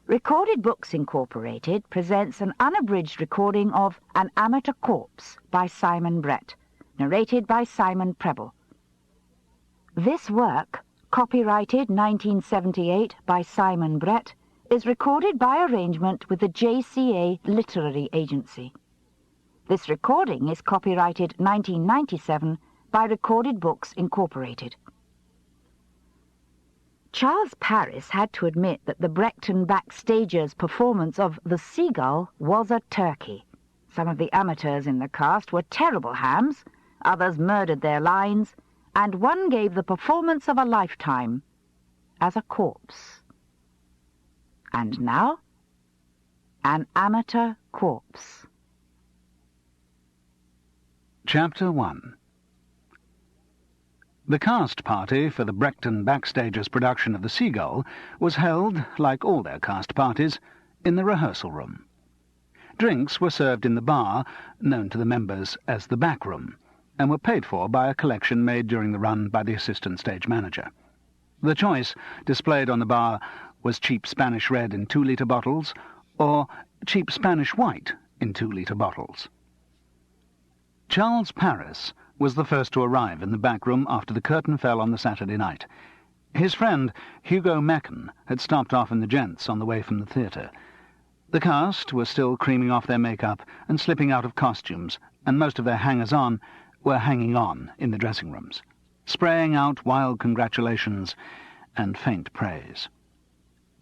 Recorded Books Incorporated presents an unabridged recording of An Amateur Corpse by Simon Brett, narrated by Simon Preble. This work, copyrighted 1978 by Simon Brett, is recorded by arrangement with the JCA Literary Agency. This recording is copyrighted 1997 by Recorded Books Incorporated. Charles Paris had to admit that the Brechton backstagers' performance of The Seagull was a turkey. Some of the amateurs in the cast were terrible hams, others murdered their lines, and one gave the performance of a lifetime as a corpse. And now, An Amateur Corpse. Chapter 1. The cast party for the Brechton backstagers' production of The Seagull was held, like all their cast parties, in the rehearsal room. Drinks were served in the bar, known to the members as the back room, and were paid for by a collection made during the run by the assistant stage manager. The choice displayed on the bar was cheap Spanish red in 2-litre bottles, or cheap Spanish white in 2-litre bottles. Charles Paris was the first to arrive in the back room after the curtain fell on the Saturday night. His friend, Hugo Mechen, had stopped off in the gents on the way from the theatre. The cast were still creaming off their makeup and slipping out of costumes, and most of their hangers-on were hanging on in the dressing rooms, spraying out wild congratulations and faint praise.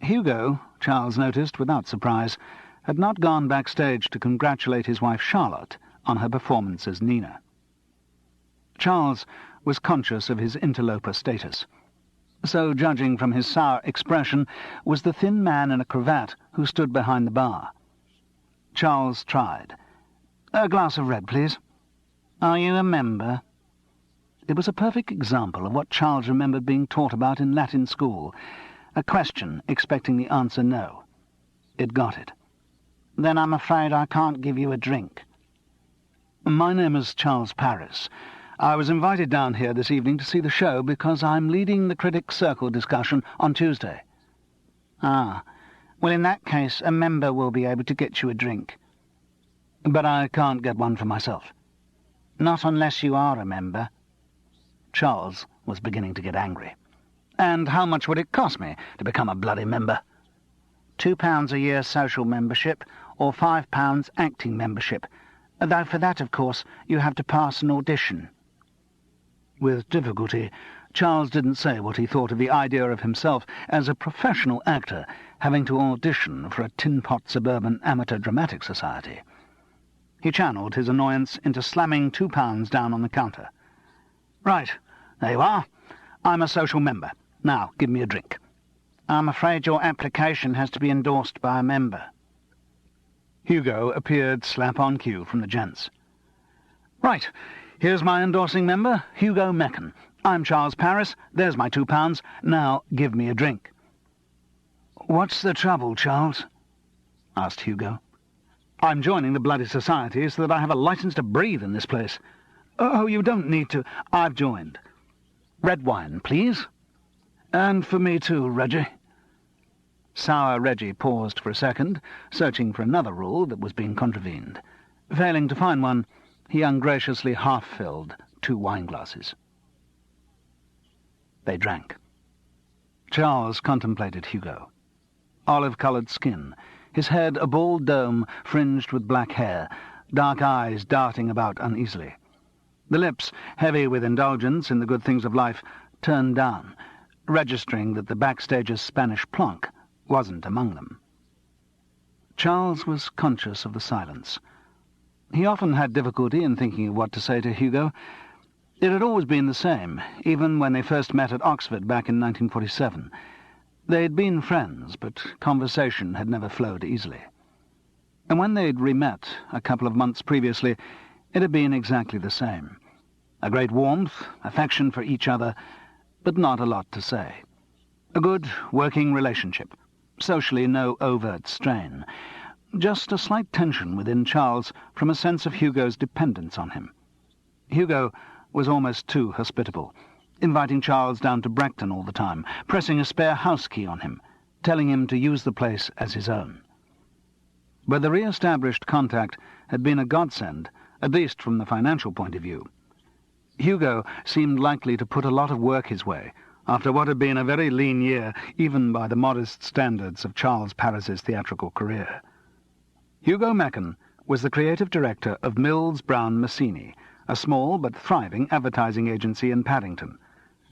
Hugo, Charles noticed without surprise, had not gone backstage to congratulate his wife Charlotte on her performance as Nina. Charles was conscious of his interloper status. So, judging from his sour expression, was the thin man in a cravat who stood behind the bar. Charles tried. "A glass of red, please." "Are you a member?" It was a perfect example of what Charles remembered being taught about in Latin school, a question expecting the answer no. It got it. "Then I'm afraid I can't give you a drink." "My name is Charles Paris. I was invited down here this evening to see the show because I'm leading the Critics' Circle discussion on Tuesday." "Ah, well, in that case, a member will be able to get you a drink." "But I can't get one for myself." "Not unless you are a member." Charles was beginning to get angry. "And how much would it cost me to become a bloody member?" £2 a year social membership, or £5 acting membership, though for that, of course, you have to pass an audition." With difficulty, Charles didn't say what he thought of the idea of himself as a professional actor having to audition for a tin-pot suburban amateur dramatic society. He channeled his annoyance into slamming £2 down on the counter. "Right, there you are. I'm a social member. Now, give me a drink." "I'm afraid your application has to be endorsed by a member." Hugo appeared slap on cue from the gents. "Right, here's my endorsing member, Hugo Mechen. I'm Charles Paris. There's my £2. Now give me a drink." "What's the trouble, Charles?" asked Hugo. "I'm joining the bloody society so that I have a license to breathe in this place." "Oh, you don't need to. I've joined." "Red wine, please." "And for me too, Reggie." Sour Reggie paused for a second, searching for another rule that was being contravened. Failing to find one, he ungraciously half-filled 2 wineglasses. They drank. Charles contemplated Hugo. Olive-coloured skin, his head a bald dome fringed with black hair, dark eyes darting about uneasily. The lips, heavy with indulgence in the good things of life, turned down, registering that the backstager's Spanish plonk wasn't among them. Charles was conscious of the silence. He often had difficulty in thinking of what to say to Hugo. It had always been the same, even when they first met at Oxford back in 1947. They'd been friends, but conversation had never flowed easily. And when they'd re-met a couple of months previously, it had been exactly the same. A great warmth, affection for each other, but not a lot to say. A good, working relationship. Socially no overt strain. Just a slight tension within Charles from a sense of Hugo's dependence on him. Hugo was almost too hospitable, inviting Charles down to Brechton all the time, pressing a spare house key on him, telling him to use the place as his own. But the re-established contact had been a godsend, at least from the financial point of view. Hugo seemed likely to put a lot of work his way, after what had been a very lean year, even by the modest standards of Charles Parris's theatrical career. Hugo Mechen was the creative director of Mills Brown Massini, a small but thriving advertising agency in Paddington,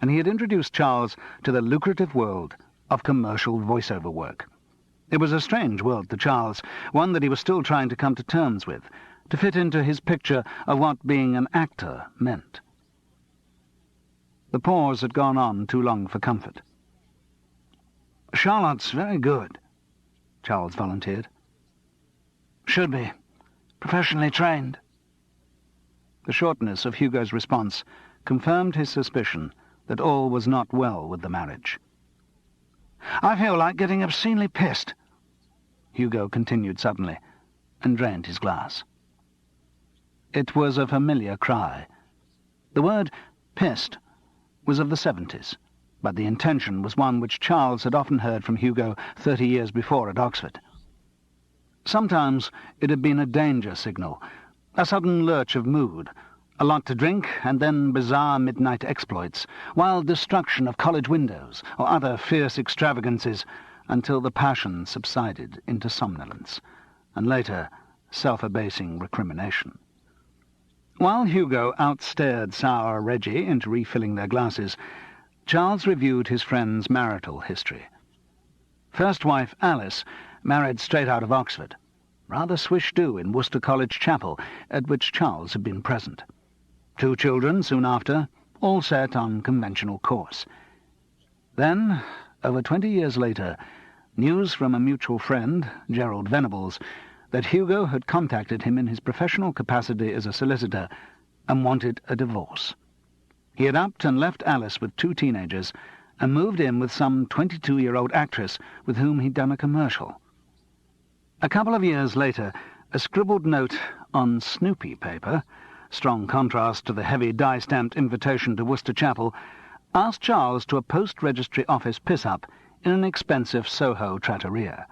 and he had introduced Charles to the lucrative world of commercial voiceover work. It was a strange world to Charles, one that he was still trying to come to terms with, to fit into his picture of what being an actor meant. The pause had gone on too long for comfort. "Charlotte's very good," Charles volunteered. "Should be. Professionally trained." The shortness of Hugo's response confirmed his suspicion that all was not well with the marriage. "I feel like getting obscenely pissed," Hugo continued suddenly, and drained his glass. It was a familiar cry. The word pissed was of the 70s, but the intention was one which Charles had often heard from Hugo 30 years before at Oxford. Sometimes it had been a danger signal, a sudden lurch of mood, a lot to drink, and then bizarre midnight exploits, wild destruction of college windows, or other fierce extravagances, until the passion subsided into somnolence, and later self-abasing recrimination. While Hugo outstared sour Reggie into refilling their glasses, Charles reviewed his friend's marital history. First wife Alice married straight out of Oxford, rather swish-do in Worcester College Chapel, at which Charles had been present. 2 children soon after, all set on conventional course. Then, over 20 years later, news from a mutual friend, Gerald Venables, that Hugo had contacted him in his professional capacity as a solicitor and wanted a divorce. He had upped and left Alice with 2 teenagers and moved in with some 22-year-old actress with whom he'd done a commercial. A couple of years later, a scribbled note on Snoopy paper, strong contrast to the heavy die-stamped invitation to Worcester Chapel, asked Charles to a post-registry office piss-up in an expensive Soho trattoria.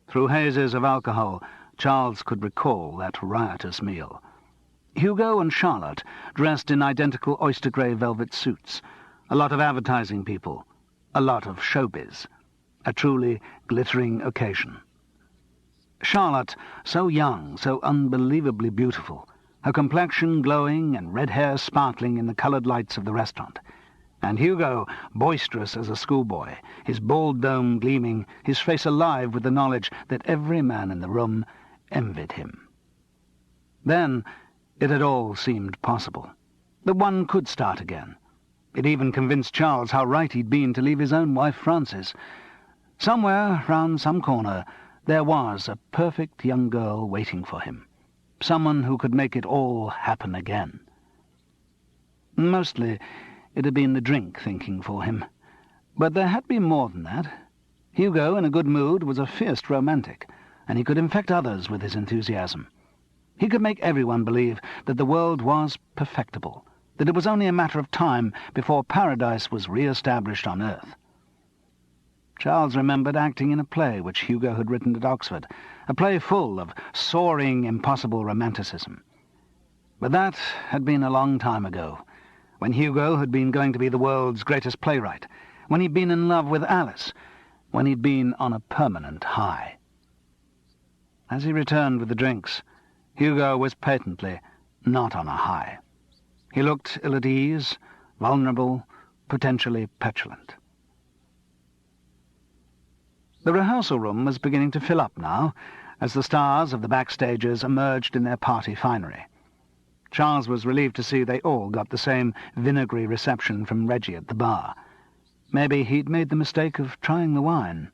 Through hazes of alcohol, Charles could recall that riotous meal. Hugo and Charlotte, dressed in identical oyster-grey velvet suits, a lot of advertising people, a lot of showbiz, a truly glittering occasion. Charlotte, so young, so unbelievably beautiful, her complexion glowing and red hair sparkling in the coloured lights of the restaurant, and Hugo, boisterous as a schoolboy, his bald dome gleaming, his face alive with the knowledge that every man in the room envied him. Then it had all seemed possible, that one could start again. It even convinced Charles how right he'd been to leave his own wife Frances. Somewhere round some corner there was a perfect young girl waiting for him, someone who could make it all happen again. Mostly it had been the drink thinking for him, but there had been more than that. Hugo, in a good mood, was a fierce romantic, and he could infect others with his enthusiasm. He could make everyone believe that the world was perfectible, that it was only a matter of time before paradise was re-established on earth. Charles remembered acting in a play which Hugo had written at Oxford, a play full of soaring, impossible romanticism. But that had been a long time ago, when Hugo had been going to be the world's greatest playwright, when he'd been in love with Alice, when he'd been on a permanent high. As he returned with the drinks, Hugo was patently not on a high. He looked ill at ease, vulnerable, potentially petulant. The rehearsal room was beginning to fill up now, as the stars of the backstagers emerged in their party finery. Charles was relieved to see they all got the same vinegary reception from Reggie at the bar. Maybe he'd made the mistake of trying the wine.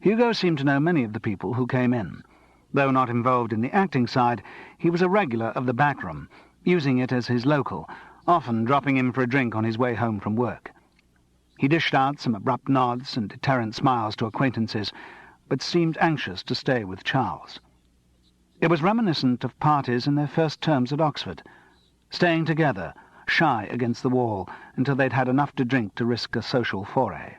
Hugo seemed to know many of the people who came in. Though not involved in the acting side, he was a regular of the back room, using it as his local, often dropping in for a drink on his way home from work. He dished out some abrupt nods and deterrent smiles to acquaintances, but seemed anxious to stay with Charles. It was reminiscent of parties in their first terms at Oxford, staying together, shy against the wall, until they'd had enough to drink to risk a social foray.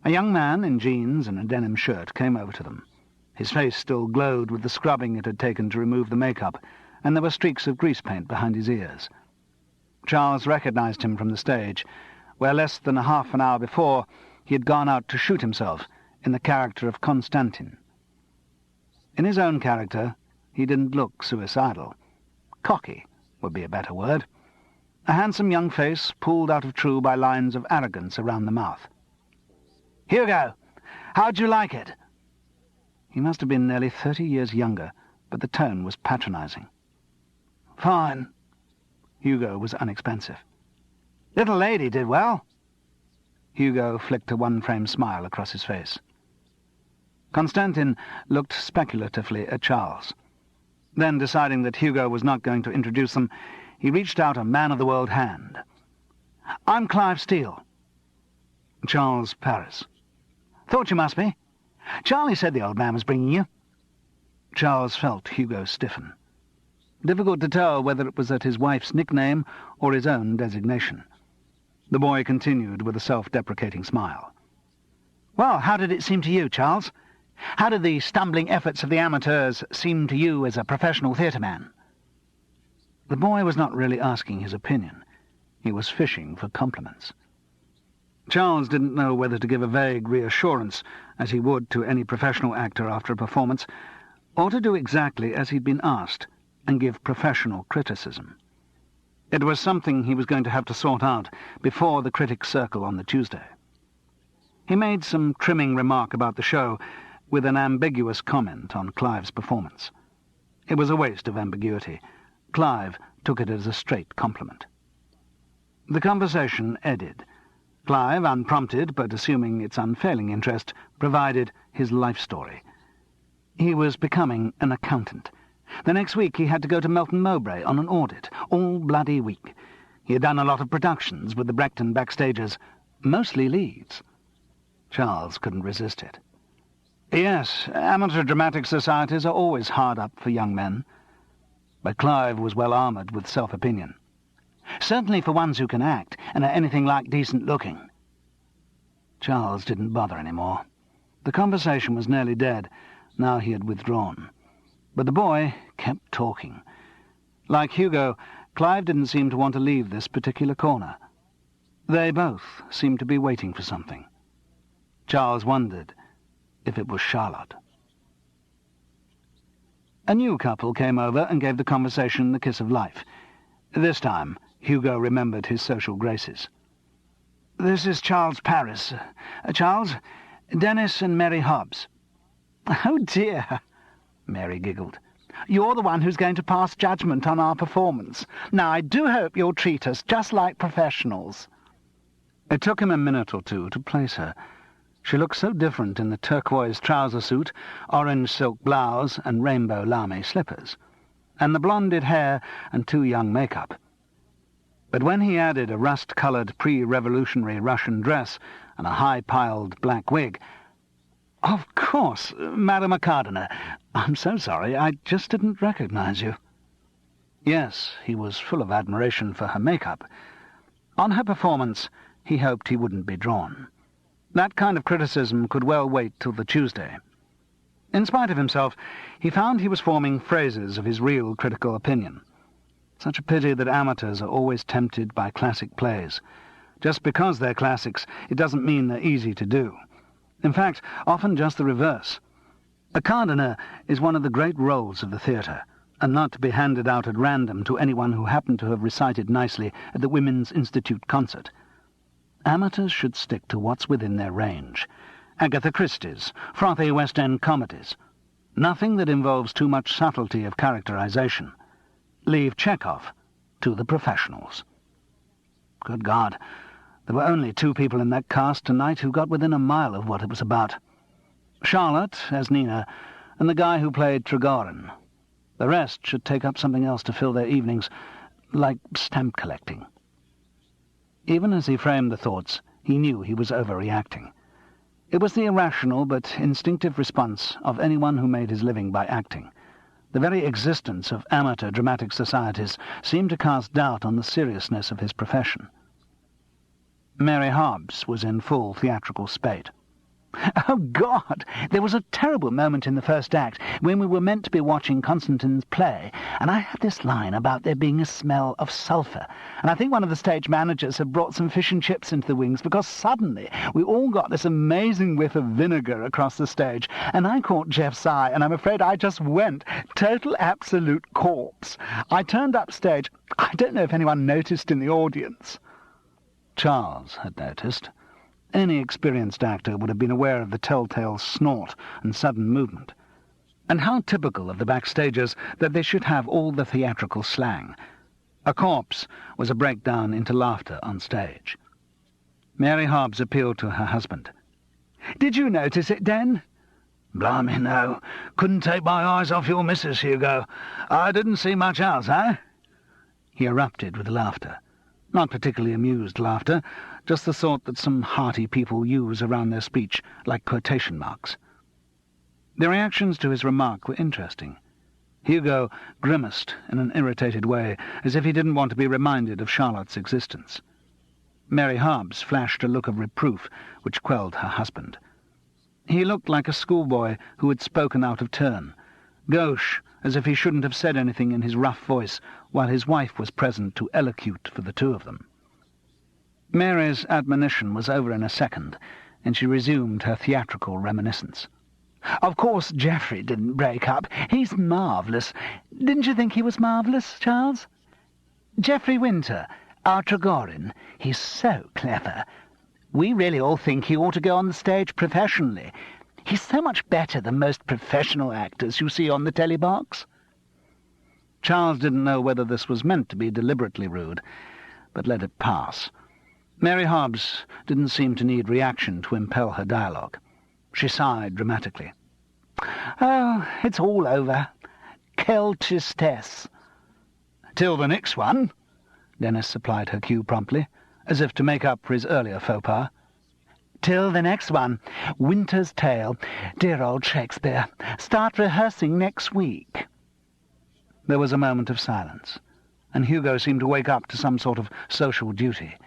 A young man in jeans and a denim shirt came over to them. His face still glowed with the scrubbing it had taken to remove the makeup, and there were streaks of grease paint behind his ears. Charles recognized him from the stage, where less than a half an hour before he had gone out to shoot himself in the character of Constantin. In his own character, he didn't look suicidal. Cocky would be a better word. A handsome young face pulled out of true by lines of arrogance around the mouth. "Hugo, how'd you like it?" He must have been nearly 30 years younger, but the tone was patronizing. "Fine." Hugo was unexpensive. "Little lady did well." Hugo flicked a one-frame smile across his face. Constantin looked speculatively at Charles. Then, deciding that Hugo was not going to introduce them, he reached out a man-of-the-world hand. "I'm Clive Steele." "Charles Paris." "Thought you must be. Charlie said the old man was bringing you." Charles felt Hugo stiffen. Difficult to tell whether it was at his wife's nickname or his own designation. The boy continued with a self-deprecating smile. "Well, how did it seem to you, Charles? How did the stumbling efforts of the amateurs seem to you as a professional theatre man?" The boy was not really asking his opinion. He was fishing for compliments. Charles didn't know whether to give a vague reassurance, as he would to any professional actor after a performance, or to do exactly as he'd been asked and give professional criticism. It was something he was going to have to sort out before the critics' circle on the Tuesday. He made some trimming remark about the show, with an ambiguous comment on Clive's performance. It was a waste of ambiguity. Clive took it as a straight compliment. The conversation eddied. Clive, unprompted, but assuming its unfailing interest, provided his life story. He was becoming an accountant. The next week he had to go to Melton Mowbray on an audit, all bloody week. He had done a lot of productions with the Brechton backstagers, mostly leads. Charles couldn't resist it. Yes, amateur dramatic societies are always hard up for young men. But Clive was well armoured with self-opinion. Certainly for ones who can act and are anything like decent-looking. Charles didn't bother any more. The conversation was nearly dead, now he had withdrawn. But the boy kept talking. Like Hugo, Clive didn't seem to want to leave this particular corner. They both seemed to be waiting for something. Charles wondered if it was Charlotte. A new couple came over and gave the conversation the kiss of life. This time, Hugo remembered his social graces. "This is Charles Paris. Charles, Dennis and Mary Hobbs." "Oh, dear," Mary giggled. "You're the one who's going to pass judgment on our performance. Now, I do hope you'll treat us just like professionals." It took him a minute or two to place her. She looked so different in the turquoise trouser suit, orange silk blouse, and rainbow lame slippers, and the blonded hair and too young makeup. But when he added a rust-coloured pre-revolutionary Russian dress and a high-piled black wig... "Of course, Madame Acardina. I'm so sorry, I just didn't recognize you." Yes, he was full of admiration for her makeup. On her performance, he hoped he wouldn't be drawn. That kind of criticism could well wait till the Tuesday. In spite of himself, he found he was forming phrases of his real critical opinion. Such a pity that amateurs are always tempted by classic plays. Just because they're classics, it doesn't mean they're easy to do. In fact, often just the reverse. Acardina is one of the great roles of the theatre, and not to be handed out at random to anyone who happened to have recited nicely at the Women's Institute concert. Amateurs should stick to what's within their range. Agatha Christie's, frothy West End comedies. Nothing that involves too much subtlety of characterization. Leave Chekhov to the professionals. Good God, there were only 2 people in that cast tonight who got within a mile of what it was about. Charlotte, as Nina, and the guy who played Trigorin. The rest should take up something else to fill their evenings, like stamp collecting. Even as he framed the thoughts, he knew he was overreacting. It was the irrational but instinctive response of anyone who made his living by acting. The very existence of amateur dramatic societies seemed to cast doubt on the seriousness of his profession. Mary Hobbs was in full theatrical spate. Oh, God! There was a terrible moment in the first act when we were meant to be watching Constantine's play, and I had this line about there being a smell of sulphur, and I think one of the stage managers had brought some fish and chips into the wings because suddenly we all got this amazing whiff of vinegar across the stage, and I caught Jeff's eye, and I'm afraid I just went total absolute corpse. I turned upstage. I don't know if anyone noticed in the audience. Charles had noticed. Any experienced actor would have been aware of the telltale snort and sudden movement. And how typical of the backstagers that they should have all the theatrical slang. A corpse was a breakdown into laughter on stage. Mary Hobbs appealed to her husband. "Did you notice it, Den?" "Blimey, no. Couldn't take my eyes off your missus, Hugo. I didn't see much else, eh?" He erupted with laughter. Not particularly amused laughter, just the sort that some hearty people use around their speech, like quotation marks. The reactions to his remark were interesting. Hugo grimaced in an irritated way, as if he didn't want to be reminded of Charlotte's existence. Mary Hobbs flashed a look of reproof which quelled her husband. He looked like a schoolboy who had spoken out of turn, gauche, as if he shouldn't have said anything in his rough voice while his wife was present to elocute for the two of them. Mary's admonition was over in a second, and she resumed her theatrical reminiscence. "Of course Geoffrey didn't break up. He's marvellous. Didn't you think he was marvellous, Charles? Geoffrey Winter, our Trigorin. He's so clever. We really all think he ought to go on the stage professionally. He's so much better than most professional actors you see on the telly box." Charles didn't know whether this was meant to be deliberately rude, but let it pass. Mary Hobbs didn't seem to need reaction to impel her dialogue. She sighed dramatically. "Oh, it's all over. Quelle tristesse." "Till the next one," Dennis supplied her cue promptly, as if to make up for his earlier faux pas. "Till the next one. Winter's Tale. Dear old Shakespeare. Start rehearsing next week." There was a moment of silence, and Hugo seemed to wake up to some sort of social duty.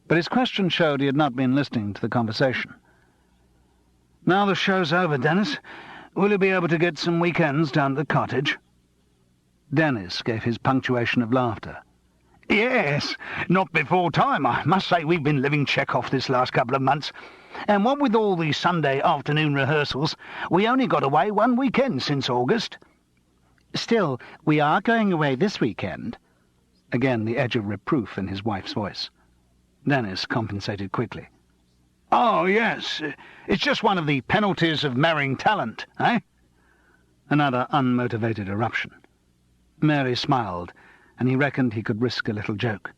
But his question showed he had not been listening to the conversation. "Now the show's over, Dennis, will you be able to get some weekends down to the cottage?" Dennis gave his punctuation of laughter. "Yes, not before time. I must say we've been living Chekhov this last couple of months. And what with all these Sunday afternoon rehearsals, we only got away one weekend since August." "Still, we are going away this weekend." Again the edge of reproof in his wife's voice. Dennis compensated quickly. "Oh, yes. It's just one of the penalties of marrying talent, eh?" Another unmotivated eruption. Mary smiled, and he reckoned he could risk a little joke.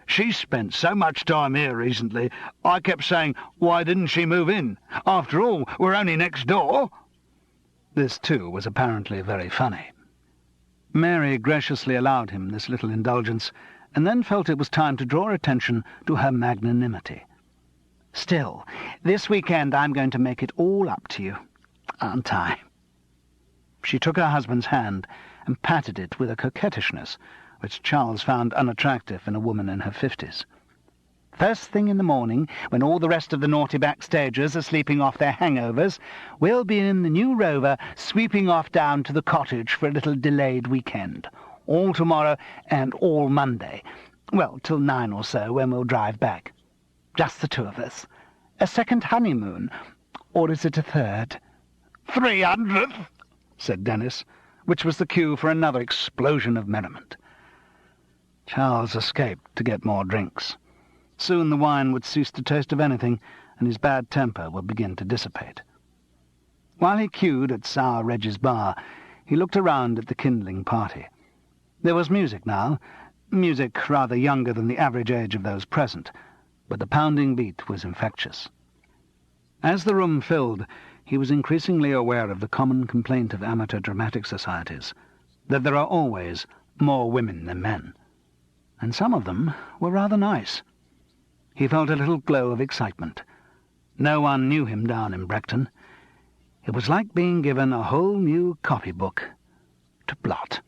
"She's spent so much time here recently, I kept saying, why didn't she move in? After all, we're only next door." This, too, was apparently very funny. Mary graciously allowed him this little indulgence, and then felt it was time to draw attention to her magnanimity. "Still, this weekend I'm going to make it all up to you, aren't I?" She took her husband's hand and patted it with a coquettishness which Charles found unattractive in a woman in her 50s. "First thing in the morning, when all the rest of the naughty backstagers are sleeping off their hangovers, we'll be in the new Rover sweeping off down to the cottage for a little delayed weekend. All tomorrow and all Monday. Well, till 9 or so, when we'll drive back. Just the two of us. A second honeymoon. Or is it a third?" 300th, said Dennis, which was the cue for another explosion of merriment. Charles escaped to get more drinks. Soon the wine would cease to taste of anything, and his bad temper would begin to dissipate. While he queued at Sour Reggie's bar, he looked around at the kindling party. There was music now, music rather younger than the average age of those present, but the pounding beat was infectious. As the room filled, he was increasingly aware of the common complaint of amateur dramatic societies, that there are always more women than men, and some of them were rather nice. He felt a little glow of excitement. No one knew him down in Brechton. It was like being given a whole new copybook to blot.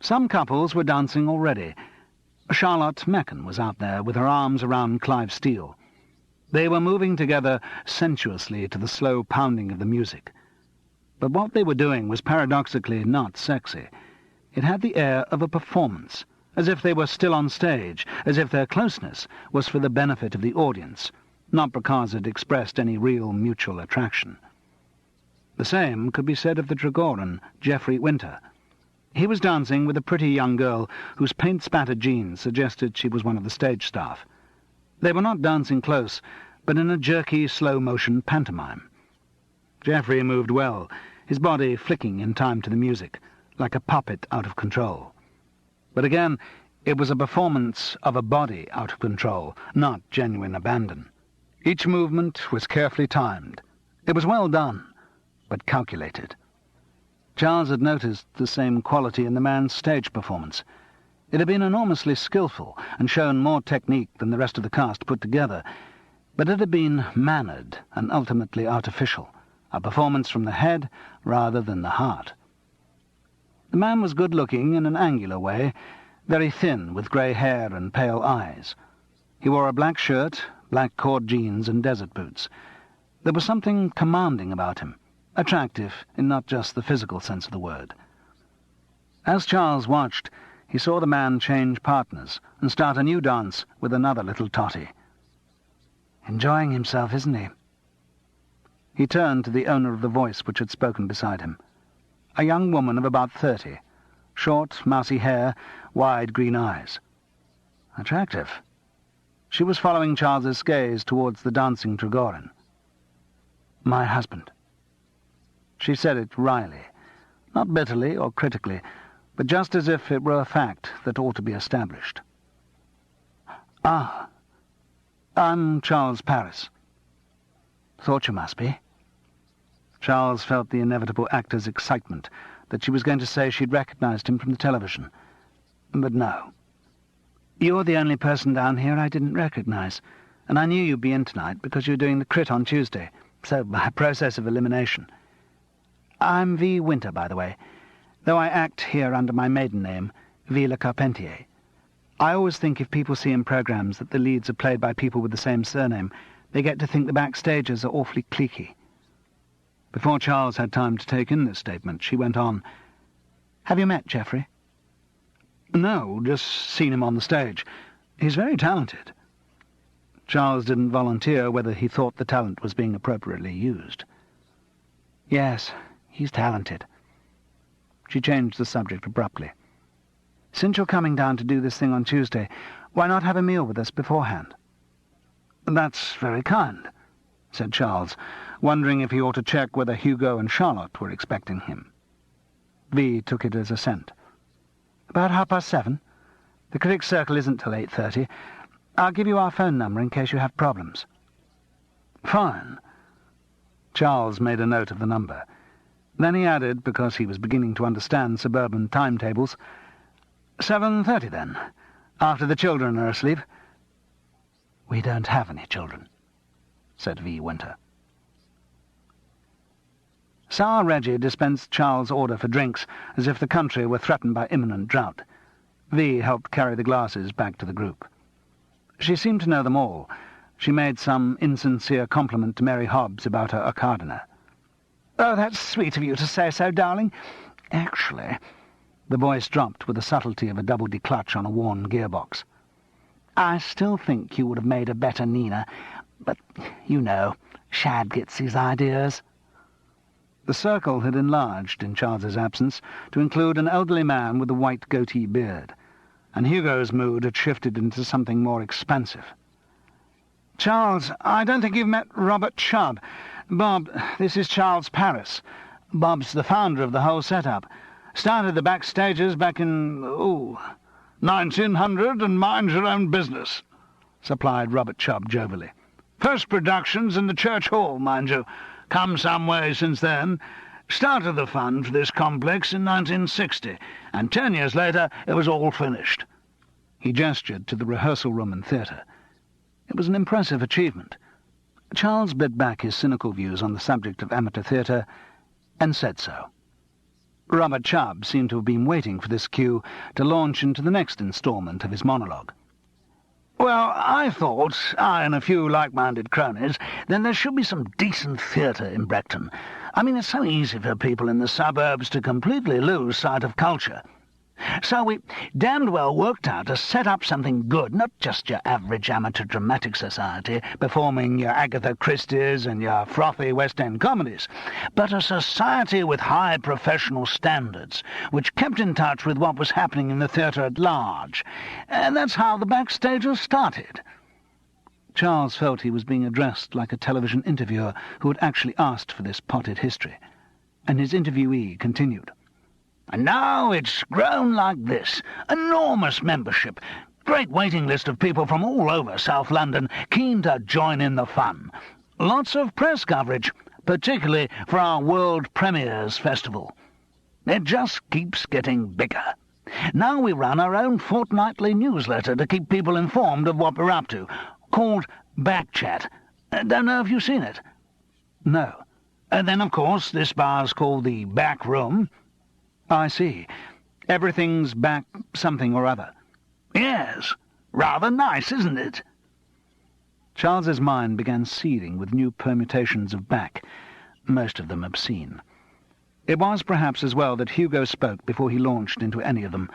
Some couples were dancing already. Charlotte Mecken was out there with her arms around Clive Steele. They were moving together sensuously to the slow pounding of the music. But what they were doing was paradoxically not sexy. It had the air of a performance, as if they were still on stage, as if their closeness was for the benefit of the audience, not because it expressed any real mutual attraction. The same could be said of the Trigoran, Geoffrey Winter. He was dancing with a pretty young girl whose paint-spattered jeans suggested she was one of the stage staff. They were not dancing close, but in a jerky, slow-motion pantomime. Geoffrey moved well, his body flicking in time to the music, like a puppet out of control. But again, it was a performance of a body out of control, not genuine abandon. Each movement was carefully timed. It was well done, but calculated. Charles had noticed the same quality in the man's stage performance. It had been enormously skillful and shown more technique than the rest of the cast put together, but it had been mannered and ultimately artificial, a performance from the head rather than the heart. The man was good-looking in an angular way, very thin, with grey hair and pale eyes. He wore a black shirt, black cord jeans and desert boots. There was something commanding about him, attractive in not just the physical sense of the word. As Charles watched, he saw the man change partners and start a new dance with another little totty. "Enjoying himself, isn't he?" He turned to the owner of the voice which had spoken beside him. A young woman of about 30, short, mousy hair, wide green eyes. Attractive. She was following Charles's gaze towards the dancing Trigoran. "My husband." She said it wryly, not bitterly or critically, but just as if it were a fact that ought to be established. "Ah, I'm Charles Paris." "Thought you must be." Charles felt the inevitable actor's excitement, that she was going to say she'd recognized him from the television. But no. "You're the only person down here I didn't recognize, and I knew you'd be in tonight because you were doing the crit on Tuesday, so by process of elimination. I'm V. Winter, by the way, though I act here under my maiden name, V. Le Carpentier. I always think if people see in programs that the leads are played by people with the same surname, they get to think the backstagers are awfully cliquey." Before Charles had time to take in this statement, she went on, "Have you met Geoffrey?" "No, just seen him on the stage. He's very talented." Charles didn't volunteer whether he thought the talent was being appropriately used. "Yes, he's talented." She changed the subject abruptly. "Since you're coming down to do this thing on Tuesday, why not have a meal with us beforehand?" "That's very kind," said Charles, wondering if he ought to check whether Hugo and Charlotte were expecting him. V took it as assent. "About 7:30. The Critics' Circle isn't till 8:30. I'll give you our phone number in case you have problems." "Fine." Charles made a note of the number. Then he added, because he was beginning to understand suburban timetables, 7:30 then, after the children are asleep." "We don't have any children," said V. Winter. Sour Reggie dispensed Charles' order for drinks as if the country were threatened by imminent drought. V. helped carry the glasses back to the group. She seemed to know them all. She made some insincere compliment to Mary Hobbs about her Ocardina. "Oh, that's sweet of you to say so, darling. Actually—" The voice dropped with the subtlety of a double declutch on a worn gearbox. "I still think you would have made a better Nina, but, you know, Shad gets his ideas." The circle had enlarged in Charles's absence to include an elderly man with a white goatee beard, and Hugo's mood had shifted into something more expansive. "Charles, I don't think you've met Robert Chubb. Bob, this is Charles Paris. Bob's the founder of the whole setup. Started the backstagers back in, 1900, and mind your own business," supplied Robert Chubb jovially. "First productions in the church hall, mind you. Come some way since then. Started the fund for this complex in 1960, and 10 years later it was all finished." He gestured to the rehearsal room and theatre. It was an impressive achievement. Charles bit back his cynical views on the subject of amateur theatre, and said so. Robert Chubb seemed to have been waiting for this cue to launch into the next instalment of his monologue. Well, I thought, I and a few like-minded cronies, then there should be some decent theatre in Brechton. I mean, it's so easy for people in the suburbs to completely lose sight of culture. So we damned well worked out to set up something good, not just your average amateur dramatic society performing your Agatha Christie's and your frothy West End comedies, but a society with high professional standards, which kept in touch with what was happening in the theatre at large. And that's how the Backstagers started. Charles felt he was being addressed like a television interviewer who had actually asked for this potted history, and his interviewee continued. And now it's grown like this. Enormous membership. Great waiting list of people from all over South London keen to join in the fun. Lots of press coverage, particularly for our World Premiers Festival. It just keeps getting bigger. Now we run our own fortnightly newsletter to keep people informed of what we're up to, called Backchat. Don't know if you've seen it? No. And then, of course, this bar's called the Back Room. I see. Everything's back something or other. Yes. Rather nice, isn't it? Charles's mind began seething with new permutations of back, most of them obscene. It was perhaps as well that Hugo spoke before he launched into any of them.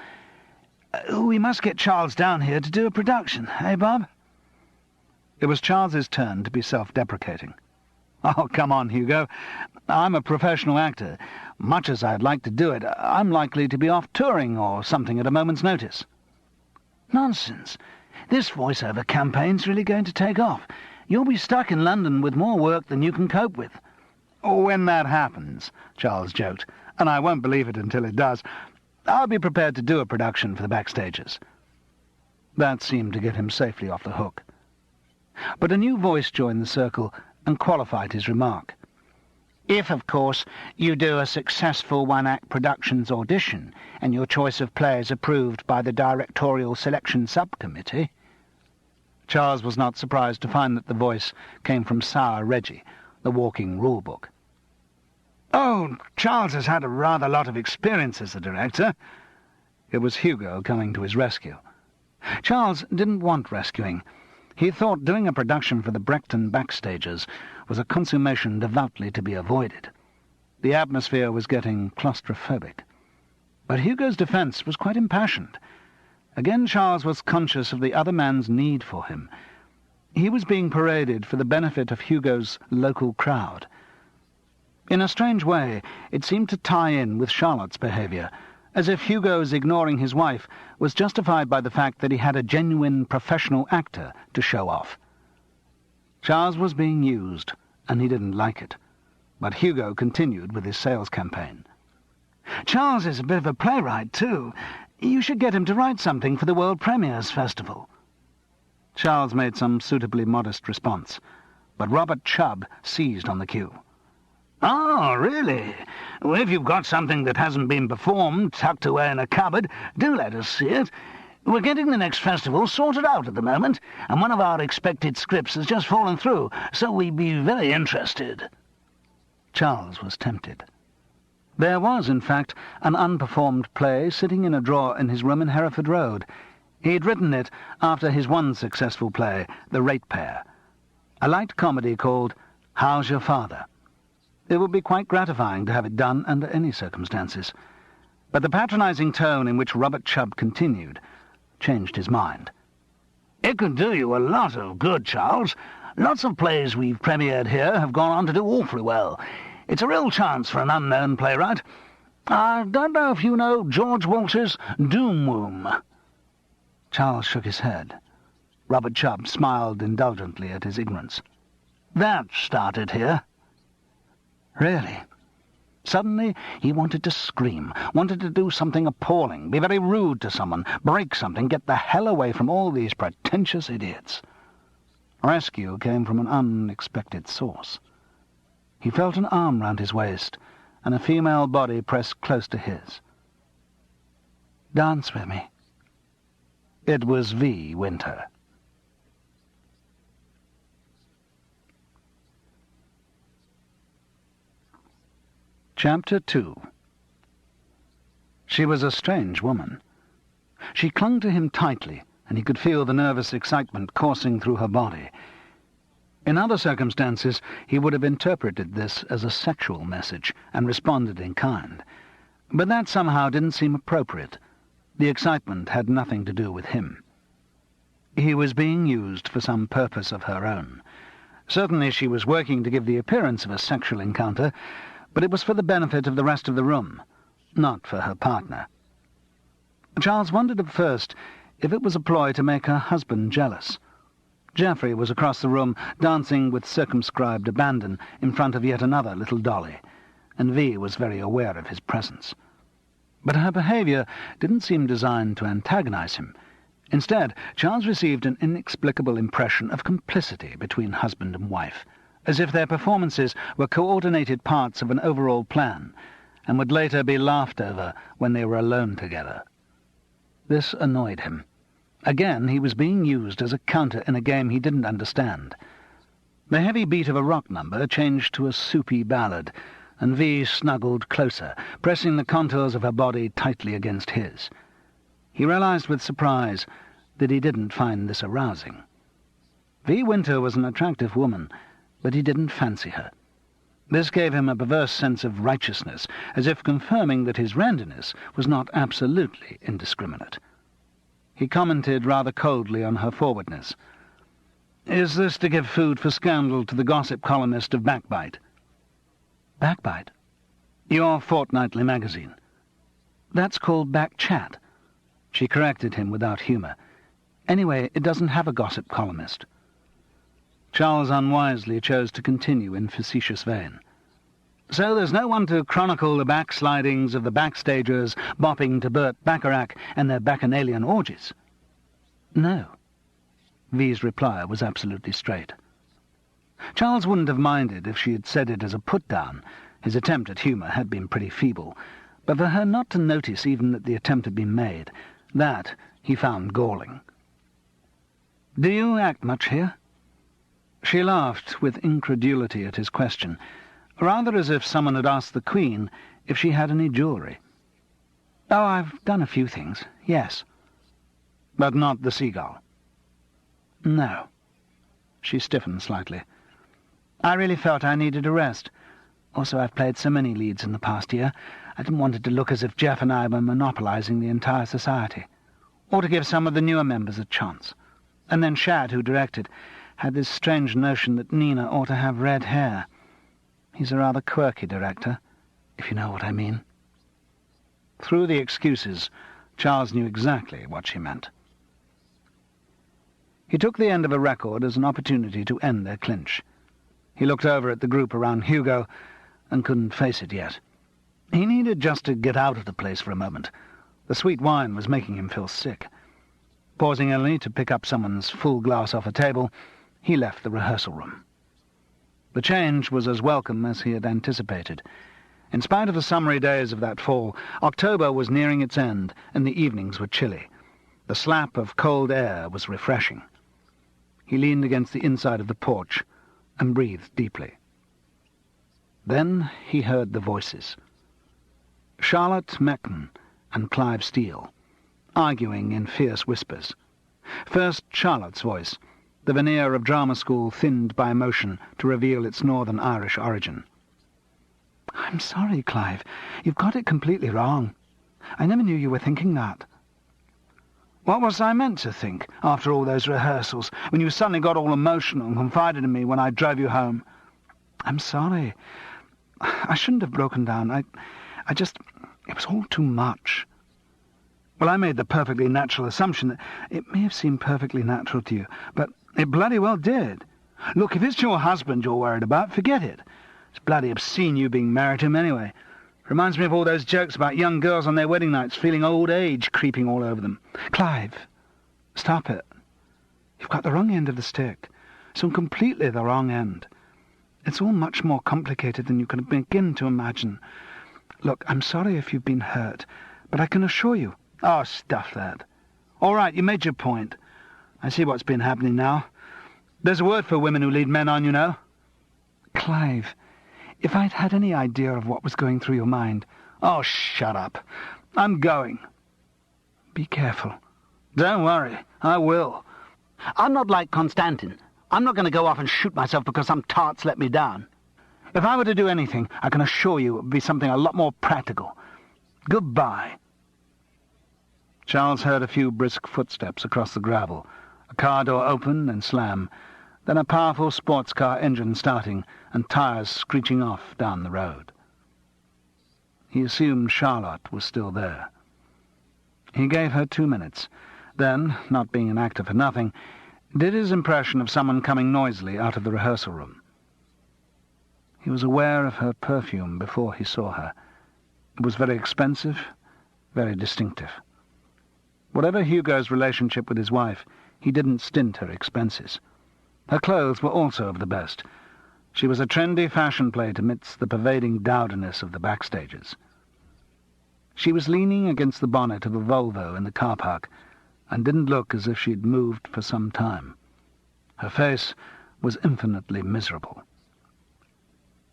We must get Charles down here to do a production, eh, Bob? It was Charles's turn to be self-deprecating. Oh, come on, Hugo. I'm a professional actor. Much as I'd like to do it, I'm likely to be off touring or something at a moment's notice. Nonsense. This voiceover campaign's really going to take off. You'll be stuck in London with more work than you can cope with. When that happens, Charles joked, and I won't believe it until it does, I'll be prepared to do a production for the Backstagers. That seemed to get him safely off the hook. But a new voice joined the circle and qualified his remark. If, of course, you do a successful one-act productions audition and your choice of players approved by the Directorial Selection Subcommittee. Charles was not surprised to find that the voice came from Sour Reggie, the walking rule-book. Oh, Charles has had a rather lot of experience as a director. It was Hugo coming to his rescue. Charles didn't want rescuing. He thought doing a production for the Brechton Backstagers was a consummation devoutly to be avoided. The atmosphere was getting claustrophobic. But Hugo's defence was quite impassioned. Again Charles was conscious of the other man's need for him. He was being paraded for the benefit of Hugo's local crowd. In a strange way, it seemed to tie in with Charlotte's behaviour, as if Hugo's ignoring his wife was justified by the fact that he had a genuine professional actor to show off. Charles was being used, and he didn't like it. But Hugo continued with his sales campaign. Charles is a bit of a playwright, too. You should get him to write something for the World Premiers Festival. Charles made some suitably modest response, but Robert Chubb seized on the cue. Oh, really? Well, if you've got something that hasn't been performed, tucked away in a cupboard, do let us see it. We're getting the next festival sorted out at the moment, and one of our expected scripts has just fallen through, so we'd be very interested. Charles was tempted. There was, in fact, an unperformed play sitting in a drawer in his room in Hereford Road. He'd written it after his one successful play, The Ratepayer, a light comedy called How's Your Father? It would be quite gratifying to have it done under any circumstances. But the patronising tone in which Robert Chubb continued changed his mind. It could do you a lot of good, Charles. Lots of plays we've premiered here have gone on to do awfully well. It's a real chance for an unknown playwright. I don't know if you know George Walsh's Doom Womb. Charles shook his head. Robert Chubb smiled indulgently at his ignorance. That started here. Really? Suddenly he wanted to scream, wanted to do something appalling, be very rude to someone, break something, get the hell away from all these pretentious idiots. Rescue came from an unexpected source. He felt an arm round his waist, and a female body pressed close to his. "Dance with me." It was V. Winter. Chapter 2. She was a strange woman. She clung to him tightly, and he could feel the nervous excitement coursing through her body. In other circumstances, he would have interpreted this as a sexual message and responded in kind. But that somehow didn't seem appropriate. The excitement had nothing to do with him. He was being used for some purpose of her own. Certainly she was working to give the appearance of a sexual encounter, but it was for the benefit of the rest of the room, not for her partner. Charles wondered at first if it was a ploy to make her husband jealous. Geoffrey was across the room, dancing with circumscribed abandon in front of yet another little dolly, and V was very aware of his presence. But her behaviour didn't seem designed to antagonize him. Instead, Charles received an inexplicable impression of complicity between husband and wife, as if their performances were coordinated parts of an overall plan, and would later be laughed over when they were alone together. This annoyed him. Again, he was being used as a counter in a game he didn't understand. The heavy beat of a rock number changed to a soupy ballad, and V snuggled closer, pressing the contours of her body tightly against his. He realized with surprise that he didn't find this arousing. V. Winter was an attractive woman, but he didn't fancy her. This gave him a perverse sense of righteousness, as if confirming that his randomness was not absolutely indiscriminate. He commented rather coldly on her forwardness. "Is this to give food for scandal to the gossip columnist of Backbite?" "Backbite?" "Your fortnightly magazine." "That's called Backchat." She corrected him without humour. "Anyway, it doesn't have a gossip columnist." Charles unwisely chose to continue in facetious vein. "So there's no one to chronicle the backslidings of the backstagers bopping to Burt Bacharach and their bacchanalian orgies?" "No." V's reply was absolutely straight. Charles wouldn't have minded if she had said it as a put-down. His attempt at humour had been pretty feeble, but for her not to notice even that the attempt had been made, that he found galling. "Do you act much here?" She laughed with incredulity at his question, rather as if someone had asked the Queen if she had any jewellery. "Oh, I've done a few things, yes." "But not the Seagull?" "No." She stiffened slightly. "I really felt I needed a rest. Also, I've played so many leads in the past year, I didn't want it to look as if Jeff and I were monopolising the entire society, or to give some of the newer members a chance. And then Shad, who directed, had this strange notion that Nina ought to have red hair. He's a rather quirky director, if you know what I mean." Through the excuses, Charles knew exactly what she meant. He took the end of a record as an opportunity to end their clinch. He looked over at the group around Hugo and couldn't face it yet. He needed just to get out of the place for a moment. The sweet wine was making him feel sick. Pausing only to pick up someone's full glass off a table, he left the rehearsal room. The change was as welcome as he had anticipated. In spite of the summery days of that fall, October was nearing its end, and the evenings were chilly. The slap of cold air was refreshing. He leaned against the inside of the porch and breathed deeply. Then he heard the voices. Charlotte Mecton and Clive Steele, arguing in fierce whispers. First Charlotte's voice, the veneer of drama school thinned by emotion to reveal its Northern Irish origin. "I'm sorry, Clive. You've got it completely wrong. I never knew you were thinking that." "What was I meant to think, after all those rehearsals, when you suddenly got all emotional and confided in me when I drove you home?" "I'm sorry. I shouldn't have broken down. I just... it was all too much." "Well, I made the perfectly natural assumption that it may have seemed perfectly natural to you, but it bloody well did. Look, if it's your husband you're worried about, forget it. It's bloody obscene you being married to him anyway. Reminds me of all those jokes about young girls on their wedding nights feeling old age creeping all over them." "Clive, stop it. You've got the wrong end of the stick. So completely the wrong end. It's all much more complicated than you can begin to imagine. Look, I'm sorry if you've been hurt, but I can assure you—" "Oh, stuff that. All right, you made your point. I see what's been happening now. There's a word for women who lead men on, you know." "Clive, if I'd had any idea of what was going through your mind—" "Oh, shut up. I'm going." "Be careful." "Don't worry. I will. I'm not like Constantin. I'm not going to go off and shoot myself because some tarts let me down. If I were to do anything, I can assure you it would be something a lot more practical. Goodbye. Charles heard a few brisk footsteps across the gravel, a car door open and slam, then a powerful sports car engine starting and tires screeching off down the road. He assumed Charlotte was still there. He gave her 2 minutes, then, not being an actor for nothing, did his impression of someone coming noisily out of the rehearsal room. He was aware of her perfume before he saw her. It was very expensive, very distinctive. Whatever Hugo's relationship with his wife, he didn't stint her expenses. Her clothes were also of the best. She was a trendy fashion plate amidst the pervading dowdiness of the backstages. She was leaning against the bonnet of a Volvo in the car park, and didn't look as if she'd moved for some time. Her face was infinitely miserable.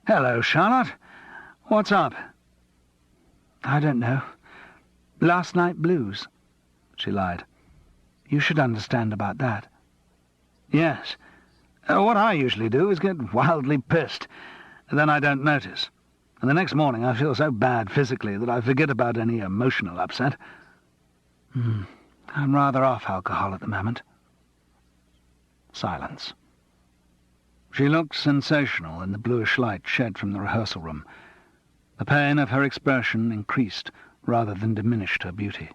"Hello, Charlotte. What's up?" "I don't know. Last night blues," she lied. "You should understand about that." "Yes. What I usually do is get wildly pissed, and then I don't notice. And the next morning I feel so bad physically that I forget about any emotional upset." "I'm rather off alcohol at the moment." Silence. She looked sensational in the bluish light shed from the rehearsal room. The pain of her expression increased rather than diminished her beauty.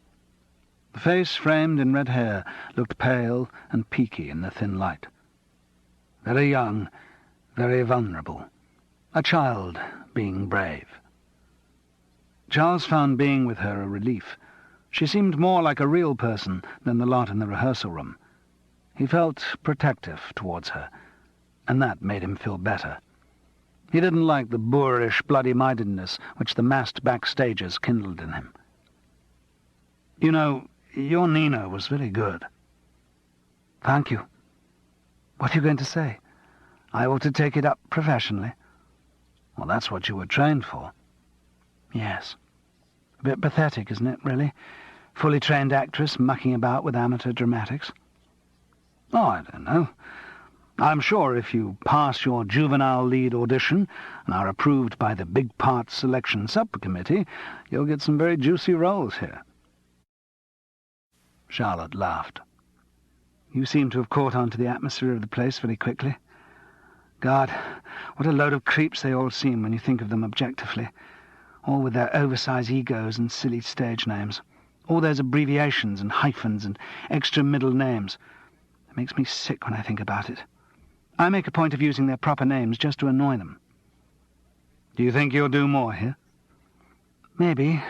The face framed in red hair looked pale and peaky in the thin light. Very young, very vulnerable. A child being brave. Charles found being with her a relief. She seemed more like a real person than the lot in the rehearsal room. He felt protective towards her, and that made him feel better. He didn't like the boorish bloody-mindedness which the masked backstagers kindled in him. "You know, your Nina was very good." "Thank you. What are you going to say? I ought to take it up professionally." "Well, that's what you were trained for." "Yes. A bit pathetic, isn't it, really? Fully trained actress mucking about with amateur dramatics." "Oh, I don't know. I'm sure if you pass your juvenile lead audition and are approved by the big part selection subcommittee, you'll get some very juicy roles here." Charlotte laughed. "You seem to have caught on to the atmosphere of the place very quickly. God, what a load of creeps they all seem when you think of them objectively, all with their oversized egos and silly stage names, all those abbreviations and hyphens and extra middle names. It makes me sick when I think about it. I make a point of using their proper names just to annoy them." "Do you think you'll do more here?" "Maybe.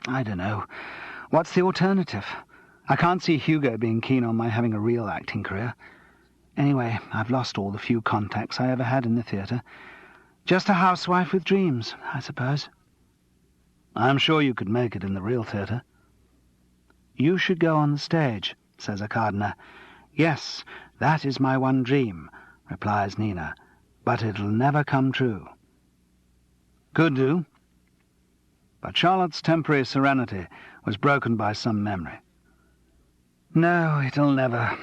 I don't know. What's the alternative? I can't see Hugo being keen on my having a real acting career. Anyway, I've lost all the few contacts I ever had in the theatre. Just a housewife with dreams, I suppose." "I'm sure you could make it in the real theatre." "You should go on the stage," says Arkadina. "Yes, that is my one dream," replies Nina, "but it'll never come true." "Could do." But Charlotte's temporary serenity was broken by some memory. "No, it'll never.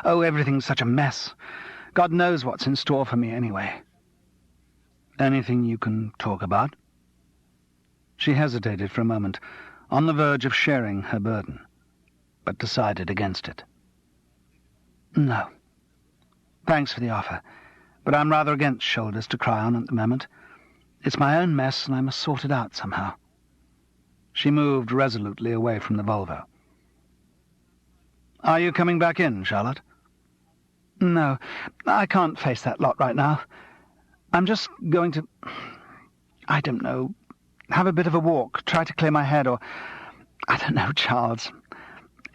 Oh, everything's such a mess. God knows what's in store for me anyway." "Anything you can talk about?" She hesitated for a moment, on the verge of sharing her burden, but decided against it. "No. Thanks for the offer, but I'm rather against shoulders to cry on at the moment. It's my own mess, and I must sort it out somehow." She moved resolutely away from the Volvo. "Are you coming back in, Charlotte?" "No, I can't face that lot right now. I'm just going to, I don't know, have a bit of a walk, try to clear my head, or, I don't know, Charles.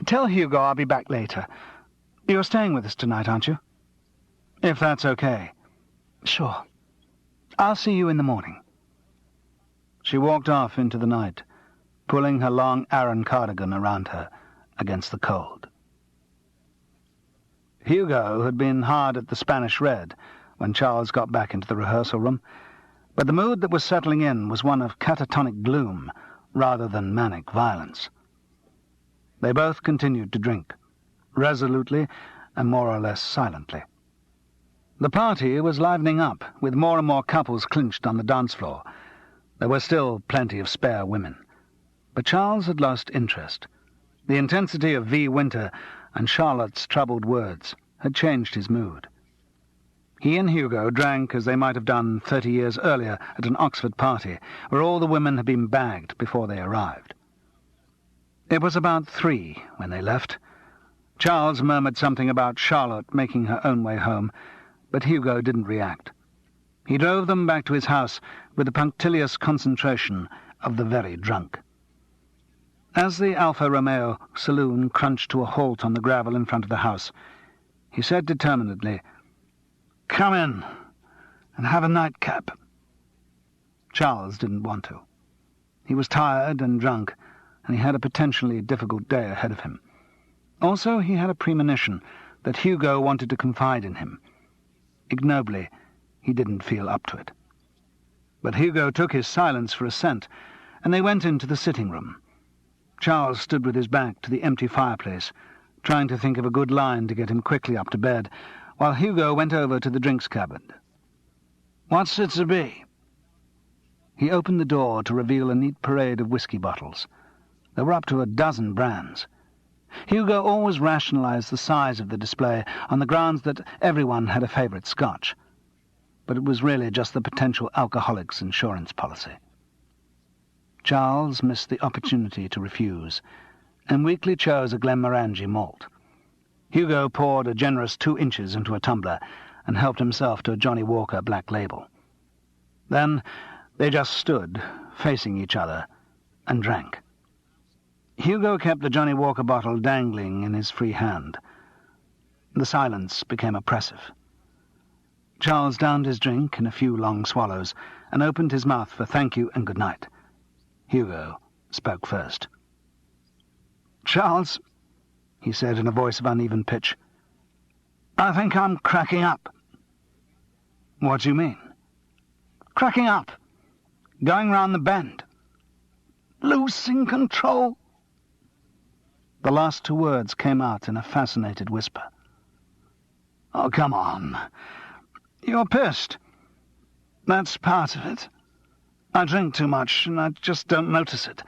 Tell Hugo I'll be back later. You're staying with us tonight, aren't you?" "If that's okay." "Sure. I'll see you in the morning." She walked off into the night, pulling her long Aran cardigan around her against the cold. Hugo had been hard at the Spanish Red when Charles got back into the rehearsal room, but the mood that was settling in was one of catatonic gloom rather than manic violence. They both continued to drink. resolutely and more or less silently. The party was livening up, with more and more couples clinched on the dance floor. There were still plenty of spare women. But Charles had lost interest. The intensity of V. Winter and Charlotte's troubled words had changed his mood. He and Hugo drank as they might have done 30 years earlier at an Oxford party, where all the women had been bagged before they arrived. It was about 3 when they left. Charles murmured something about Charlotte making her own way home, but Hugo didn't react. He drove them back to his house with the punctilious concentration of the very drunk. As the Alfa Romeo saloon crunched to a halt on the gravel in front of the house, he said determinedly, "Come in and have a nightcap." Charles didn't want to. He was tired and drunk, and he had a potentially difficult day ahead of him. Also, he had a premonition that Hugo wanted to confide in him. Ignobly, he didn't feel up to it. But Hugo took his silence for assent, and they went into the sitting room. Charles stood with his back to the empty fireplace, trying to think of a good line to get him quickly up to bed, while Hugo went over to the drinks cupboard. "What's it to be?" He opened the door to reveal a neat parade of whiskey bottles. There were up to a dozen brands. Hugo always rationalized the size of the display on the grounds that everyone had a favourite scotch, but it was really just the potential alcoholic's insurance policy. Charles missed the opportunity to refuse, and weakly chose a Glenmorangie malt. Hugo poured a generous 2 inches into a tumbler and helped himself to a Johnny Walker Black Label. Then they just stood, facing each other, and drank. Hugo kept the Johnny Walker bottle dangling in his free hand. The silence became oppressive. Charles downed his drink in a few long swallows and opened his mouth for thank you and good night. Hugo spoke first. "Charles," he said in a voice of uneven pitch, "I think I'm cracking up." "What do you mean?" "Cracking up. Going round the bend. Losing control." The last 2 words came out in a fascinated whisper. "Oh, come on. You're pissed. That's part of it. I drink too much, and I just don't notice it.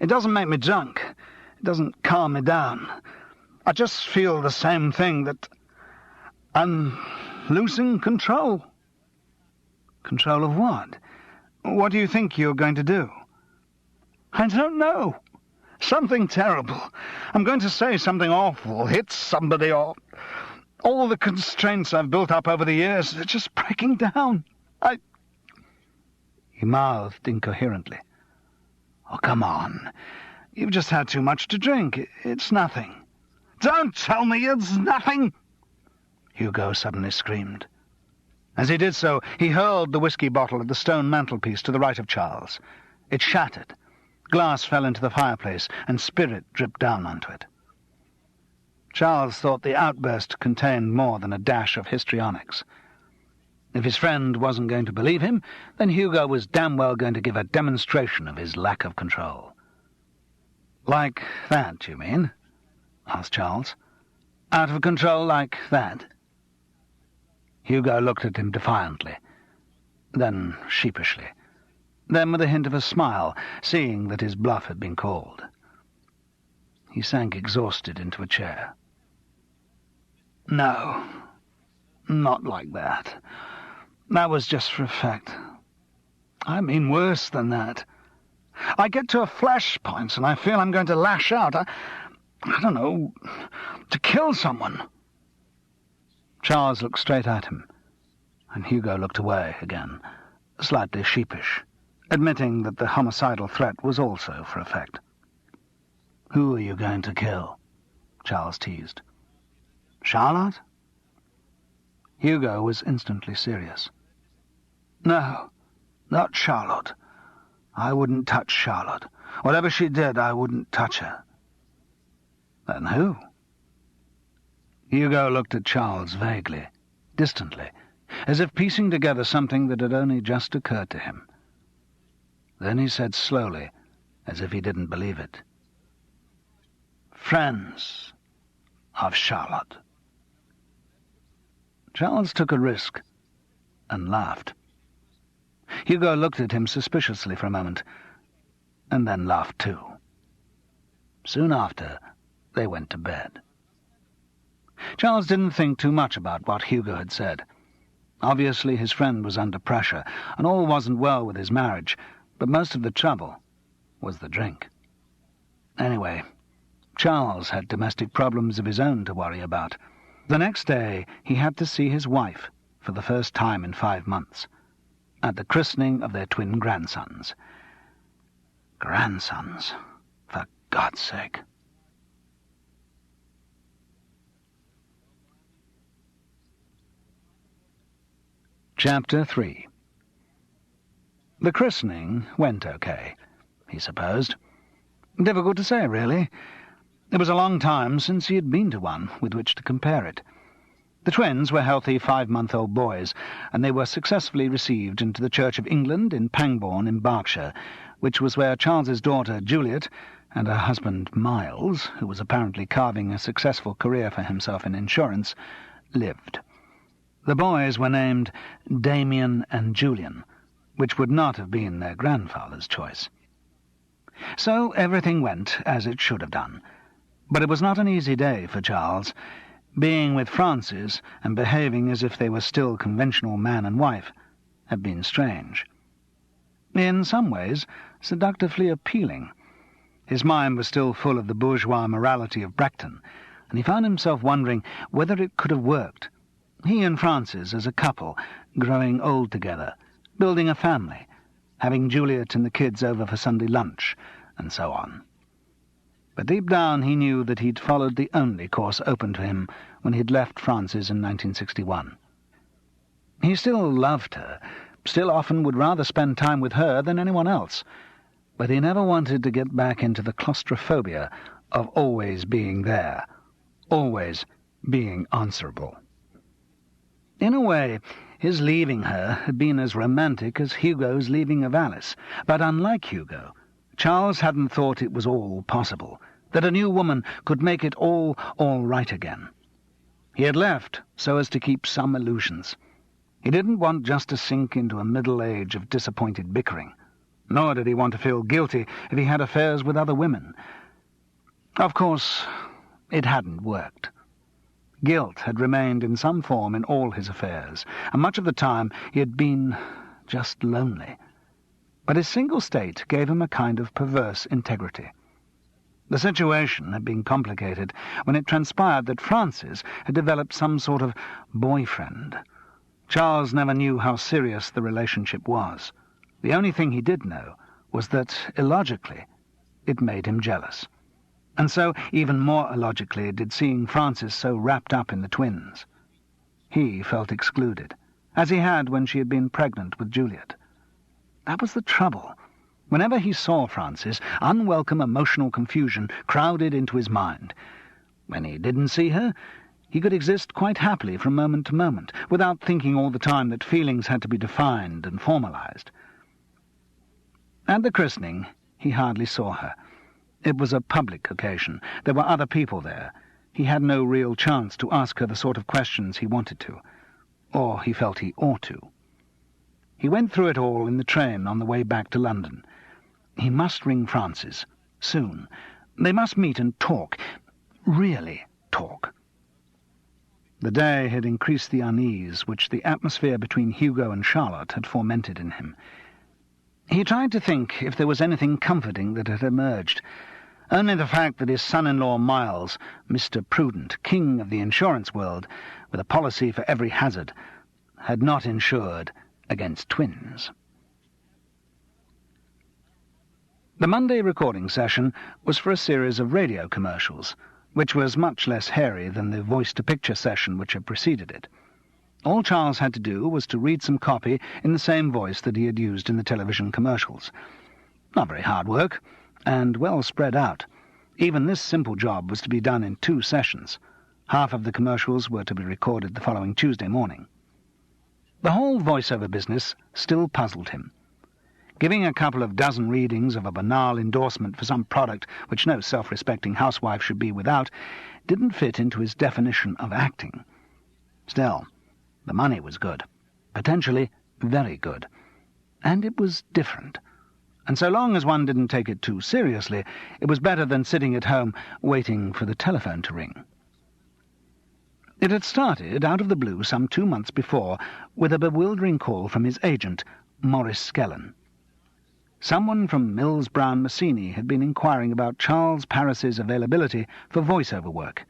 It doesn't make me drunk. It doesn't calm me down. I just feel the same thing, that I'm losing control." "Control of what? What do you think you're going to do?" "I don't know. Something terrible. I'm going to say something awful, hit somebody, or all the constraints I've built up over the years are just breaking down. He mouthed incoherently. "Oh, come on. You've just had too much to drink. It's nothing." "Don't tell me it's nothing!" Hugo suddenly screamed. As he did so, he hurled the whiskey bottle at the stone mantelpiece to the right of Charles. It shattered. Glass fell into the fireplace, and spirit dripped down onto it. Charles thought the outburst contained more than a dash of histrionics. If his friend wasn't going to believe him, then Hugo was damn well going to give a demonstration of his lack of control. "Like that, you mean?" asked Charles. "Out of control like that?" Hugo looked at him defiantly, then sheepishly, then with a hint of a smile, seeing that his bluff had been called. He sank exhausted into a chair. "No, not like that. That was just for effect. I mean worse than that. I get to a flash point and I feel I'm going to lash out. I don't know, to kill someone." Charles looked straight at him, and Hugo looked away again, slightly sheepish, admitting that the homicidal threat was also for effect. "Who are you going to kill?" Charles teased. "Charlotte?" Hugo was instantly serious. "No, not Charlotte. I wouldn't touch Charlotte. Whatever she did, I wouldn't touch her." "Then who?" Hugo looked at Charles vaguely, distantly, as if piecing together something that had only just occurred to him. Then he said slowly, as if he didn't believe it, "Friends. of Charlotte. Charles took a risk and laughed. Hugo looked at him suspiciously for a moment, and then laughed too. Soon after, they went to bed. Charles didn't think too much about what Hugo had said. Obviously his friend was under pressure, and all wasn't well with his marriage, but most of the trouble was the drink. Anyway, Charles had domestic problems of his own to worry about. The next day he had to see his wife for the first time in 5 months, at the christening of their twin grandsons. Grandsons, for God's sake. Chapter 3. The christening went okay, he supposed. Difficult to say, really. It was a long time since he had been to one with which to compare it. The twins were healthy 5-month-old boys, and they were successfully received into the Church of England in Pangbourne in Berkshire, which was where Charles's daughter Juliet and her husband Miles, who was apparently carving a successful career for himself in insurance, lived. The boys were named Damien and Julian, which would not have been their grandfather's choice. So everything went as it should have done. But it was not an easy day for Charles. Being with Frances and behaving as if they were still conventional man and wife had been strange. In some ways, seductively appealing. His mind was still full of the bourgeois morality of Brechton, and he found himself wondering whether it could have worked. He and Frances as a couple, growing old together, building a family, having Juliet and the kids over for Sunday lunch, and so on. But deep down he knew that he'd followed the only course open to him when he'd left Frances in 1961. He still loved her, still often would rather spend time with her than anyone else, but he never wanted to get back into the claustrophobia of always being there, always being answerable. In a way, his leaving her had been as romantic as Hugo's leaving of Alice, but unlike Hugo, Charles hadn't thought it was all possible, that a new woman could make it all right again. He had left so as to keep some illusions. He didn't want just to sink into a middle age of disappointed bickering, nor did he want to feel guilty if he had affairs with other women. Of course, it hadn't worked. Guilt had remained in some form in all his affairs, and much of the time he had been just lonely. But his single state gave him a kind of perverse integrity. The situation had been complicated when it transpired that Frances had developed some sort of boyfriend. Charles never knew how serious the relationship was. The only thing he did know was that, illogically, it made him jealous. And so, even more illogically, did seeing Frances so wrapped up in the twins. He felt excluded, as he had when she had been pregnant with Juliet. That was the trouble. Whenever he saw Frances, unwelcome emotional confusion crowded into his mind. When he didn't see her, he could exist quite happily from moment to moment, without thinking all the time that feelings had to be defined and formalized. At the christening, he hardly saw her. It was a public occasion. There were other people there. He had no real chance to ask her the sort of questions he wanted to, or he felt he ought to. He went through it all in the train on the way back to London. He must ring Frances, soon. They must meet and talk. Really talk. The day had increased the unease which the atmosphere between Hugo and Charlotte had fomented in him. He tried to think if there was anything comforting that had emerged. Only the fact that his son-in-law Miles, Mr. Prudent, king of the insurance world, with a policy for every hazard, had not insured against twins. The Monday recording session was for a series of radio commercials, which was much less hairy than the voice-to-picture session which had preceded it. All Charles had to do was to read some copy in the same voice that he had used in the television commercials. Not very hard work, and well spread out. Even this simple job was to be done in 2 sessions. Half of the commercials were to be recorded the following Tuesday morning. The whole voiceover business still puzzled him. Giving a couple of dozen readings of a banal endorsement for some product which no self-respecting housewife should be without, didn't fit into his definition of acting. Still, the money was good, potentially very good, and it was different. And so long as one didn't take it too seriously, it was better than sitting at home waiting for the telephone to ring. It had started out of the blue some 2 months before with a bewildering call from his agent, Maurice Skellen. Someone from Mills Brown Massini had been inquiring about Charles Parris's availability for voice-over work.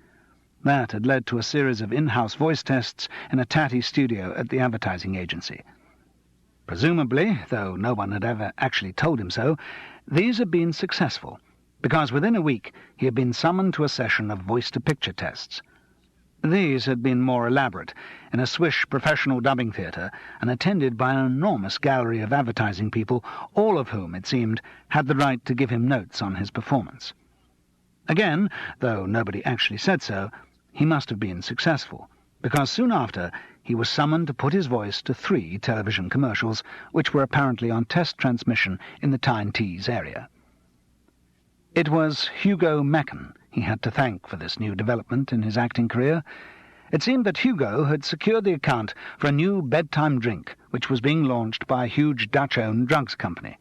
That had led to a series of in-house voice tests in a tatty studio at the advertising agency. Presumably, though no one had ever actually told him so, these had been successful, because within a week he had been summoned to a session of voice-to-picture tests. These had been more elaborate, in a swish professional dubbing theatre, and attended by an enormous gallery of advertising people, all of whom, it seemed, had the right to give him notes on his performance. Again, though nobody actually said so, he must have been successful, because soon after he was summoned to put his voice to 3 television commercials, which were apparently on test transmission in the Tyne Tees area. It was Hugo Mechen he had to thank for this new development in his acting career. It seemed that Hugo had secured the account for a new bedtime drink which was being launched by a huge Dutch-owned drugs company.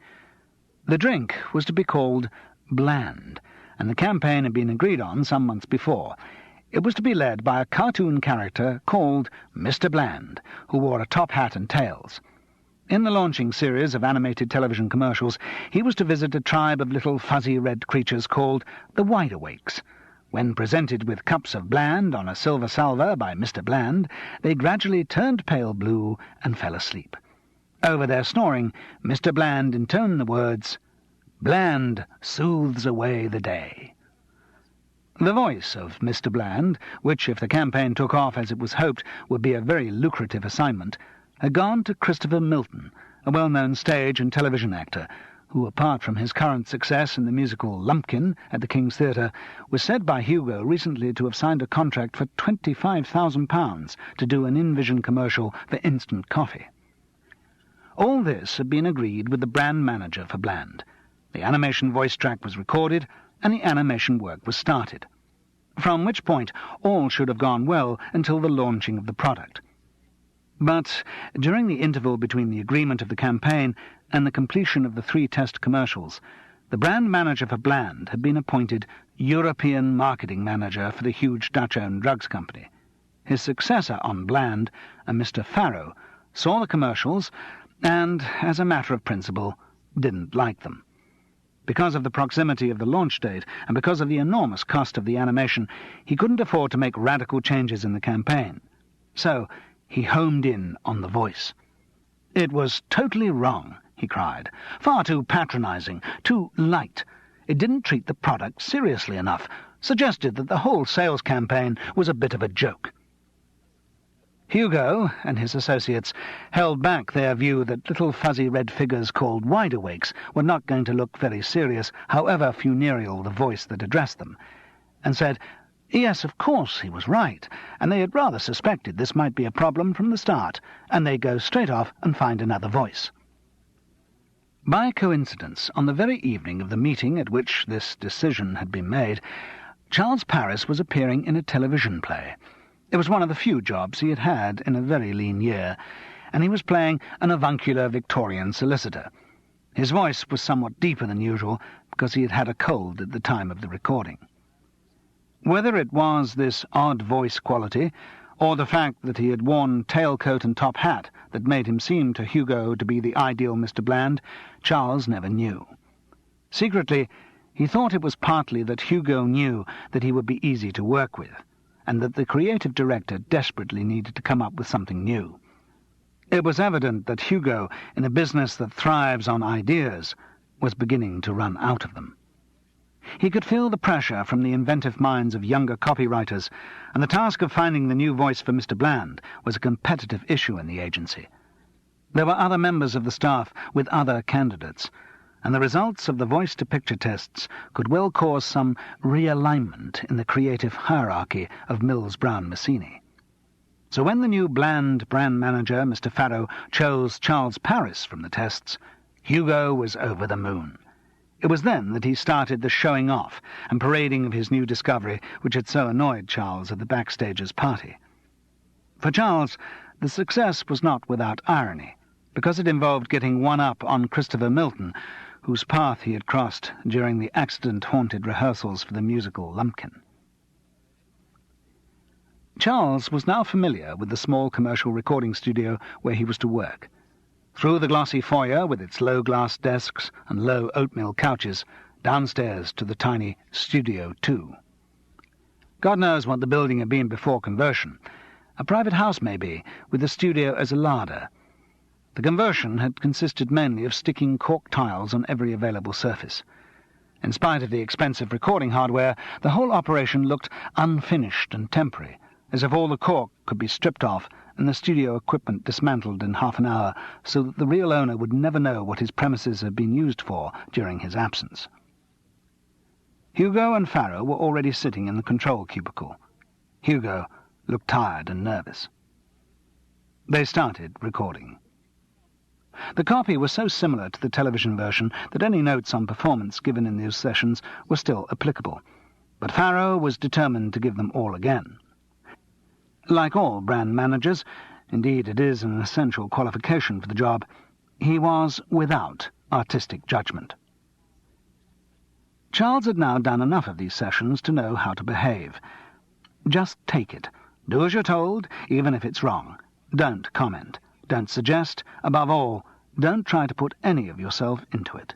The drink was to be called Bland, and the campaign had been agreed on some months before. It was to be led by a cartoon character called Mr. Bland, who wore a top hat and tails. In the launching series of animated television commercials, he was to visit a tribe of little fuzzy red creatures called the Wideawakes. When presented with cups of Bland on a silver salver by Mr. Bland, they gradually turned pale blue and fell asleep. Over their snoring, Mr. Bland intoned the words, "Bland soothes away the day." The voice of Mr. Bland, which, if the campaign took off as it was hoped, would be a very lucrative assignment, had gone to Christopher Milton, a well-known stage and television actor, who, apart from his current success in the musical Lumpkin at the King's Theatre, was said by Hugo recently to have signed a contract for £25,000 to do an InVision commercial for instant coffee. All this had been agreed with the brand manager for Bland. The animation voice track was recorded, and the animation work was started, from which point all should have gone well until the launching of the product. But during the interval between the agreement of the campaign and the completion of the 3 test commercials, the brand manager for Bland had been appointed European marketing manager for the huge Dutch-owned drugs company. His successor on Bland, a Mr. Farrow, saw the commercials and, as a matter of principle, didn't like them. Because of the proximity of the launch date and because of the enormous cost of the animation, he couldn't afford to make radical changes in the campaign. So he homed in on the voice. "It was totally wrong," he cried. "Far too patronizing, too light. It didn't treat the product seriously enough, suggested that the whole sales campaign was a bit of a joke." Hugo and his associates held back their view that little fuzzy red figures called Wideawakes were not going to look very serious, however funereal the voice that addressed them, and said, yes, of course, he was right, and they had rather suspected this might be a problem from the start, and they'd go straight off and find another voice. By coincidence, on the very evening of the meeting at which this decision had been made, Charles Parris was appearing in a television play. It was one of the few jobs he had had in a very lean year, and he was playing an avuncular Victorian solicitor. His voice was somewhat deeper than usual, because he had had a cold at the time of the recording. Whether it was this odd voice quality, or the fact that he had worn tailcoat and top hat that made him seem to Hugo to be the ideal Mr. Bland, Charles never knew. Secretly, he thought it was partly that Hugo knew that he would be easy to work with, and that the creative director desperately needed to come up with something new. It was evident that Hugo, in a business that thrives on ideas, was beginning to run out of them. He could feel the pressure from the inventive minds of younger copywriters, and the task of finding the new voice for Mr. Bland was a competitive issue in the agency. There were other members of the staff with other candidates, and the results of the voice-to-picture tests could well cause some realignment in the creative hierarchy of Mills Brown Massini. So when the new Bland brand manager, Mr. Farrow, chose Charles Parris from the tests, Hugo was over the moon. It was then that he started the showing off and parading of his new discovery, which had so annoyed Charles at the Backstagers' party. For Charles, the success was not without irony, because it involved getting one up on Christopher Milton, whose path he had crossed during the accident-haunted rehearsals for the musical Lumpkin. Charles was now familiar with the small commercial recording studio where he was to work. Through the glossy foyer, with its low glass desks and low oatmeal couches, downstairs to the tiny Studio 2. God knows what the building had been before conversion. A private house, maybe, with the studio as a larder. The conversion had consisted mainly of sticking cork tiles on every available surface. In spite of the expensive recording hardware, the whole operation looked unfinished and temporary, as if all the cork could be stripped off and the studio equipment dismantled in half an hour, so that the real owner would never know what his premises had been used for during his absence. Hugo and Farrow were already sitting in the control cubicle. Hugo looked tired and nervous. They started recording. The copy was so similar to the television version that any notes on performance given in those sessions were still applicable, but Farrow was determined to give them all again. Like all brand managers, indeed it is an essential qualification for the job, he was without artistic judgment. Charles had now done enough of these sessions to know how to behave. Just take it. Do as you're told, even if it's wrong. Don't comment. Don't suggest. Above all, don't try to put any of yourself into it.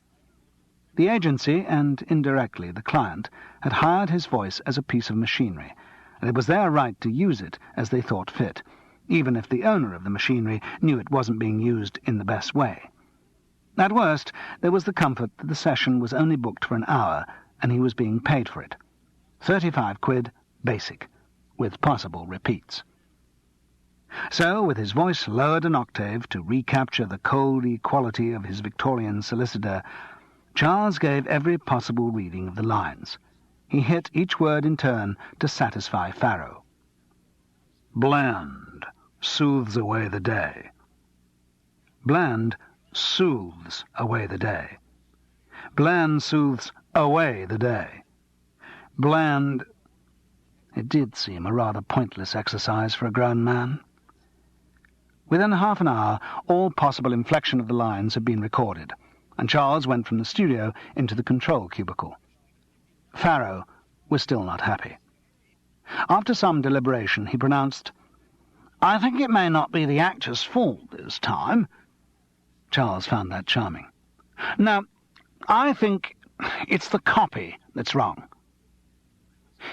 The agency, and indirectly the client, had hired his voice as a piece of machinery, and it was their right to use it as they thought fit, even if the owner of the machinery knew it wasn't being used in the best way. At worst, there was the comfort that the session was only booked for an hour, and he was being paid for it. 35 quid, basic, with possible repeats. So, with his voice lowered an octave to recapture the cold equality of his Victorian solicitor, Charles gave every possible reading of the lines. He hit each word in turn to satisfy Farrow. Bland soothes away the day. Bland soothes away the day. Bland soothes away the day. Bland... It did seem a rather pointless exercise for a grown man. Within half an hour, all possible inflection of the lines had been recorded, and Charles went from the studio into the control cubicle. Farrow was still not happy. After some deliberation, he pronounced, "I think it may not be the actor's fault this time." Charles found that charming. "No, I think it's the copy that's wrong."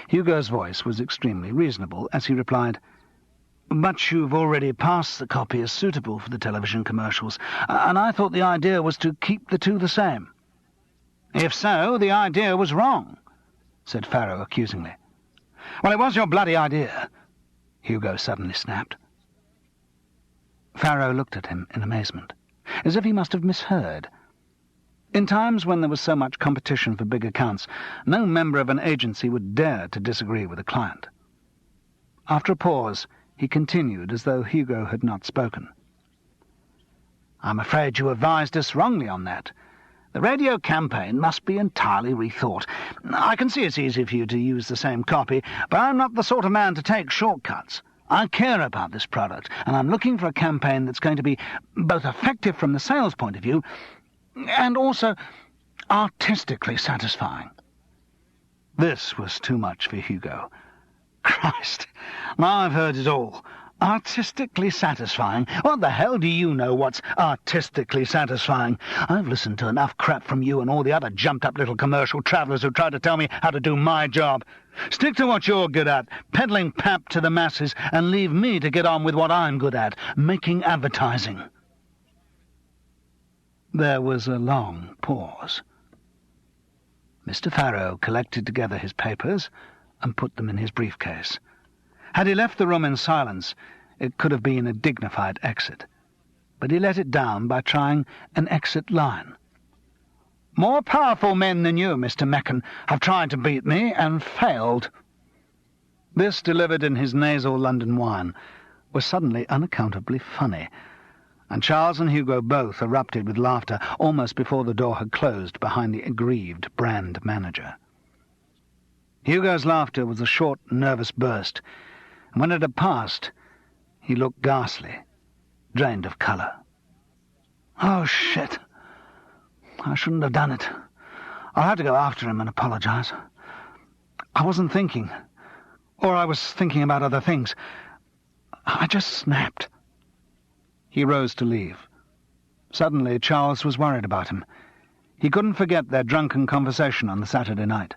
Hugo's voice was extremely reasonable as he replied, "But you've already passed the copy as suitable for the television commercials, and I thought the idea was to keep the two the same." "If so, the idea was wrong," said Farrow accusingly. "Well, it was your bloody idea," Hugo suddenly snapped. Farrow looked at him in amazement, as if he must have misheard. In times when there was so much competition for big accounts, no member of an agency would dare to disagree with a client. After a pause, he continued as though Hugo had not spoken. "I'm afraid you advised us wrongly on that. The radio campaign must be entirely rethought. I can see it's easy for you to use the same copy, but I'm not the sort of man to take shortcuts. I care about this product, and I'm looking for a campaign that's going to be both effective from the sales point of view and also artistically satisfying." This was too much for Hugo. "Christ, now I've heard it all. Artistically satisfying? What the hell do you know what's artistically satisfying? I've listened to enough crap from you and all the other jumped-up little commercial travellers who try to tell me how to do my job. Stick to what you're good at, peddling pap to the masses, and leave me to get on with what I'm good at, making advertising." There was a long pause. Mr. Farrow collected together his papers and put them in his briefcase. Had he left the room in silence, it could have been a dignified exit, but he let it down by trying an exit line. "More powerful men than you, Mr. Mecken, have tried to beat me and failed." This, delivered in his nasal London whine, was suddenly unaccountably funny, and Charles and Hugo both erupted with laughter almost before the door had closed behind the aggrieved brand manager. Hugo's laughter was a short, nervous burst, and when it had passed, he looked ghastly, drained of colour. "Oh, shit. I shouldn't have done it. I'll have to go after him and apologise. I wasn't thinking. Or I was thinking about other things. I just snapped." He rose to leave. Suddenly, Charles was worried about him. He couldn't forget their drunken conversation on the Saturday night.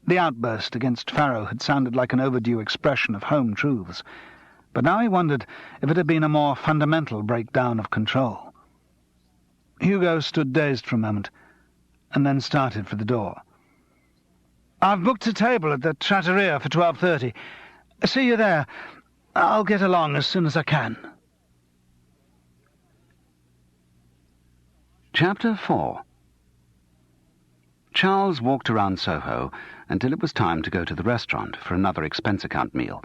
The outburst against Farrow had sounded like an overdue expression of home truths, but now he wondered if it had been a more fundamental breakdown of control. Hugo stood dazed for a moment, and then started for the door. "I've booked a table at the Trattoria for 12:30. See you there. I'll get along as soon as I can." Chapter 4. Charles walked around Soho until it was time to go to the restaurant for another expense account meal.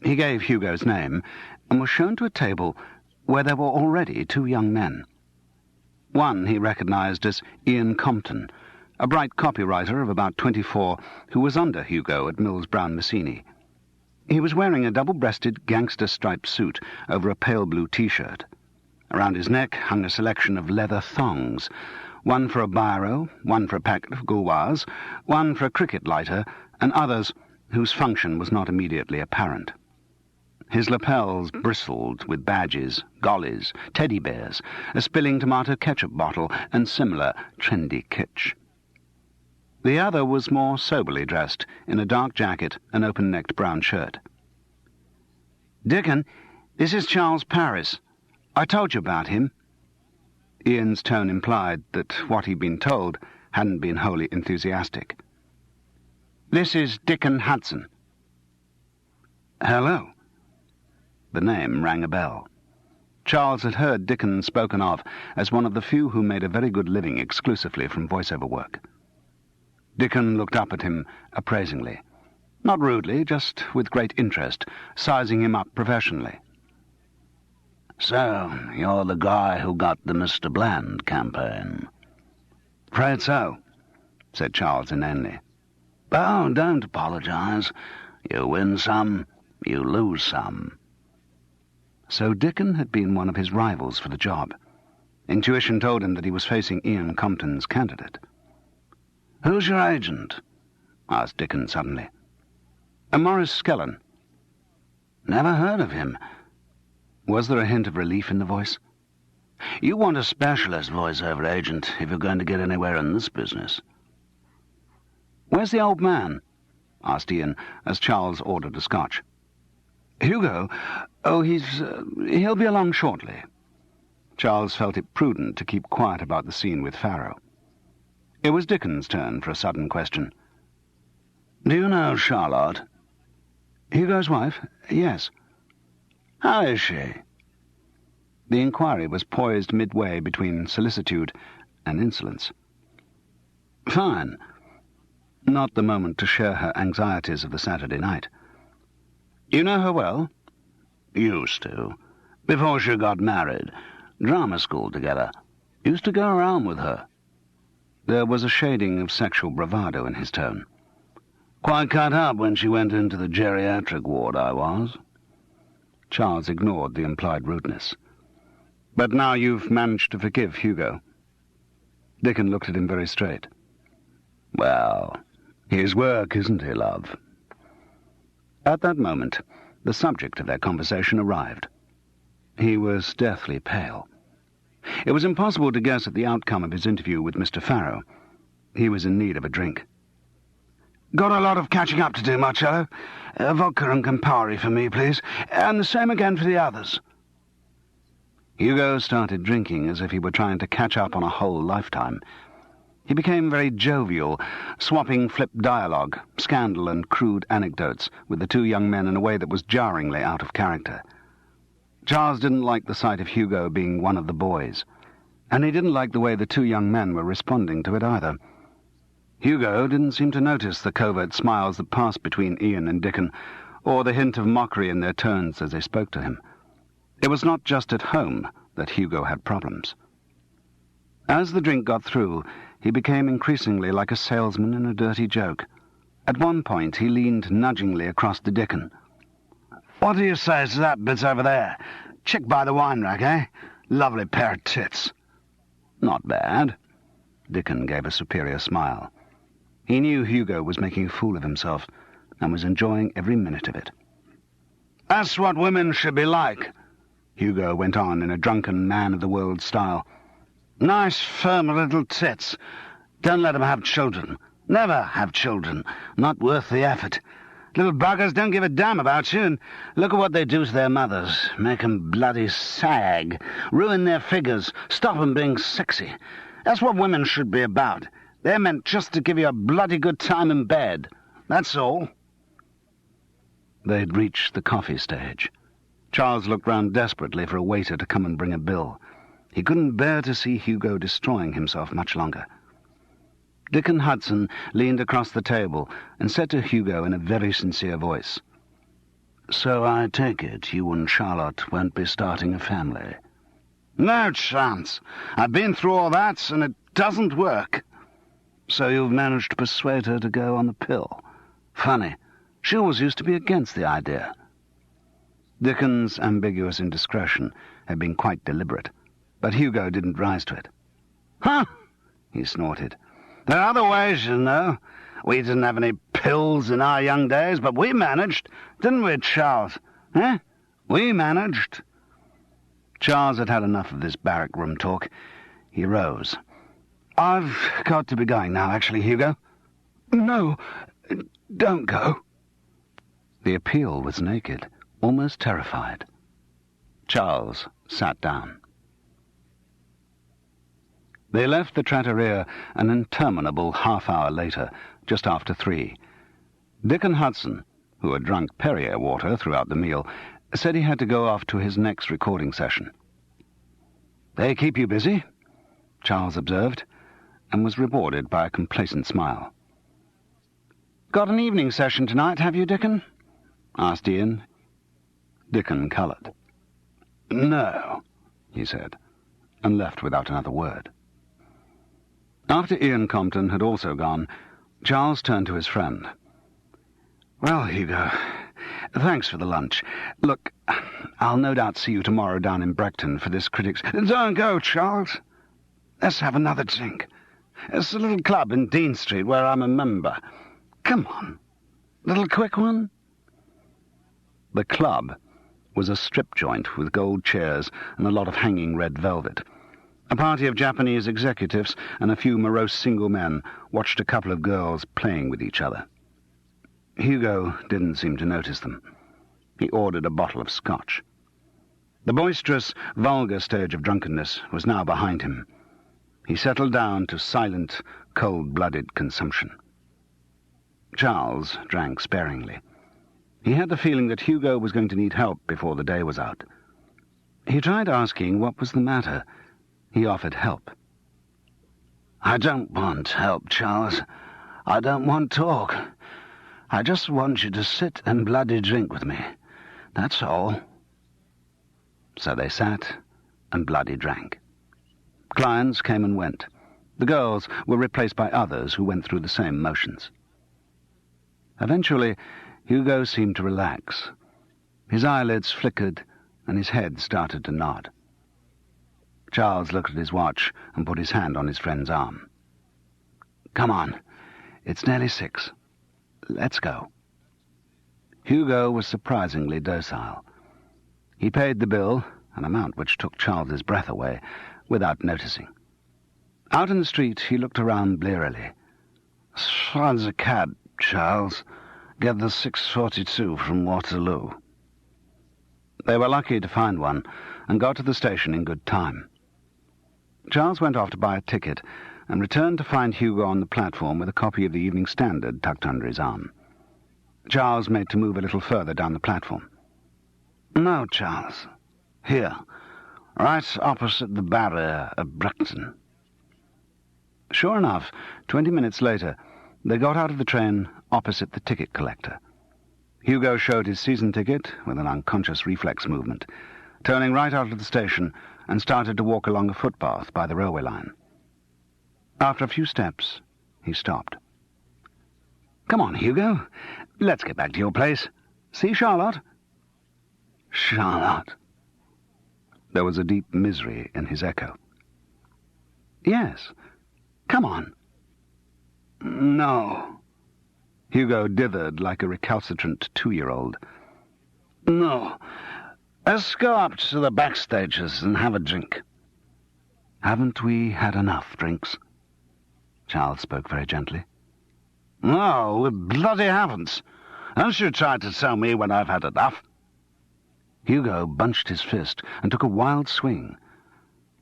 He gave Hugo's name and was shown to a table where there were already 2 young men. One he recognised as Ian Compton, a bright copywriter of about 24 who was under Hugo at Mills Brown Massini. He was wearing a double-breasted gangster-striped suit over a pale blue T-shirt. Around his neck hung a selection of leather thongs, one for a biro, one for a packet of gauloises, one for a cricket lighter, and others whose function was not immediately apparent. His lapels bristled with badges, gollies, teddy bears, a spilling tomato ketchup bottle, and similar trendy kitsch. The other was more soberly dressed, in a dark jacket and open-necked brown shirt. "Dickon, this is Charles Paris. I told you about him." Ian's tone implied that what he'd been told hadn't been wholly enthusiastic. "This is Dickon Hudson." "Hello." The name rang a bell. Charles had heard Dickon spoken of as one of the few who made a very good living exclusively from voiceover work. Dickon looked up at him appraisingly. Not rudely, just with great interest, sizing him up professionally. "So, you're the guy who got the Mr. Bland campaign?" "Afraid so," said Charles inanely. "Oh, don't apologise. You win some, you lose some." So Dickon had been one of his rivals for the job. Intuition told him that he was facing Ian Compton's candidate. "Who's your agent?" asked Dickon suddenly. "Maurice Skellen." "Never heard of him." Was there a hint of relief in the voice? "You want a specialist voiceover agent if you're going to get anywhere in this business." "Where's the old man?" asked Ian, as Charles ordered a scotch. "Hugo? Oh, he'll be along shortly." Charles felt it prudent to keep quiet about the scene with Farrow. It was Dickon's turn for a sudden question. "Do you know Charlotte?" "Hugo's wife? Yes." "How is she?" The inquiry was poised midway between solicitude and insolence. "Fine." Not the moment to share her anxieties of the Saturday night. "You know her well?" "Used to. Before she got married. Drama school together. Used to go around with her." There was a shading of sexual bravado in his tone. "Quite cut up when she went into the geriatric ward, I was." Charles ignored the implied rudeness. "But now you've managed to forgive Hugo." Dickon looked at him very straight. "Well, his work, isn't he, love?" At that moment, the subject of their conversation arrived. He was deathly pale. It was impossible to guess at the outcome of his interview with Mr. Farrow. He was in need of a drink. "Got a lot of catching up to do, Marcello. Vodka and Campari for me, please, and the same again for the others." Hugo started drinking as if he were trying to catch up on a whole lifetime. He became very jovial, swapping flip dialogue, scandal and crude anecdotes with the 2 young men in a way that was jarringly out of character. Charles didn't like the sight of Hugo being one of the boys, and he didn't like the way the 2 young men were responding to it either. Hugo didn't seem to notice the covert smiles that passed between Ian and Dickon, or the hint of mockery in their turns as they spoke to him. It was not just at home that Hugo had problems. As the drink got through, he became increasingly like a salesman in a dirty joke. At one point he leaned nudgingly across to Dickon. "What do you say to that bit over there? Chick by the wine rack, eh? Lovely pair of tits." "Not bad." Dickon gave a superior smile. He knew Hugo was making a fool of himself, and was enjoying every minute of it. "That's what women should be like," Hugo went on in a drunken man-of-the-world style. "Nice, firm little tits. Don't let 'em have children. Never have children. Not worth the effort. Little buggers don't give a damn about you, and look at what they do to their mothers. Make 'em bloody sag. Ruin their figures. Stop 'em being sexy. That's what women should be about. They're meant just to give you a bloody good time in bed. That's all." They'd reached the coffee stage. Charles looked round desperately for a waiter to come and bring a bill. He couldn't bear to see Hugo destroying himself much longer. Dickon Hudson leaned across the table and said to Hugo in a very sincere voice, "So I take it you and Charlotte won't be starting a family?" "No chance. I've been through all that, and it doesn't work." "So you've managed to persuade her to go on the pill? Funny. She always used to be against the idea." Dickon's ambiguous indiscretion had been quite deliberate, but Hugo didn't rise to it. "Huh!" he snorted. "There are other ways, you know. We didn't have any pills in our young days, but we managed, didn't we, Charles? Eh? We managed." Charles had had enough of this barrack room talk. He rose. "I've got to be going now, actually, Hugo." "No, don't go." The appeal was naked, almost terrified. Charles sat down. They left the trattoria an interminable half-hour later, just after 3. Dickon Hudson, who had drunk Perrier water throughout the meal, said he had to go off to his next recording session. "They keep you busy?" Charles observed, and was rewarded by a complacent smile. "Got an evening session tonight, have you, Dickon?" asked Ian. Dickon coloured. "No," he said, and left without another word. After Ian Compton had also gone, Charles turned to his friend. "Well, Hugo, thanks for the lunch. Look, I'll no doubt see you tomorrow down in Brechton for this critics—" "Don't go, Charles. Let's have another drink. It's a little club in Dean Street where I'm a member. Come on. Little quick one?" The club was a strip joint with gold chairs and a lot of hanging red velvet. A party of Japanese executives and a few morose single men watched a couple of girls playing with each other. Hugo didn't seem to notice them. He ordered a bottle of scotch. The boisterous, vulgar stage of drunkenness was now behind him. He settled down to silent, cold-blooded consumption. Charles drank sparingly. He had the feeling that Hugo was going to need help before the day was out. He tried asking what was the matter. He offered help. "I don't want help, Charles. I don't want talk. I just want you to sit and bloody drink with me. That's all." So they sat and bloody drank. Clients came and went. The girls were replaced by others who went through the same motions. Eventually, Hugo seemed to relax. His eyelids flickered, and his head started to nod. Charles looked at his watch and put his hand on his friend's arm. "Come on. It's nearly 6. Let's go." Hugo was surprisingly docile. He paid the bill, an amount which took Charles's breath away, without noticing. Out in the street he looked around blearily. "Find a cab, Charles. Get the 6:42 from Waterloo." They were lucky to find one, and got to the station in good time. Charles went off to buy a ticket, and returned to find Hugo on the platform with a copy of the Evening Standard tucked under his arm. Charles made to move a little further down the platform. "No, Charles. Here. Right opposite the barrier at Brechton." Sure enough, 20 minutes later, they got out of the train opposite the ticket collector. Hugo showed his season ticket with an unconscious reflex movement, turning right out of the station and started to walk along a footpath by the railway line. After a few steps, he stopped. "Come on, Hugo. Let's get back to your place. See Charlotte?" "Charlotte?" There was a deep misery in his echo. "Yes. Come on." "No." Hugo dithered like a recalcitrant 2-year-old. "No. Let's go up to the backstages and have a drink." "Haven't we had enough drinks?" Charles spoke very gently. "No, we bloody haven't. Don't you try to tell me when I've had enough." Hugo bunched his fist and took a wild swing.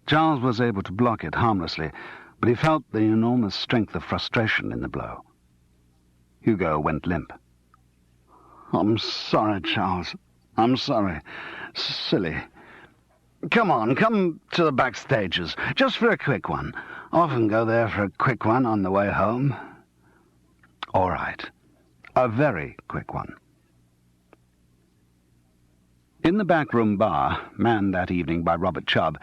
Charles was able to block it harmlessly, but he felt the enormous strength of frustration in the blow. Hugo went limp. "I'm sorry, Charles. I'm sorry. Silly. Come on, come to the backstages, just for a quick one. Often go there for a quick one on the way home." "All right. A very quick one." In the backroom bar, manned that evening by Robert Chubb,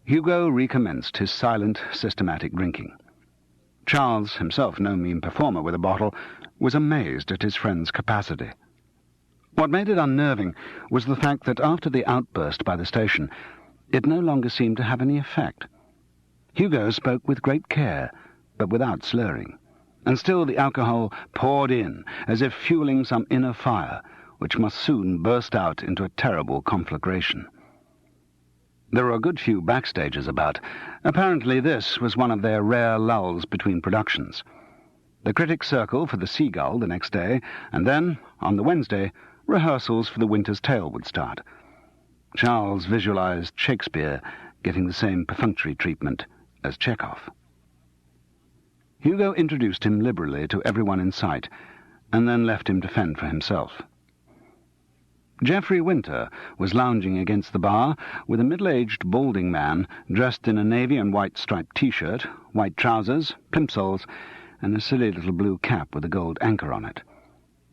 Hugo recommenced his silent, systematic drinking. Charles, himself no mean performer with a bottle, was amazed at his friend's capacity. What made it unnerving was the fact that after the outburst by the station, it no longer seemed to have any effect. Hugo spoke with great care, but without slurring, and still the alcohol poured in, as if fueling some inner fire, which must soon burst out into a terrible conflagration. There were a good few backstages about. Apparently this was one of their rare lulls between productions. The Critics' Circle for the Seagull the next day, and then, on the Wednesday, rehearsals for the Winter's Tale would start. Charles visualized Shakespeare getting the same perfunctory treatment as Chekhov. Hugo introduced him liberally to everyone in sight, and then left him to fend for himself. Geoffrey Winter was lounging against the bar with a middle-aged, balding man dressed in a navy and white striped T-shirt, white trousers, plimsolls, and a silly little blue cap with a gold anchor on it.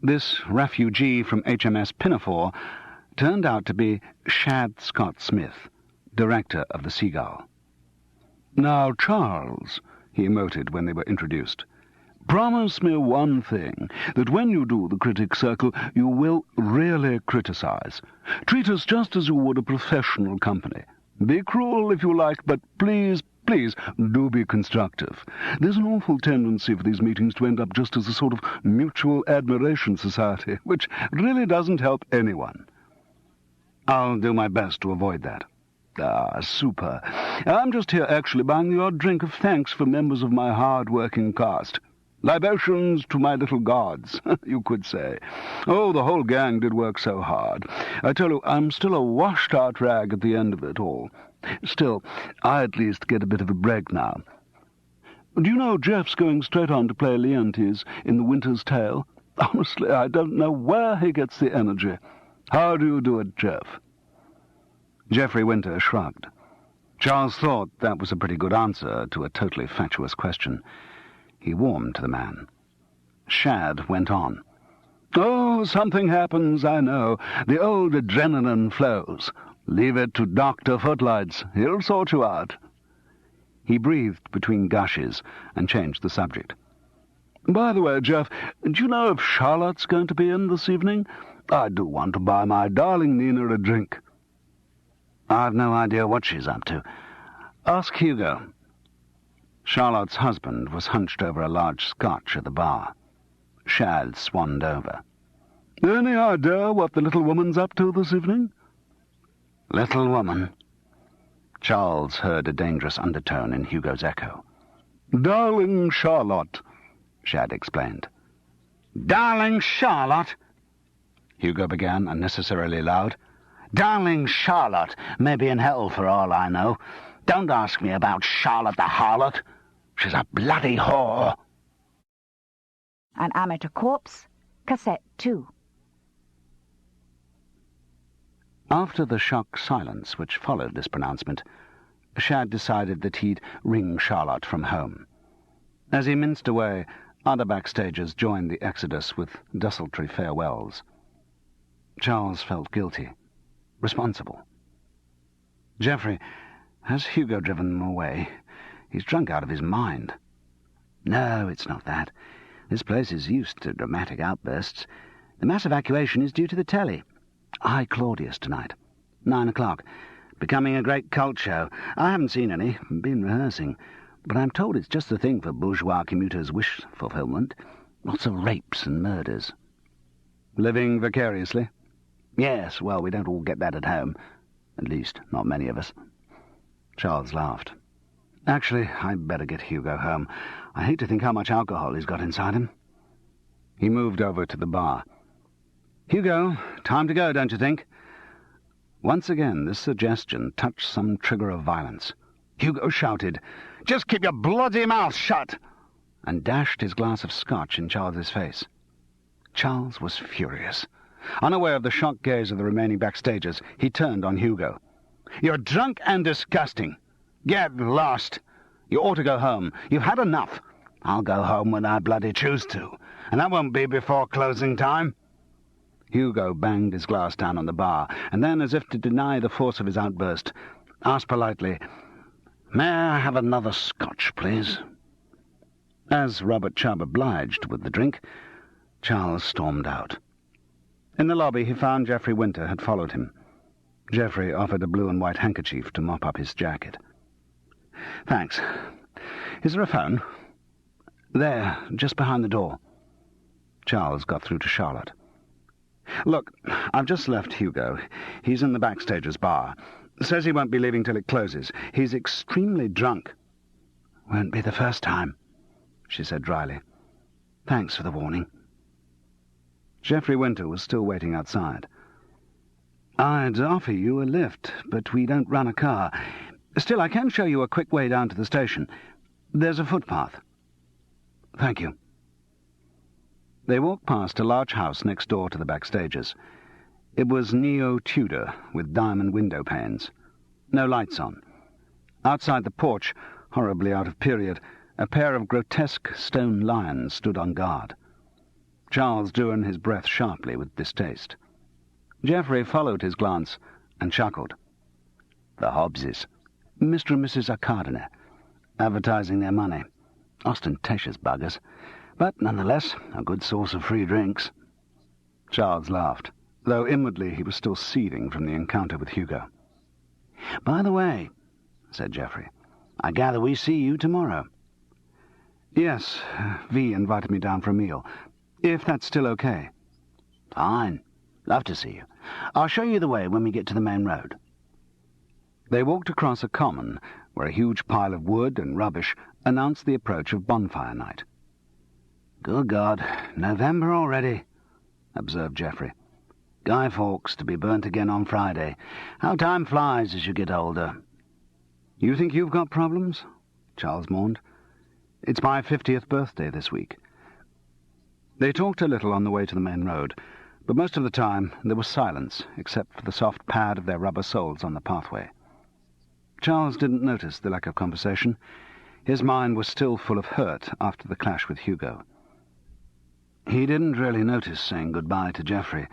This refugee from HMS Pinafore turned out to be Shad Scott Smith, director of the Seagull. "Now, Charles," he emoted when they were introduced, "promise me one thing, that when you do the Critics' Circle, you will really criticize. Treat us just as you would a professional company. Be cruel if you like, but please, please, do be constructive. There's an awful tendency for these meetings to end up just as a sort of mutual admiration society, which really doesn't help anyone." "I'll do my best to avoid that." "Ah, super. I'm just here actually buying the odd drink of thanks for members of my hard-working cast. Libations to my little gods, you could say. Oh, the whole gang did work so hard. I tell you, I'm still a washed-out rag at the end of it all. Still, I at least get a bit of a break now. Do you know Jeff's going straight on to play Leontes in The Winter's Tale? Honestly, I don't know where he gets the energy. How do you do it, Jeff?" Geoffrey Winter shrugged. Charles thought that was a pretty good answer to a totally fatuous question. He warmed to the man. Shad went on. "Oh, something happens, I know. The old adrenaline flows. Leave it to Dr. Footlights. He'll sort you out." He breathed between gushes and changed the subject. "By the way, Jeff, do you know if Charlotte's going to be in this evening? I do want to buy my darling Nina a drink." "I've no idea what she's up to. Ask Hugo." Charlotte's husband was hunched over a large scotch at the bar. Shad swanned over. "Any idea what the little woman's up to this evening?" "Little woman?" Charles heard a dangerous undertone in Hugo's echo. "Darling Charlotte," Shad explained. "Darling Charlotte," Hugo began, unnecessarily loud. "Darling Charlotte may be in hell for all I know. Don't ask me about Charlotte the harlot. She's a bloody whore." An Amateur Corpse, Cassette 2. After the shocked silence which followed this pronouncement, Shad decided that he'd ring Charlotte from home. As he minced away, other backstagers joined the exodus with desultory farewells. Charles felt guilty, responsible. "Geoffrey, Has Hugo driven them away? He's drunk out of his mind. No, it's not that. This place is used to dramatic outbursts. The mass evacuation is due to the telly. I, Claudius, tonight. 9 o'clock. Becoming a great cult show. I haven't seen any, been rehearsing, but I'm told it's just the thing for bourgeois commuters' wish fulfillment. Lots of rapes and murders. Living vicariously? Yes, well, we don't all get that at home. At least, not many of us. Charles laughed. Actually, I'd better get Hugo home. I hate to think how much alcohol he's got inside him. He moved over to the bar. Hugo, time to go, don't you think? Once again, this suggestion touched some trigger of violence. Hugo shouted, "Just keep your bloody mouth shut!" and dashed his glass of scotch in Charles's face. Charles was furious. Unaware of the shocked gaze of the remaining backstagers, he turned on Hugo. "You're drunk and disgusting. Get lost. You ought to go home. You've had enough." "I'll go home when I bloody choose to, and that won't be before closing time." Hugo banged his glass down on the bar, and then, as if to deny the force of his outburst, asked politely, "May I have another scotch, please?" As Robert Chubb obliged with the drink, Charles stormed out. In the lobby he found Geoffrey Winter had followed him. Geoffrey offered a blue and white handkerchief to mop up his jacket. "Thanks. Is there a phone?" "There, just behind the door." Charles got through to Charlotte. "Look, I've just left Hugo. He's in the backstagers' bar. Says he won't be leaving till it closes. He's extremely drunk." "Won't be the first time," she said dryly. "Thanks for the warning." Geoffrey Winter was still waiting outside. "I'd offer you a lift, but we don't run a car. Still, I can show you a quick way down to the station. There's a footpath." "Thank you." They walked past a large house next door to the backstagers. It was neo-Tudor, with diamond window panes. No lights on. Outside the porch, horribly out of period, a pair of grotesque stone lions stood on guard. Charles drew in his breath sharply with distaste. Geoffrey followed his glance and chuckled. "The Hobbses, Mr. and Mrs. Arkadiner, advertising their money. Ostentatious buggers, but nonetheless a good source of free drinks." Charles laughed, though inwardly he was still seething from the encounter with Hugo. "By the way," said Geoffrey, "I gather we see you tomorrow." "Yes, V invited me down for a meal, if that's still okay." "Fine. Love to see you. I'll show you the way when we get to the main road." They walked across a common, where a huge pile of wood and rubbish announced the approach of bonfire night. "Good God, November already," observed Geoffrey. "Guy Fawkes to be burnt again on Friday. How time flies as you get older." "You think you've got problems?" Charles mourned. "It's my 50th birthday this week." They talked a little on the way to the main road, but most of the time there was silence, except for the soft pad of their rubber soles on the pathway. Charles didn't notice the lack of conversation. His mind was still full of hurt after the clash with Hugo. He didn't really notice saying goodbye to Geoffrey,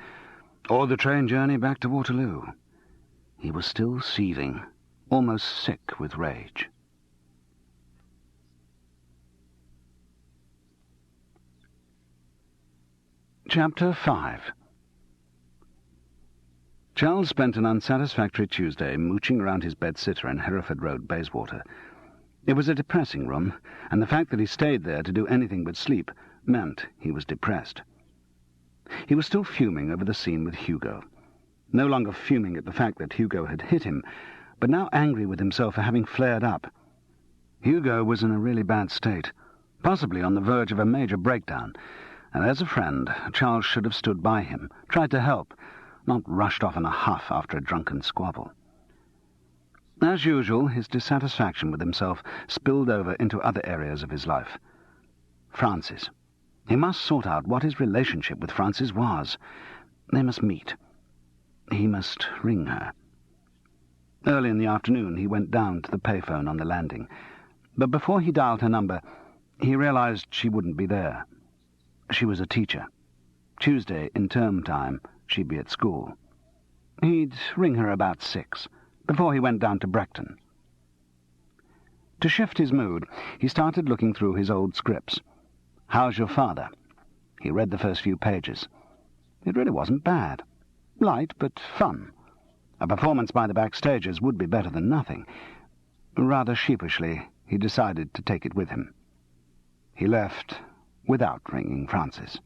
or the train journey back to Waterloo. He was still seething, almost sick with rage. Chapter 5. Charles spent an unsatisfactory Tuesday mooching around his bed-sitter in Hereford Road, Bayswater. It was a depressing room, and the fact that he stayed there to do anything but sleep meant he was depressed. He was still fuming over the scene with Hugo. No longer fuming at the fact that Hugo had hit him, but now angry with himself for having flared up. Hugo was in a really bad state, possibly on the verge of a major breakdown, and as a friend, Charles should have stood by him, tried to help, not rushed off in a huff after a drunken squabble. As usual, his dissatisfaction with himself spilled over into other areas of his life. Frances. He must sort out what his relationship with Frances was. They must meet. He must ring her. Early in the afternoon he went down to the payphone on the landing, but before he dialed her number, he realized she wouldn't be there. She was a teacher. Tuesday, in term time, she'd be at school. He'd ring her about 6, before he went down to Brechton. To shift his mood, he started looking through his old scripts. How's Your Father? He read the first few pages. It really wasn't bad. Light, but fun. A performance by the Backstagers would be better than nothing. Rather sheepishly, he decided to take it with him. He left without ringing Francis.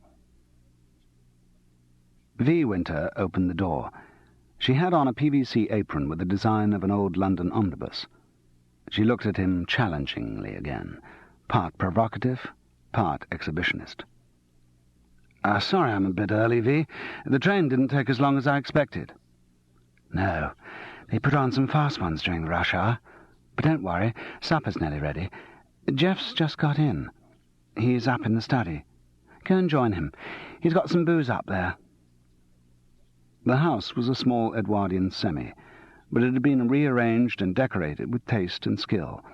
V. Winter opened the door. She had on a PVC apron with the design of an old London omnibus. She looked at him challengingly again, part provocative, part exhibitionist. Sorry I'm a bit early, V. The train didn't take as long as I expected. No, they put on some fast ones during the rush hour. But don't worry, supper's nearly ready. Jeff's just got in. He's up in the study. Go and join him. He's got some booze up there. The house was a small Edwardian semi, but it had been rearranged and decorated with taste and skill.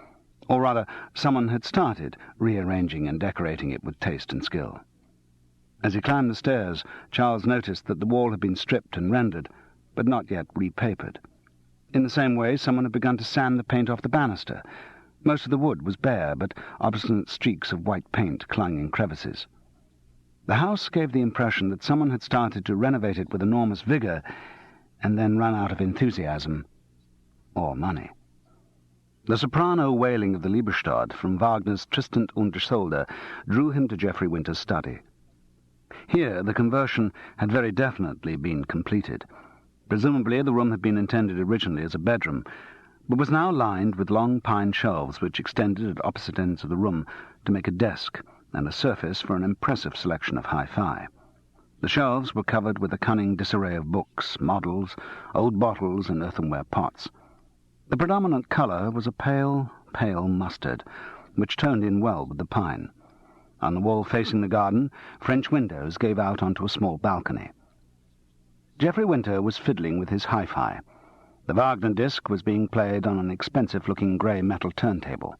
Or rather, someone had started rearranging and decorating it with taste and skill. As he climbed the stairs, Charles noticed that the wall had been stripped and rendered, but not yet repapered. In the same way, someone had begun to sand the paint off the banister. Most of the wood was bare, but obstinate streaks of white paint clung in crevices. The house gave the impression that someone had started to renovate it with enormous vigour, and then run out of enthusiasm or money. The soprano wailing of the Liebestod from Wagner's Tristan und Isolde drew him to Geoffrey Winter's study. Here the conversion had very definitely been completed. Presumably the room had been intended originally as a bedroom, but was now lined with long pine shelves which extended at opposite ends of the room to make a desk and a surface for an impressive selection of hi-fi. The shelves were covered with a cunning disarray of books, models, old bottles, and earthenware pots. The predominant colour was a pale mustard, which toned in well with the pine. On the wall facing the garden, French windows gave out onto a small balcony. Geoffrey Winter was fiddling with his hi-fi. The Wagner disc was being played on an expensive-looking grey metal turntable.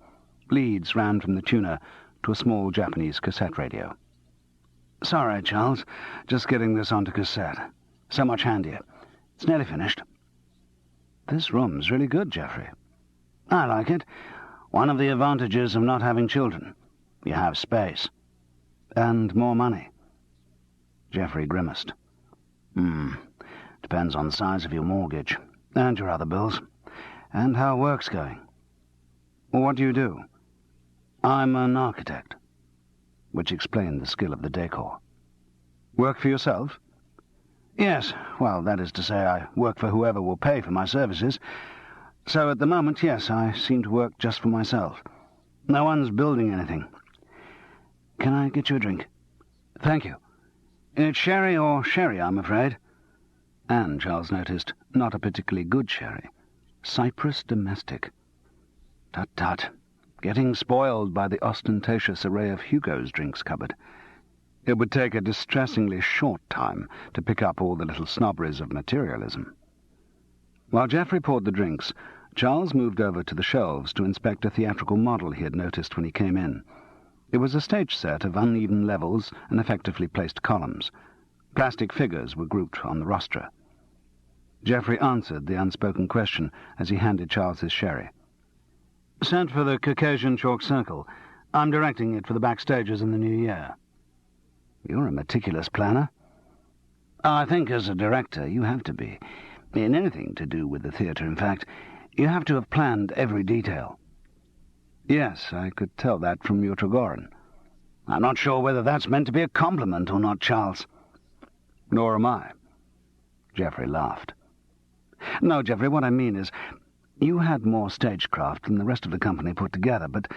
Leads ran from the tuner to a small Japanese cassette radio. "Sorry, Charles. Just getting this onto cassette. So much handier. It's nearly finished." "This room's really good, Geoffrey." "I like it. One of the advantages of not having children. You have space. And more money." Geoffrey grimaced. Depends on the size of your mortgage. And your other bills. And how work's going." "What do you do?" "I'm an architect." Which explained the skill of the decor. "Work for yourself?" "Yes. Well, that is to say, I work for whoever will pay for my services. So at the moment, yes, I seem to work just for myself. No one's building anything. Can I get you a drink?" "Thank you." "It's sherry or sherry, I'm afraid." And, Charles noticed, not a particularly good sherry. Cyprus domestic. Tut-tut. Getting spoiled by the ostentatious array of Hugo's drinks cupboard. It would take a distressingly short time to pick up all the little snobberies of materialism. While Geoffrey poured the drinks, Charles moved over to the shelves to inspect a theatrical model he had noticed when he came in. It was a stage set of uneven levels and effectively placed columns. Plastic figures were grouped on the rostra. Geoffrey answered the unspoken question as he handed Charles his sherry. "Sent for the Caucasian Chalk Circle. I'm directing it for the Backstagers in the new year." "You're a meticulous planner." "I think as a director you have to be. In anything to do with the theatre, in fact, you have to have planned every detail." "Yes, I could tell that from your Trigorin." "I'm not sure whether that's meant to be a compliment or not, Charles." "Nor am I." Geoffrey laughed. "No, Geoffrey, what I mean is, you had more stagecraft than the rest of the company put together, but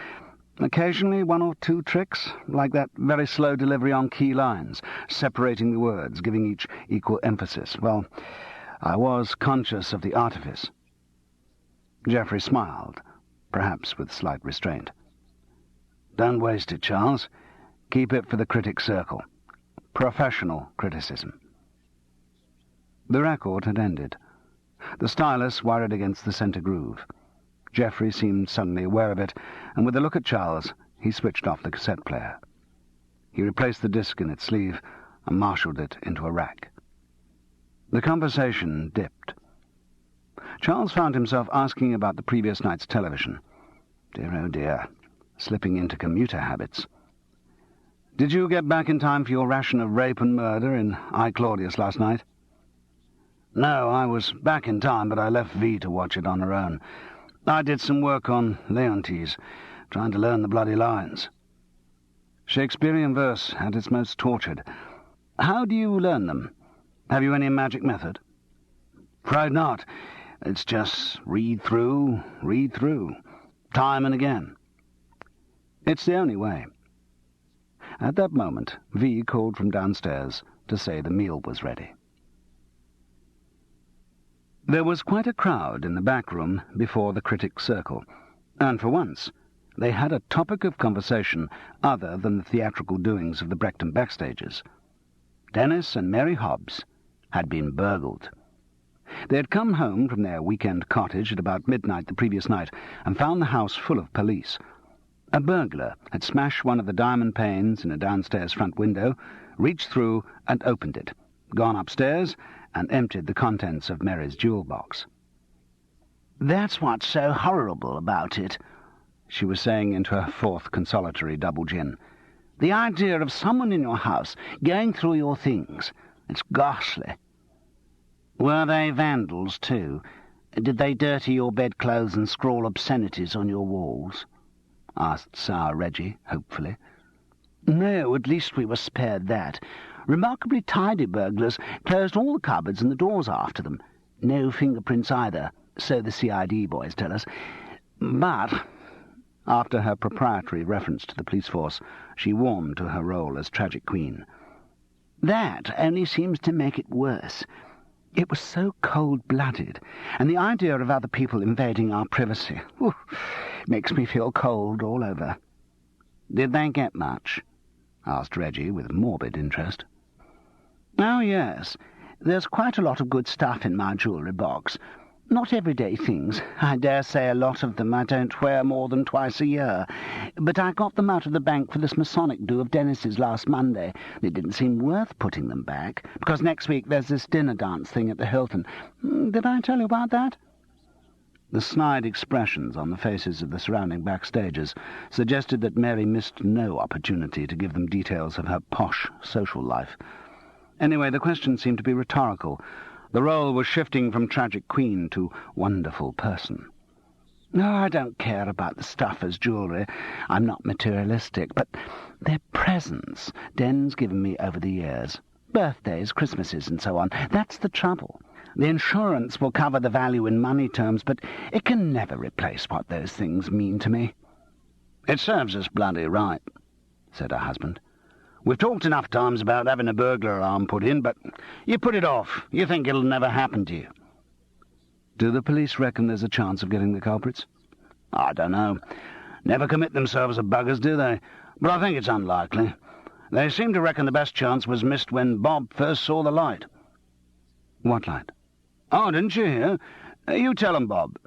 occasionally one or two tricks, like that very slow delivery on key lines, separating the words, giving each equal emphasis. Well, I was conscious of the artifice." Geoffrey smiled, perhaps with slight restraint. "Don't waste it, Charles. Keep it for the critic circle. Professional criticism." The record had ended. The stylus worried against the centre groove. Geoffrey seemed suddenly aware of it, and with a look at Charles, he switched off the cassette player. He replaced the disc in its sleeve and marshalled it into a rack. The conversation dipped. Charles found himself asking about the previous night's television. Dear, oh dear, slipping into commuter habits. Did you get back in time for your ration of rape and murder in I, Claudius last night? No, I was back in time, but I left V to watch it on her own. I did some work on Leontes, trying to learn the bloody lines. Shakespearean verse at its most tortured. How do you learn them? Have you any magic method? Afraid not. It's just read through, time and again. It's the only way. At that moment, V called from downstairs to say the meal was ready. There was quite a crowd in the back room before the critics' circle, and for once they had a topic of conversation other than the theatrical doings of the Brechton backstages. Dennis and Mary Hobbs had been burgled. They had come home from their weekend cottage at about midnight the previous night and found the house full of police. A burglar had smashed one of the diamond panes in a downstairs front window, reached through and opened it, gone upstairs and emptied the contents of Mary's jewel box. "That's what's so horrible about it," she was saying into her fourth consolatory double gin. "The idea of someone in your house going through your things. It's ghastly." "Were they vandals, too? Did they dirty your bedclothes and scrawl obscenities on your walls?" asked Sour Reggie, hopefully. "No, at least we were spared that. Remarkably tidy burglars, closed all the cupboards and the doors after them. No fingerprints either, so the CID boys tell us. But," after her proprietary reference to the police force, she warmed to her role as tragic queen, "that only seems to make it worse. It was so cold-blooded, and the idea of other people invading our privacy makes me feel cold all over." "Did they get much?" asked Reggie with morbid interest. "Oh, yes. There's quite a lot of good stuff in my jewellery box. Not everyday things. I dare say a lot of them I don't wear more than twice a year. But I got them out of the bank for this Masonic do of Dennis's last Monday. It didn't seem worth putting them back, because next week there's this dinner dance thing at the Hilton. Did I tell you about that?" The snide expressions on the faces of the surrounding backstagers suggested that Mary missed no opportunity to give them details of her posh social life. Anyway, the question seemed to be rhetorical. The role was shifting from tragic queen to wonderful person. "Oh, I don't care about the stuff as jewellery. I'm not materialistic, but they're presents Den's given me over the years. Birthdays, Christmases, and so on. That's the trouble. The insurance will cover the value in money terms, but it can never replace what those things mean to me." "It serves us bloody right," said her husband. "We've talked enough times about having a burglar alarm put in, but you put it off. You think it'll never happen to you." "Do the police reckon there's a chance of getting the culprits?" "I don't know. Never commit themselves to buggers, do they? But I think it's unlikely. They seem to reckon the best chance was missed when Bob first saw the light." "What light?" "Oh, didn't you hear? You tell 'em, Bob."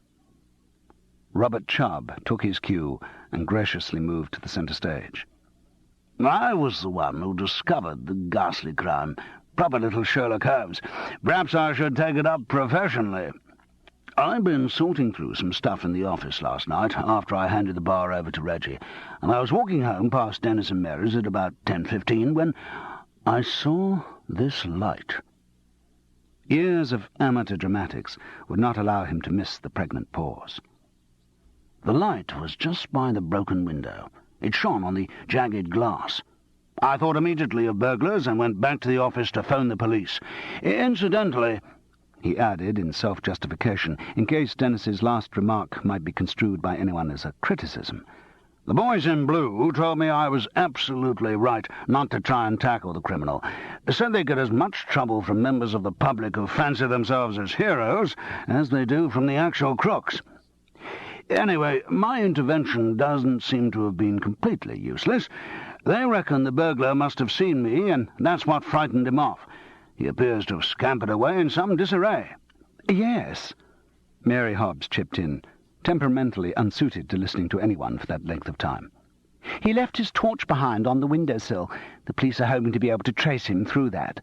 Robert Chubb took his cue and graciously moved to the centre stage. "I was the one who discovered the ghastly crime. Proper little Sherlock Holmes. Perhaps I should take it up professionally. I'd been sorting through some stuff in the office last night, after I handed the bar over to Reggie, and I was walking home past Dennis and Mary's at about 10:15 when I saw this light." Years of amateur dramatics would not allow him to miss the pregnant pause. "The light was just by the broken window. It shone on the jagged glass. I thought immediately of burglars and went back to the office to phone the police. Incidentally," he added in self-justification, in case Dennis's last remark might be construed by anyone as a criticism, "the boys in blue told me I was absolutely right not to try and tackle the criminal. Said they get as much trouble from members of the public who fancy themselves as heroes as they do from the actual crooks. Anyway, my intervention doesn't seem to have been completely useless. They reckon the burglar must have seen me, and that's what frightened him off. He appears to have scampered away in some disarray." "Yes," Mary Hobbs chipped in, temperamentally unsuited to listening to anyone for that length of time. "He left his torch behind on the windowsill. The police are hoping to be able to trace him through that."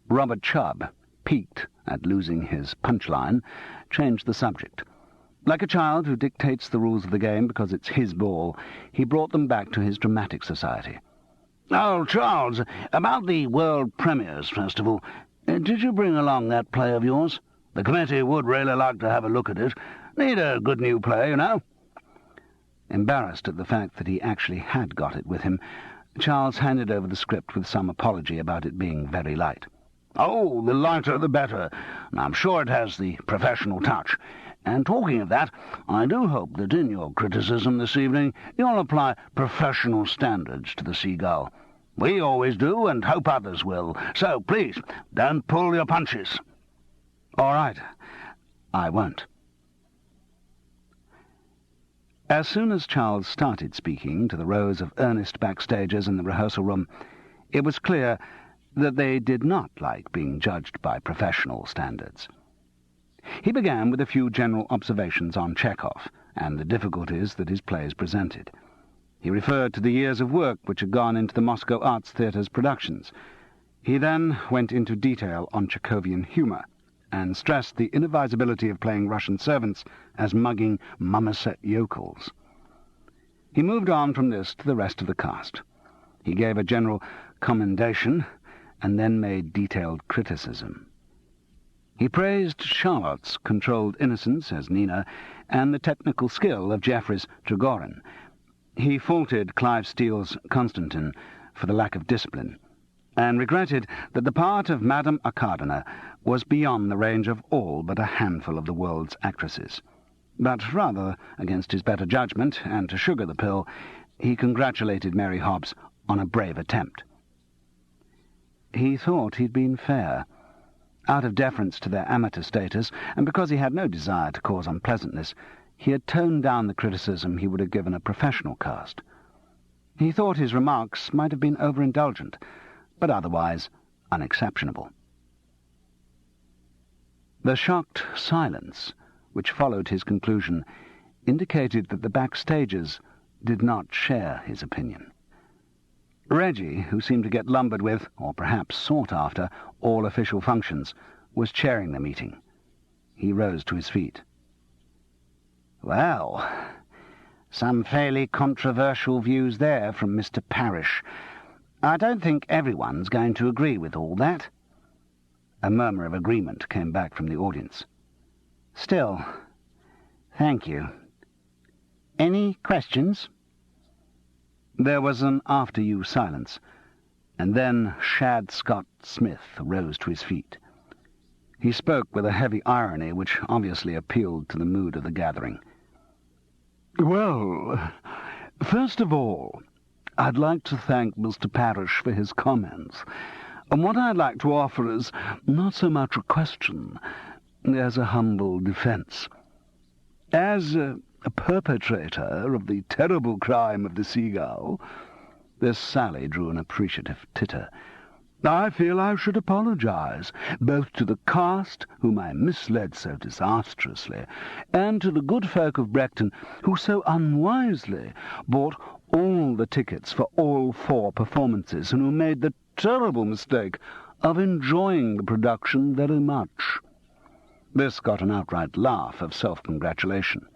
Robert Chubb, piqued at losing his punchline, changed the subject. Like a child who dictates the rules of the game because it's his ball, he brought them back to his dramatic society. "Oh, Charles, about the World Premiers Festival, did you bring along that play of yours? The committee would really like to have a look at it. Need a good new play, you know." Embarrassed at the fact that he actually had got it with him, Charles handed over the script with some apology about it being very light. "Oh, the lighter the better. I'm sure it has the professional touch. And talking of that, I do hope that in your criticism this evening you'll apply professional standards to the Seagull. We always do, and hope others will. So, please, don't pull your punches." "All right, I won't." As soon as Charles started speaking to the rows of earnest backstagers in the rehearsal room, it was clear that they did not like being judged by professional standards. He began with a few general observations on Chekhov and the difficulties that his plays presented. He referred to the years of work which had gone into the Moscow Arts Theatre's productions. He then went into detail on Chekhovian humour and stressed the inadvisability of playing Russian servants as mugging marmoset yokels. He moved on from this to the rest of the cast. He gave a general commendation and then made detailed criticism. He praised Charlotte's controlled innocence as Nina and the technical skill of Geoffrey's Trigorin. He faulted Clive Steele's Constantine for the lack of discipline, and regretted that the part of Madame Arkadina was beyond the range of all but a handful of the world's actresses. But rather against his better judgment, and to sugar the pill, he congratulated Mary Hobbs on a brave attempt. He thought he'd been fair. Out of deference to their amateur status, and because he had no desire to cause unpleasantness, he had toned down the criticism he would have given a professional cast. He thought his remarks might have been overindulgent, but otherwise unexceptionable. The shocked silence which followed his conclusion indicated that the backstagers did not share his opinion. Reggie, who seemed to get lumbered with, or perhaps sought after, all official functions, was chairing the meeting. He rose to his feet. "Well, some fairly controversial views there from Mr. Parrish. I don't think everyone's going to agree with all that." A murmur of agreement came back from the audience. "Still, thank you. Any questions?" There was an after-you silence, and then Shad Scott Smith rose to his feet. He spoke with a heavy irony which obviously appealed to the mood of the gathering. "Well, first of all, I'd like to thank Mr. Parrish for his comments. And what I'd like to offer is not so much a question as a humble defence. As a perpetrator of the terrible crime of the Seagull," this sally drew an appreciative titter, "I feel I should apologise, both to the cast, whom I misled so disastrously, and to the good folk of Brechton, who so unwisely bought all the tickets for all 4 performances, and who made the terrible mistake of enjoying the production very much." This got an outright laugh of self-congratulation.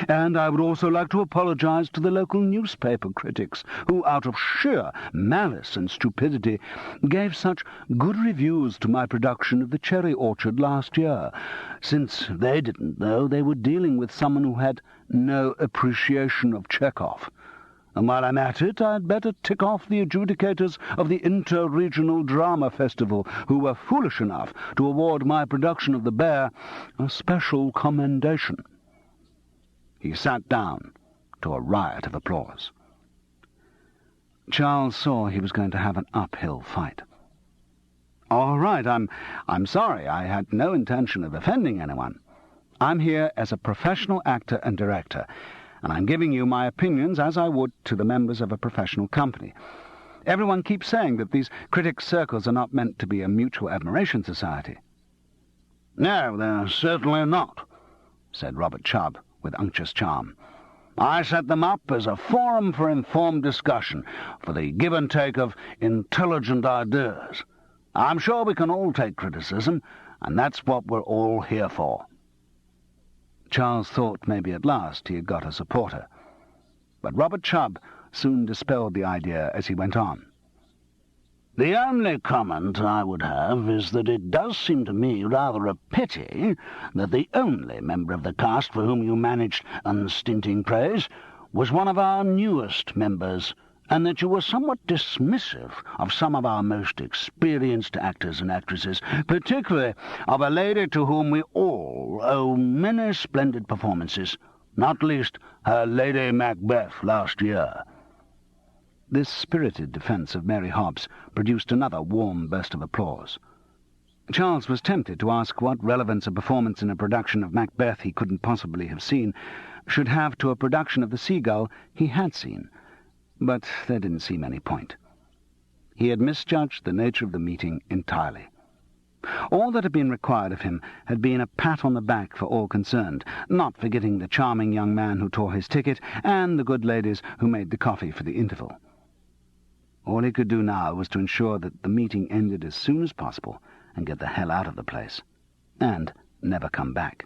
"And I would also like to apologise to the local newspaper critics, who, out of sheer malice and stupidity, gave such good reviews to my production of The Cherry Orchard last year, since they didn't know they were dealing with someone who had no appreciation of Chekhov. And while I'm at it, I'd better tick off the adjudicators of the Inter-Regional Drama Festival, who were foolish enough to award my production of The Bear a special commendation." He sat down to a riot of applause. Charles saw he was going to have an uphill fight. "All right, I'm sorry. I had no intention of offending anyone. I'm here as a professional actor and director, and I'm giving you my opinions as I would to the members of a professional company. Everyone keeps saying that these critics' circles are not meant to be a mutual admiration society." "No, they're certainly not," said Robert Chubb with unctuous charm. "I set them up as a forum for informed discussion, for the give and take of intelligent ideas. I'm sure we can all take criticism, and that's what we're all here for." Charles thought maybe at last he had got a supporter. But Robert Chubb soon dispelled the idea as he went on. The only comment I would have is that it does seem to me rather a pity that the only member of the cast for whom you managed unstinting praise was one of our newest members, and that you were somewhat dismissive of some of our most experienced actors and actresses, particularly of a lady to whom we all owe many splendid performances, not least her Lady Macbeth last year." This spirited defence of Mary Hobbs produced another warm burst of applause. Charles was tempted to ask what relevance a performance in a production of Macbeth he couldn't possibly have seen should have to a production of The Seagull he had seen, but there didn't seem any point. He had misjudged the nature of the meeting entirely. All that had been required of him had been a pat on the back for all concerned, not forgetting the charming young man who tore his ticket and the good ladies who made the coffee for the interval. All he could do now was to ensure that the meeting ended as soon as possible and get the hell out of the place, and never come back.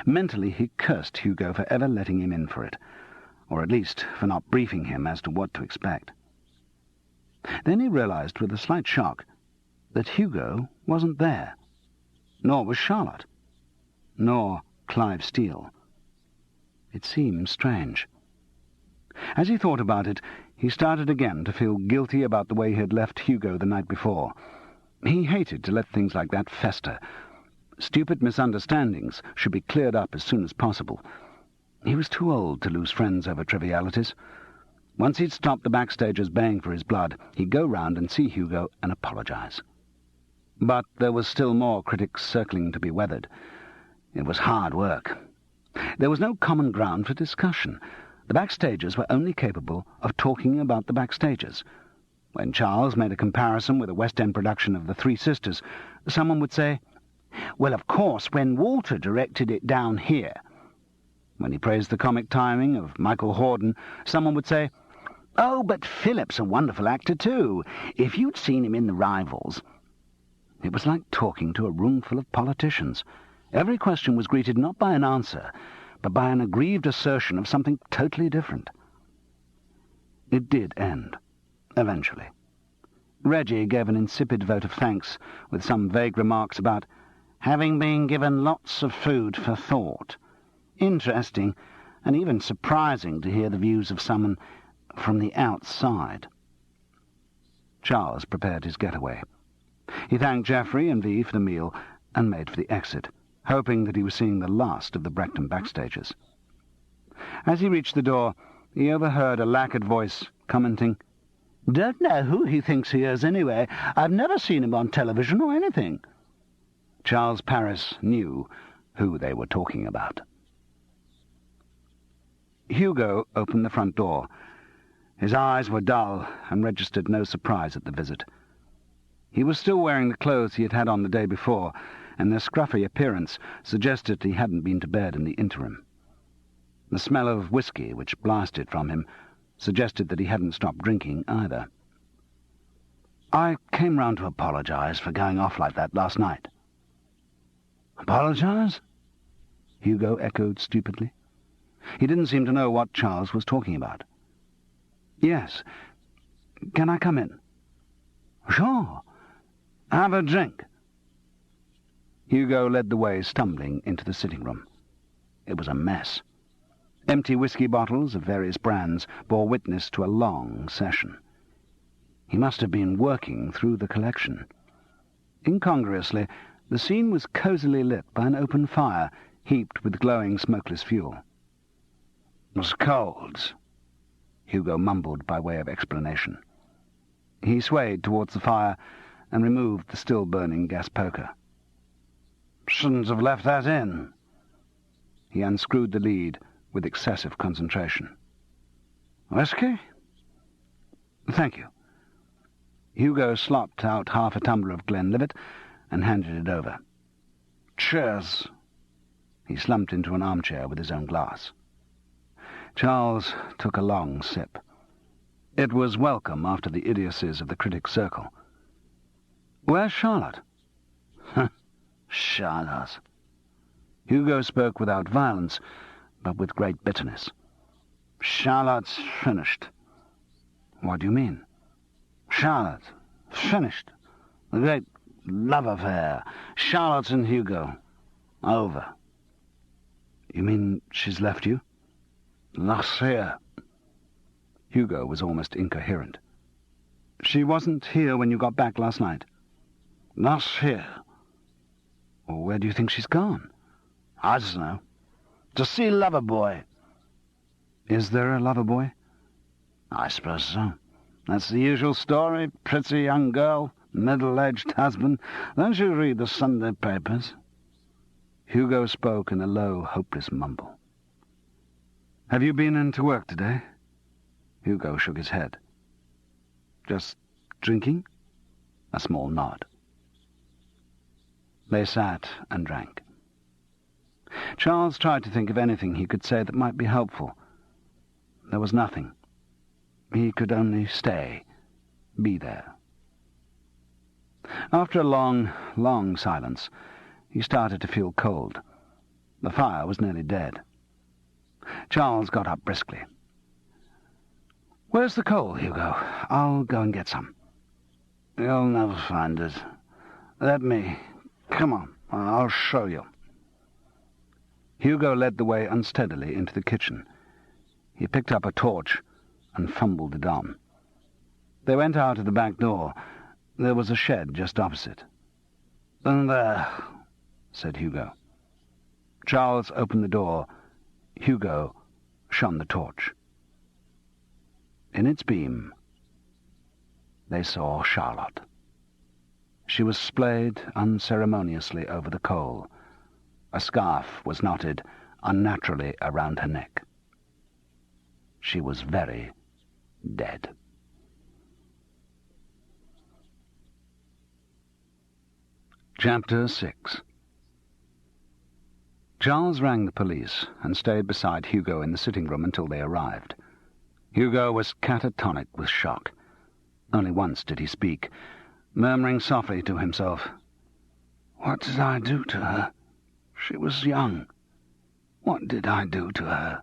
Mentally he cursed Hugo for ever letting him in for it, or at least for not briefing him as to what to expect. Then he realized with a slight shock that Hugo wasn't there, nor was Charlotte, nor Clive Steele. It seemed strange. As he thought about it, he started again to feel guilty about the way he had left Hugo the night before. He hated to let things like that fester. Stupid misunderstandings should be cleared up as soon as possible. He was too old to lose friends over trivialities. Once he'd stopped the backstagers baying for his blood, he'd go round and see Hugo and apologize. But there was still more critics circling to be weathered. It was hard work. There was no common ground for discussion. The backstagers were only capable of talking about the backstagers. When Charles made a comparison with a West End production of The Three Sisters, someone would say, "Well, of course, when Walter directed it down here." When he praised the comic timing of Michael Hordern, someone would say, "Oh, but Philip's a wonderful actor too. If you'd seen him in The Rivals." It was like talking to a room full of politicians. Every question was greeted not by an answer, but by an aggrieved assertion of something totally different. It did end, eventually. Reggie gave an insipid vote of thanks, with some vague remarks about having been given lots of food for thought. Interesting, and even surprising to hear the views of someone from the outside. Charles prepared his getaway. He thanked Geoffrey and V for the meal, and made for the exit, hoping that he was seeing the last of the Brechton backstagers. As he reached the door, he overheard a lacquered voice commenting, "Don't know who he thinks he is, anyway. I've never seen him on television or anything." Charles Paris knew who they were talking about. Hugo opened the front door. His eyes were dull and registered no surprise at the visit. He was still wearing the clothes he had had on the day before, and their scruffy appearance suggested he hadn't been to bed in the interim. The smell of whisky, which blasted from him, suggested that he hadn't stopped drinking either. "I came round to apologize for going off like that last night." "Apologize?" Hugo echoed stupidly. He didn't seem to know what Charles was talking about. "Yes. Can I come in?" "Sure. Have a drink." Hugo led the way, stumbling into the sitting-room. It was a mess. Empty whisky bottles of various brands bore witness to a long session. He must have been working through the collection. Incongruously, the scene was cosily lit by an open fire, heaped with glowing smokeless fuel. "It was cold," Hugo mumbled by way of explanation. He swayed towards the fire and removed the still-burning gas poker. "Shouldn't have left that in." He unscrewed the lead with excessive concentration. "Whisky?" "Thank you." Hugo slopped out half a tumbler of Glenlivet and handed it over. "Cheers." He slumped into an armchair with his own glass. Charles took a long sip. It was welcome after the idiocies of the critic circle. "Where's Charlotte?" "Charlotte." Hugo spoke without violence, but with great bitterness. "Charlotte's finished." "What do you mean?" "Charlotte, finished. The great love affair. Charlotte and Hugo. Over." "You mean she's left you?" "Last year." Hugo was almost incoherent. "She wasn't here when you got back last night?" "Last year." "Well, where do you think she's gone?" "I don't know. To see Loverboy." "Is there a Loverboy?" "I suppose so. That's the usual story. Pretty young girl, middle-aged husband. Don't you read the Sunday papers?" Hugo spoke in a low, hopeless mumble. "Have you been in to work today?" Hugo shook his head. "Just drinking?" A small nod. They sat and drank. Charles tried to think of anything he could say that might be helpful. There was nothing. He could only stay, be there. After a long, long silence, he started to feel cold. The fire was nearly dead. Charles got up briskly. "Where's the coal, Hugo? I'll go and get some." "You'll never find it. Let me. Come on, I'll show you." Hugo led the way unsteadily into the kitchen. He picked up a torch and fumbled it on. They went out of the back door. There was a shed just opposite. "In there," said Hugo. Charles opened the door. Hugo shone the torch. In its beam, they saw Charlotte. She was splayed unceremoniously over the coal. A scarf was knotted unnaturally around her neck. She was very dead. Chapter 6. Charles rang the police and stayed beside Hugo in the sitting room until they arrived. Hugo was catatonic with shock. Only once did he speak, murmuring softly to himself, "What did I do to her? She was young. What did I do to her?"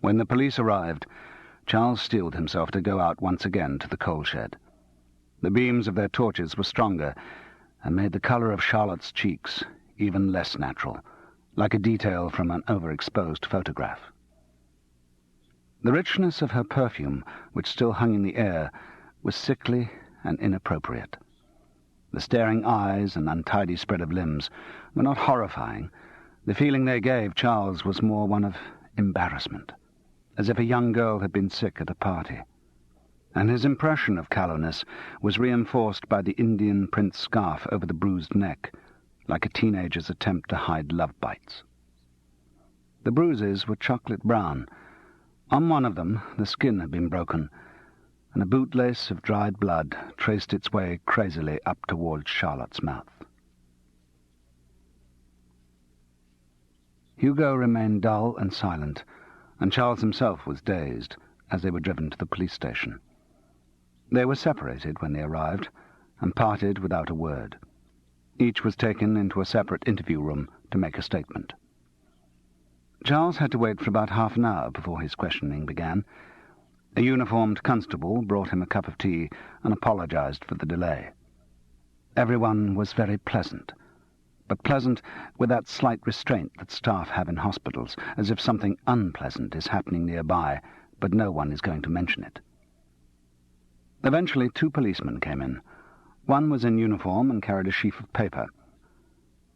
When the police arrived, Charles steeled himself to go out once again to the coal shed. The beams of their torches were stronger and made the colour of Charlotte's cheeks even less natural, like a detail from an overexposed photograph. The richness of her perfume, which still hung in the air, was sickly and inappropriate. The staring eyes and untidy spread of limbs were not horrifying. The feeling they gave Charles was more one of embarrassment, as if a young girl had been sick at a party. And his impression of callowness was reinforced by the Indian print scarf over the bruised neck, like a teenager's attempt to hide love bites. The bruises were chocolate brown. On one of them the skin had been broken, and a bootlace of dried blood traced its way crazily up towards Charlotte's mouth. Hugo remained dull and silent, and Charles himself was dazed as they were driven to the police station. They were separated when they arrived, and parted without a word. Each was taken into a separate interview room to make a statement. Charles had to wait for about half an hour before his questioning began. A uniformed constable brought him a cup of tea and apologized for the delay. Everyone was very pleasant, but pleasant with that slight restraint that staff have in hospitals, as if something unpleasant is happening nearby, but no one is going to mention it. Eventually 2 policemen came in. One was in uniform and carried a sheaf of paper.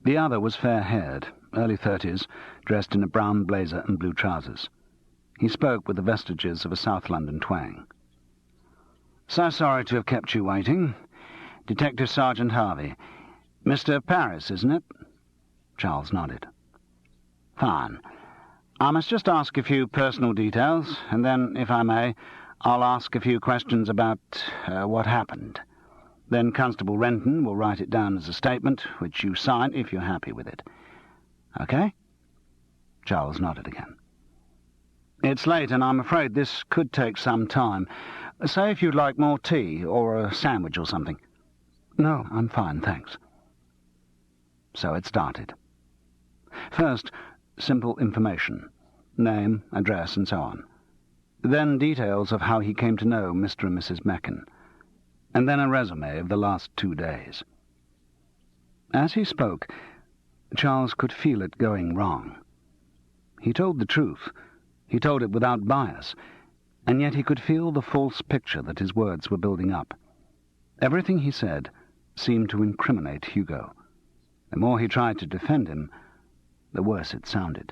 The other was fair-haired, early 30s, dressed in a brown blazer and blue trousers. He spoke with the vestiges of a South London twang. "So sorry to have kept you waiting. Detective Sergeant Harvey. Mr. Paris, isn't it?" Charles nodded. "Fine. I must just ask a few personal details, and then, if I may, I'll ask a few questions about what happened. Then Constable Renton will write it down as a statement, which you sign if you're happy with it. Okay?" Charles nodded again. "It's late, and I'm afraid this could take some time. Say if you'd like more tea, or a sandwich or something." "No, I'm fine, thanks." So it started. First, simple information, name, address, and so on. Then details of how he came to know Mr. and Mrs. Mechen. And then a resume of the last 2 days. As he spoke, Charles could feel it going wrong. He told the truth. He told it without bias, and yet he could feel the false picture that his words were building up. Everything he said seemed to incriminate Hugo. The more he tried to defend him, the worse it sounded.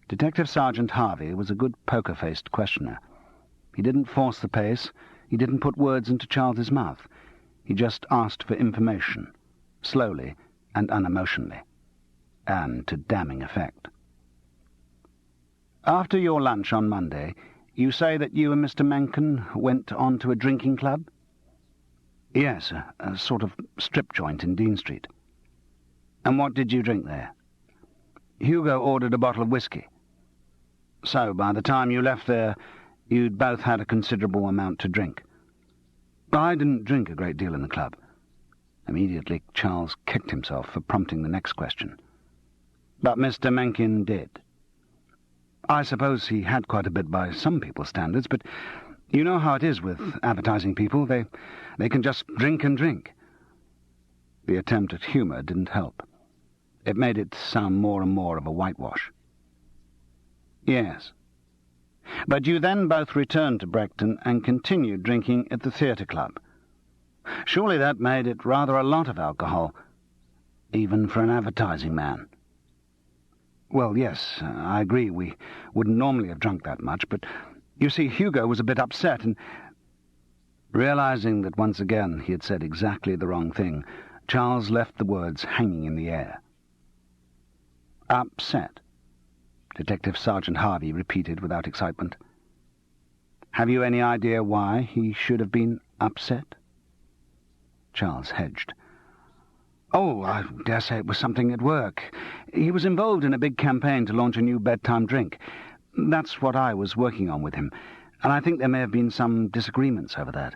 Detective Sergeant Harvey was a good poker-faced questioner. He didn't force the pace. He didn't put words into Charles's mouth. He just asked for information, slowly and unemotionally, and to damning effect. After your lunch on Monday, you say that you and Mr. Mencken went on to a drinking club? Yes, a sort of strip joint in Dean Street. And what did you drink there? Hugo ordered a bottle of whiskey. So, by the time you left there, you'd both had a considerable amount to drink. I didn't drink a great deal in the club. Immediately, Charles kicked himself for prompting the next question. But Mr. Mencken did. I suppose he had quite a bit by some people's standards, but you know how it is with advertising people. They can just drink and drink. The attempt at humour didn't help. It made it sound more and more of a whitewash. Yes. But you then both returned to Brechton and continued drinking at the theatre club. Surely that made it rather a lot of alcohol, even for an advertising man. Well, yes, I agree, we wouldn't normally have drunk that much, but you see, Hugo was a bit upset, and realizing that once again he had said exactly the wrong thing, Charles left the words hanging in the air. Upset, Detective Sergeant Harvey repeated without excitement. Have you any idea why he should have been upset? Charles hedged. Oh, I dare say it was something at work. He was involved in a big campaign to launch a new bedtime drink. That's what I was working on with him, and I think there may have been some disagreements over that.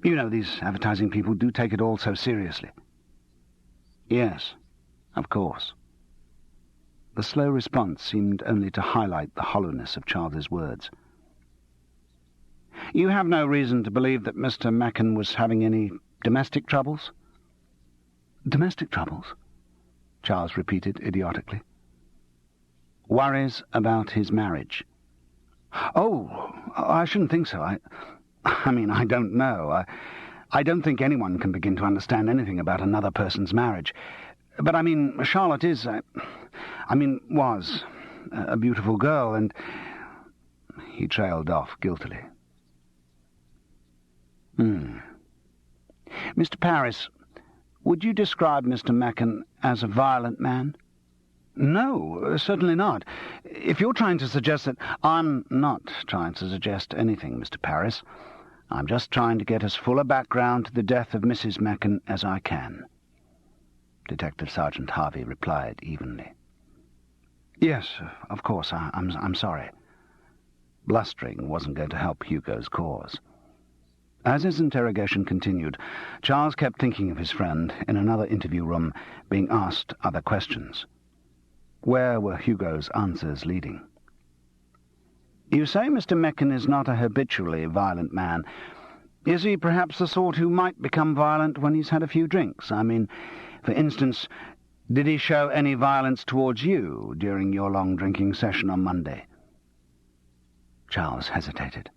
You know, these advertising people do take it all so seriously. Yes, of course. The slow response seemed only to highlight the hollowness of Charles's words. You have no reason to believe that Mr. Mechen was having any domestic troubles? Domestic troubles? Charles repeated idiotically. Worries about his marriage. Oh, I shouldn't think so. I mean, I don't know. I don't think anyone can begin to understand anything about another person's marriage. But I mean, Charlotte is, was a beautiful girl, and he trailed off guiltily. Mr. Paris, would you describe Mr. Mechen as a violent man? No, certainly not. If you're trying to suggest that... I'm not trying to suggest anything, Mr. Paris. I'm just trying to get as full a background to the death of Mrs. Mechen as I can. Detective Sergeant Harvey replied evenly. Yes, of course, I'm sorry. Blustering wasn't going to help Hugo's cause. As his interrogation continued, Charles kept thinking of his friend in another interview room being asked other questions. Where were Hugo's answers leading? You say Mr. Mechen is not a habitually violent man. Is he perhaps the sort who might become violent when he's had a few drinks? I mean, for instance, did he show any violence towards you during your long drinking session on Monday? Charles hesitated.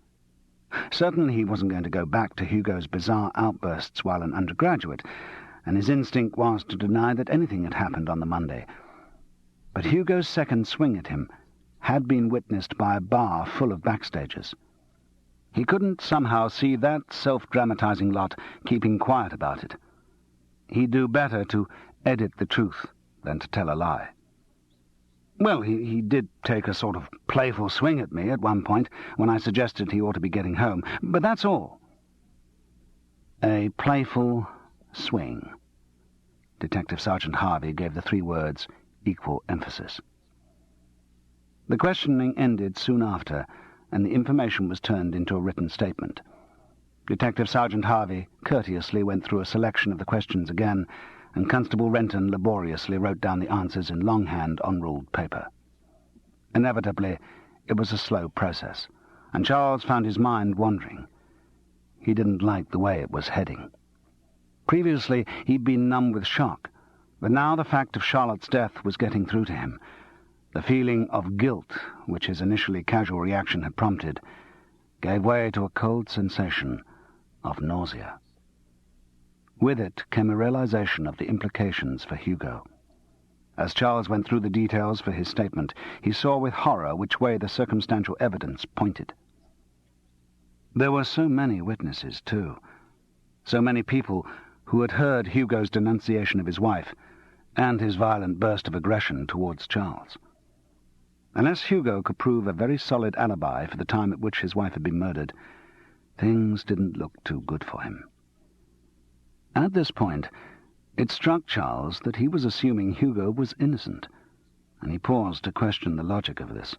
Certainly he wasn't going to go back to Hugo's bizarre outbursts while an undergraduate, and his instinct was to deny that anything had happened on the Monday. But Hugo's second swing at him had been witnessed by a bar full of backstagers. He couldn't somehow see that self-dramatizing lot keeping quiet about it. He'd do better to edit the truth than to tell a lie. Well, he did take a sort of playful swing at me at one point when I suggested he ought to be getting home, but that's all. A playful swing. Detective Sergeant Harvey gave the 3 words equal emphasis. The questioning ended soon after, and the information was turned into a written statement. Detective Sergeant Harvey courteously went through a selection of the questions again, and Constable Renton laboriously wrote down the answers in longhand on ruled paper. Inevitably, it was a slow process, and Charles found his mind wandering. He didn't like the way it was heading. Previously, he'd been numb with shock, but now the fact of Charlotte's death was getting through to him. The feeling of guilt, which his initially casual reaction had prompted, gave way to a cold sensation of nausea. With it came a realization of the implications for Hugo. As Charles went through the details for his statement, he saw with horror which way the circumstantial evidence pointed. There were so many witnesses, too. So many people who had heard Hugo's denunciation of his wife and his violent burst of aggression towards Charles. Unless Hugo could prove a very solid alibi for the time at which his wife had been murdered, things didn't look too good for him. At this point, it struck Charles that he was assuming Hugo was innocent, and he paused to question the logic of this.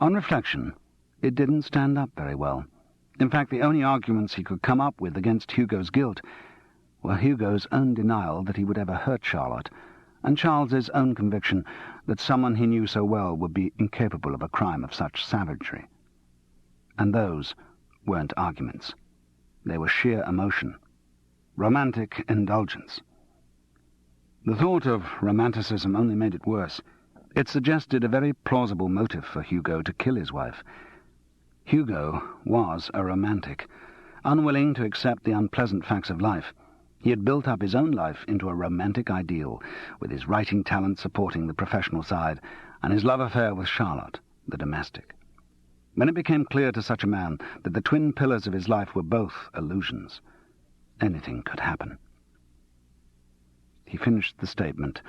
On reflection, it didn't stand up very well. In fact, the only arguments he could come up with against Hugo's guilt were Hugo's own denial that he would ever hurt Charlotte, and Charles's own conviction that someone he knew so well would be incapable of a crime of such savagery. And those weren't arguments. They were sheer emotion. Romantic indulgence. The thought of romanticism only made it worse. It suggested a very plausible motive for Hugo to kill his wife. Hugo was a romantic, unwilling to accept the unpleasant facts of life. He had built up his own life into a romantic ideal, with his writing talent supporting the professional side, and his love affair with Charlotte, the domestic. When it became clear to such a man that the twin pillars of his life were both illusions, anything could happen. He finished the statement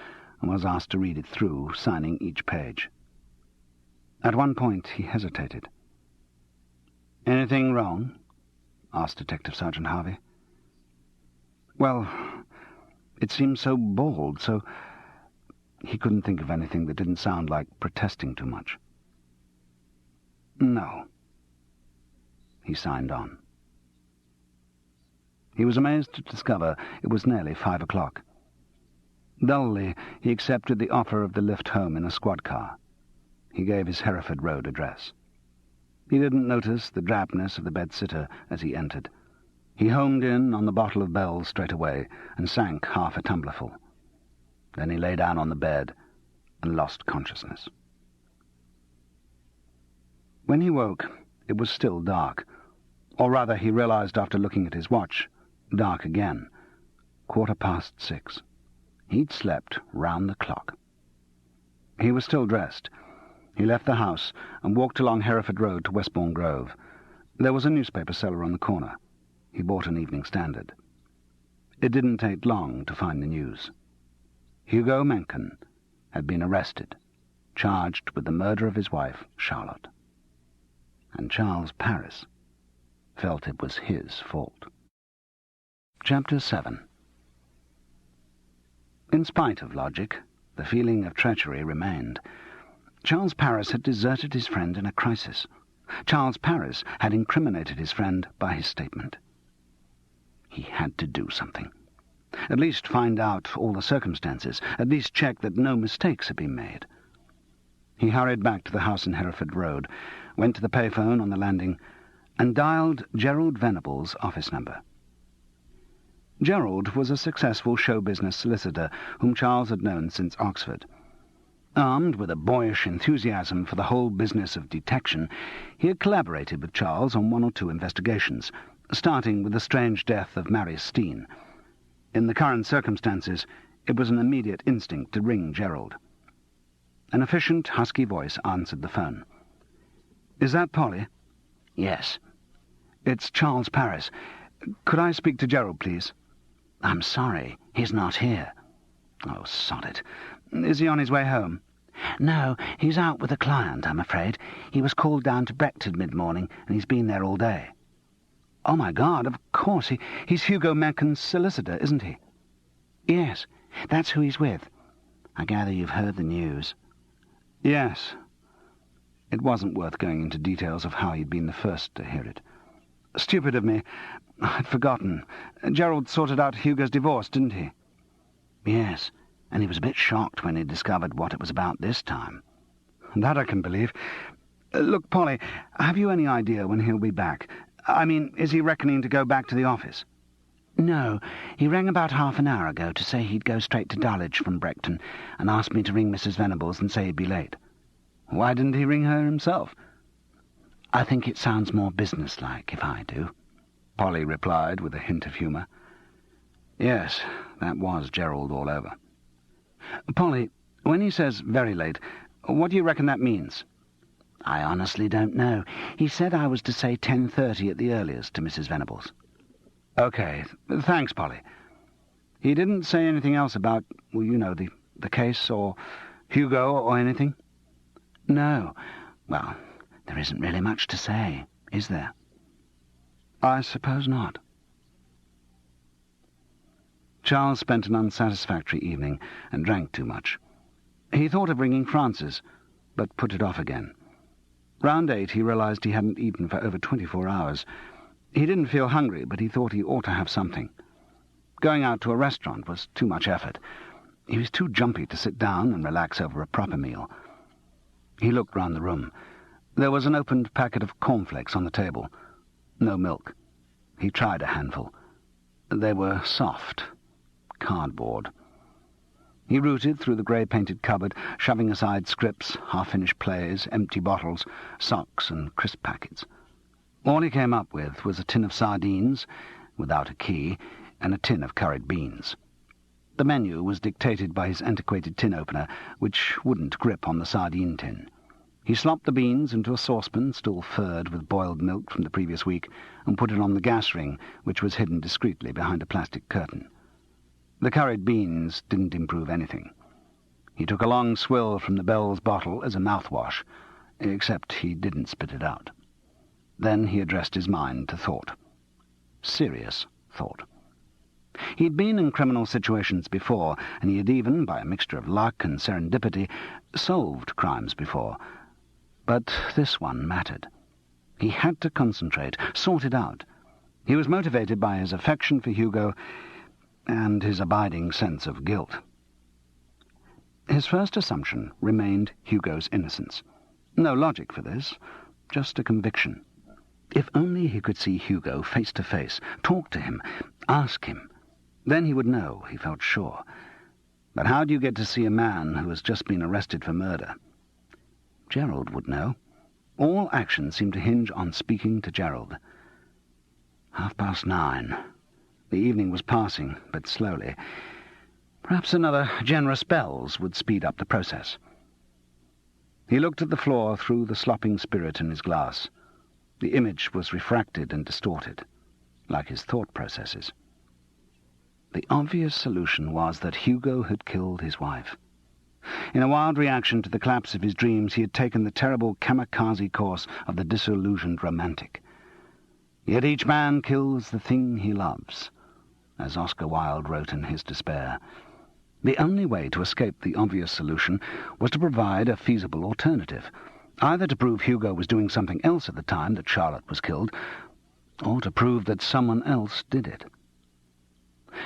and was asked to read it through, signing each page. At one point he hesitated. "Anything wrong?" asked Detective Sergeant Harvey. "Well, it seemed so bald, so..." He couldn't think of anything that didn't sound like protesting too much. "No." He signed on. He was amazed to discover it was nearly 5 o'clock. Dully, he accepted the offer of the lift home in a squad car. He gave his Hereford Road address. He didn't notice the drabness of the bed-sitter as he entered. He homed in on the bottle of Bell's straight away and sank half a tumblerful. Then he lay down on the bed and lost consciousness. When he woke, it was still dark. Or rather, he realized after looking at his watch, dark again. 6:15. He'd slept round the clock. He was still dressed. He left the house and walked along Hereford Road to Westbourne Grove. There was a newspaper seller on the corner. He bought an Evening Standard. It didn't take long to find the news. Hugo Mencken had been arrested, charged with the murder of his wife, Charlotte. And Charles Parris felt it was his fault. Chapter 7. In spite of logic, the feeling of treachery remained. Charles Parris had deserted his friend in a crisis. Charles Parris had incriminated his friend by his statement. He had to do something. At least find out all the circumstances, at least check that no mistakes had been made. He hurried back to the house in Hereford Road, went to the payphone on the landing, and dialed Gerald Venable's office number. Gerald was a successful show-business solicitor whom Charles had known since Oxford. Armed with a boyish enthusiasm for the whole business of detection, he had collaborated with Charles on 1 or 2 investigations, starting with the strange death of Marius Steen. In the current circumstances, it was an immediate instinct to ring Gerald. An efficient, husky voice answered the phone. "Is that Polly?" "Yes." "It's Charles Parris. Could I speak to Gerald, please?" "I'm sorry, he's not here." "Oh, sod it. Is he on his way home?" "No, he's out with a client, I'm afraid. He was called down to Brechton mid-morning, and he's been there all day." "Oh, my God, of course. He's Hugo Mencken's solicitor, isn't he?" "Yes, that's who he's with. I gather you've heard the news." "Yes." It wasn't worth going into details of how he'd been the first to hear it. "Stupid of me. I'd forgotten. Gerald sorted out Hugo's divorce, didn't he?" Yes, and he was a bit shocked when he discovered what it was about this time. That I can believe. Look, Polly, have you any idea when he'll be back? I mean, is he reckoning to go back to the office? No, he rang about half an hour ago to say he'd go straight to Dulwich from Brechton and asked me to ring Mrs. Venables and say he'd be late. Why didn't he ring her himself? I think it sounds more businesslike if I do, Polly replied with a hint of humour. Yes, that was Gerald all over. Polly, when he says very late, what do you reckon that means? I honestly don't know. He said I was to say 10:30 at the earliest to Mrs. Venables. OK, thanks, Polly. He didn't say anything else about, well, you know, the case or Hugo or anything? No. Well, there isn't really much to say, is there? I suppose not. Charles spent an unsatisfactory evening and drank too much. He thought of ringing Francis, but put it off again. Round 8 he realised he hadn't eaten for over 24 hours. He didn't feel hungry, but he thought he ought to have something. Going out to a restaurant was too much effort. He was too jumpy to sit down and relax over a proper meal. He looked round the room. There was an opened packet of cornflakes on the table. No milk. He tried a handful. They were soft. Cardboard. He rooted through the grey-painted cupboard, shoving aside scripts, half-finished plays, empty bottles, socks and crisp packets. All he came up with was a tin of sardines, without a key, and a tin of curried beans. The menu was dictated by his antiquated tin opener, which wouldn't grip on the sardine tin. He slopped the beans into a saucepan still furred with boiled milk from the previous week, and put it on the gas ring, which was hidden discreetly behind a plastic curtain. The curried beans didn't improve anything. He took a long swill from the Bell's bottle as a mouthwash, except he didn't spit it out. Then he addressed his mind to thought. Serious thought. He'd been in criminal situations before, and he had even, by a mixture of luck and serendipity, solved crimes before. But this one mattered. He had to concentrate, sort it out. He was motivated by his affection for Hugo and his abiding sense of guilt. His first assumption remained Hugo's innocence. No logic for this, just a conviction. If only he could see Hugo face to face, talk to him, ask him. Then he would know, he felt sure. But how do you get to see a man who has just been arrested for murder? Gerald would know. All action seemed to hinge on speaking to Gerald. 9:30. The evening was passing, but slowly. Perhaps another generous bells would speed up the process. He looked at the floor through the slopping spirit in his glass. The image was refracted and distorted, like his thought processes. The obvious solution was that Hugo had killed his wife. In a wild reaction to the collapse of his dreams, he had taken the terrible kamikaze course of the disillusioned romantic. Yet each man kills the thing he loves, as Oscar Wilde wrote in his despair. The only way to escape the obvious solution was to provide a feasible alternative, either to prove Hugo was doing something else at the time that Charlotte was killed, or to prove that someone else did it.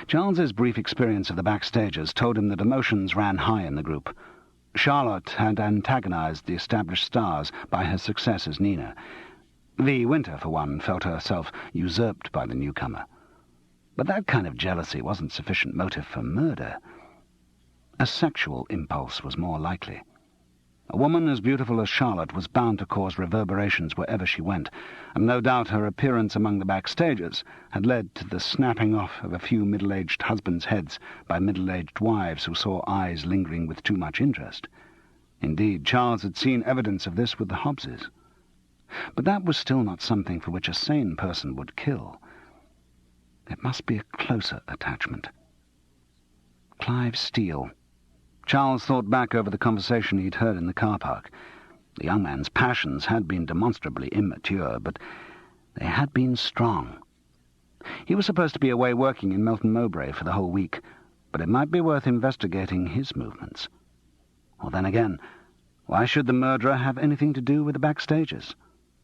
Charles's brief experience of the backstagers told him that emotions ran high in the group. Charlotte had antagonized the established stars by her success as Nina. V. Winter, for one, felt herself usurped by the newcomer. But that kind of jealousy wasn't sufficient motive for murder. A sexual impulse was more likely. A woman as beautiful as Charlotte was bound to cause reverberations wherever she went, and no doubt her appearance among the backstagers had led to the snapping off of a few middle-aged husbands' heads by middle-aged wives who saw eyes lingering with too much interest. Indeed, Charles had seen evidence of this with the Hobbses. But that was still not something for which a sane person would kill. It must be a closer attachment. Clive Steele. Charles thought back over the conversation he'd heard in the car park. The young man's passions had been demonstrably immature, but they had been strong. He was supposed to be away working in Melton Mowbray for the whole week, but it might be worth investigating his movements. Or then again, why should the murderer have anything to do with the backstagers?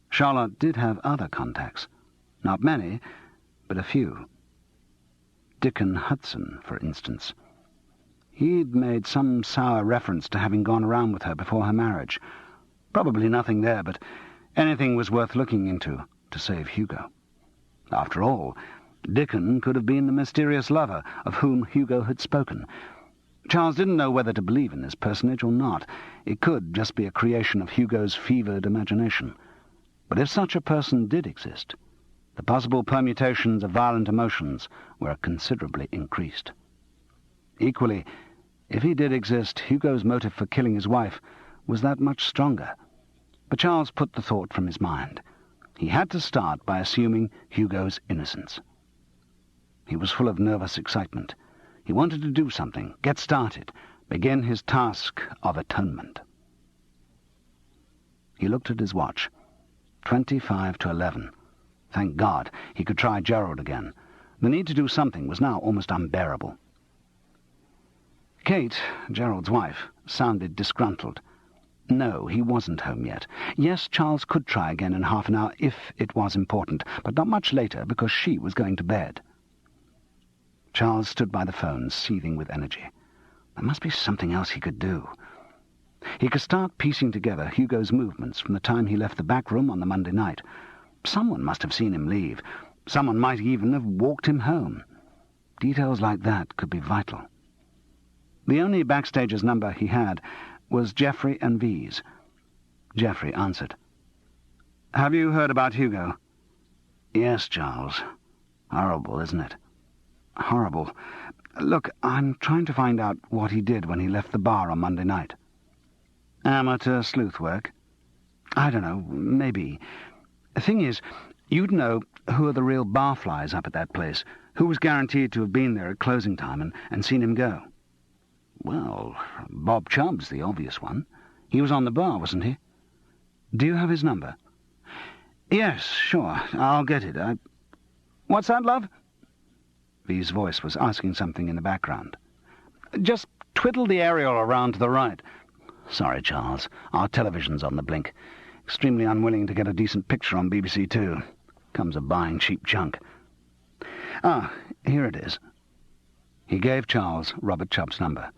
Charlotte did have other contacts. Not many, but a few. Dickon Hudson, for instance. He'd made some sour reference to having gone around with her before her marriage. Probably nothing there, but anything was worth looking into to save Hugo. After all, Dickon could have been the mysterious lover of whom Hugo had spoken. Charles didn't know whether to believe in this personage or not. It could just be a creation of Hugo's fevered imagination. But if such a person did exist, the possible permutations of violent emotions were considerably increased. Equally, if he did exist, Hugo's motive for killing his wife was that much stronger. But Charles put the thought from his mind. He had to start by assuming Hugo's innocence. He was full of nervous excitement. He wanted to do something, get started, begin his task of atonement. He looked at his watch. 25 to 11. Thank God, he could try Gerald again. The need to do something was now almost unbearable. Kate, Gerald's wife, sounded disgruntled. No, he wasn't home yet. Yes, Charles could try again in half an hour if it was important, but not much later because she was going to bed. Charles stood by the phone, seething with energy. There must be something else he could do. He could start piecing together Hugo's movements from the time he left the back room on the Monday night. Someone must have seen him leave. Someone might even have walked him home. Details like that could be vital. The only backstager's number he had was Geoffrey and V's. Geoffrey answered. "Have you heard about Hugo?" "Yes, Charles. Horrible, isn't it?" "Horrible. Look, I'm trying to find out what he did when he left the bar on Monday night." "Amateur sleuth work?" "I don't know, maybe. The thing is, you'd know who are the real barflies up at that place, who was guaranteed to have been there at closing time and seen him go." "Well, Bob Chubb's the obvious one. He was on the bar, wasn't he?" "Do you have his number?" "Yes, sure. I'll get it. What's that, love?" V's voice was asking something in the background. "Just twiddle the aerial around to the right." "Sorry, Charles. Our television's on the blink. Extremely unwilling to get a decent picture on BBC Two. Comes of buying cheap junk." "Ah, here it is." He gave Charles Robert Chubb's number.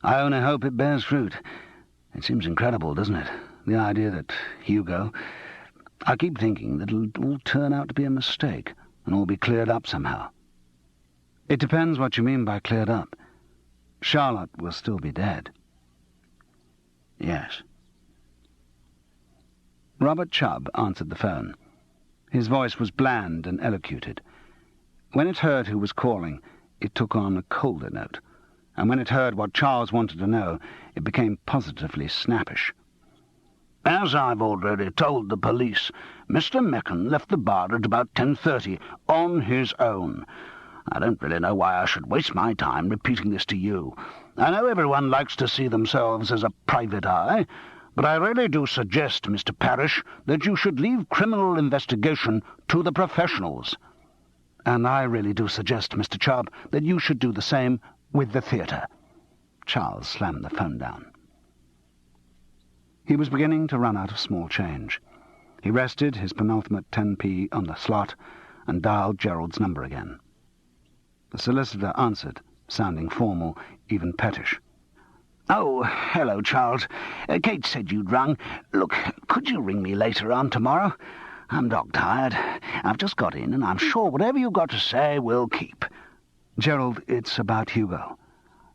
"I only hope it bears fruit. It seems incredible, doesn't it? The idea that Hugo... I keep thinking that it'll all turn out to be a mistake and all be cleared up somehow." "It depends what you mean by cleared up. Charlotte will still be dead." "Yes." Robert Chubb answered the phone. His voice was bland and elocuted. When it heard who was calling, it took on a colder note, and when it heard what Charles wanted to know, it became positively snappish. "As I've already told the police, Mr. Mecken left the bar at about 10:30 on his own. I don't really know why I should waste my time repeating this to you. I know everyone likes to see themselves as a private eye, but I really do suggest, Mr. Parrish, that you should leave criminal investigation to the professionals. And I really do suggest, Mr. Chubb, that you should do the same with the theatre." Charles slammed the phone down. He was beginning to run out of small change. He rested his penultimate 10p on the slot and dialed Gerald's number again. The solicitor answered, sounding formal, even pettish. "Oh, hello, Charles. Kate said you'd rung. Look, could you ring me later on tomorrow? I'm dog-tired. I've just got in, and I'm sure whatever you've got to say will keep." "Gerald, it's about Hugo."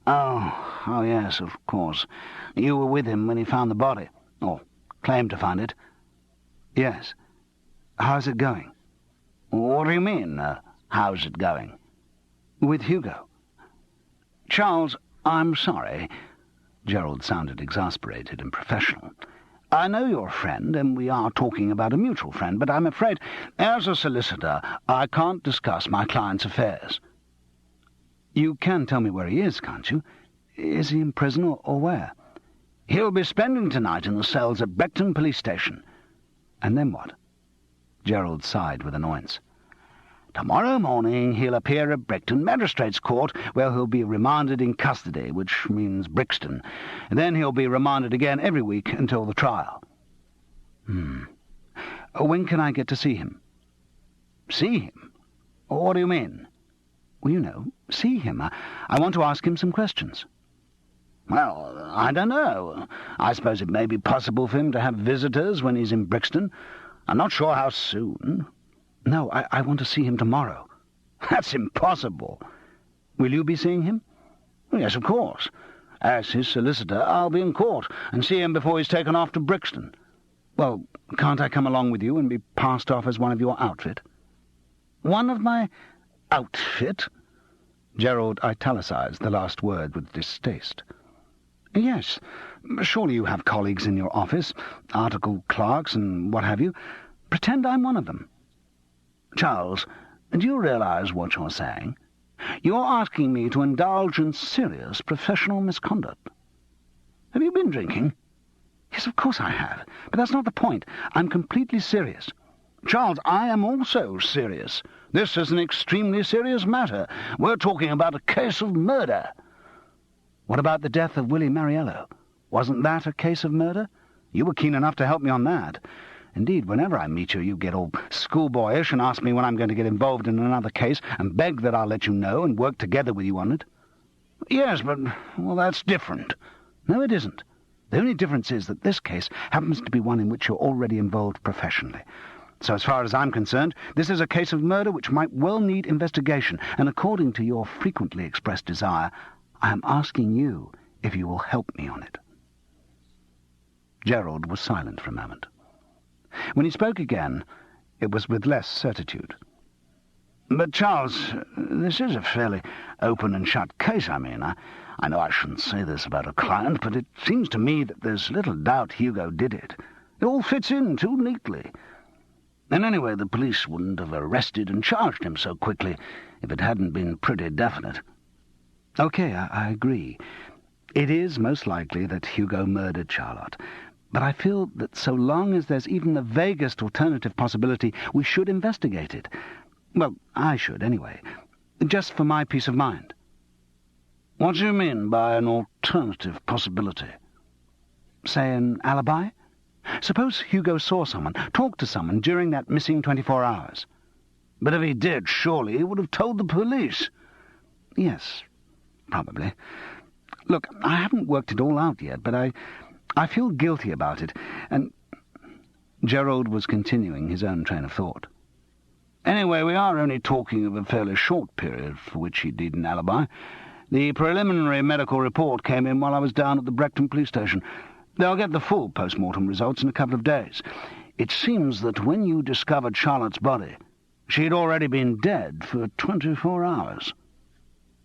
Oh, yes, of course. You were with him when he found the body, or claimed to find it." "Yes. How's it going?" "What do you mean, how's it going?" "With Hugo." "Charles, I'm sorry." Gerald sounded exasperated and professional. "I know you're a friend, and we are talking about a mutual friend, but I'm afraid, as a solicitor, I can't discuss my client's affairs." "You can tell me where he is, can't you? Is he in prison or where?" "He'll be spending tonight in the cells at Brechton Police Station." "And then what?" Gerald sighed with annoyance. "Tomorrow morning he'll appear at Brechton Magistrates' Court, where he'll be remanded in custody, which means Brixton. And then he'll be remanded again every week until the trial." "When can I get to see him?" "See him? What do you mean?" "Well, you know, see him. I want to ask him some questions." Well, I don't know. I suppose it may be possible for him to have visitors when he's in Brixton. I'm not sure how soon. No, I want to see him tomorrow. That's impossible. Will you be seeing him? Yes, of course. As his solicitor, I'll be in court and see him before he's taken off to Brixton. Well, can't I come along with you and be passed off as one of your outfit? One of my outfit? Gerald italicized the last word with distaste. Yes, surely you have colleagues in your office, article clerks and what have you. Pretend I'm one of them. Charles, do you realize what you're saying? You're asking me to indulge in serious professional misconduct. Have you been drinking? Yes, of course I have, but that's not the point. I'm completely serious. Charles, I am also serious. This is an extremely serious matter. We're talking about a case of murder. What about the death of Willie Mariello? Wasn't that a case of murder? You were keen enough to help me on that. Indeed, whenever I meet you get all schoolboyish and ask me when I'm going to get involved in another case and beg that I'll let you know and work together with you on it. Yes, but, well, that's different. No, it isn't. The only difference is that this case happens to be one in which you're already involved professionally. So as far as I'm concerned, this is a case of murder which might well need investigation, and according to your frequently expressed desire, I am asking you if you will help me on it. Gerald was silent for a moment. When he spoke again, it was with less certitude. But, Charles, this is a fairly open and shut case. I mean, I know I shouldn't say this about a client, but it seems to me that there's little doubt Hugo did it. It all fits in too neatly. And anyway, the police wouldn't have arrested and charged him so quickly if it hadn't been pretty definite. Okay, I agree. It is most likely that Hugo murdered Charlotte. But I feel that so long as there's even the vaguest alternative possibility, we should investigate it. Well, I should, anyway. Just for my peace of mind. What do you mean by an alternative possibility? Say an alibi? Suppose Hugo saw someone, talked to someone during that missing 24 hours. But if he did, surely he would have told the police. Yes, probably. Look, I haven't worked it all out yet, but I feel guilty about it, and Gerald was continuing his own train of thought. Anyway, we are only talking of a fairly short period for which he'd need an alibi. The preliminary medical report came in while I was down at the Brechton police station. They'll get the full post-mortem results in a couple of days. It seems that when you discovered Charlotte's body, she'd already been dead for 24 hours.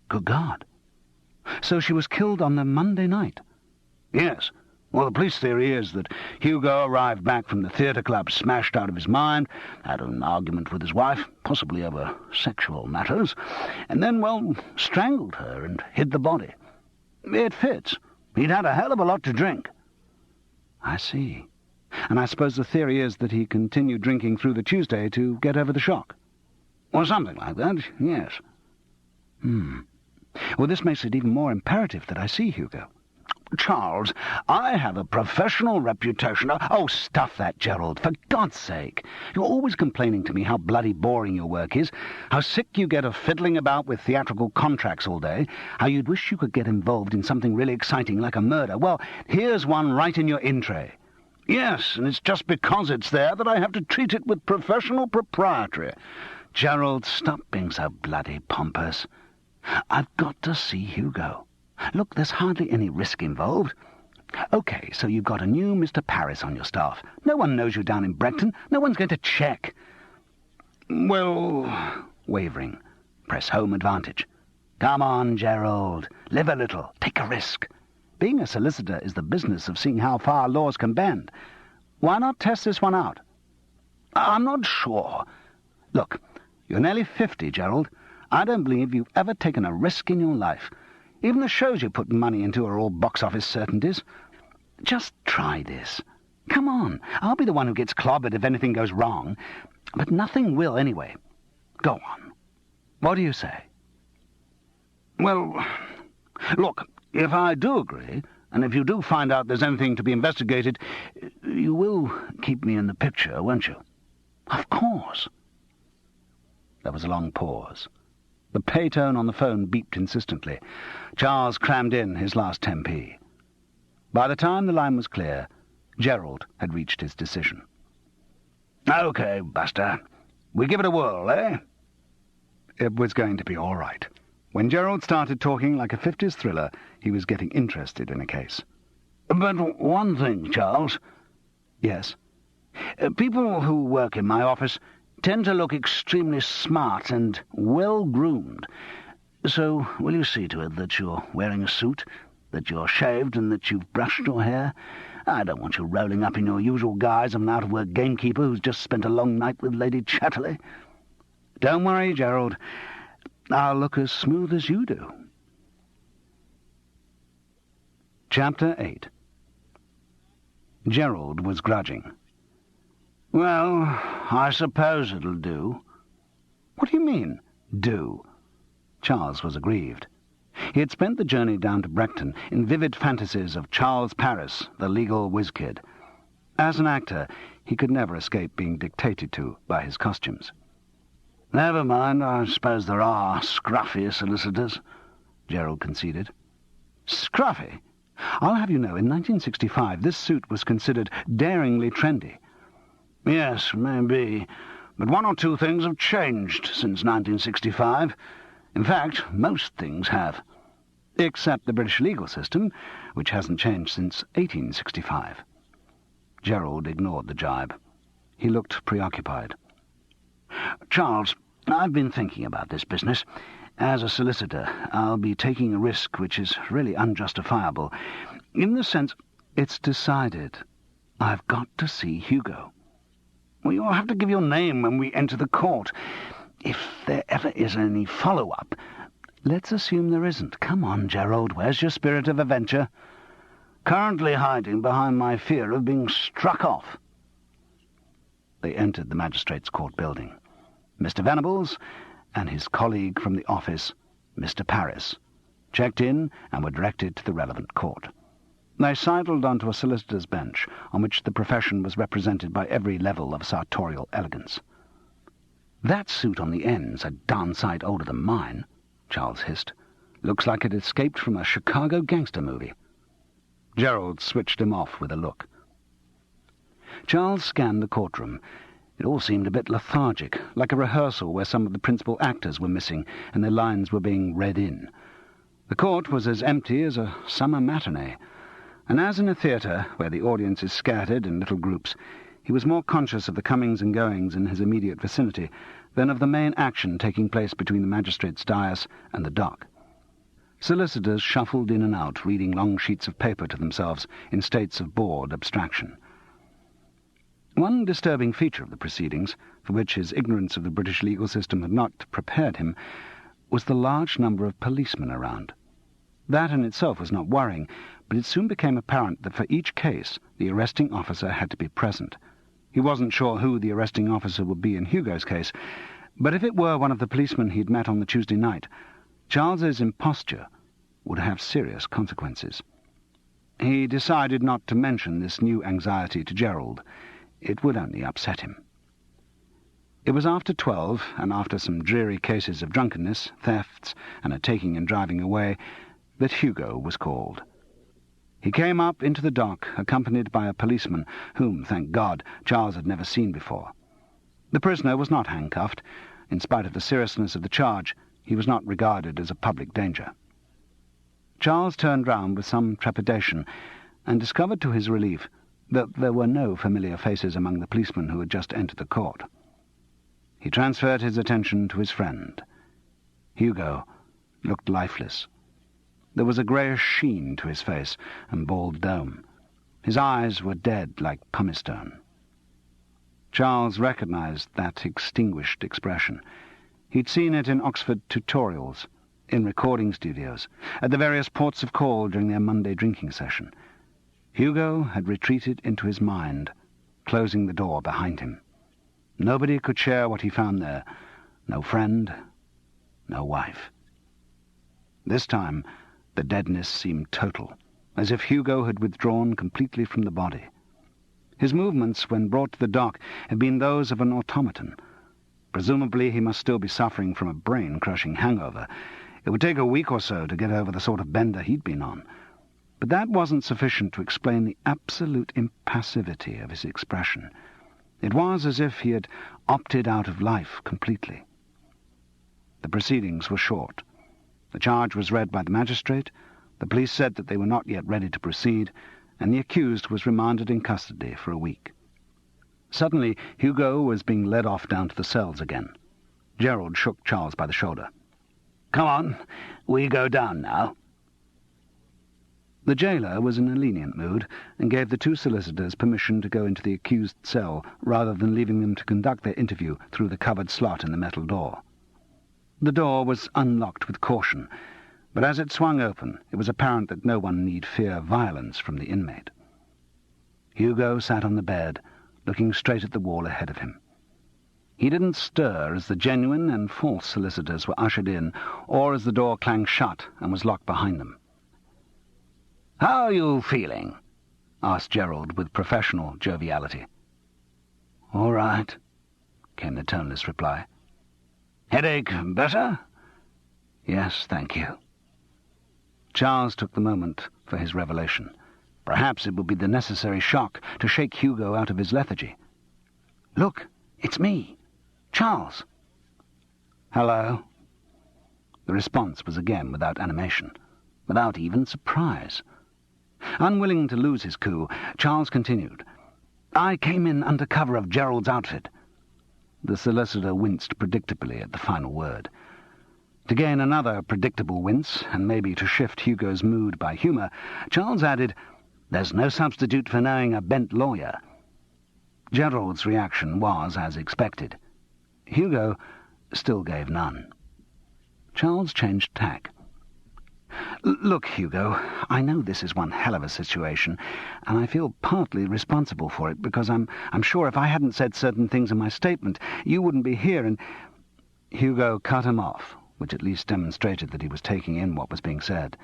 Good God. So she was killed on the Monday night? Yes. Well, the police theory is that Hugo arrived back from the theatre club smashed out of his mind, had an argument with his wife, possibly over sexual matters, and then, well, strangled her and hid the body. It fits. He'd had a hell of a lot to drink. I see. And I suppose the theory is that he continued drinking through the Tuesday to get over the shock? Or something like that, yes. Well, this makes it even more imperative that I see Hugo. Charles, I have a professional reputation. Oh, stuff that, Gerald, for God's sake. You're always complaining to me how bloody boring your work is, how sick you get of fiddling about with theatrical contracts all day, how you'd wish you could get involved in something really exciting like a murder. Well, here's one right in your in tray. Yes, and it's just because it's there that I have to treat it with professional propriety. Gerald, stop being so bloody pompous. I've got to see Hugo. Look, there's hardly any risk involved. OK, so you've got a new Mr. Paris on your staff. No one knows you down in Brechton. No one's going to check. Well, wavering. Press home advantage. Come on, Gerald. Live a little. Take a risk. Being a solicitor is the business of seeing how far laws can bend. Why not test this one out? I'm not sure. Look, you're nearly 50, Gerald. I don't believe you've ever taken a risk in your life. Even the shows you put money into are all box office certainties. Just try this. Come on, I'll be the one who gets clobbered if anything goes wrong. But nothing will anyway. Go on. What do you say? Well, look, if I do agree, and if you do find out there's anything to be investigated, you will keep me in the picture, won't you? Of course. There was a long pause. The pay tone on the phone beeped insistently. Charles crammed in his last 10p. By the time the line was clear, Gerald had reached his decision. "OK, Buster. We give it a whirl, eh?" It was going to be all right. When Gerald started talking like a 50s thriller, he was getting interested in a case. "But one thing, Charles. Yes? People who work in my office tend to look extremely smart and well-groomed. So will you see to it that you're wearing a suit, that you're shaved, and that you've brushed your hair? I don't want you rolling up in your usual guise of an out-of-work gamekeeper who's just spent a long night with Lady Chatterley." "Don't worry, Gerald. I'll look as smooth as you do." Chapter 8. Gerald was grudging. "Well, I suppose it'll do." "What do you mean, do?" Charles was aggrieved. He had spent the journey down to Brechton in vivid fantasies of Charles Paris, the legal whiz-kid. As an actor, he could never escape being dictated to by his costumes. "Never mind, I suppose there are scruffy solicitors," Gerald conceded. "Scruffy? I'll have you know, in 1965 this suit was considered daringly trendy." "Yes, maybe, but one or two things have changed since 1965. In fact, most things have." "Except the British legal system, which hasn't changed since 1865. Gerald ignored the jibe. He looked preoccupied. "Charles, I've been thinking about this business. As a solicitor, I'll be taking a risk which is really unjustifiable, in the sense—" "It's decided. I've got to see Hugo." "Well, you'll have to give your name when we enter the court. If there ever is any follow-up—" "Let's assume there isn't. Come on, Gerald, where's your spirit of adventure?" "Currently hiding behind my fear of being struck off." They entered the magistrates' court building. Mr. Venables and his colleague from the office, Mr. Paris, checked in and were directed to the relevant court. They sidled onto a solicitor's bench, on which the profession was represented by every level of sartorial elegance. "That suit on the end's a darn sight older than mine," Charles hissed. "Looks like it escaped from a Chicago gangster movie." Gerald switched him off with a look. Charles scanned the courtroom. It all seemed a bit lethargic, like a rehearsal where some of the principal actors were missing and their lines were being read in. The court was as empty as a summer matinee, and as in a theatre where the audience is scattered in little groups, he was more conscious of the comings and goings in his immediate vicinity than of the main action taking place between the magistrate's dais and the dock. Solicitors shuffled in and out, reading long sheets of paper to themselves in states of bored abstraction. One disturbing feature of the proceedings, for which his ignorance of the British legal system had not prepared him, was the large number of policemen around. That in itself was not worrying, but it soon became apparent that for each case the arresting officer had to be present. He wasn't sure who the arresting officer would be in Hugo's case, but if it were one of the policemen he'd met on the Tuesday night, Charles's imposture would have serious consequences. He decided not to mention this new anxiety to Gerald. It would only upset him. It was after 12, and after some dreary cases of drunkenness, thefts, and a taking and driving away, that Hugo was called. He came up into the dock, accompanied by a policeman whom, thank God, Charles had never seen before. The prisoner was not handcuffed. In spite of the seriousness of the charge, he was not regarded as a public danger. Charles turned round with some trepidation, and discovered to his relief that there were no familiar faces among the policemen who had just entered the court. He transferred his attention to his friend. Hugo looked lifeless. There was a greyish sheen to his face and bald dome. His eyes were dead like pumice stone. Charles recognized that extinguished expression. He'd seen it in Oxford tutorials, in recording studios, at the various ports of call during their Monday drinking session. Hugo had retreated into his mind, closing the door behind him. Nobody could share what he found there. No friend, no wife. This time, the deadness seemed total, as if Hugo had withdrawn completely from the body. His movements, when brought to the dock, had been those of an automaton. Presumably he must still be suffering from a brain-crushing hangover. It would take a week or so to get over the sort of bender he'd been on. But that wasn't sufficient to explain the absolute impassivity of his expression. It was as if he had opted out of life completely. The proceedings were short. The charge was read by the magistrate, the police said that they were not yet ready to proceed, and the accused was remanded in custody for a week. Suddenly, Hugo was being led off down to the cells again. Gerald shook Charles by the shoulder. "Come on, we go down now." The jailer was in a lenient mood and gave the two solicitors permission to go into the accused's cell rather than leaving them to conduct their interview through the covered slot in the metal door. The door was unlocked with caution, but as it swung open it was apparent that no one need fear violence from the inmate. Hugo sat on the bed, looking straight at the wall ahead of him. He didn't stir as the genuine and false solicitors were ushered in, or as the door clanged shut and was locked behind them. "How are you feeling?" asked Gerald with professional joviality. "All right," came the toneless reply. "Headache better?" "Yes, thank you." Charles took the moment for his revelation. Perhaps it would be the necessary shock to shake Hugo out of his lethargy. "Look, it's me, Charles." "Hello." The response was again without animation, without even surprise. Unwilling to lose his coup, Charles continued, "I came in under cover of Gerald's outfit." The solicitor winced predictably at the final word. To gain another predictable wince, and maybe to shift Hugo's mood by humour, Charles added, "There's no substitute for knowing a bent lawyer." Gerald's reaction was as expected. Hugo still gave none. Charles changed tack. "Look, Hugo, I know this is one hell of a situation, and I feel partly responsible for it, because I'm sure if I hadn't said certain things in my statement, you wouldn't be here, and—" Hugo cut him off, which at least demonstrated that he was taking in what was being said,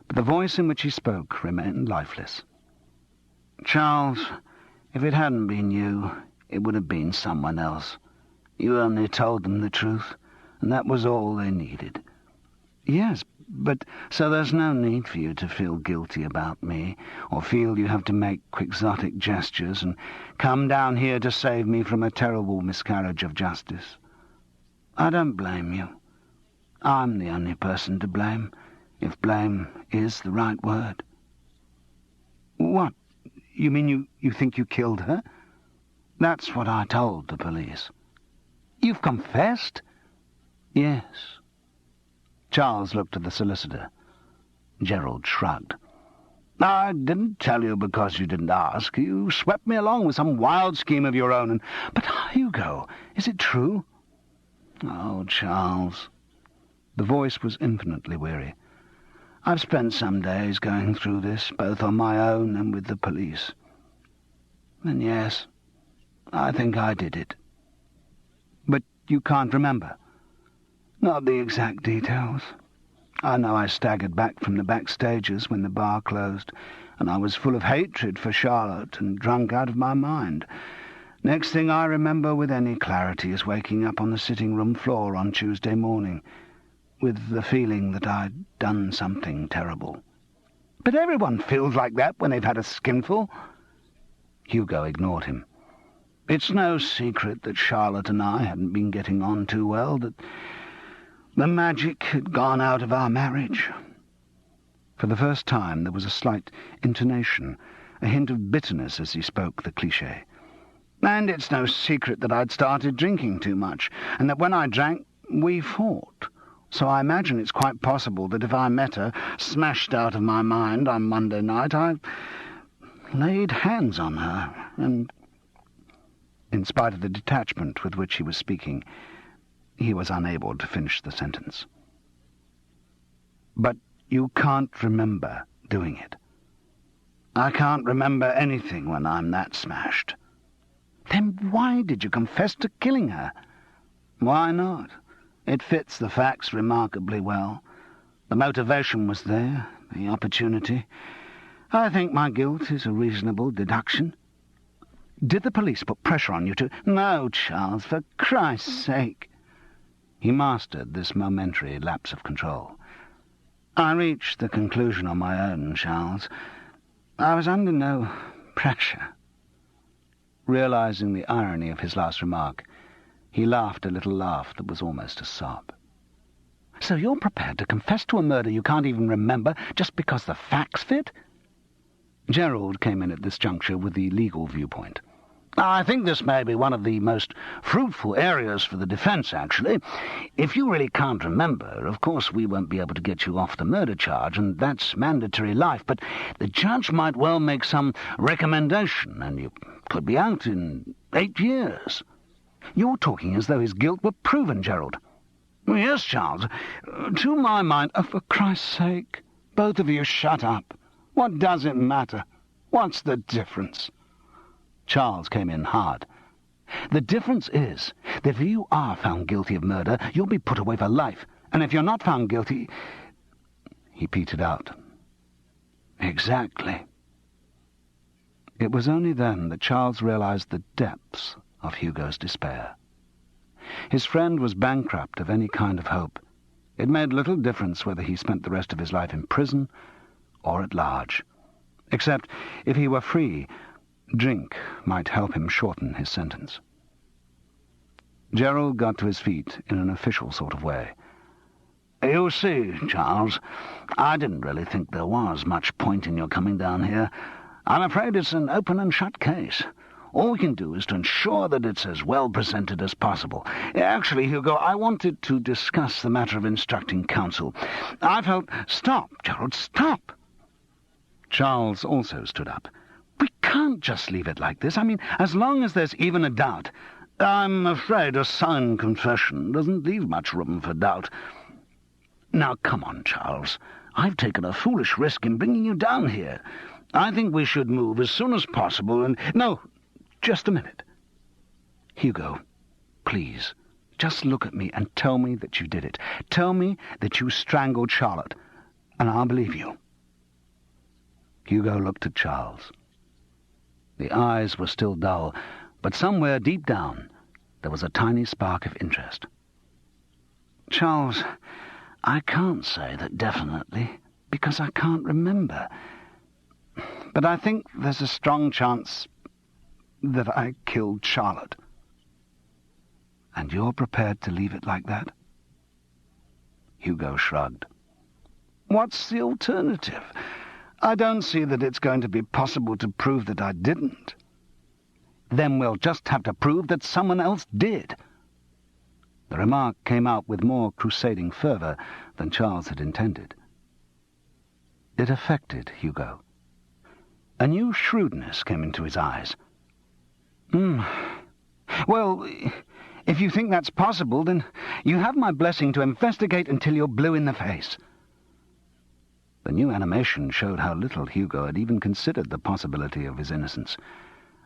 but the voice in which he spoke remained lifeless. "Charles, if it hadn't been you, it would have been someone else. You only told them the truth, and that was all they needed." "Yes, but—" "So there's no need for you to feel guilty about me, or feel you have to make quixotic gestures and come down here to save me from a terrible miscarriage of justice. I don't blame you. I'm the only person to blame, if blame is the right word." "What? You mean you think you killed her?" "That's what I told the police." "You've confessed?" "Yes." Charles looked at the solicitor. Gerald shrugged. "I didn't tell you because you didn't ask. You swept me along with some wild scheme of your own, and—" "But, Hugo, is it true?" "Oh, Charles." The voice was infinitely weary. "I've spent some days going through this, both on my own and with the police. And yes, I think I did it." "But you can't remember?" "Not the exact details. I know I staggered back from the backstages when the bar closed, and I was full of hatred for Charlotte and drunk out of my mind. Next thing I remember with any clarity is waking up on the sitting-room floor on Tuesday morning, with the feeling that I'd done something terrible." "But everyone feels like that when they've had a skinful." Hugo ignored him. "It's no secret that Charlotte and I hadn't been getting on too well, that the magic had gone out of our marriage." For the first time there was a slight intonation, a hint of bitterness as he spoke the cliché. "And it's no secret that I'd started drinking too much, and that when I drank, we fought. So I imagine it's quite possible that if I met her, smashed out of my mind, on Monday night, I laid hands on her, and—" In spite of the detachment with which he was speaking, he was unable to finish the sentence. "But you can't remember doing it?" "I can't remember anything when I'm that smashed." "Then why did you confess to killing her?" "Why not? It fits the facts remarkably well. The motivation was there, the opportunity. I think my guilt is a reasonable deduction." Did the police put pressure on you to—" "No, Charles, for Christ's sake." He mastered this momentary lapse of control. "I reached the conclusion on my own, Charles. I was under no pressure." Realizing the irony of his last remark, he laughed a little laugh that was almost a sob. "So you're prepared to confess to a murder you can't even remember just because the facts fit?" Gerald came in at this juncture with the legal viewpoint. "I think this may be one of the most fruitful areas for the defence, actually. If you really can't remember, of course we won't be able to get you off the murder charge, and that's mandatory life, but the judge might well make some recommendation, and you could be out in 8 years. You're talking as though his guilt were proven, Gerald." "Yes, Charles. To my mind—" "Oh, for Christ's sake, both of you shut up. What does it matter? What's the difference?" Charles came in hard. "The difference is that if you are found guilty of murder, you'll be put away for life, and if you're not found guilty—" He petered out. "Exactly." It was only then that Charles realized the depths of Hugo's despair. His friend was bankrupt of any kind of hope. It made little difference whether he spent the rest of his life in prison or at large. Except, if he were free, drink might help him shorten his sentence. Gerald got to his feet in an official sort of way. "You see, Charles, I didn't really think there was much point in your coming down here. I'm afraid it's an open and shut case. All we can do is to ensure that it's as well presented as possible. Actually, Hugo, I wanted to discuss the matter of instructing counsel. I felt—" "Stop, Gerald, stop!" Charles also stood up. "We can't just leave it like this. I mean, as long as there's even a doubt—" "I'm afraid a signed confession doesn't leave much room for doubt. Now, come on, Charles. I've taken a foolish risk in bringing you down here. I think we should move as soon as possible and—" "No, just a minute. Hugo, please, just look at me and tell me that you did it. Tell me that you strangled Charlotte, and I'll believe you." Hugo looked at Charles. The eyes were still dull, but somewhere deep down there was a tiny spark of interest. "Charles, I can't say that definitely, because I can't remember. But I think there's a strong chance that I killed Charlotte." "And you're prepared to leave it like that?" Hugo shrugged. "What's the alternative? I don't see that it's going to be possible to prove that I didn't." "Then we'll just have to prove that someone else did." The remark came out with more crusading fervour than Charles had intended. It affected Hugo. A new shrewdness came into his eyes. "Well, if you think that's possible, then you have my blessing to investigate until you're blue in the face." The new animation showed how little Hugo had even considered the possibility of his innocence.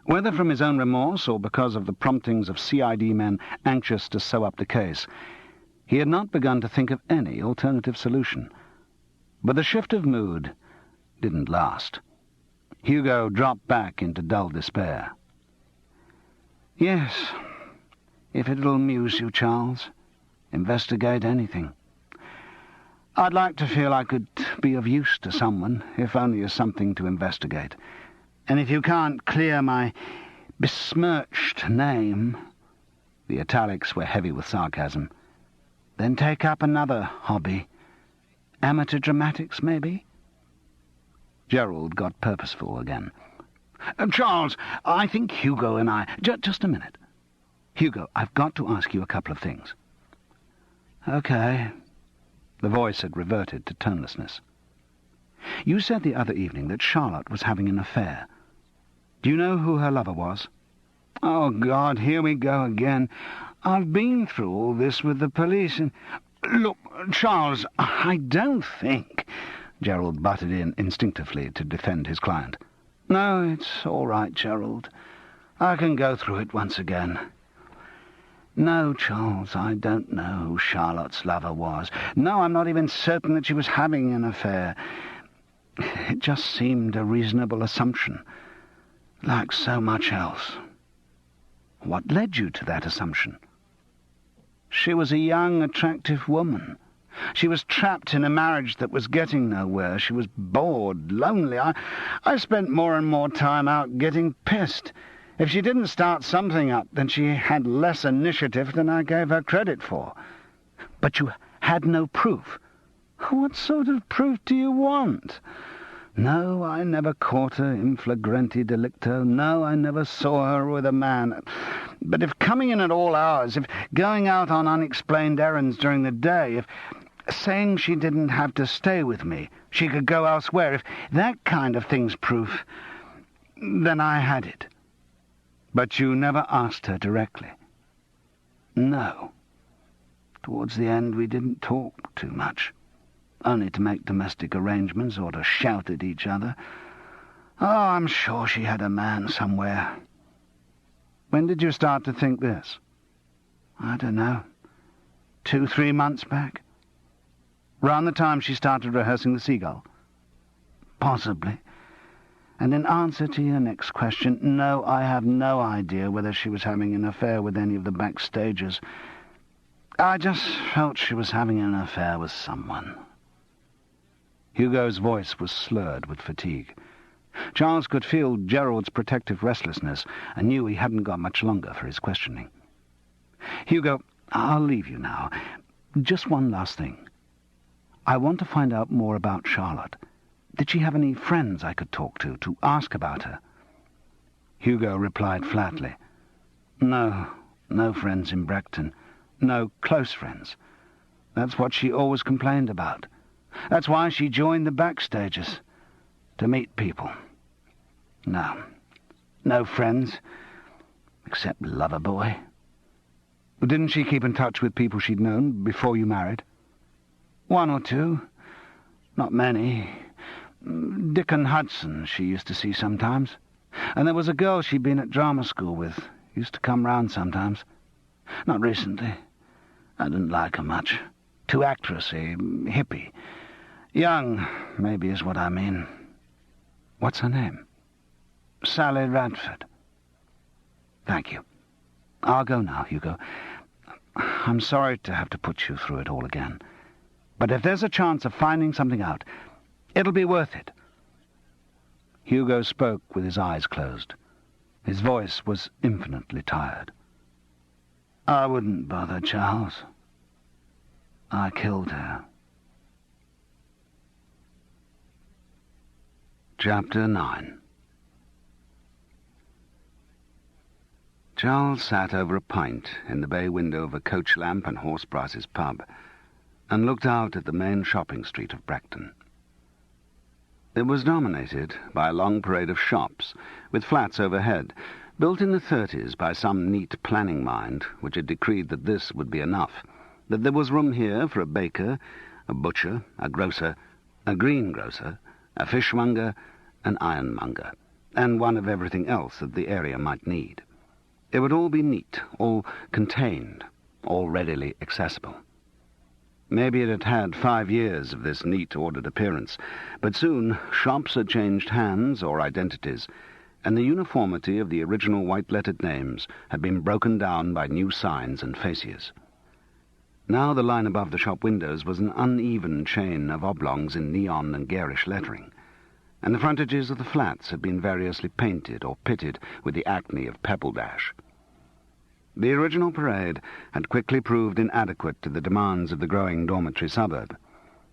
Whether from his own remorse or because of the promptings of CID men anxious to sew up the case, he had not begun to think of any alternative solution. But the shift of mood didn't last. Hugo dropped back into dull despair. "Yes, if it'll amuse you, Charles, investigate anything. I'd like to feel I could be of use to someone, if only as something to investigate. And if you can't clear my besmirched name," the italics were heavy with sarcasm, "then take up another hobby. Amateur dramatics, maybe?" Gerald got purposeful again. "Charles, I think Hugo and I—" Just a minute. Hugo, I've got to ask you a couple of things." "Okay." The voice had reverted to tonelessness. "You said the other evening that Charlotte was having an affair. Do you know who her lover was?" "Oh, God, here we go again. I've been through all this with the police, and— Look, Charles, I don't think—" Gerald butted in instinctively to defend his client. "No, it's all right, Gerald. I can go through it once again. No, Charles, I don't know who Charlotte's lover was. No, I'm not even certain that she was having an affair. It just seemed a reasonable assumption, like so much else." What led you to that assumption? She was a young, attractive woman. She was trapped in a marriage that was getting nowhere. She was bored, lonely. I spent more and more time out getting pissed. If she didn't start something up, then she had less initiative than I gave her credit for. But you had no proof. What sort of proof do you want? No, I never caught her in flagrante delicto. No, I never saw her with a man. But if coming in at all hours, if going out on unexplained errands during the day, if saying she didn't have to stay with me, she could go elsewhere, if that kind of thing's proof, then I had it. But you never asked her directly? No. Towards the end we didn't talk too much. Only to make domestic arrangements or to shout at each other. Oh, I'm sure she had a man somewhere. When did you start to think this? I don't know. 2-3 months back. Round the time she started rehearsing the Seagull? Possibly. And in answer to your next question, no, I have no idea whether she was having an affair with any of the backstagers. I just felt she was having an affair with someone. Hugo's voice was slurred with fatigue. Charles could feel Gerald's protective restlessness and knew he hadn't got much longer for his questioning. Hugo, I'll leave you now. Just one last thing. I want to find out more about Charlotte. Did she have any friends I could talk to ask about her? Hugo replied flatly. No friends in Brechton. No close friends. That's what she always complained about. That's why she joined the backstagers. To meet people. No friends. Except Loverboy. Didn't she keep in touch with people she'd known before you married? 1 or 2. Not many. Dickon Hudson she used to see sometimes. And there was a girl she'd been at drama school with. Used to come round sometimes. Not recently. I didn't like her much. Too actressy, hippie. Young, maybe is what I mean. What's her name? Sally Radford. Thank you. I'll go now, Hugo. I'm sorry to have to put you through it all again. But if there's a chance of finding something out, it'll be worth it. Hugo spoke with his eyes closed. His voice was infinitely tired. I wouldn't bother, Charles. I killed her. Chapter 9. Charles sat over a pint in the bay window of a coach lamp and Horsebrass's pub and looked out at the main shopping street of Brechton. It was dominated by a long parade of shops with flats overhead, built in the 30s by some neat planning mind which had decreed that this would be enough, that there was room here for a baker, a butcher, a grocer, a greengrocer, a fishmonger, an ironmonger, and one of everything else that the area might need. It would all be neat, all contained, all readily accessible. Maybe it had had 5 years of this neat, ordered appearance, but soon shops had changed hands or identities, and the uniformity of the original white-lettered names had been broken down by new signs and faces. Now the line above the shop windows was an uneven chain of oblongs in neon and garish lettering, and the frontages of the flats had been variously painted or pitted with the acne of pebble dash. The original parade had quickly proved inadequate to the demands of the growing dormitory suburb.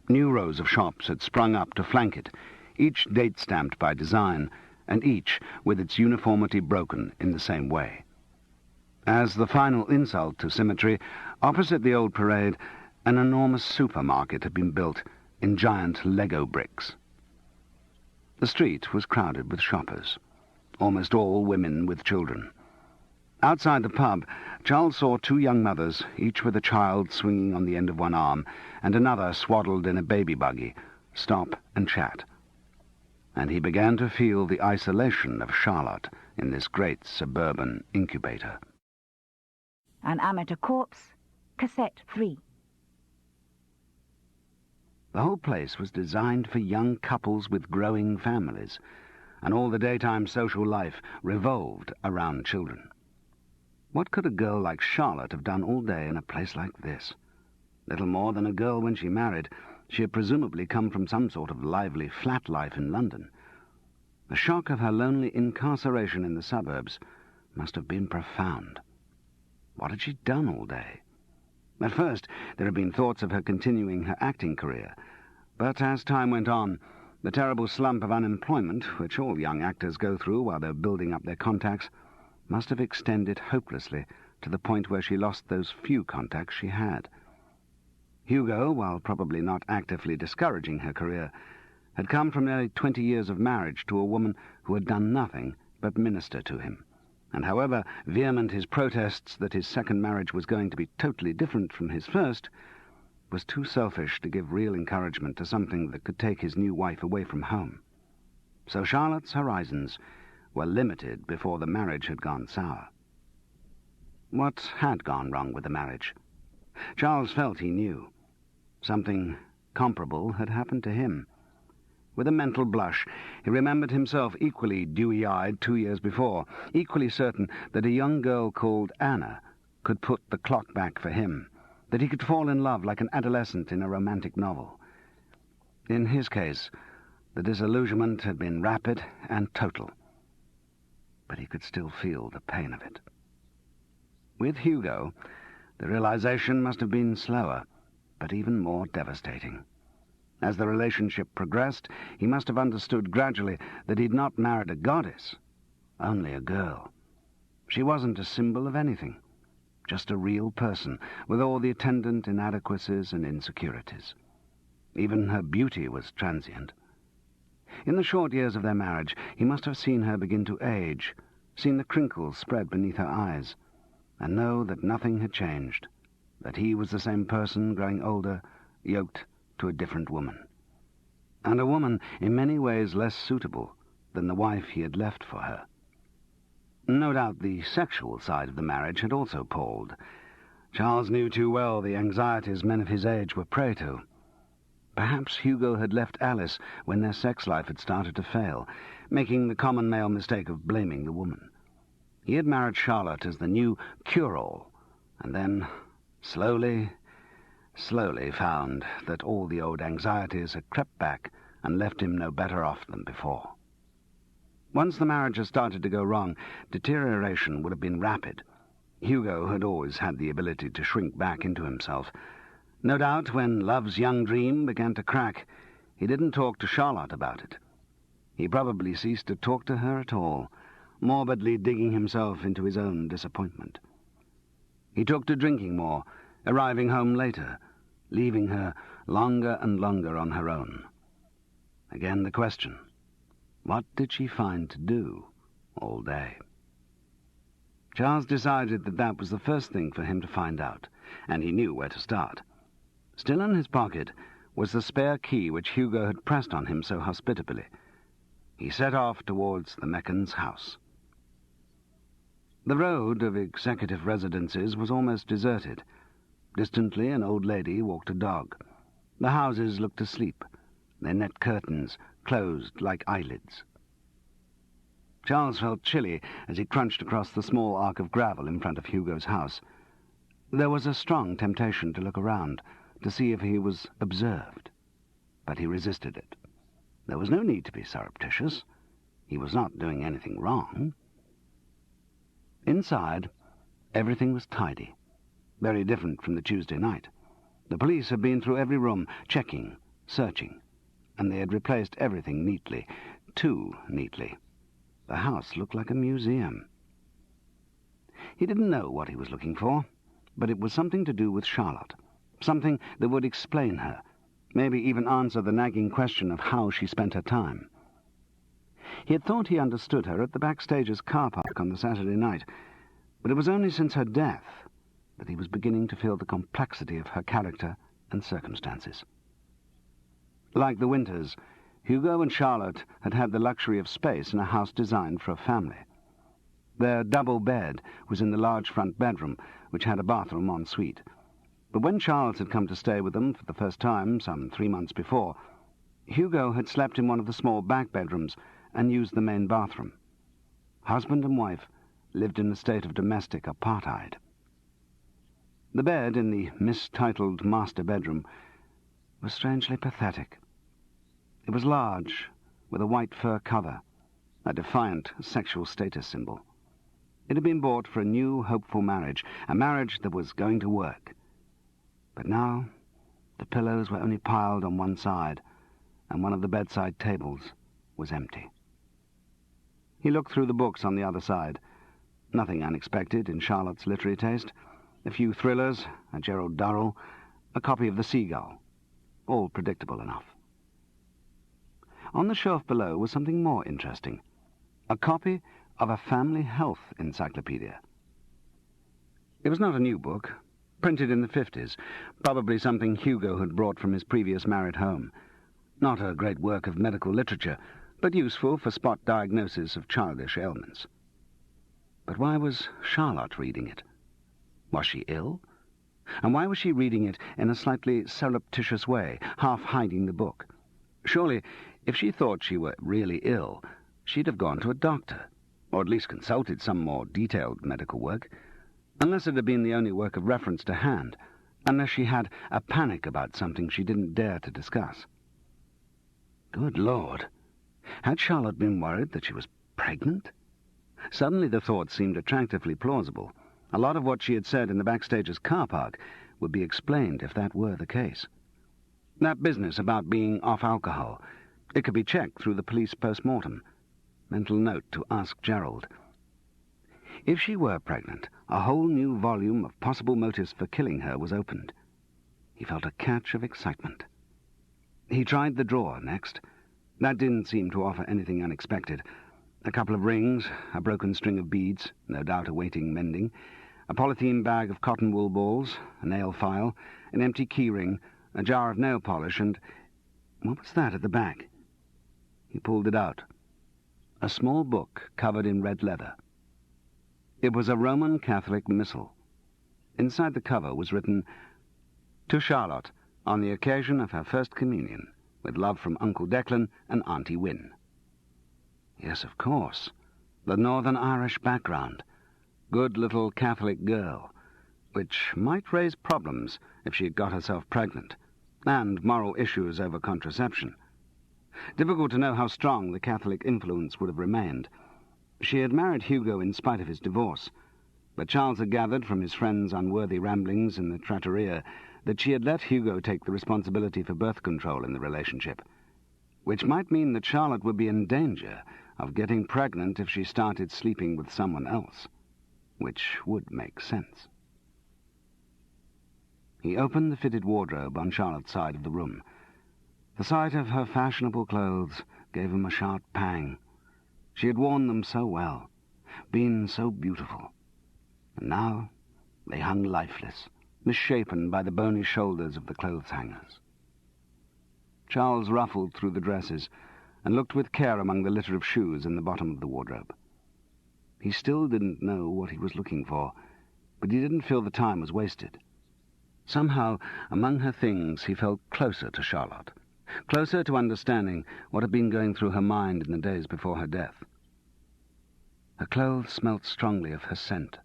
New rows of shops had sprung up to flank it, each date-stamped by design, and each with its uniformity broken in the same way. As the final insult to symmetry, opposite the old parade, an enormous supermarket had been built in giant Lego bricks. The street was crowded with shoppers, almost all women with children. Outside the pub, Charles saw 2 young mothers, each with a child swinging on the end of one arm, and another swaddled in a baby buggy, stop and chat. And he began to feel the isolation of Charlotte in this great suburban incubator. An Amateur Corpse, Cassette 3. The whole place was designed for young couples with growing families, and all the daytime social life revolved around children. What could a girl like Charlotte have done all day in a place like this? Little more than a girl when she married. She had presumably come from some sort of lively flat life in London. The shock of her lonely incarceration in the suburbs must have been profound. What had she done all day? At first, there had been thoughts of her continuing her acting career, but as time went on, the terrible slump of unemployment, which all young actors go through while they're building up their contacts, must have extended hopelessly to the point where she lost those few contacts she had. Hugo, while probably not actively discouraging her career, had come from nearly 20 years of marriage to a woman who had done nothing but minister to him, and however vehement his protests that his second marriage was going to be totally different from his first, was too selfish to give real encouragement to something that could take his new wife away from home. So Charlotte's horizons were limited before the marriage had gone sour. What had gone wrong with the marriage? Charles felt he knew. Something comparable had happened to him. With a mental blush, he remembered himself equally dewy-eyed 2 years before, equally certain that a young girl called Anna could put the clock back for him, that he could fall in love like an adolescent in a romantic novel. In his case, the disillusionment had been rapid and total, but he could still feel the pain of it. With Hugo, the realization must have been slower, but even more devastating. As the relationship progressed, he must have understood gradually that he'd not married a goddess, only a girl. She wasn't a symbol of anything, just a real person, with all the attendant inadequacies and insecurities. Even her beauty was transient. In the short years of their marriage, he must have seen her begin to age, seen the crinkles spread beneath her eyes, and know that nothing had changed, that he was the same person growing older, yoked to a different woman, and a woman in many ways less suitable than the wife he had left for her. No doubt the sexual side of the marriage had also palled. Charles knew too well the anxieties men of his age were prey to. Perhaps Hugo had left Alice when their sex life had started to fail, making the common male mistake of blaming the woman. He had married Charlotte as the new cure-all, and then, slowly found that all the old anxieties had crept back and left him no better off than before. Once the marriage had started to go wrong, deterioration would have been rapid. Hugo had always had the ability to shrink back into himself. No doubt when love's young dream began to crack, he didn't talk to Charlotte about it. He probably ceased to talk to her at all, morbidly digging himself into his own disappointment. He took to drinking more, arriving home later, leaving her longer and longer on her own. Again the question, what did she find to do all day? Charles decided that that was the first thing for him to find out, and he knew where to start. Still in his pocket was the spare key which Hugo had pressed on him so hospitably. He set off towards the Meccans' house. The road of executive residences was almost deserted. Distantly, an old lady walked a dog. The houses looked asleep, their net curtains closed like eyelids. Charles felt chilly as he crunched across the small arc of gravel in front of Hugo's house. There was a strong temptation to look around, to see if he was observed, but he resisted it. There was no need to be surreptitious. He was not doing anything wrong. Inside, everything was tidy, very different from the Tuesday night. The police had been through every room, checking, searching, and they had replaced everything neatly, too neatly. The house looked like a museum. He didn't know what he was looking for, but it was something to do with Charlotte, something that would explain her, maybe even answer the nagging question of how she spent her time. He had thought he understood her at the Backstage's car park on the Saturday night, but it was only since her death that he was beginning to feel the complexity of her character and circumstances. Like the Winters, Hugo and Charlotte had had the luxury of space in a house designed for a family. Their double bed was in the large front bedroom, which had a bathroom en suite. But when Charles had come to stay with them for the first time, some 3 months before, Hugo had slept in one of the small back bedrooms and used the main bathroom. Husband and wife lived in a state of domestic apartheid. The bed in the mistitled master bedroom was strangely pathetic. It was large, with a white fur cover, a defiant sexual status symbol. It had been bought for a new, hopeful marriage, a marriage that was going to work. But now the pillows were only piled on one side, and one of the bedside tables was empty. He looked through the books on the other side. Nothing unexpected in Charlotte's literary taste. A few thrillers, a Gerald Durrell, a copy of The Seagull. All predictable enough. On the shelf below was something more interesting. A copy of a family health encyclopedia. It was not a new book, printed in the 50s, probably something Hugo had brought from his previous married home. Not a great work of medical literature, but useful for spot diagnosis of childish ailments. But why was Charlotte reading it? Was she ill? And why was she reading it in a slightly surreptitious way, half hiding the book? Surely, if she thought she were really ill, she'd have gone to a doctor, or at least consulted some more detailed medical work, unless it had been the only work of reference to hand, unless she had a panic about something she didn't dare to discuss. Good Lord! Had Charlotte been worried that she was pregnant? Suddenly the thought seemed attractively plausible. A lot of what she had said in the Backstage's car park would be explained if that were the case. That business about being off alcohol, it could be checked through the police post-mortem. Mental note to ask Gerald. If she were pregnant, a whole new volume of possible motives for killing her was opened. He felt a catch of excitement. He tried the drawer next. That didn't seem to offer anything unexpected. A couple of rings, a broken string of beads, no doubt awaiting mending, a polythene bag of cotton wool balls, a nail file, an empty key ring, a jar of nail polish, and... what was that at the back? He pulled it out. A small book covered in red leather. It was a Roman Catholic missal. Inside the cover was written, "To Charlotte, on the occasion of her first communion, with love from Uncle Declan and Auntie Wynne." Yes, of course. The Northern Irish background. Good little Catholic girl. Which might raise problems if she had got herself pregnant, and moral issues over contraception. Difficult to know how strong the Catholic influence would have remained. She had married Hugo in spite of his divorce, but Charles had gathered from his friend's unworthy ramblings in the trattoria that she had let Hugo take the responsibility for birth control in the relationship, which might mean that Charlotte would be in danger of getting pregnant if she started sleeping with someone else, which would make sense. He opened the fitted wardrobe on Charlotte's side of the room. The sight of her fashionable clothes gave him a sharp pang. She had worn them so well, been so beautiful, and now they hung lifeless, misshapen by the bony shoulders of the clothes-hangers. Charles ruffled through the dresses and looked with care among the litter of shoes in the bottom of the wardrobe. He still didn't know what he was looking for, but he didn't feel the time was wasted. Somehow, among her things, he felt closer to Charlotte, closer to understanding what had been going through her mind in the days before her death. Her clothes smelt strongly of her scent,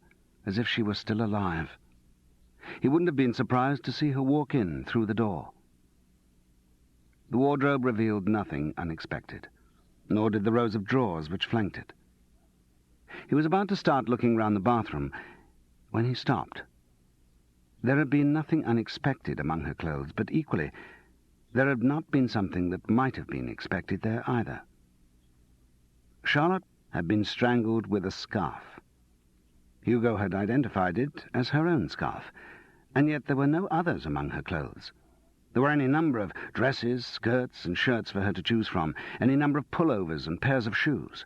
as if she were still alive. He wouldn't have been surprised to see her walk in through the door. The wardrobe revealed nothing unexpected, nor did the rows of drawers which flanked it. He was about to start looking round the bathroom when he stopped. There had been nothing unexpected among her clothes, but equally there had not been something that might have been expected there either. Charlotte had been strangled with a scarf. Hugo had identified it as her own scarf, and yet there were no others among her clothes. There were any number of dresses, skirts, and shirts for her to choose from, any number of pullovers and pairs of shoes.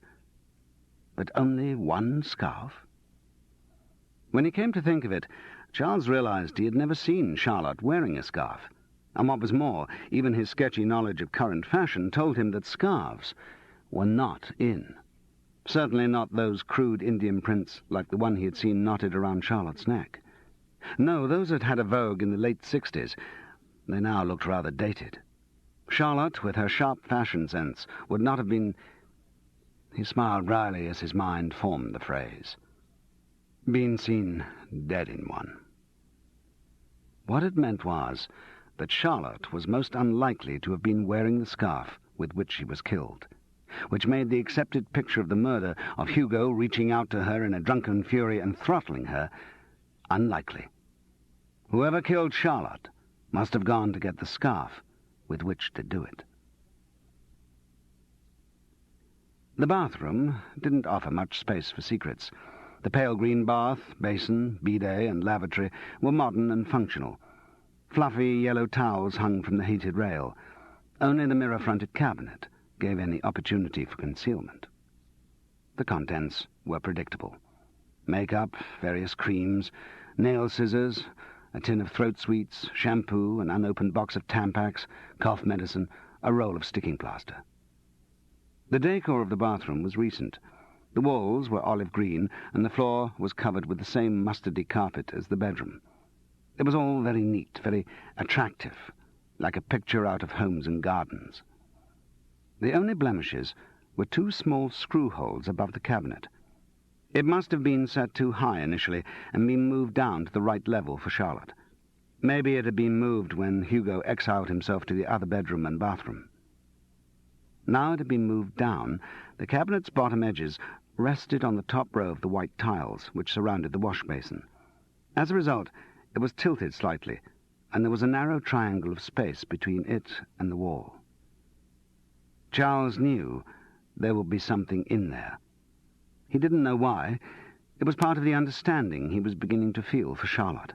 But only one scarf? When he came to think of it, Charles realized he had never seen Charlotte wearing a scarf, and what was more, even his sketchy knowledge of current fashion told him that scarves were not in. Certainly not those crude Indian prints like the one he had seen knotted around Charlotte's neck. No, those had had a vogue in the late 60s. They now looked rather dated. Charlotte, with her sharp fashion sense, would not have been... He smiled wryly as his mind formed the phrase. been seen dead in one. What it meant was that Charlotte was most unlikely to have been wearing the scarf with which she was killed, which made the accepted picture of the murder of Hugo reaching out to her in a drunken fury and throttling her unlikely. Whoever killed Charlotte must have gone to get the scarf with which to do it. The bathroom didn't offer much space for secrets. The pale green bath, basin, bidet, and lavatory were modern and functional. Fluffy yellow towels hung from the heated rail. Only the mirror-fronted cabinet gave any opportunity for concealment. The contents were predictable. Makeup, various creams, nail scissors, a tin of throat sweets, shampoo, an unopened box of Tampax, cough medicine, a roll of sticking plaster. The decor of the bathroom was recent. The walls were olive green, and the floor was covered with the same mustardy carpet as the bedroom. It was all very neat, very attractive, like a picture out of Homes and Gardens. The only blemishes were two small screw holes above the cabinet. It must have been set too high initially and been moved down to the right level for Charlotte. Maybe it had been moved when Hugo exiled himself to the other bedroom and bathroom. Now it had been moved down, the cabinet's bottom edges rested on the top row of the white tiles which surrounded the wash basin. As a result, it was tilted slightly, and there was a narrow triangle of space between it and the wall. Charles knew there would be something in there. He didn't know why. It was part of the understanding he was beginning to feel for Charlotte.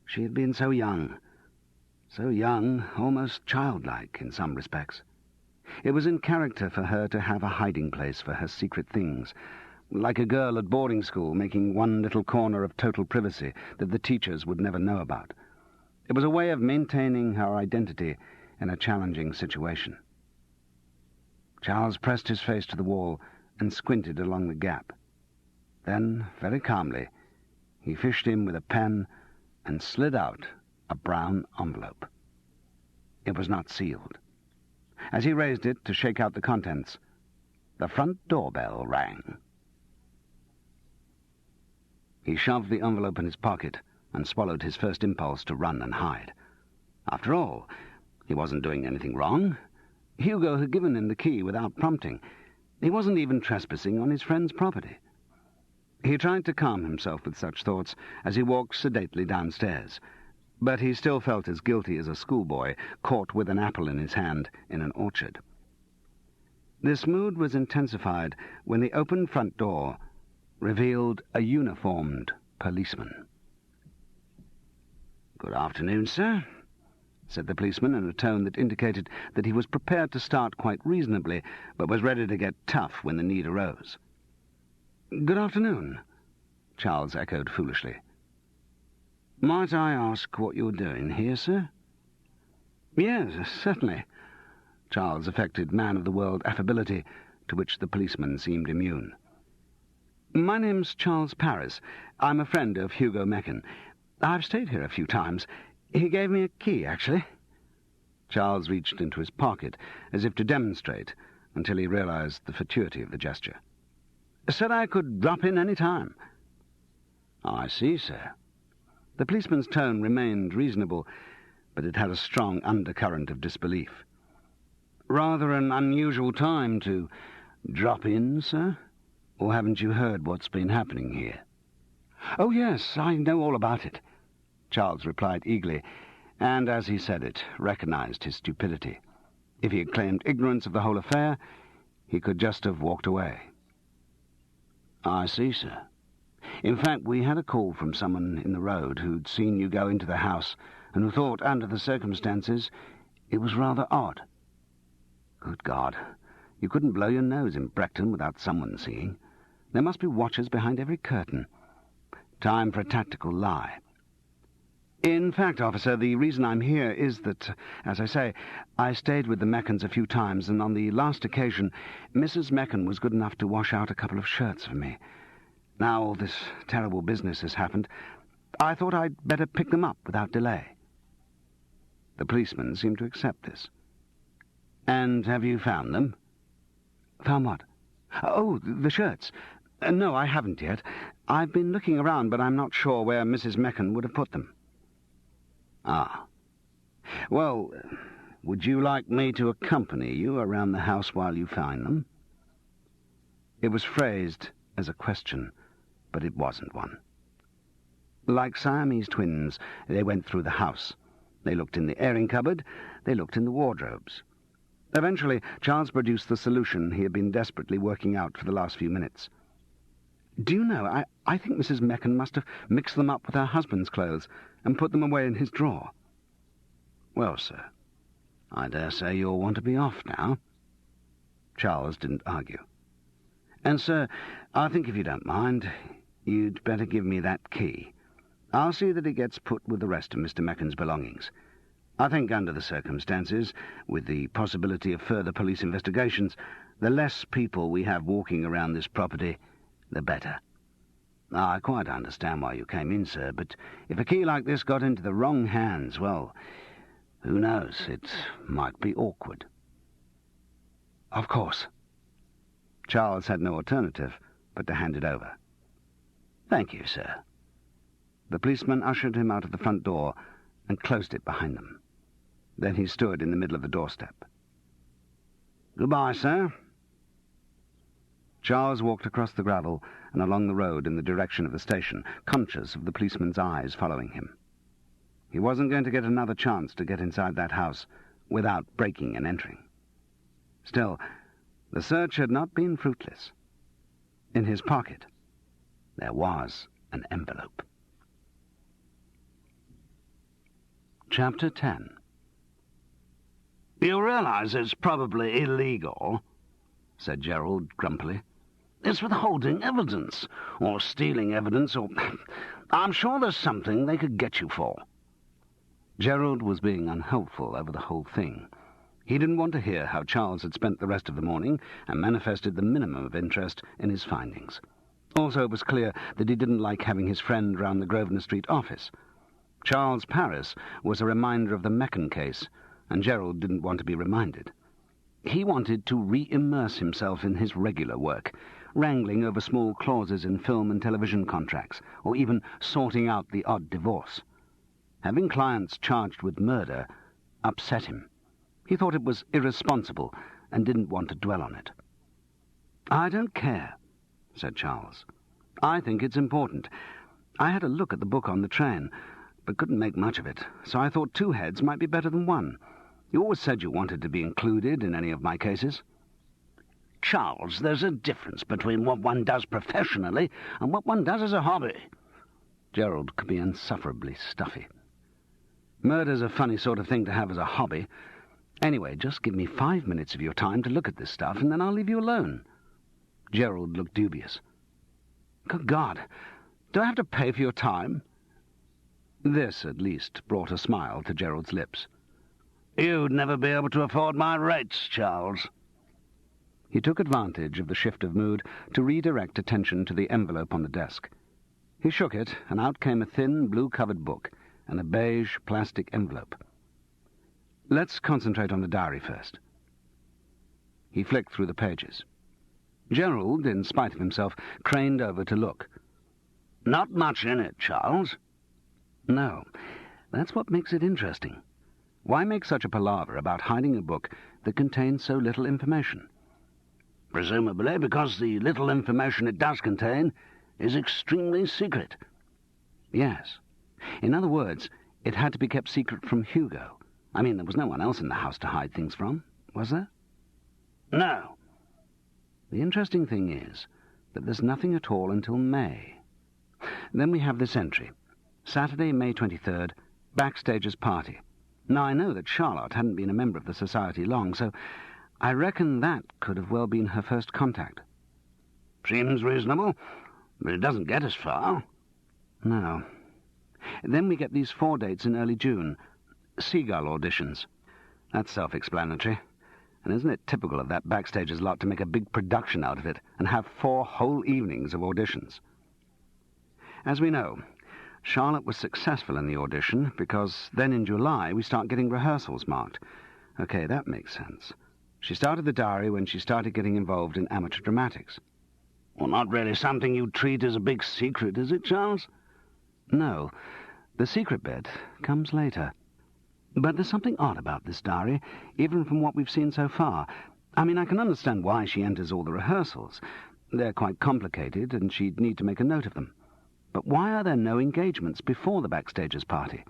She had been so young, almost childlike in some respects. It was in character for her to have a hiding place for her secret things, like a girl at boarding school making one little corner of total privacy that the teachers would never know about. It was a way of maintaining her identity in a challenging situation. Charles pressed his face to the wall and squinted along the gap. Then, very calmly, he fished in with a pen and slid out a brown envelope. It was not sealed. As he raised it to shake out the contents, the front doorbell rang. He shoved the envelope in his pocket and swallowed his first impulse to run and hide. After all, he wasn't doing anything wrong. Hugo had given him the key without prompting. He wasn't even trespassing on his friend's property. He tried to calm himself with such thoughts as he walked sedately downstairs, but he still felt as guilty as a schoolboy caught with an apple in his hand in an orchard. This mood was intensified when the open front door revealed a uniformed policeman. "Good afternoon, sir," said the policeman in a tone that indicated that he was prepared to start quite reasonably, but was ready to get tough when the need arose. "Good afternoon," Charles echoed foolishly. "Might I ask what you're doing here, sir?" "Yes, certainly." Charles affected man-of-the-world affability, to which the policeman seemed immune. "My name's Charles Paris. I'm a friend of Hugo Mechen. I've stayed here a few times. He gave me a key, actually." Charles reached into his pocket, as if to demonstrate, until he realized the fatuity of the gesture. "Said I could drop in any time." "I see, sir." The policeman's tone remained reasonable, but it had a strong undercurrent of disbelief. "Rather an unusual time to drop in, sir? Or haven't you heard what's been happening here?" "Oh, yes, I know all about it," Charles replied eagerly, and, as he said it, recognized his stupidity. If he had claimed ignorance of the whole affair, he could just have walked away. "I see, sir. In fact, we had a call from someone in the road who'd seen you go into the house and who thought, under the circumstances, it was rather odd." "Good God, you couldn't blow your nose in Brechton without someone seeing. There must be watchers behind every curtain. Time for a tactical lie." "In fact, officer, the reason I'm here is that, as I say, I stayed with the Mechens a few times, and on the last occasion Mrs. Mechen was good enough to wash out a couple of shirts for me. Now all this terrible business has happened, I thought I'd better pick them up without delay." The policeman seemed to accept this. "And have you found them?" "Found what?" "Oh, the shirts. No, I haven't yet. I've been looking around, but I'm not sure where Mrs. Mechen would have put them. Ah. Well, would you like me to accompany you around the house while you find them? It was phrased as a question, but it wasn't one. Like Siamese twins, they went through the house. They looked in the airing cupboard, they looked in the wardrobes. Eventually, Charles produced the solution he had been desperately working out for the last few minutes. Do you know, I think Mrs. Mechen must have mixed them up with her husband's clothes and put them away in his drawer. Well, sir, I dare say you'll want to be off now. Charles didn't argue. And, sir, I think if you don't mind, you'd better give me that key. I'll see that it gets put with the rest of Mr. Mechen's belongings. I think under the circumstances, with the possibility of further police investigations, the less people we have walking around this property, the better. I quite understand why you came in, sir, but if a key like this got into the wrong hands, well, who knows, it might be awkward. Of course. Charles had no alternative but to hand it over. Thank you, sir. The policeman ushered him out of the front door and closed it behind them. Then he stood in the middle of the doorstep. Goodbye, sir. Charles walked across the gravel and along the road in the direction of the station, conscious of the policeman's eyes following him. He wasn't going to get another chance to get inside that house without breaking and entering. Still, the search had not been fruitless. In his pocket, there was an envelope. Chapter 10. You realize it's probably illegal, said Gerald grumpily. It's withholding evidence, or stealing evidence, or... I'm sure there's something they could get you for. Gerald was being unhelpful over the whole thing. He didn't want to hear how Charles had spent the rest of the morning and manifested the minimum of interest in his findings. Also, it was clear that he didn't like having his friend round the Grosvenor Street office. Charles Paris was a reminder of the Mechen case, and Gerald didn't want to be reminded. He wanted to re-immerse himself in his regular work, wrangling over small clauses in film and television contracts, or even sorting out the odd divorce. Having clients charged with murder upset him. He thought it was irresponsible and didn't want to dwell on it. "I don't care," said Charles. "I think it's important. I had a look at the book on the train, but couldn't make much of it, so I thought 2 heads might be better than 1. You always said you wanted to be included in any of my cases." Charles, there's a difference between what one does professionally and what one does as a hobby. Gerald could be insufferably stuffy. Murder's a funny sort of thing to have as a hobby. Anyway, just give me 5 minutes of your time to look at this stuff, and then I'll leave you alone. Gerald looked dubious. "Good God, do I have to pay for your time?" This, at least, brought a smile to Gerald's lips. "You'd never be able to afford my rates, Charles." He took advantage of the shift of mood to redirect attention to the envelope on the desk. He shook it, and out came a thin, blue-covered book and a beige plastic envelope. "Let's concentrate on the diary first." He flicked through the pages. Gerald, in spite of himself, craned over to look. "Not much in it, Charles." "No, that's what makes it interesting. Why make such a palaver about hiding a book that contains so little information?" "Presumably because the little information it does contain is extremely secret." "Yes. In other words, it had to be kept secret from Hugo. I mean, there was no one else in the house to hide things from, was there?" "No." "The interesting thing is that there's nothing at all until May. Then we have this entry. Saturday, May 23rd, Backstage's party. Now, I know that Charlotte hadn't been a member of the society long, so I reckon that could have well been her first contact." "Seems reasonable, but it doesn't get us far." "No. Then we get these 4 dates in early June. Seagull auditions. That's self-explanatory. And isn't it typical of that Backstage's lot to make a big production out of it and have 4 whole evenings of auditions? As we know, Charlotte was successful in the audition because then in July we start getting rehearsals marked. Okay, that makes sense. She started the diary when she started getting involved in amateur dramatics. Well, not really something you treat as a big secret, is it, Charles? No, the secret bit comes later. But there's something odd about this diary, even from what we've seen so far. I mean, I can understand why she enters all the rehearsals. They're quite complicated, and she'd need to make a note of them. But why are there no engagements before the Backstagers party?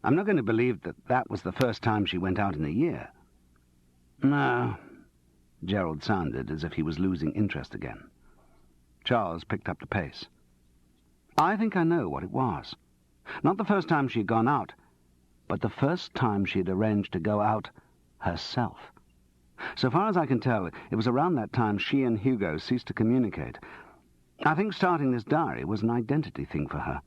I'm not going to believe that that was the first time she went out in a year. No. Gerald sounded as if he was losing interest again. Charles picked up the pace. I think I know what it was. Not the first time she'd gone out, but the first time she'd arranged to go out herself. So far as I can tell, it was around that time she and Hugo ceased to communicate. I think starting this diary was an identity thing for her.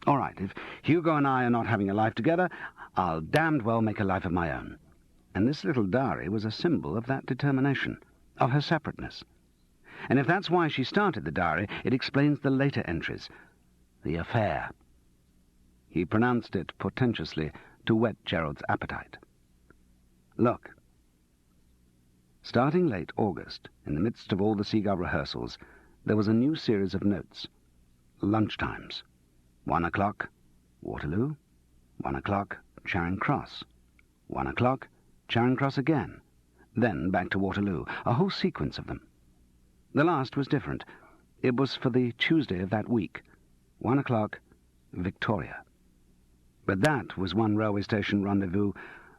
All right, if Hugo and I are not having a life together, I'll damned well make a life of my own. And this little diary was a symbol of that determination, of her separateness. And if that's why she started the diary, it explains the later entries. The affair. He pronounced it portentously to whet Gerald's appetite. Look. Starting late August, in the midst of all the Seagull rehearsals, there was a new series of notes. Lunchtimes. 1 o'clock, Waterloo. 1 o'clock, Charing Cross. 1 o'clock, Charing Cross again. Then back to Waterloo, a whole sequence of them. The last was different. It was for the Tuesday of that week. 1 o'clock, Victoria. But that was one railway station rendezvous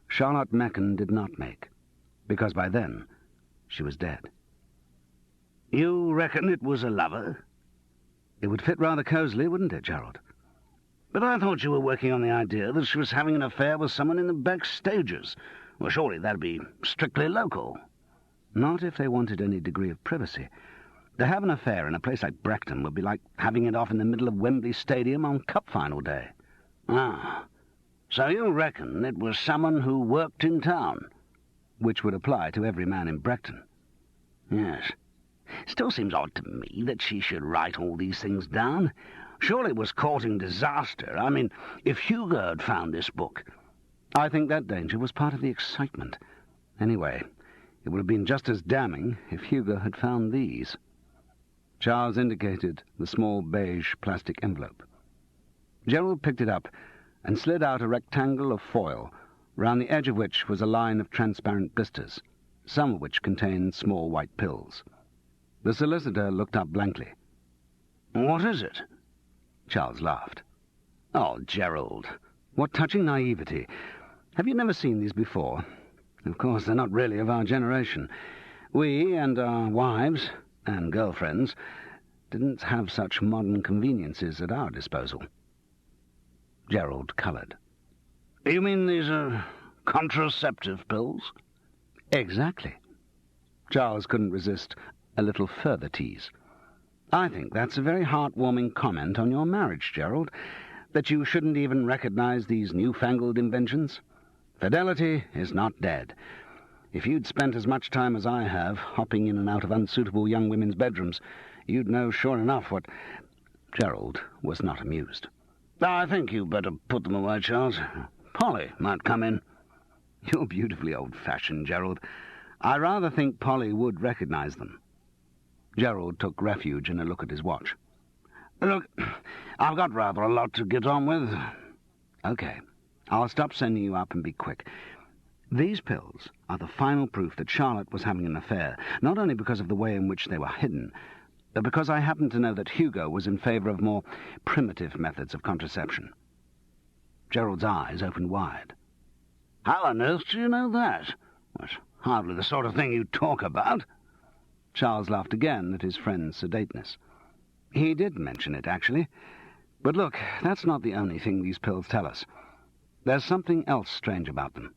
Charlotte Mechen did not make, because by then she was dead. You reckon it was a lover? It would fit rather cosily, wouldn't it, Gerald? But I thought you were working on the idea that she was having an affair with someone in the Backstagers. Well, surely that'd be strictly local. Not if they wanted any degree of privacy. To have an affair in a place like Brechton would be like having it off in the middle of Wembley Stadium on Cup Final Day. Ah, so you reckon it was someone who worked in town? Which would apply to every man in Brechton. Yes. Still seems odd to me that she should write all these things down. Surely it was courting disaster. I mean, if Hugo had found this book... I think that danger was part of the excitement. Anyway, it would have been just as damning if Hugo had found these. Charles indicated the small beige plastic envelope. Gerald picked it up and slid out a rectangle of foil, round the edge of which was a line of transparent blisters, some of which contained small white pills. The solicitor looked up blankly. "What is it?" Charles laughed. "Oh, Gerald, what touching naivety! Have you never seen these before? Of course, they're not really of our generation. We and our wives and girlfriends didn't have such modern conveniences at our disposal." Gerald coloured. "You mean these are contraceptive pills?" "Exactly." Charles couldn't resist a little further tease. "I think that's a very heartwarming comment on your marriage, Gerald, that you shouldn't even recognize these newfangled inventions. Fidelity is not dead. If you'd spent as much time as I have hopping in and out of unsuitable young women's bedrooms, you'd know sure enough what—" Gerald was not amused. "I think you'd better put them away, Charles. Polly might come in." "You're beautifully old-fashioned, Gerald. I rather think Polly would recognize them." Gerald took refuge in a look at his watch. "Look, I've got rather a lot to get on with." "Okay, I'll stop sending you up and be quick. These pills are the final proof that Charlotte was having an affair, not only because of the way in which they were hidden, but because I happen to know that Hugo was in favour of more primitive methods of contraception." Gerald's eyes opened wide. "How on earth do you know that? That's hardly the sort of thing you talk about." Charles laughed again at his friend's sedateness. "He did mention it, actually. But look, that's not the only thing these pills tell us. There's something else strange about them.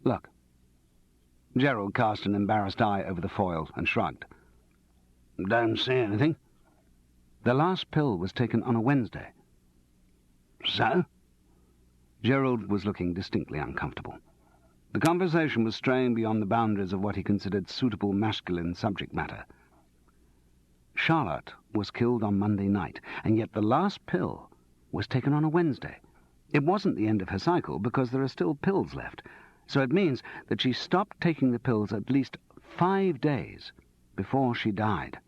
Look." Gerald cast an embarrassed eye over the foil and shrugged. "Don't see anything." "The last pill was taken on a Wednesday." "So?" Gerald was looking distinctly uncomfortable. The conversation was straying beyond the boundaries of what he considered suitable masculine subject matter. Charlotte was killed on Monday night, and yet the last pill was taken on a Wednesday. It wasn't the end of her cycle, because there are still pills left, so it means that she stopped taking the pills at least 5 days before she died.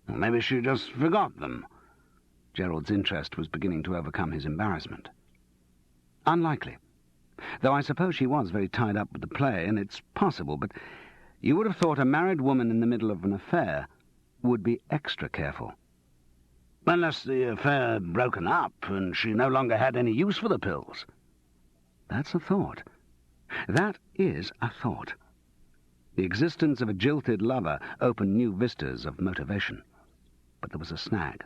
Maybe she just forgot them. Gerald's interest was beginning to overcome his embarrassment. Unlikely. Though I suppose she was very tied up with the play, and it's possible, but you would have thought a married woman in the middle of an affair would be extra careful. Unless the affair had broken up and she no longer had any use for the pills. That's a thought. That is a thought. The existence of a jilted lover opened new vistas of motivation. But there was a snag.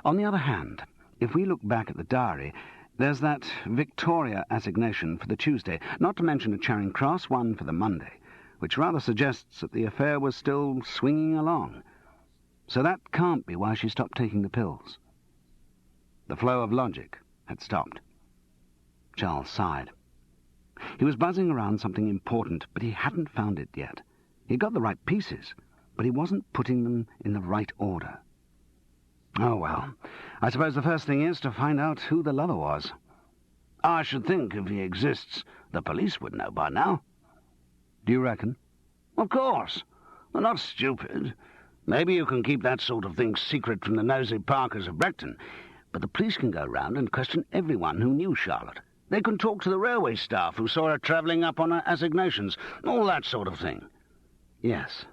On the other hand, if we look back at the diary, there's that Victoria assignation for the Tuesday, not to mention a Charing Cross one for the Monday, which rather suggests that the affair was still swinging along. So that can't be why she stopped taking the pills. The flow of logic had stopped. Charles sighed. He was buzzing around something important, but he hadn't found it yet. He'd got the right pieces, but he wasn't putting them in the right order. Oh, well, I suppose the first thing is to find out who the lover was. I should think if he exists, the police would know by now. Do you reckon? Of course. They're not stupid. Maybe you can keep that sort of thing secret from the nosy Parkers of Brechton, but the police can go round and question everyone who knew Charlotte. They can talk to the railway staff who saw her travelling up on her assignations, all that sort of thing. Yes.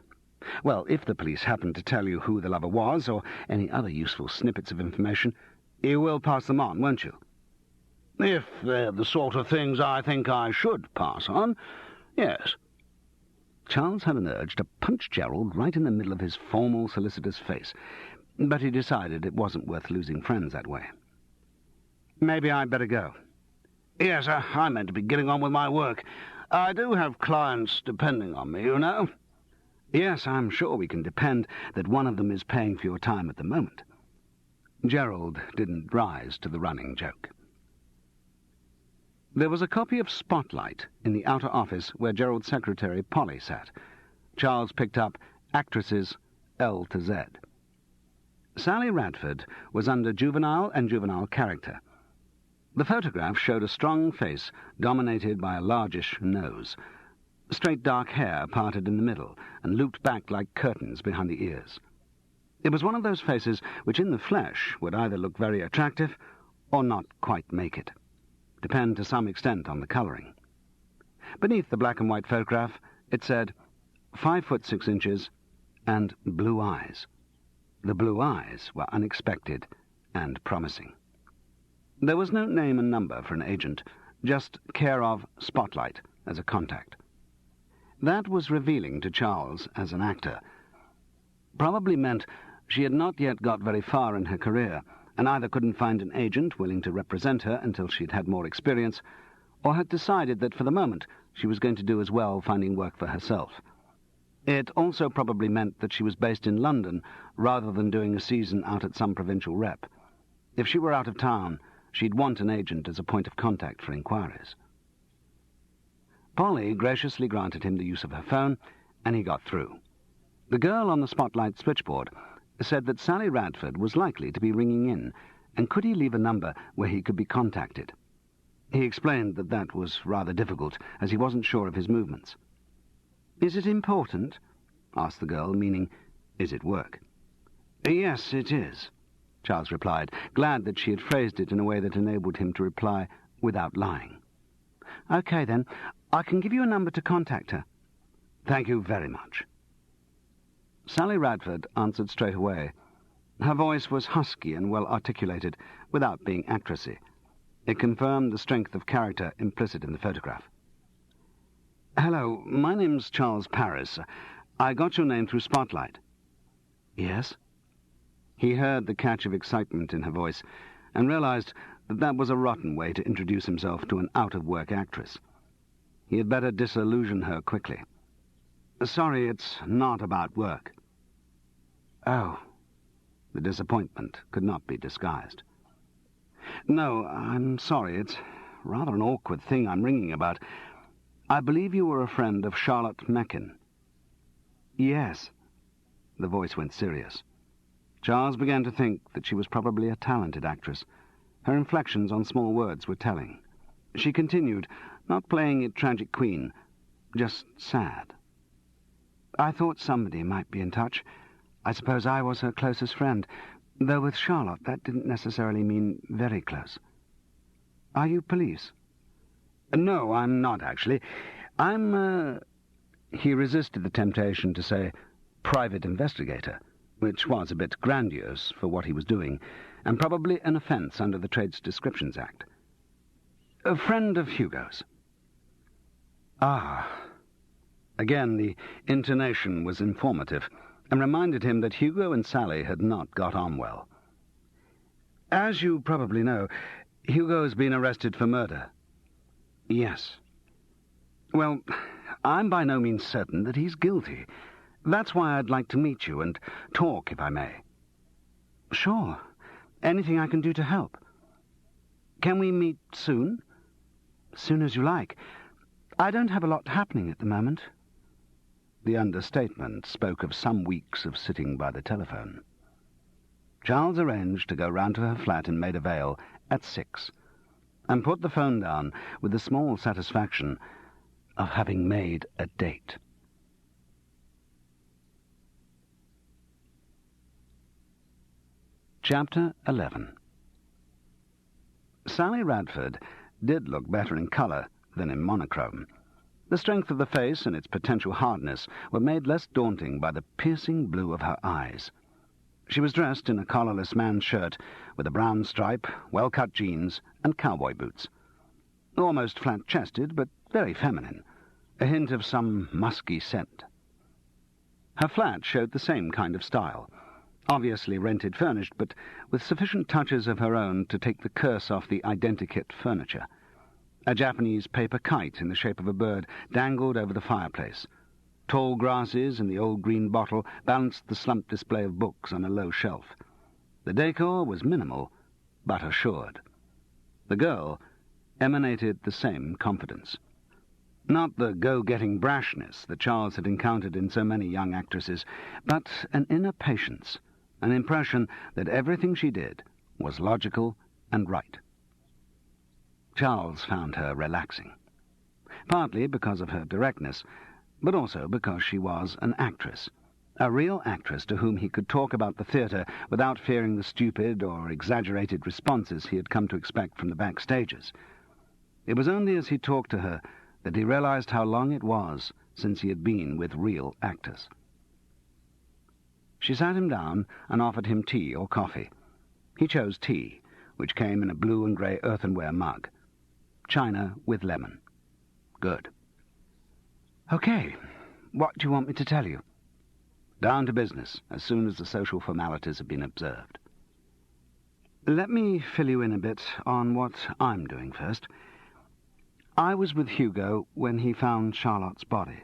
Well, if the police happen to tell you who the lover was, or any other useful snippets of information, you will pass them on, won't you? If they're the sort of things I think I should pass on, yes. Charles had an urge to punch Gerald right in the middle of his formal solicitor's face, but he decided it wasn't worth losing friends that way. Maybe I'd better go. Yes, I meant to be getting on with my work. I do have clients depending on me, you know. Yes, I'm sure we can depend that one of them is paying for your time at the moment. Gerald didn't rise to the running joke. There was a copy of Spotlight in the outer office where Gerald's secretary Polly sat. Charles picked up Actresses L to Z. Sally Radford was under Juvenile and Juvenile Character. The photograph showed a strong face dominated by a largish nose. Straight dark hair parted in the middle and looped back like curtains behind the ears. It was one of those faces which in the flesh would either look very attractive or not quite make it. Depend to some extent on the colouring. Beneath the black and white photograph it said 5 foot 6 inches and blue eyes. The blue eyes were unexpected and promising. There was no name and number for an agent, just care of Spotlight as a contact. That was revealing to Charles as an actor. Probably meant she had not yet got very far in her career, and either couldn't find an agent willing to represent her until she'd had more experience, or had decided that for the moment she was going to do as well finding work for herself. It also probably meant that she was based in London rather than doing a season out at some provincial rep. If she were out of town, she'd want an agent as a point of contact for inquiries. Polly graciously granted him the use of her phone, and he got through. The girl on the Spotlight switchboard said that Sally Radford was likely to be ringing in, and could he leave a number where he could be contacted? He explained that that was rather difficult, as he wasn't sure of his movements. "Is it important?" asked the girl, meaning, is it work? "Yes, it is," Charles replied, glad that she had phrased it in a way that enabled him to reply without lying. "OK, then. I can give you a number to contact her." "Thank you very much." Sally Radford answered straight away. Her voice was husky and well articulated, without being actressy. It confirmed the strength of character implicit in the photograph. "Hello, my name's Charles Paris. I got your name through Spotlight." "Yes?" He heard the catch of excitement in her voice, and realized that that was a rotten way to introduce himself to an out-of-work actress. He had better disillusion her quickly. "Sorry, it's not about work." "Oh." The disappointment could not be disguised. "No, I'm sorry. It's rather an awkward thing I'm ringing about. I believe you were a friend of Charlotte Meckin." "Yes." The voice went serious. Charles began to think that she was probably a talented actress. Her inflections on small words were telling. She continued, not playing it tragic queen, just sad. "I thought somebody might be in touch. I suppose I was her closest friend, though with Charlotte that didn't necessarily mean very close. Are you police? No, I'm not, actually. I'm, He resisted the temptation to say private investigator, which was a bit grandiose for what he was doing, and probably an offence under the Trades Descriptions Act. A friend of Hugo's. Ah. Again, the intonation was informative, and reminded him that Hugo and Sally had not got on well. As you probably know, Hugo's been arrested for murder. Yes. Well, I'm by no means certain that he's guilty. That's why I'd like to meet you and talk, if I may. Sure. Anything I can do to help. Can we meet soon? Soon as you like. I don't have a lot happening at the moment. The understatement spoke of some weeks of sitting by the telephone. Charles arranged to go round to her flat in Maida Vale at 6, and put the phone down with the small satisfaction of having made a date. Chapter 11. Sally Radford did look better in colour than in monochrome. The strength of the face and its potential hardness were made less daunting by the piercing blue of her eyes. She was dressed in a collarless man's shirt with a brown stripe, well-cut jeans, and cowboy boots. Almost flat-chested, but very feminine, a hint of some musky scent. Her flat showed the same kind of style, obviously rented furnished, but with sufficient touches of her own to take the curse off the identikit furniture. A Japanese paper kite in the shape of a bird dangled over the fireplace. Tall grasses in the old green bottle balanced the slumped display of books on a low shelf. The decor was minimal, but assured. The girl emanated the same confidence. Not the go-getting brashness that Charles had encountered in so many young actresses, but an inner patience, an impression that everything she did was logical and right. Charles found her relaxing, partly because of her directness, but also because she was an actress, a real actress to whom he could talk about the theatre without fearing the stupid or exaggerated responses he had come to expect from the backstagers. It was only as he talked to her that he realized how long it was since he had been with real actors. She sat him down and offered him tea or coffee. He chose tea, which came in a blue and grey earthenware mug. China with lemon. Good. Okay, what do you want me to tell you? Down to business, as soon as the social formalities have been observed. Let me fill you in a bit on what I'm doing first. I was with Hugo when he found Charlotte's body.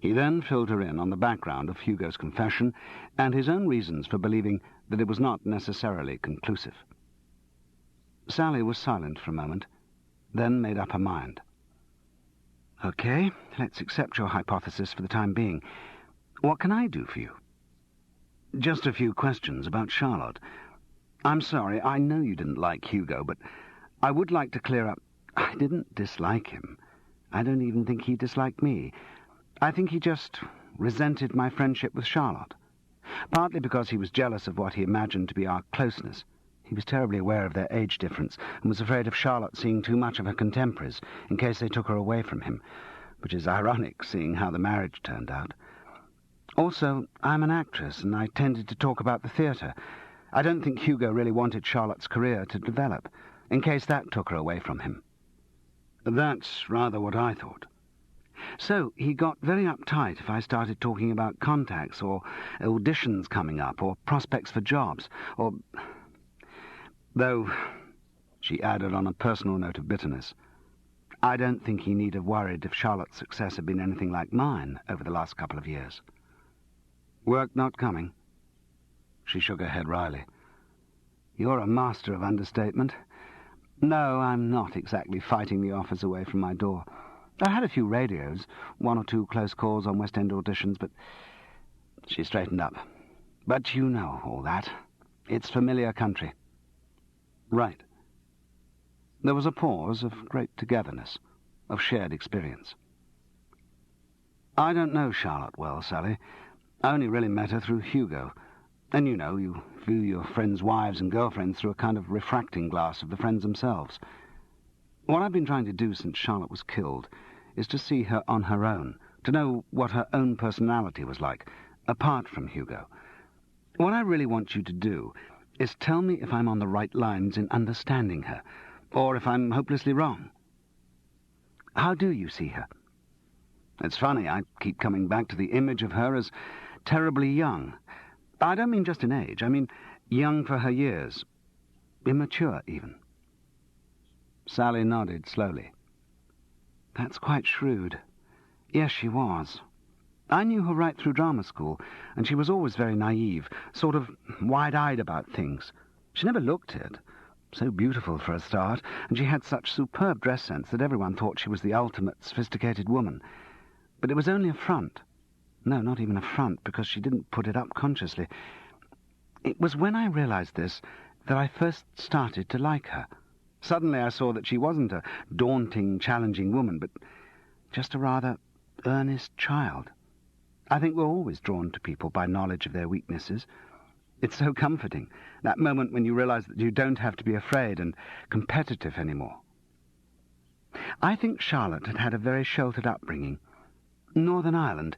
He then filled her in on the background of Hugo's confession and his own reasons for believing that it was not necessarily conclusive. Sally was silent for a moment, then made up her mind. Okay, let's accept your hypothesis for the time being. What can I do for you? Just a few questions about Charlotte. I'm sorry, I know you didn't like Hugo, but I would like to clear up. I didn't dislike him. I don't even think he disliked me. I think he just resented my friendship with Charlotte, partly because he was jealous of what he imagined to be our closeness. He was terribly aware of their age difference and was afraid of Charlotte seeing too much of her contemporaries in case they took her away from him, which is ironic, seeing how the marriage turned out. Also, I'm an actress, and I tended to talk about the theatre. I don't think Hugo really wanted Charlotte's career to develop, in case that took her away from him. That's rather what I thought. So he got very uptight if I started talking about contacts, or auditions coming up, or prospects for jobs, or... Though, she added on a personal note of bitterness, I don't think he need have worried if Charlotte's success had been anything like mine over the last couple of years. Work not coming? She shook her head wryly. You're a master of understatement. No, I'm not exactly fighting the offers away from my door. I had a few radios, 1 or 2 close calls on West End auditions, but... She straightened up. But you know all that. It's familiar country. Right. There was a pause of great togetherness, of shared experience. I don't know Charlotte well, Sally. I only really met her through Hugo. And you know, you view your friends' wives and girlfriends through a kind of refracting glass of the friends themselves. What I've been trying to do since Charlotte was killed is to see her on her own, to know what her own personality was like, apart from Hugo. What I really want you to do is tell me if I'm on the right lines in understanding her, or if I'm hopelessly wrong. How do you see her? It's funny, I keep coming back to the image of her as terribly young. I don't mean just in age, I mean young for her years. Immature, even. Sally nodded slowly. That's quite shrewd. Yes, she was. I knew her right through drama school, and she was always very naive, sort of wide-eyed about things. She never looked it. So beautiful for a start, and she had such superb dress sense that everyone thought she was the ultimate sophisticated woman. But it was only a front. No, not even a front, because she didn't put it up consciously. It was when I realized this that I first started to like her. Suddenly I saw that she wasn't a daunting, challenging woman, but just a rather earnest child. I think we're always drawn to people by knowledge of their weaknesses. It's so comforting, that moment when you realize that you don't have to be afraid and competitive anymore. I think Charlotte had had a very sheltered upbringing. Northern Ireland,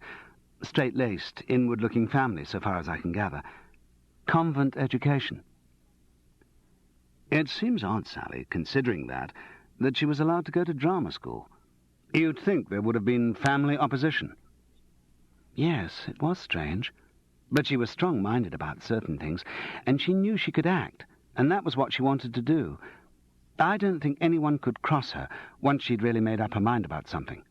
straight-laced, inward-looking family, so far as I can gather. Convent education. It seems odd, Sally, considering that she was allowed to go to drama school. You'd think there would have been family opposition. Yes, it was strange. But she was strong-minded about certain things, and she knew she could act, and that was what she wanted to do. I don't think anyone could cross her once she'd really made up her mind about something.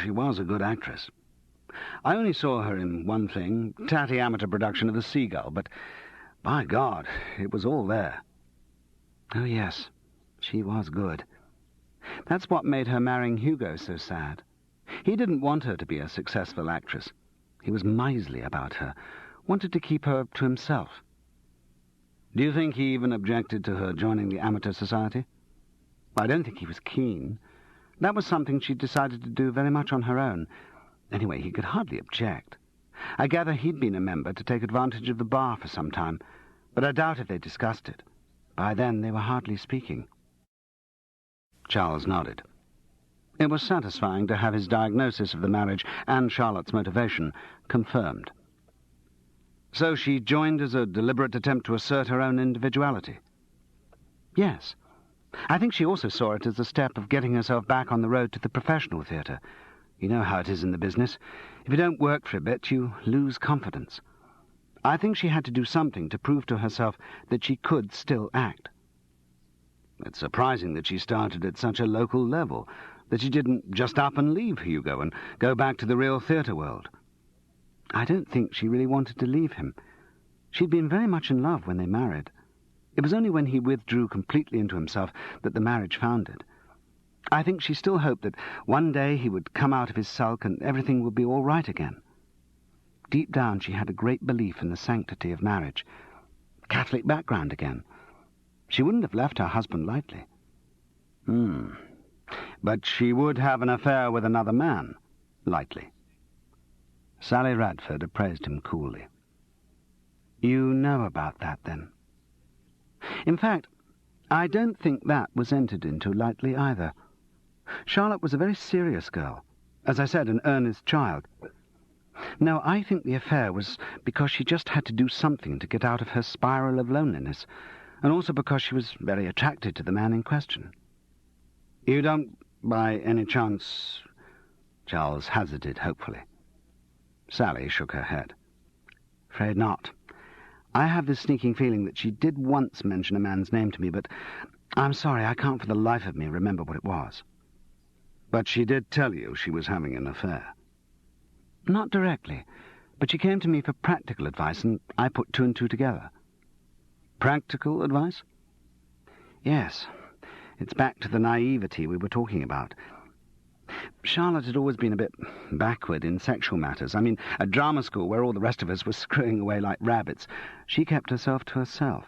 She was a good actress. I only saw her in one thing, tatty amateur production of The Seagull, but, by God, it was all there. Oh, yes, she was good. That's what made her marrying Hugo so sad. He didn't want her to be a successful actress. He was miserly about her, wanted to keep her to himself. Do you think he even objected to her joining the amateur society? I don't think he was keen. That was something she decided to do very much on her own. Anyway, he could hardly object. I gather he'd been a member to take advantage of the bar for some time, but I doubt if they discussed it. By then they were hardly speaking. Charles nodded. It was satisfying to have his diagnosis of the marriage and Charlotte's motivation confirmed. So she joined as a deliberate attempt to assert her own individuality? Yes. I think she also saw it as a step of getting herself back on the road to the professional theatre. You know how it is in the business. If you don't work for a bit, you lose confidence. I think she had to do something to prove to herself that she could still act. It's surprising that she started at such a local level, that she didn't just up and leave Hugo and go back to the real theatre world. I don't think she really wanted to leave him. She'd been very much in love when they married. It was only when he withdrew completely into himself that the marriage foundered. I think she still hoped that one day he would come out of his sulk and everything would be all right again. Deep down she had a great belief in the sanctity of marriage. Catholic background again. She wouldn't have left her husband lightly. But she would have an affair with another man, lightly. Sally Radford appraised him coolly. You know about that, then? In fact, I don't think that was entered into lightly either. Charlotte was a very serious girl. As I said, an earnest child. No, I think the affair was because she just had to do something to get out of her spiral of loneliness, and also because she was very attracted to the man in question. You don't, by any chance... Charles hazarded hopefully. Sally shook her head. Afraid not. I have this sneaking feeling that she did once mention a man's name to me, but I'm sorry, I can't for the life of me remember what it was. But she did tell you she was having an affair? Not directly, but she came to me for practical advice, and I put two and two together. Practical advice? Yes. It's back to the naivety we were talking about. Charlotte had always been a bit backward in sexual matters. I mean, at drama school, where all the rest of us were screwing away like rabbits, she kept herself to herself.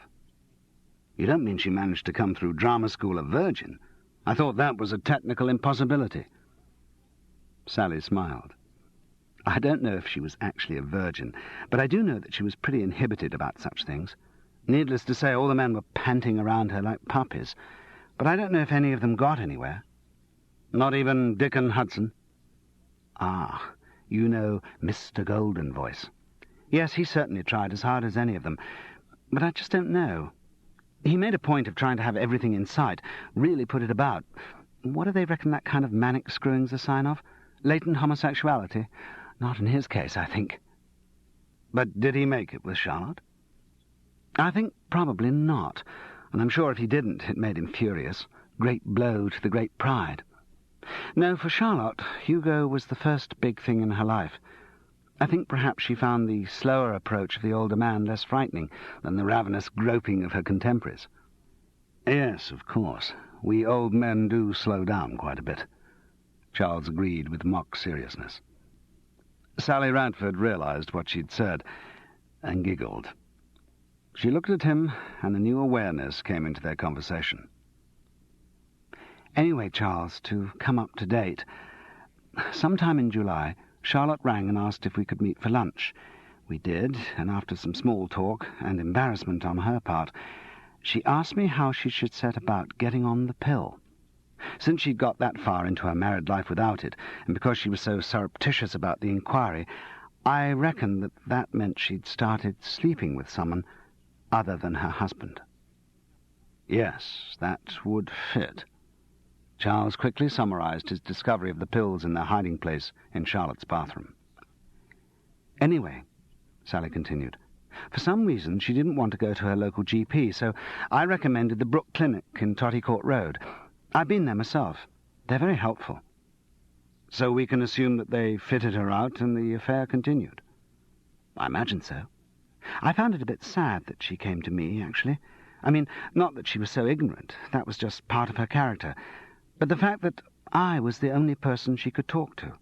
You don't mean she managed to come through drama school a virgin? I thought that was a technical impossibility. Sally smiled. I don't know if she was actually a virgin, but I do know that she was pretty inhibited about such things. Needless to say, all the men were panting around her like puppies, but I don't know if any of them got anywhere. Not even Dickon Hudson? Ah, you know Mr. Goldenvoice. Yes, he certainly tried as hard as any of them, but I just don't know. He made a point of trying to have everything in sight, really put it about. What do they reckon that kind of manic screwing's a sign of? Latent homosexuality? Not in his case, I think. But did he make it with Charlotte? I think probably not, and I'm sure if he didn't, it made him furious. Great blow to the great pride. No, for Charlotte, Hugo was the first big thing in her life. I think perhaps she found the slower approach of the older man less frightening than the ravenous groping of her contemporaries. Yes, of course. We old men do slow down quite a bit, Charles agreed with mock seriousness. Sally Radford realized what she'd said and giggled. She looked at him, and a new awareness came into their conversation. Anyway, Charles, to come up to date, sometime in July, Charlotte rang and asked if we could meet for lunch. We did, and after some small talk and embarrassment on her part, she asked me how she should set about getting on the pill. Since she'd got that far into her married life without it, and because she was so surreptitious about the inquiry, I reckoned that meant she'd started sleeping with someone other than her husband. Yes, that would fit. Charles quickly summarized his discovery of the pills in their hiding place in Charlotte's bathroom. Anyway, Sally continued, for some reason she didn't want to go to her local GP, so I recommended the Brook Clinic in Totty Court Road. I've been there myself. They're very helpful. So we can assume that they fitted her out and the affair continued? I imagine so. I found it a bit sad that she came to me, actually. I mean, not that she was so ignorant. That was just part of her character. But the fact that I was the only person she could talk to.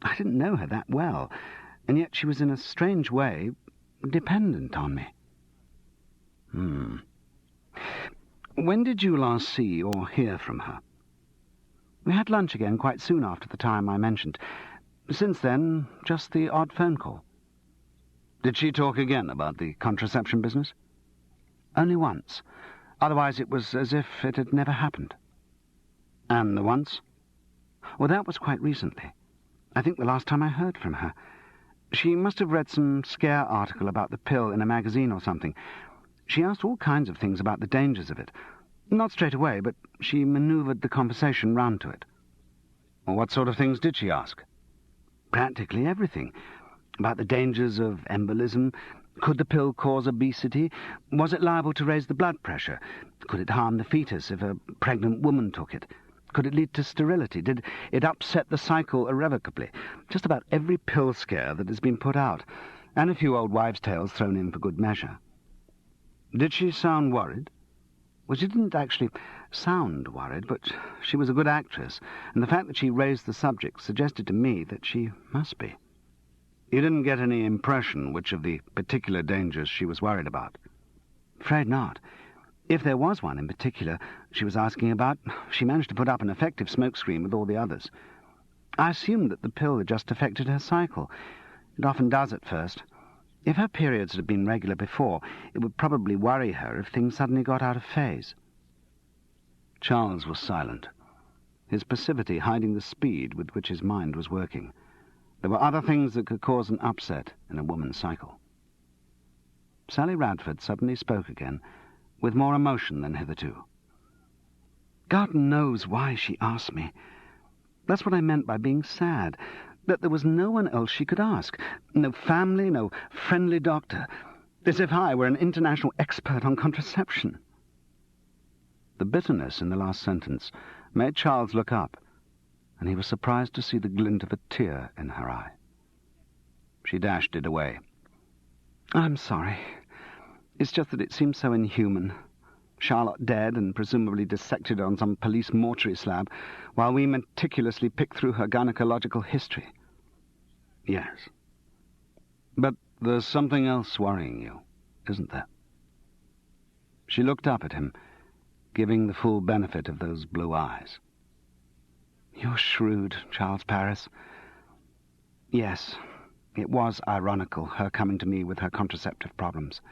I didn't know her that well, and yet she was in a strange way dependent on me. When did you last see or hear from her? We had lunch again quite soon after the time I mentioned. Since then, just the odd phone call. Did she talk again about the contraception business? Only once. Otherwise it was as if it had never happened. And the once? Well, that was quite recently. I think the last time I heard from her. She must have read some scare article about the pill in a magazine or something. She asked all kinds of things about the dangers of it. Not straight away, but she manoeuvred the conversation round to it. Well, what sort of things did she ask? Practically everything. About the dangers of embolism. Could the pill cause obesity? Was it liable to raise the blood pressure? Could it harm the fetus if a pregnant woman took it? Could it lead to sterility? Did it upset the cycle irrevocably? Just about every pill scare that has been put out, and a few old wives' tales thrown in for good measure. Did she sound worried? Well, she didn't actually sound worried, but she was a good actress, and the fact that she raised the subject suggested to me that she must be. You didn't get any impression which of the particular dangers she was worried about? Afraid not. If there was one in particular she was asking about, she managed to put up an effective smokescreen with all the others. I assumed that the pill had just affected her cycle. It often does at first. If her periods had been regular before, it would probably worry her if things suddenly got out of phase. Charles was silent, his passivity hiding the speed with which his mind was working. There were other things that could cause an upset in a woman's cycle. Sally Radford suddenly spoke again, with more emotion than hitherto. God knows why she asked me. That's what I meant by being sad, that there was no one else she could ask. No family, no friendly doctor. As if I were an international expert on contraception. The bitterness in the last sentence made Charles look up, and he was surprised to see the glint of a tear in her eye. She dashed it away. I'm sorry. It's just that it seems so inhuman. Charlotte dead and presumably dissected on some police mortuary slab, while we meticulously pick through her gynecological history. Yes. But there's something else worrying you, isn't there? She looked up at him, giving the full benefit of those blue eyes. You're shrewd, Charles Paris. Yes, it was ironical, her coming to me with her contraceptive problems.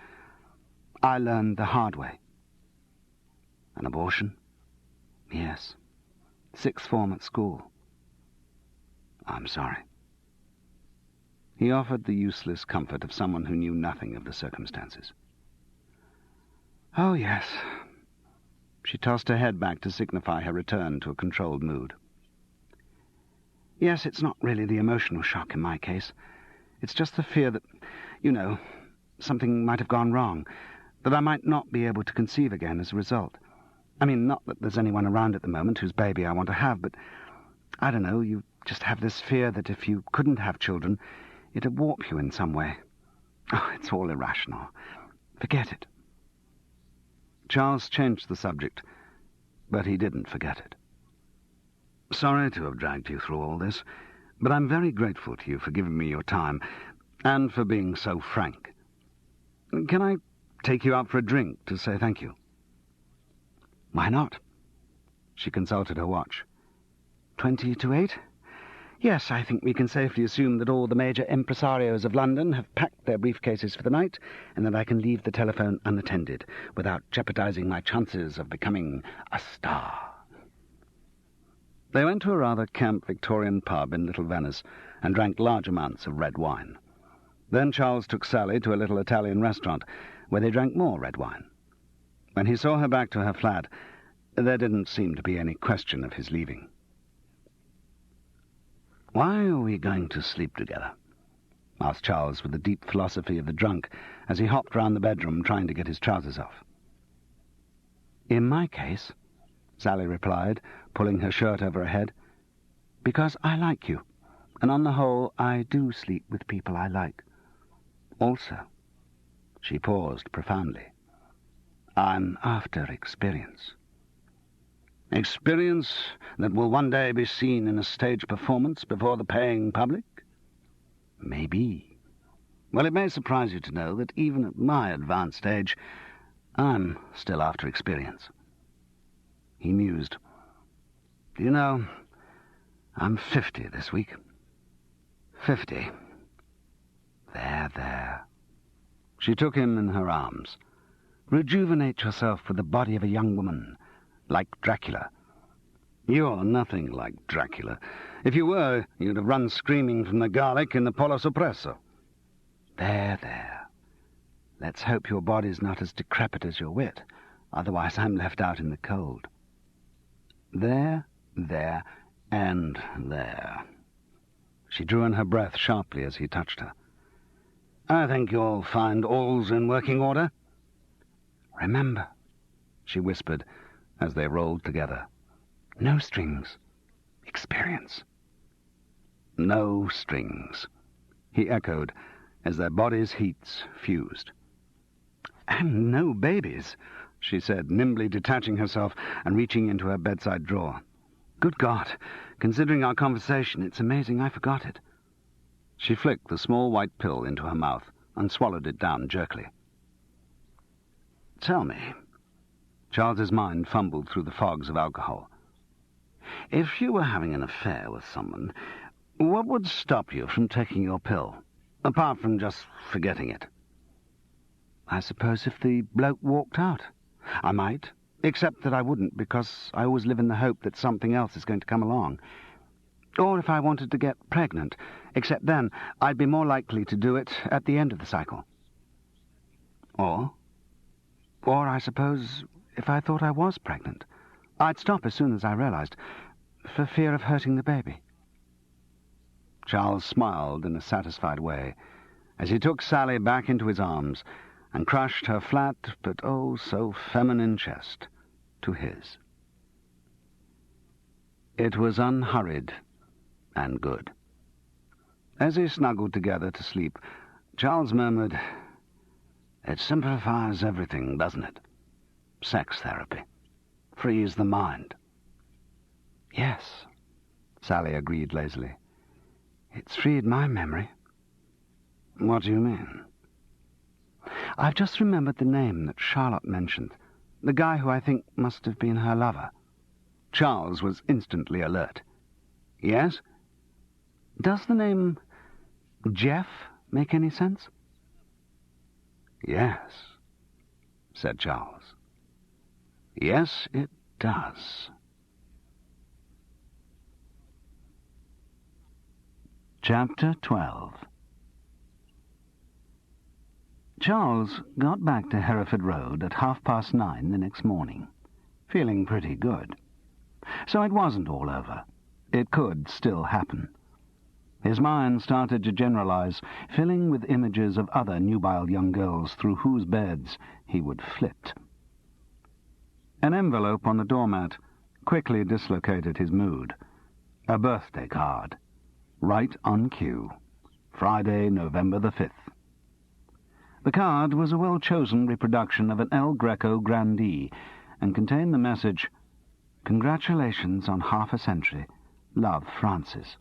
I learned the hard way. An abortion? Yes. Sixth form at school. I'm sorry. He offered the useless comfort of someone who knew nothing of the circumstances. Oh, yes. She tossed her head back to signify her return to a controlled mood. Yes, it's not really the emotional shock in my case. It's just the fear that, something might have gone wrong, that I might not be able to conceive again as a result. I mean, not that there's anyone around at the moment whose baby I want to have, but, I don't know, you just have this fear that if you couldn't have children, it'd warp you in some way. Oh, it's all irrational. Forget it. Charles changed the subject, but he didn't forget it. Sorry to have dragged you through all this, but I'm very grateful to you for giving me your time, and for being so frank. Can I take you out for a drink to say thank you? Why not? She consulted her watch. 20 to 8? Yes, I think we can safely assume that all the major impresarios of London have packed their briefcases for the night, and that I can leave the telephone unattended, without jeopardizing my chances of becoming a star. They went to a rather camp Victorian pub in Little Venice, and drank large amounts of red wine. Then Charles took Sally to a little Italian restaurant, where they drank more red wine. When he saw her back to her flat, there didn't seem to be any question of his leaving. "Why are we going to sleep together?" asked Charles with the deep philosophy of the drunk, as he hopped round the bedroom trying to get his trousers off. In my case, Sally replied, pulling her shirt over her head, because I like you, and on the whole I do sleep with people I like. Also, she paused profoundly, I'm after experience. Experience that will one day be seen in a stage performance before the paying public? Maybe. Well, it may surprise you to know that even at my advanced age, I'm still after experience. He mused. Do you know, I'm 50 this week. 50. There. She took him in her arms. Rejuvenate yourself with the body of a young woman, like Dracula. You're nothing like Dracula. If you were, you'd have run screaming from the garlic in the Polo Soppresso. There. Let's hope your body's not as decrepit as your wit, otherwise I'm left out in the cold. There, and there. She drew in her breath sharply as he touched her. I think you'll find all's in working order. Remember, she whispered as they rolled together. No strings. Experience. No strings, he echoed as their bodies' heats fused. And no babies, she said, nimbly detaching herself and reaching into her bedside drawer. Good God, considering our conversation, it's amazing I forgot it. She flicked the small white pill into her mouth and swallowed it down jerkily. Tell me, Charles's mind fumbled through the fogs of alcohol. If you were having an affair with someone, what would stop you from taking your pill, apart from just forgetting it? I suppose if the bloke walked out, I might, except that I wouldn't, because I always live in the hope that something else is going to come along. Or if I wanted to get pregnant, except then I'd be more likely to do it at the end of the cycle. Or I suppose, if I thought I was pregnant, I'd stop as soon as I realized, for fear of hurting the baby. Charles smiled in a satisfied way as he took Sally back into his arms and crushed her flat but oh so feminine chest to his. It was unhurried and good. As they snuggled together to sleep, Charles murmured, "It simplifies everything, doesn't it? Sex therapy. Frees the mind." "Yes," Sally agreed lazily. "It's freed my memory." "What do you mean?" "I've just remembered the name that Charlotte mentioned, the guy who I think must have been her lover." Charles was instantly alert. "Yes?" "Does the name Jeff make any sense? Yes, said Charles. Yes, it does. Chapter 12. Charles got back to Hereford Road at 9:30 the next morning, feeling pretty good. So it wasn't all over. It could still happen. His mind started to generalize, filling with images of other nubile young girls through whose beds he would flit. An envelope on the doormat quickly dislocated his mood. A birthday card. Right on cue. Friday, November the 5th. The card was a well-chosen reproduction of an El Greco grandee and contained the message, "Congratulations on half a century. Love, Francis."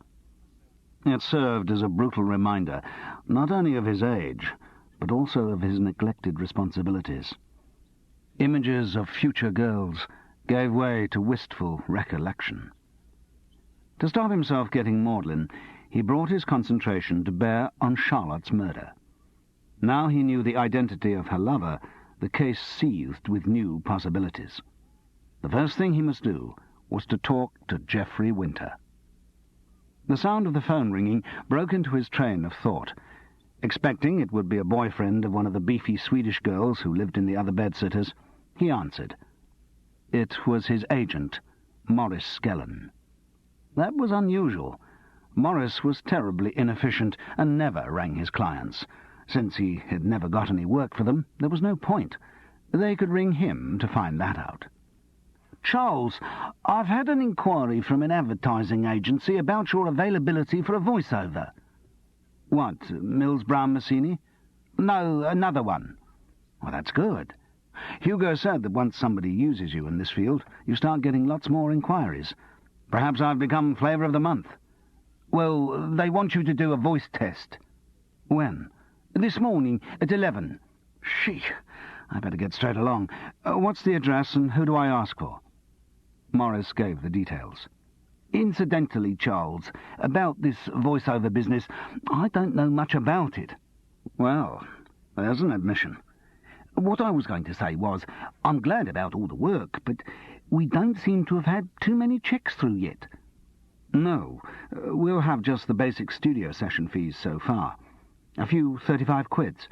It served as a brutal reminder, not only of his age, but also of his neglected responsibilities. Images of future girls gave way to wistful recollection. To stop himself getting maudlin, he brought his concentration to bear on Charlotte's murder. Now he knew the identity of her lover, the case seethed with new possibilities. The first thing he must do was to talk to Geoffrey Winter. The sound of the phone ringing broke into his train of thought. Expecting it would be a boyfriend of one of the beefy Swedish girls who lived in the other bedsitters, he answered. It was his agent, Morris Skellen. That was unusual. Morris was terribly inefficient and never rang his clients. Since he had never got any work for them, there was no point. They could ring him to find that out. "Charles, I've had an inquiry from an advertising agency about your availability for a voiceover." "What, Mills Brown Massini?" "No, another one." "Well, that's good. Hugo said that once somebody uses you in this field, you start getting lots more inquiries. Perhaps I've become flavour of the month." "Well, they want you to do a voice test." "When?" "This morning at 11. Sheesh, I better get straight along. What's the address and who do I ask for?" Morris gave the details. "Incidentally, Charles, about this voice-over business, I don't know much about it." "Well, there's an admission." "What I was going to say was, I'm glad about all the work, but we don't seem to have had too many checks through yet." "No, we'll have just the basic studio session fees so far. A few 35 quids.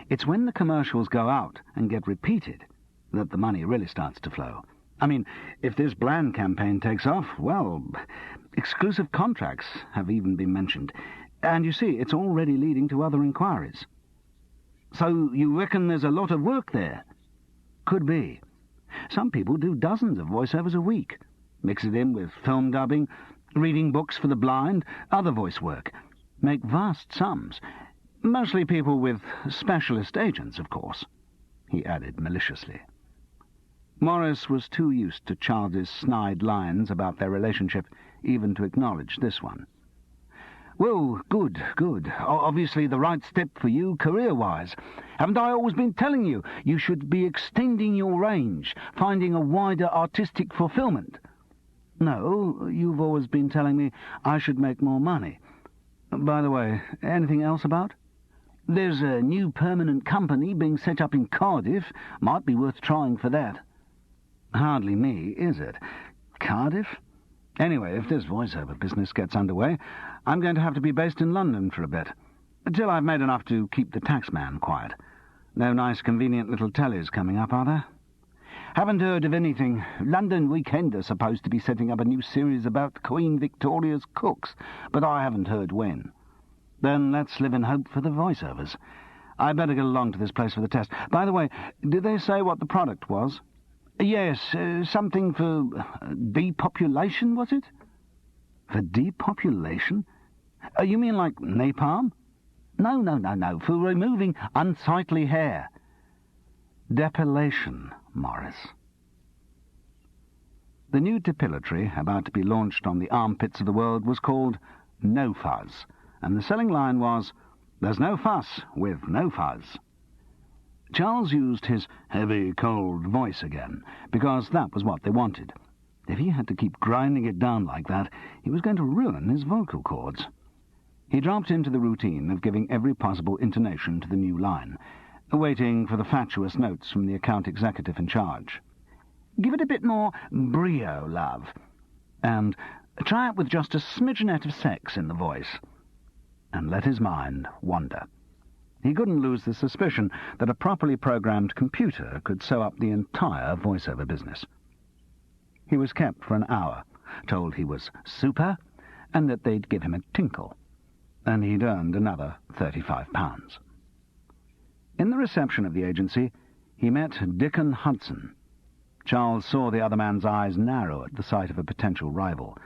It's when the commercials go out and get repeated that the money really starts to flow. I mean, if this Bland campaign takes off, well, exclusive contracts have even been mentioned. And you see, it's already leading to other inquiries." "So you reckon there's a lot of work there?" "Could be. Some people do dozens of voiceovers a week. Mix it in with film dubbing, reading books for the blind, other voice work. Make vast sums. Mostly people with specialist agents, of course," he added maliciously. Morris was too used to Charles's snide lines about their relationship even to acknowledge this one. "Well, good. Obviously the right step for you career-wise. Haven't I always been telling you you should be extending your range, finding a wider artistic fulfillment?" "No, you've always been telling me I should make more money. By the way, anything else about?" "There's a new permanent company being set up in Cardiff. Might be worth trying for that." "Hardly me, is it? Cardiff? Anyway, if this voiceover business gets underway, I'm going to have to be based in London for a bit, until I've made enough to keep the taxman quiet. No nice convenient little tellies coming up, are there?" "Haven't heard of anything. London Weekend are supposed to be setting up a new series about Queen Victoria's cooks, but I haven't heard when." "Then let's live in hope for the voiceovers. I'd better get along to this place for the test. By the way, did they say what the product was?" "Yes, something for depopulation, was it?" "For depopulation? You mean like napalm?" No, for removing unsightly hair." "Depilation, Morris." The new depilatory, about to be launched on the armpits of the world, was called No Fuzz, and the selling line was, "There's no fuss with no fuzz." Charles used his heavy, cold voice again, because that was what they wanted. If he had to keep grinding it down like that, he was going to ruin his vocal cords. He dropped into the routine of giving every possible intonation to the new line, waiting for the fatuous notes from the account executive in charge. "Give it a bit more brio, love," and "try it with just a smidgenet of sex in the voice," and let his mind wander. He couldn't lose the suspicion that a properly programmed computer could sew up the entire voiceover business. He was kept for an hour, told he was super, and that they'd give him a tinkle, and he'd earned another £35. In the reception of the agency, he met Dickon Hudson. Charles saw the other man's eyes narrow at the sight of a potential rival.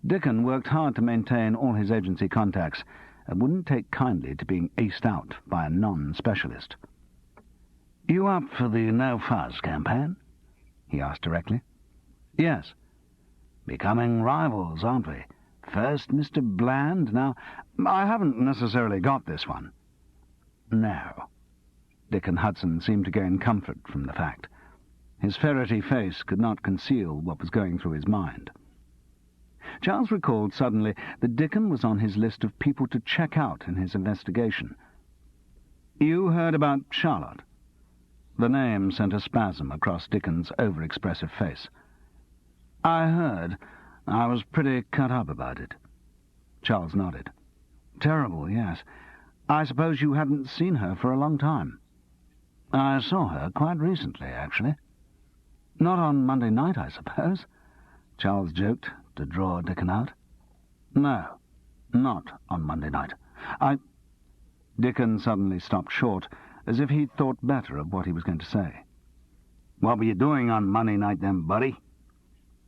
Dickon worked hard to maintain all his agency contacts, and wouldn't take kindly to being aced out by a non-specialist. "You up for the No Fuzz campaign?" he asked directly. "Yes." "Becoming rivals, aren't we? First Mr. Bland, now—" "I haven't necessarily got this one." "No." Dickon Hudson seemed to gain comfort from the fact. His ferrety face could not conceal what was going through his mind. Charles recalled suddenly that Dickon was on his list of people to check out in his investigation. "You heard about Charlotte?" The name sent a spasm across Dickon's over-expressive face. "I heard. I was pretty cut up about it." Charles nodded. "Terrible, yes. I suppose you hadn't seen her for a long time." "I saw her quite recently, actually." "Not on Monday night, I suppose?" Charles joked, to draw Dickon out. "No, not on Monday night. Dickon suddenly stopped short, as if he'd thought better of what he was going to say. "What were you doing on Monday night then, buddy?"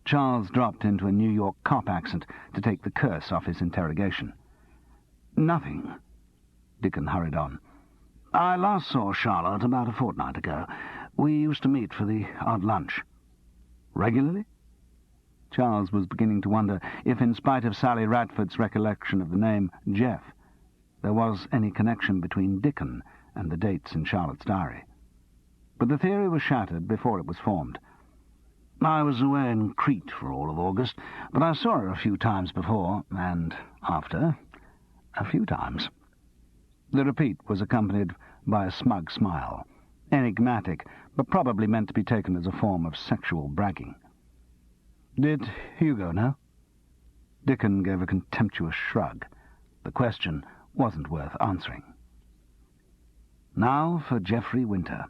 Charles dropped into a New York cop accent to take the curse off his interrogation. "Nothing," Dickon hurried on. "I last saw Charlotte about a fortnight ago. We used to meet for the odd lunch." "Regularly?" Charles was beginning to wonder if, in spite of Sally Radford's recollection of the name Jeff, there was any connection between Dickon and the dates in Charlotte's diary. But the theory was shattered before it was formed. "I was away in Crete for all of August, but I saw her a few times before, and after, a few times." The repeat was accompanied by a smug smile, enigmatic, but probably meant to be taken as a form of sexual bragging. "Did Hugo know?" Dickon gave a contemptuous shrug. The question wasn't worth answering. Now for Geoffrey Winter.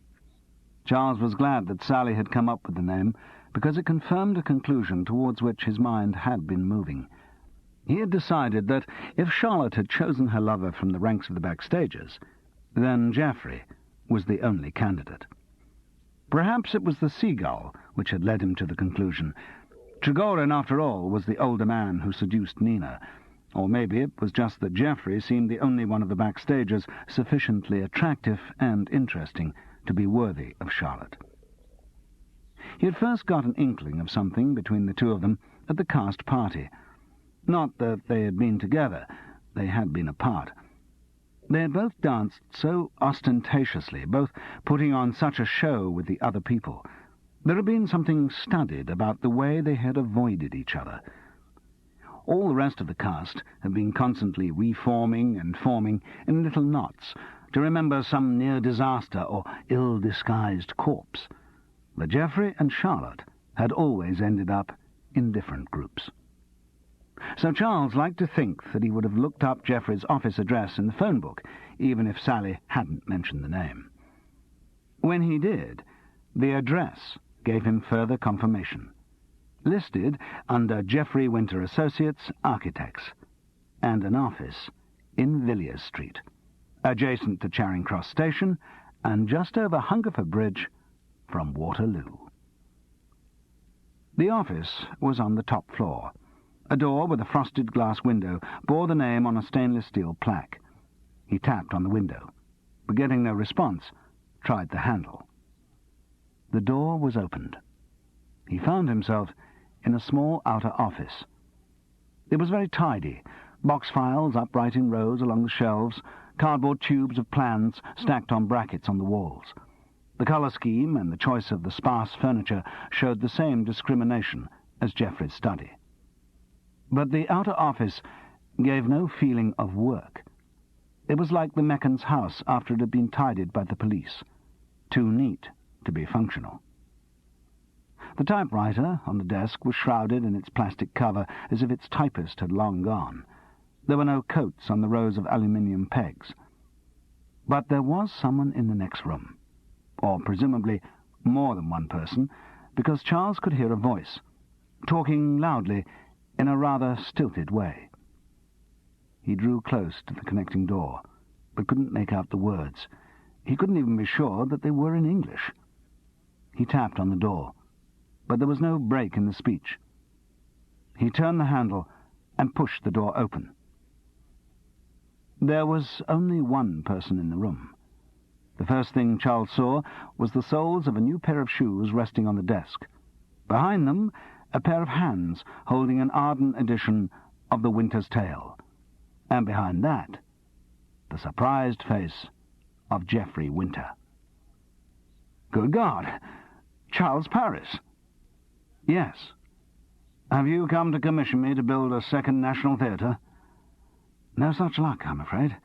Charles was glad that Sally had come up with the name, because it confirmed a conclusion towards which his mind had been moving. He had decided that if Charlotte had chosen her lover from the ranks of the Backstagers, then Geoffrey was the only candidate. Perhaps it was the Seagull which had led him to the conclusion. Trigorin, after all, was the older man who seduced Nina, or maybe it was just that Geoffrey seemed the only one of the Backstagers sufficiently attractive and interesting to be worthy of Charlotte. He had first got an inkling of something between the two of them at the cast party. Not that they had been together, they had been apart. They had both danced so ostentatiously, both putting on such a show with the other people. There had been something studied about the way they had avoided each other. All the rest of the cast had been constantly reforming and forming in little knots to remember some near disaster or ill-disguised corpse. But Geoffrey and Charlotte had always ended up in different groups. So Charles liked to think that he would have looked up Geoffrey's office address in the phone book, even if Sally hadn't mentioned the name. When he did, the address gave him further confirmation. Listed under Geoffrey Winter Associates, Architects, and an office in Villiers Street, adjacent to Charing Cross Station and just over Hungerford Bridge from Waterloo. The office was on the top floor. A door with a frosted glass window bore the name on a stainless steel plaque. He tapped on the window, but getting no response, tried the handle. The door was opened. He found himself in a small outer office. It was very tidy, box files upright in rows along the shelves, cardboard tubes of plans stacked on brackets on the walls. The colour scheme and the choice of the sparse furniture showed the same discrimination as Geoffrey's study. But the outer office gave no feeling of work. It was like the Meccans' house after it had been tidied by the police. Too neat to be functional. The typewriter on the desk was shrouded in its plastic cover as if its typist had long gone. There were no coats on the rows of aluminium pegs. But there was someone in the next room, or presumably more than one person, because Charles could hear a voice, talking loudly in a rather stilted way. He drew close to the connecting door, but couldn't make out the words. He couldn't even be sure that they were in English. He tapped on the door, but there was no break in the speech. He turned the handle and pushed the door open. There was only one person in the room. The first thing Charles saw was the soles of a new pair of shoes resting on the desk. Behind them, a pair of hands holding an Arden edition of The Winter's Tale. And behind that, the surprised face of Geoffrey Winter. Good God! Charles Paris! Yes. Have you come to commission me to build a second National Theatre? No such luck, I'm afraid.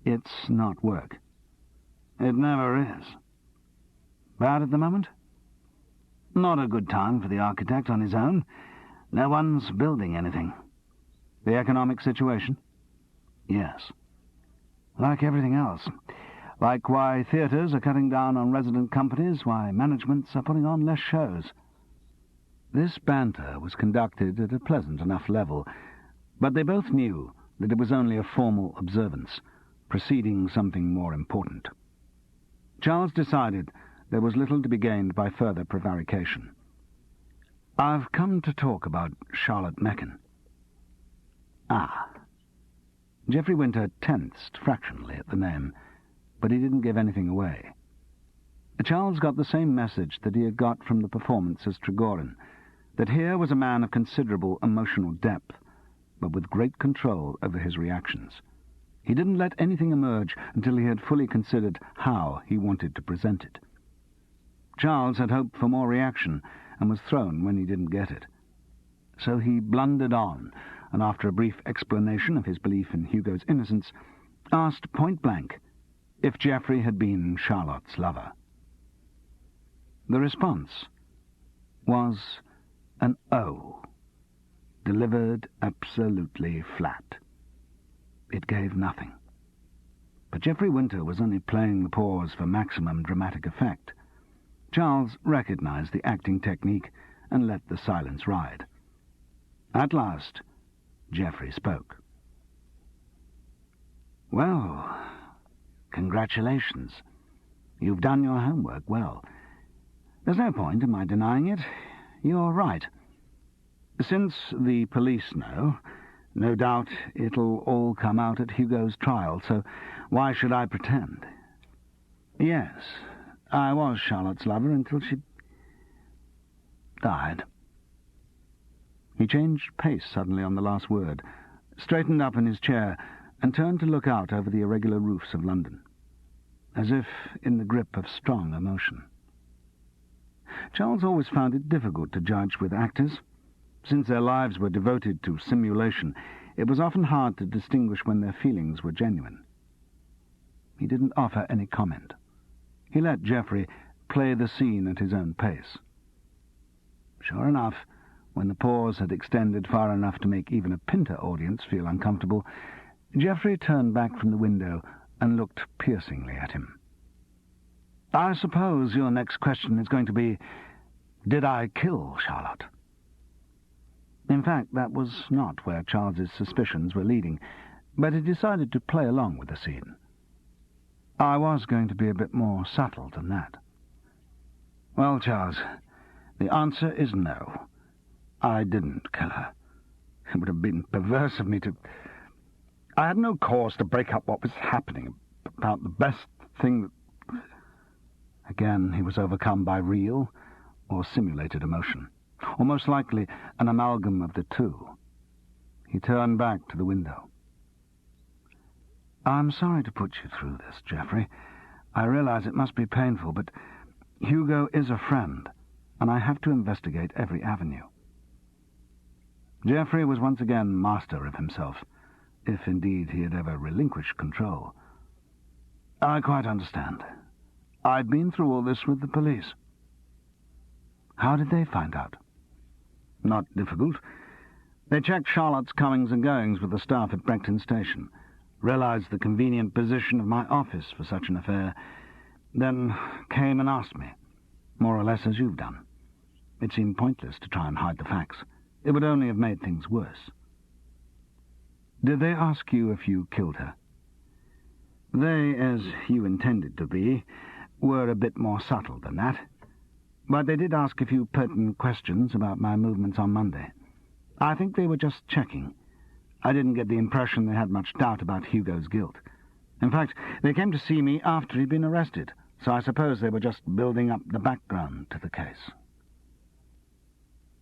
It's not work. It never is. Bad at the moment? Not a good time for the architect on his own. No one's building anything. The economic situation? Yes. Like everything else. Like why theatres are cutting down on resident companies, why managements are putting on less shows. This banter was conducted at a pleasant enough level, but they both knew that it was only a formal observance, preceding something more important. Charles decided there was little to be gained by further prevarication. I've come to talk about Charlotte Mecken. Ah. Geoffrey Winter tensed fractionally at the name, but he didn't give anything away. Charles got the same message that he had got from the performance as Trigorin, that here was a man of considerable emotional depth, but with great control over his reactions. He didn't let anything emerge until he had fully considered how he wanted to present it. Charles had hoped for more reaction, and was thrown when he didn't get it. So he blundered on, and after a brief explanation of his belief in Hugo's innocence, asked point-blank if Geoffrey had been Charlotte's lover. The response was an O, delivered absolutely flat. It gave nothing. But Geoffrey Winter was only playing the pause for maximum dramatic effect. Charles recognized the acting technique and let the silence ride. At last, Geoffrey spoke. Well, congratulations. You've done your homework well. There's no point in my denying it. You're right. Since the police know, no doubt it'll all come out at Hugo's trial, so why should I pretend? Yes, I was Charlotte's lover until she died. He changed pace suddenly on the last word, straightened up in his chair, and turned to look out over the irregular roofs of London, as if in the grip of strong emotion. Charles always found it difficult to judge with actors. Since their lives were devoted to simulation, it was often hard to distinguish when their feelings were genuine. He didn't offer any comment. He let Geoffrey play the scene at his own pace. Sure enough, when the pause had extended far enough to make even a Pinter audience feel uncomfortable, Geoffrey turned back from the window and looked piercingly at him. I suppose your next question is going to be, did I kill Charlotte? In fact, that was not where Charles's suspicions were leading, but he decided to play along with the scene. I was going to be a bit more subtle than that. Well, Charles, the answer is no. I didn't kill her. It would have been perverse of me to... I had no cause to break up what was happening, about the best thing that... Again, he was overcome by real or simulated emotion, or most likely an amalgam of the two. He turned back to the window. I'm sorry to put you through this, Geoffrey. I realize it must be painful, but Hugo is a friend, and I have to investigate every avenue. Geoffrey was once again master of himself. if indeed he had ever relinquished control. "I quite understand. I'd been through all this with the police." "How did they find out?" "Not difficult. They checked Charlotte's comings and goings with the staff at Brecton Station, realized the convenient position of my office for such an affair, then came and asked me, more or less as you've done. It seemed pointless to try and hide the facts. It would only have made things worse." "Did they ask you if you killed her?" "They, as you intended to be, were a bit more subtle than that. But they did ask a few pertinent questions about my movements on Monday. I think they were just checking. I didn't get the impression they had much doubt about Hugo's guilt. In fact, they came to see me after he'd been arrested, so I suppose they were just building up the background to the case."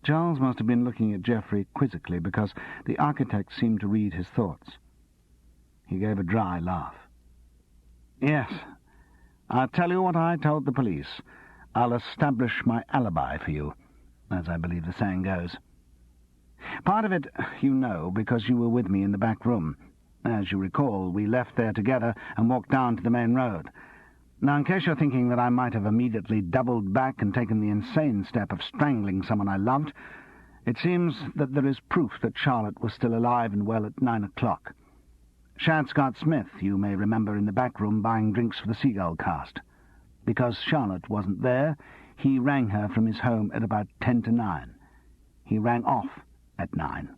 Charles must have been looking at Geoffrey quizzically, because the architect seemed to read his thoughts. He gave a dry laugh. "Yes, I'll tell you what I told the police. I'll establish my alibi for you, as I believe the saying goes. Part of it, you know, because you were with me in the back room. As you recall, we left there together and walked down to the main road. Now, in case you're thinking that I might have immediately doubled back and taken the insane step of strangling someone I loved, it seems that there is proof that Charlotte was still alive and well at 9 o'clock. Shad Scott Smith, you may remember, in the back room buying drinks for the Seagull cast. Because Charlotte wasn't there, he rang her from his home at about 10 to 9. He rang off at 9.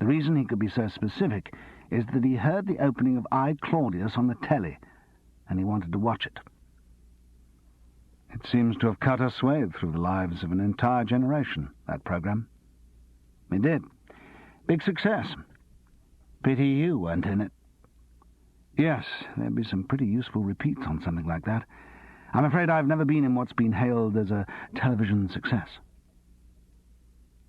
The reason he could be so specific is that he heard the opening of I, Claudius on the telly, and he wanted to watch it. It seems to have cut a swathe through the lives of an entire generation, that programme. It did. Big success. Pity you weren't in it. Yes, there'd be some pretty useful repeats on something like that. I'm afraid I've never been in what's been hailed as a television success."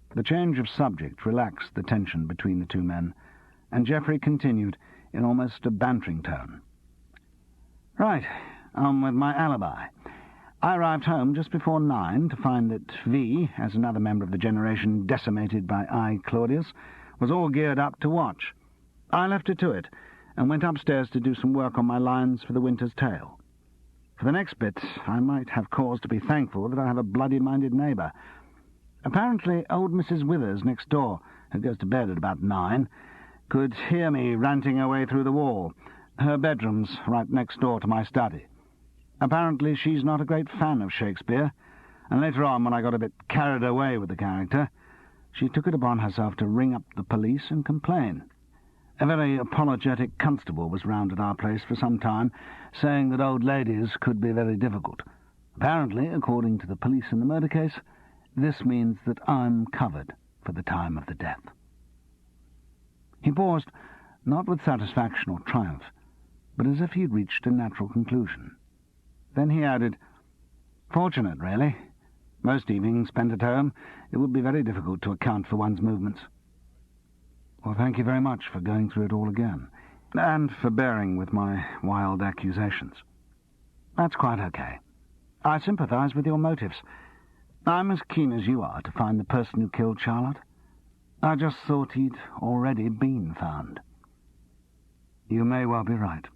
The change of subject relaxed the tension between the two men, and Geoffrey continued in almost a bantering tone. "Right, on with my alibi. I arrived home just before 9 to find that V, as another member of the generation decimated by I, Claudius, was all geared up to watch. I left her to it, and went upstairs to do some work on my lines for The Winter's Tale. For the next bit, I might have cause to be thankful that I have a bloody-minded neighbour. Apparently, old Mrs. Withers next door, who goes to bed at about 9, could hear me ranting away through the wall. Her bedroom's right next door to my study. Apparently, she's not a great fan of Shakespeare, and later on, when I got a bit carried away with the character, she took it upon herself to ring up the police and complain. A very apologetic constable was round at our place for some time, saying that old ladies could be very difficult. Apparently, according to the police in the murder case, this means that I'm covered for the time of the death." He paused, not with satisfaction or triumph, but as if he had reached a natural conclusion. Then he added, "Fortunate, really. Most evenings spent at home, it would be very difficult to account for one's movements." "Well, thank you very much for going through it all again, and for bearing with my wild accusations." "That's quite okay. I sympathise with your motives. I'm as keen as you are to find the person who killed Charlotte. I just thought he'd already been found." "You may well be right.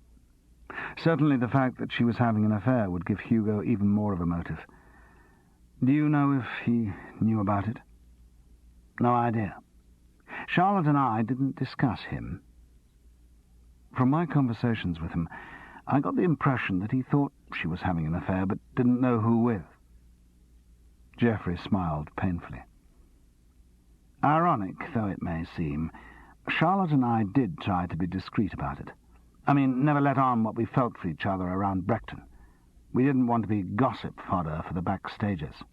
Certainly the fact that she was having an affair would give Hugo even more of a motive. Do you know if he knew about it?" "No idea. Charlotte and I didn't discuss him. From my conversations with him, I got the impression that he thought she was having an affair, but didn't know who with." Geoffrey smiled painfully. "Ironic though it may seem, Charlotte and I did try to be discreet about it. I mean, never let on what we felt for each other around Brecton. We didn't want to be gossip fodder for the backstagers."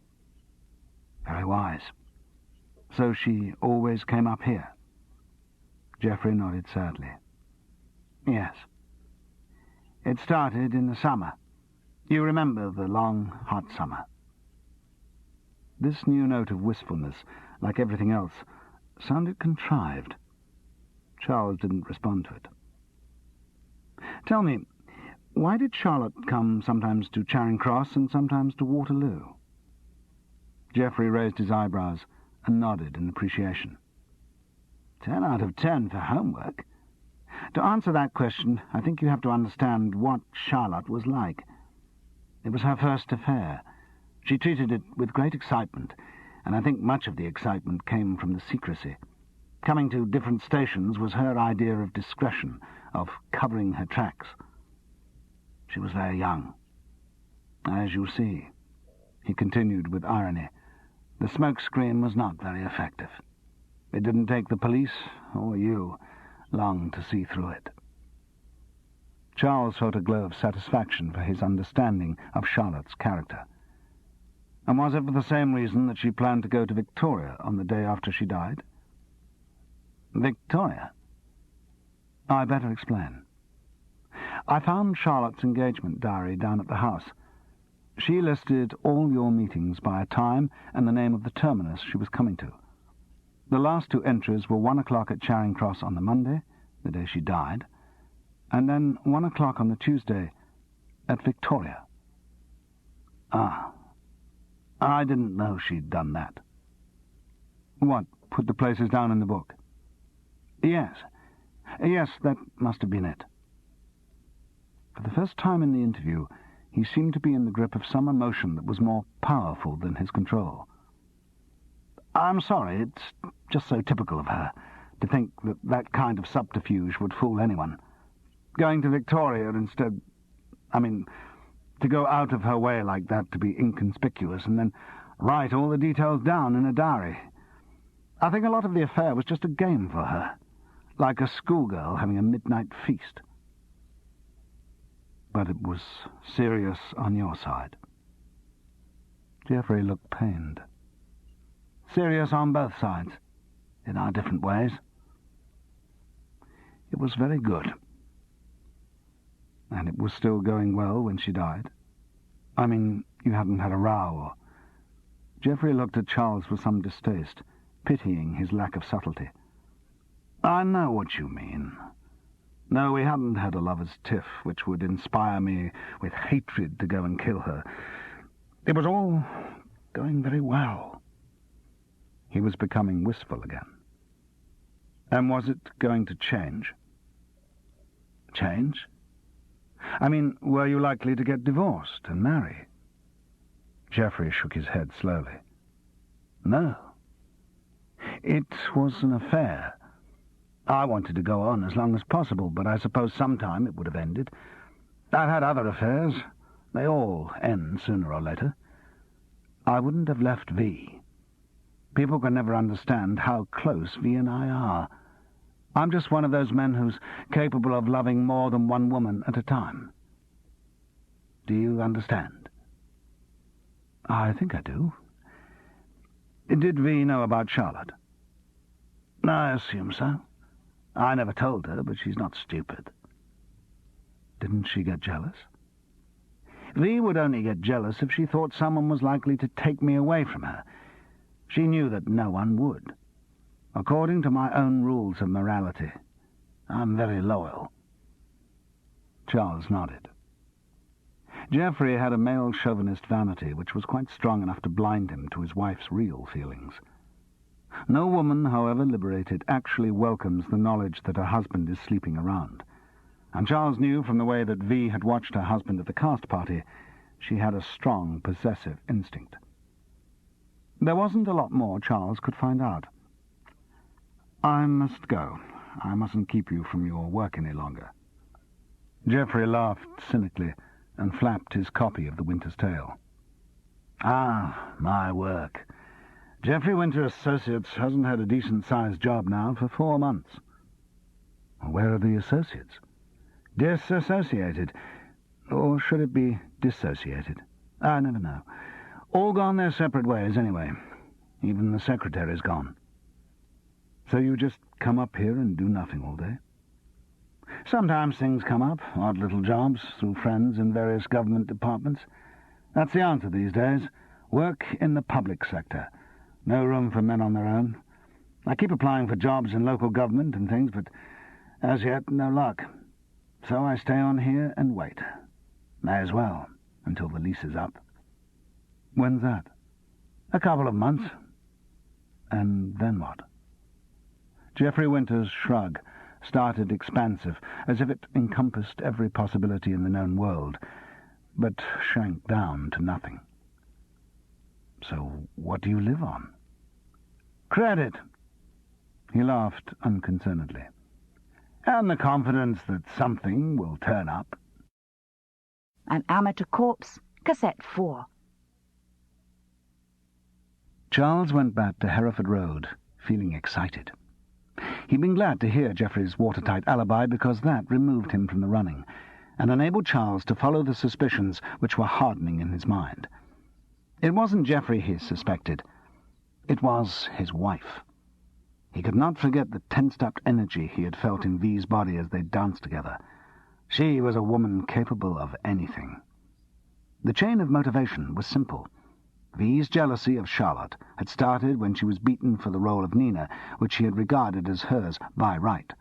"Very wise. So she always came up here?" Geoffrey nodded sadly. "Yes. It started in the summer. You remember the long, hot summer." This new note of wistfulness, like everything else, sounded contrived. Charles didn't respond to it. "Tell me, why did Charlotte come sometimes to Charing Cross and sometimes to Waterloo?" Geoffrey raised his eyebrows and nodded in appreciation. 10 out of 10 for homework. To answer that question, I think you have to understand what Charlotte was like. It was her first affair. She treated it with great excitement, and I think much of the excitement came from the secrecy. Coming to different stations was her idea of discretion, of covering her tracks. She was very young. As you see, he continued with irony, the smoke screen was not very effective. It didn't take the police, or you, long to see through it. Charles felt a glow of satisfaction for his understanding of Charlotte's character. And was it for the same reason that she planned to go to Victoria on the day after she died? Victoria? I'd better explain. I found Charlotte's engagement diary down at the house. She listed all your meetings by a time and the name of the terminus she was coming to. The last two entries were 1 o'clock at Charing Cross on the Monday, the day she died, and then 1 o'clock on the Tuesday at Victoria. Ah, I didn't know she'd done that. What, put the places down in the book? Yes, that must have been it. For the first time in the interview, he seemed to be in the grip of some emotion that was more powerful than his control. I'm sorry, it's just so typical of her to think that that kind of subterfuge would fool anyone. Going to Victoria instead... to go out of her way like that to be inconspicuous and then write all the details down in a diary. I think a lot of the affair was just a game for her, like a schoolgirl having a midnight feast. But it was serious on your side. Geoffrey looked pained. Serious on both sides, in our different ways. It was very good. And it was still going well when she died? You hadn't had a row or... Geoffrey looked at Charles with some distaste, pitying his lack of subtlety. I know what you mean. No, we hadn't had a lover's tiff which would inspire me with hatred to go and kill her. It was all going very well. He was becoming wistful again. And was it going to change? Change? Were you likely to get divorced and marry? Geoffrey shook his head slowly. No. It was an affair. I wanted to go on as long as possible, but I suppose sometime it would have ended. I've had other affairs. They all end sooner or later. I wouldn't have left V. People can never understand how close V and I are. I'm just one of those men who's capable of loving more than one woman at a time. Do you understand? I think I do. Did V know about Charlotte? I assume so. I never told her, but she's not stupid. Didn't she get jealous? V would only get jealous if she thought someone was likely to take me away from her. She knew that no one would. According to my own rules of morality, I'm very loyal. Charles nodded. Geoffrey had a male chauvinist vanity which was quite strong enough to blind him to his wife's real feelings. No woman, however liberated, actually welcomes the knowledge that her husband is sleeping around. And Charles knew from the way that V had watched her husband at the cast party, she had a strong possessive instinct. There wasn't a lot more Charles could find out. I must go. I mustn't keep you from your work any longer. Geoffrey laughed cynically and flapped his copy of The Winter's Tale. Ah, my work. Geoffrey Winter Associates hasn't had a decent-sized job now for 4 months. Where are the associates? Disassociated. Or should it be dissociated? I never know. All gone their separate ways, anyway. Even the secretary's gone. So you just come up here and do nothing all day? Sometimes things come up, odd little jobs, through friends in various government departments. That's the answer these days. Work in the public sector. No room for men on their own. I keep applying for jobs in local government and things, but as yet, no luck. So I stay on here and wait. May as well, until the lease is up. When's that? A couple of months. And then what? Geoffrey Winter's shrug started expansive, as if it encompassed every possibility in the known world, but shrank down to nothing. "So what do you live on?" "Credit." He laughed unconcernedly. "And the confidence that something will turn up." An Amateur Corpse, Cassette 4. Charles went back to Hereford Road, feeling excited. He'd been glad to hear Geoffrey's watertight alibi because that removed him from the running, and enabled Charles to follow the suspicions which were hardening in his mind. It wasn't Geoffrey he suspected. It was his wife. He could not forget the tensed-up energy he had felt in V's body as they danced together. She was a woman capable of anything. The chain of motivation was simple. V's jealousy of Charlotte had started when she was beaten for the role of Nina, which she had regarded as hers by right.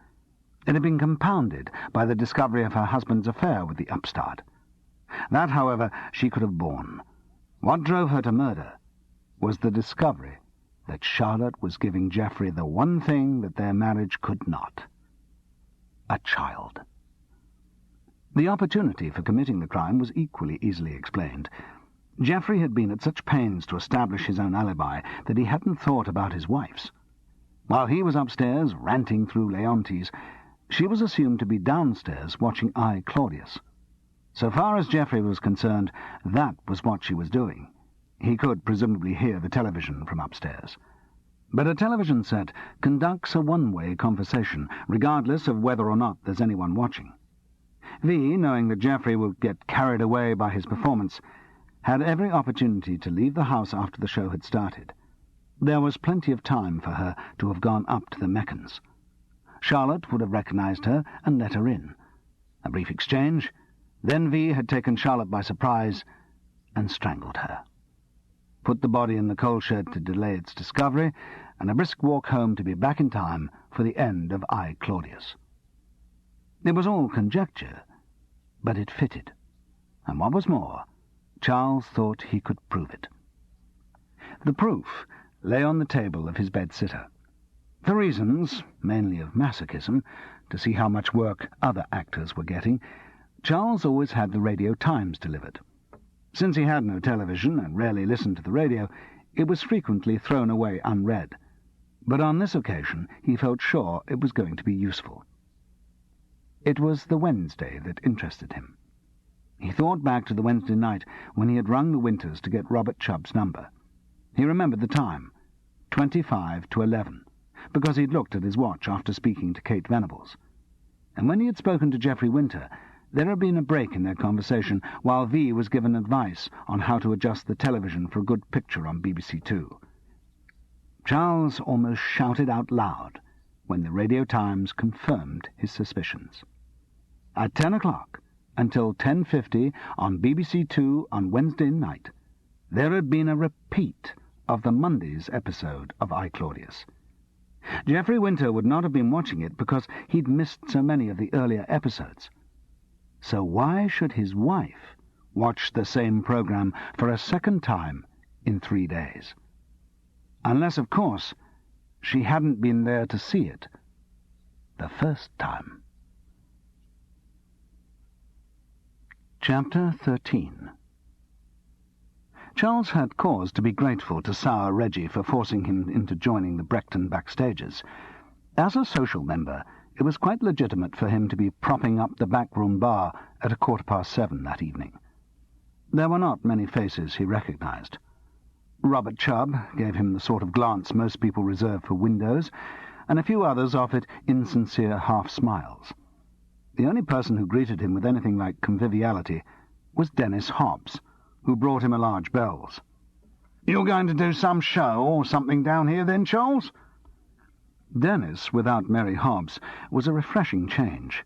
It had been compounded by the discovery of her husband's affair with the upstart. That, however, she could have borne. What drove her to murder was the discovery that Charlotte was giving Geoffrey the one thing that their marriage could not: a child. The opportunity for committing the crime was equally easily explained. Geoffrey had been at such pains to establish his own alibi that he hadn't thought about his wife's. While he was upstairs ranting through Leontes, she was assumed to be downstairs watching I, Claudius. So far as Geoffrey was concerned, that was what she was doing. He could presumably hear the television from upstairs. But a television set conducts a one-way conversation, regardless of whether or not there's anyone watching. V, knowing that Geoffrey would get carried away by his performance, had every opportunity to leave the house after the show had started. There was plenty of time for her to have gone up to the Meccans. Charlotte would have recognized her and let her in. A brief exchange. Then V had taken Charlotte by surprise and strangled her. Put the body in the coal shed to delay its discovery, and a brisk walk home to be back in time for the end of I, Claudius. It was all conjecture, but it fitted. And what was more, Charles thought he could prove it. The proof lay on the table of his bed-sitter. For reasons, mainly of masochism, to see how much work other actors were getting, Charles always had the Radio Times delivered. Since he had no television and rarely listened to the radio, it was frequently thrown away unread. But on this occasion he felt sure it was going to be useful. It was the Wednesday that interested him. He thought back to the Wednesday night when he had rung the Winters to get Robert Chubb's number. He remembered the time, 25 to 11, because he'd looked at his watch after speaking to Kate Venables. And when he had spoken to Geoffrey Winter, there had been a break in their conversation while V was given advice on how to adjust the television for a good picture on BBC Two. Charles almost shouted out loud when the Radio Times confirmed his suspicions. At 10 o'clock, until 10:50 on BBC Two on Wednesday night, there had been a repeat of the Monday's episode of I, Claudius. Geoffrey Winter would not have been watching it because he'd missed so many of the earlier episodes. So why should his wife watch the same program for a second time in 3 days? Unless, of course, she hadn't been there to see it the first time. Chapter 13. Charles had cause to be grateful to Sour Reggie for forcing him into joining the Brechton backstages. As a social member, it was quite legitimate for him to be propping up the backroom bar at 7:15 that evening. There were not many faces he recognized. Robert Chubb gave him the sort of glance most people reserve for windows, and a few others offered insincere half-smiles. The only person who greeted him with anything like conviviality was Dennis Hobbs, who brought him a large bells. "You're going to do some show or something down here then, Charles?" Dennis, without Mary Hobbs, was a refreshing change.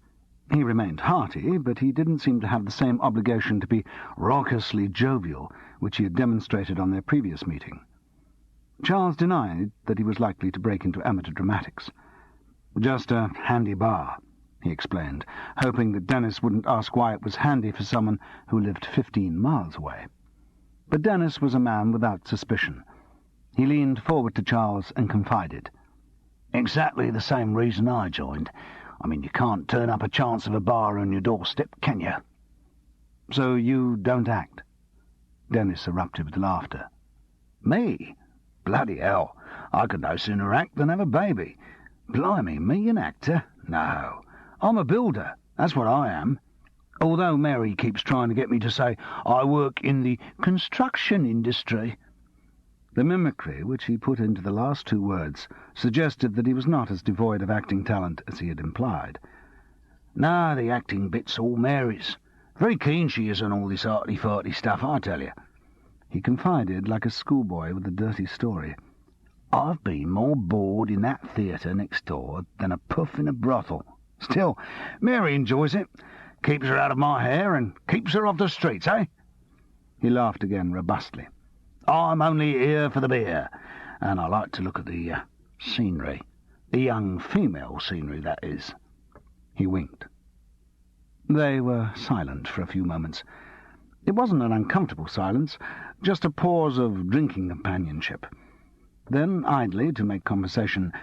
He remained hearty, but he didn't seem to have the same obligation to be raucously jovial which he had demonstrated on their previous meeting. Charles denied that he was likely to break into amateur dramatics. "Just a handy bar," he explained, hoping that Dennis wouldn't ask why it was handy for someone who lived 15 miles away. But Dennis was a man without suspicion. He leaned forward to Charles and confided. "Exactly the same reason I joined. I mean, you can't turn up a chance of a bar on your doorstep, can you? So you don't act? Dennis erupted with laughter. Me? Bloody hell, I could no sooner act than have a baby. Blimey, me an actor? No, I'm a builder, that's what I am. Although Mary keeps trying to get me to say I work in the construction industry. The mimicry which he put into the last two words suggested that he was not as devoid of acting talent as he had implied. Nah, the acting bit's all Mary's. Very keen she is on all this arty-farty stuff, I tell you. He confided like a schoolboy with a dirty story. I've been more bored in that theatre next door than a puff in a brothel. Still, Mary enjoys it. Keeps her out of my hair and keeps her off the streets, eh? He laughed again robustly. I'm only here for the beer, and I like to look at the scenery. The young female scenery, that is. He winked. They were silent for a few moments. It wasn't an uncomfortable silence, just a pause of drinking companionship. Then, idly, to make conversation,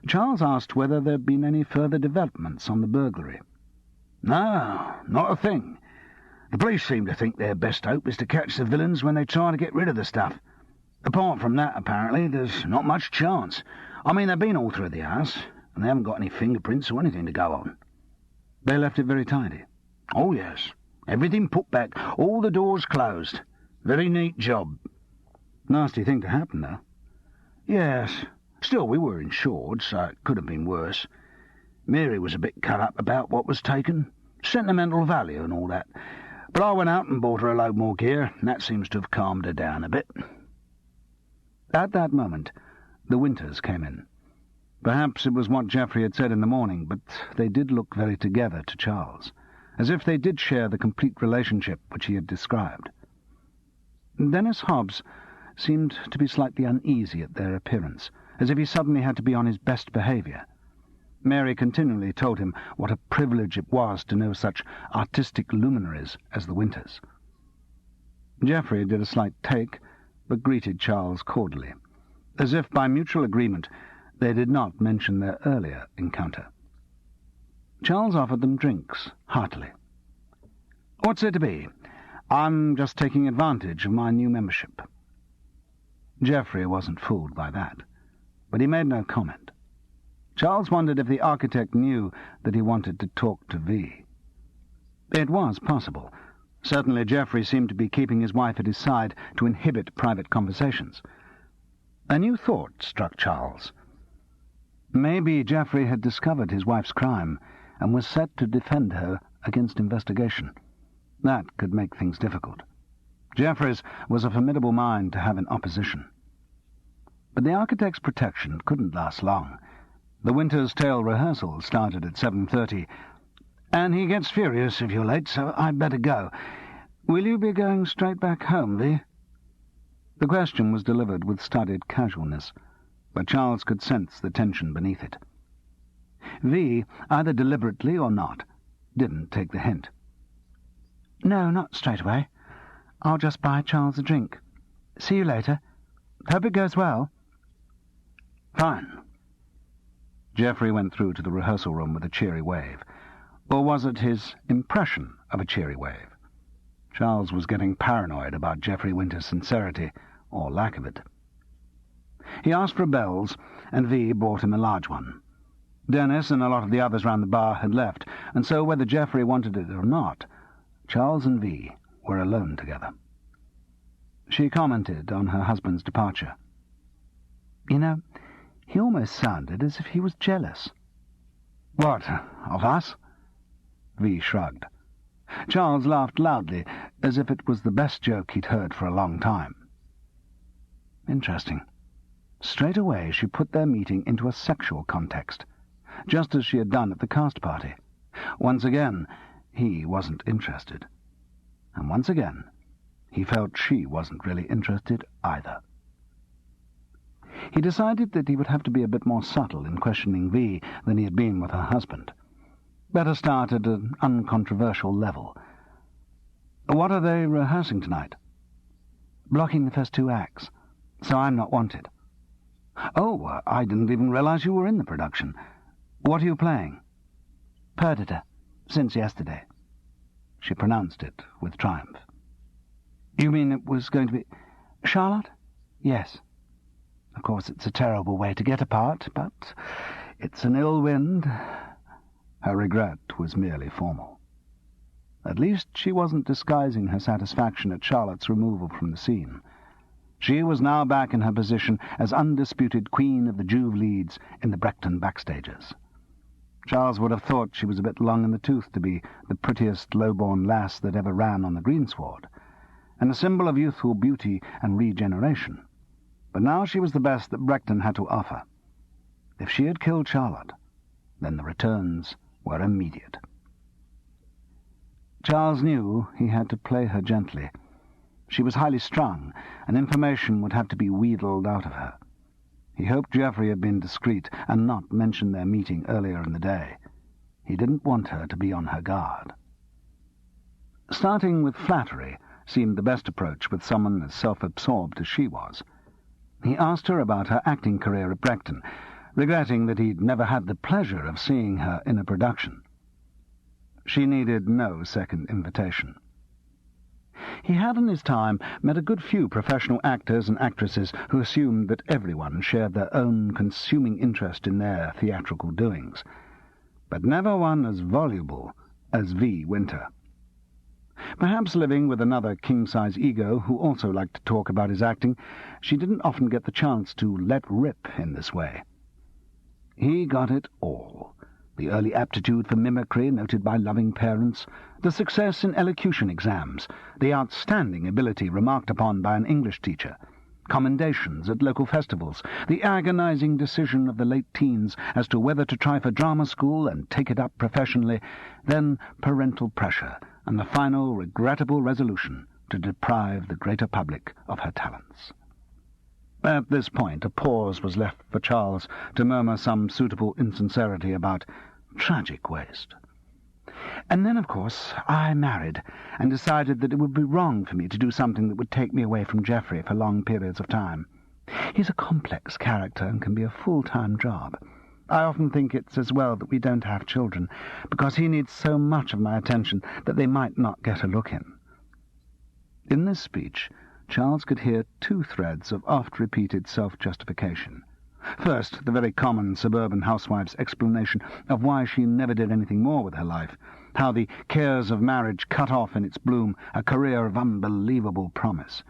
Charles asked whether there had been any further developments on the burglary. No, not a thing. The police seem to think their best hope is to catch the villains when they try to get rid of the stuff. Apart from that, apparently, there's not much chance. I mean, they've been all through the house, and they haven't got any fingerprints or anything to go on. They left it very tidy. Oh, yes. Everything put back, all the doors closed. Very neat job. Nasty thing to happen, though. Yes. Still, we were insured, so it could have been worse. Mary was a bit cut up about what was taken. Sentimental value and all that. But I went out and bought her a load more gear, and that seems to have calmed her down a bit. At that moment, the Winters came in. Perhaps it was what Geoffrey had said in the morning, but they did look very together to Charles, as if they did share the complete relationship which he had described. Dennis Hobbs seemed to be slightly uneasy at their appearance, as if he suddenly had to be on his best behaviour. Mary continually told him what a privilege it was to know such artistic luminaries as the Winters. Geoffrey did a slight take, but greeted Charles cordially, as if by mutual agreement they did not mention their earlier encounter. Charles offered them drinks, heartily. "What's there to be? I'm just taking advantage of my new membership." Geoffrey wasn't fooled by that, but he made no comment. Charles wondered if the architect knew that he wanted to talk to V. It was possible. Certainly Geoffrey seemed to be keeping his wife at his side to inhibit private conversations. A new thought struck Charles. Maybe Geoffrey had discovered his wife's crime and was set to defend her against investigation. That could make things difficult. Geoffrey's was a formidable mind to have in opposition. But the architect's protection couldn't last long. The Winter's Tale rehearsal started at 7:30, and he gets furious if you're late, so I'd better go. Will you be going straight back home, V? The question was delivered with studied casualness, but Charles could sense the tension beneath it. V, either deliberately or not, didn't take the hint. "No, not straight away. I'll just buy Charles a drink. See you later. Hope it goes well." "Fine." Geoffrey went through to the rehearsal room with a cheery wave. Or was it his impression of a cheery wave? Charles was getting paranoid about Geoffrey Winter's sincerity, or lack of it. He asked for bells, and V brought him a large one. Dennis and a lot of the others round the bar had left, and so whether Geoffrey wanted it or not, Charles and V were alone together. She commented on her husband's departure. "You know, he almost sounded as if he was jealous." "What, of us?" V shrugged. Charles laughed loudly, as if it was the best joke he'd heard for a long time. Interesting. Straight away she put their meeting into a sexual context, just as she had done at the cast party. Once again, he wasn't interested. And once again, he felt she wasn't really interested either. He decided that he would have to be a bit more subtle in questioning V than he had been with her husband. Better start at an uncontroversial level. "What are they rehearsing tonight?" "Blocking the first 2 acts, so I'm not wanted." "Oh, I didn't even realize you were in the production. What are you playing?" Perdita, since yesterday." She pronounced it with triumph. "You mean it was going to be Charlotte?" "Yes. Of course, it's a terrible way to get apart, but it's an ill wind." Her regret was merely formal. At least she wasn't disguising her satisfaction at Charlotte's removal from the scene. She was now back in her position as undisputed queen of the Juve leads in the Brechton backstages. Charles would have thought she was a bit long in the tooth to be the prettiest low-born lass that ever ran on the greensward, and a symbol of youthful beauty and regeneration. But now she was the best that Brechton had to offer. If she had killed Charlotte, then the returns were immediate. Charles knew he had to play her gently. She was highly strung, and information would have to be wheedled out of her. He hoped Geoffrey had been discreet and not mentioned their meeting earlier in the day. He didn't want her to be on her guard. Starting with flattery seemed the best approach with someone as self-absorbed as she was. He asked her about her acting career at Brechton, regretting that he'd never had the pleasure of seeing her in a production. She needed no second invitation. He had in his time met a good few professional actors and actresses who assumed that everyone shared their own consuming interest in their theatrical doings, but never one as voluble as V. Winter. Perhaps living with another king-size ego who also liked to talk about his acting, she didn't often get the chance to let rip in this way. He got it all. The early aptitude for mimicry noted by loving parents, the success in elocution exams, the outstanding ability remarked upon by an English teacher, commendations at local festivals, the agonizing decision of the late teens as to whether to try for drama school and take it up professionally, then parental pressure, and the final regrettable resolution to deprive the greater public of her talents. At this point a pause was left for Charles to murmur some suitable insincerity about tragic waste. "And then, of course, I married, and decided that it would be wrong for me to do something that would take me away from Geoffrey for long periods of time. He's a complex character and can be a full-time job. I often think it's as well that we don't have children, because he needs so much of my attention that they might not get a look in." In this speech, Charles could hear two threads of oft-repeated self-justification. First, the very common suburban housewife's explanation of why she never did anything more with her life, how the cares of marriage cut off in its bloom a career of unbelievable promise.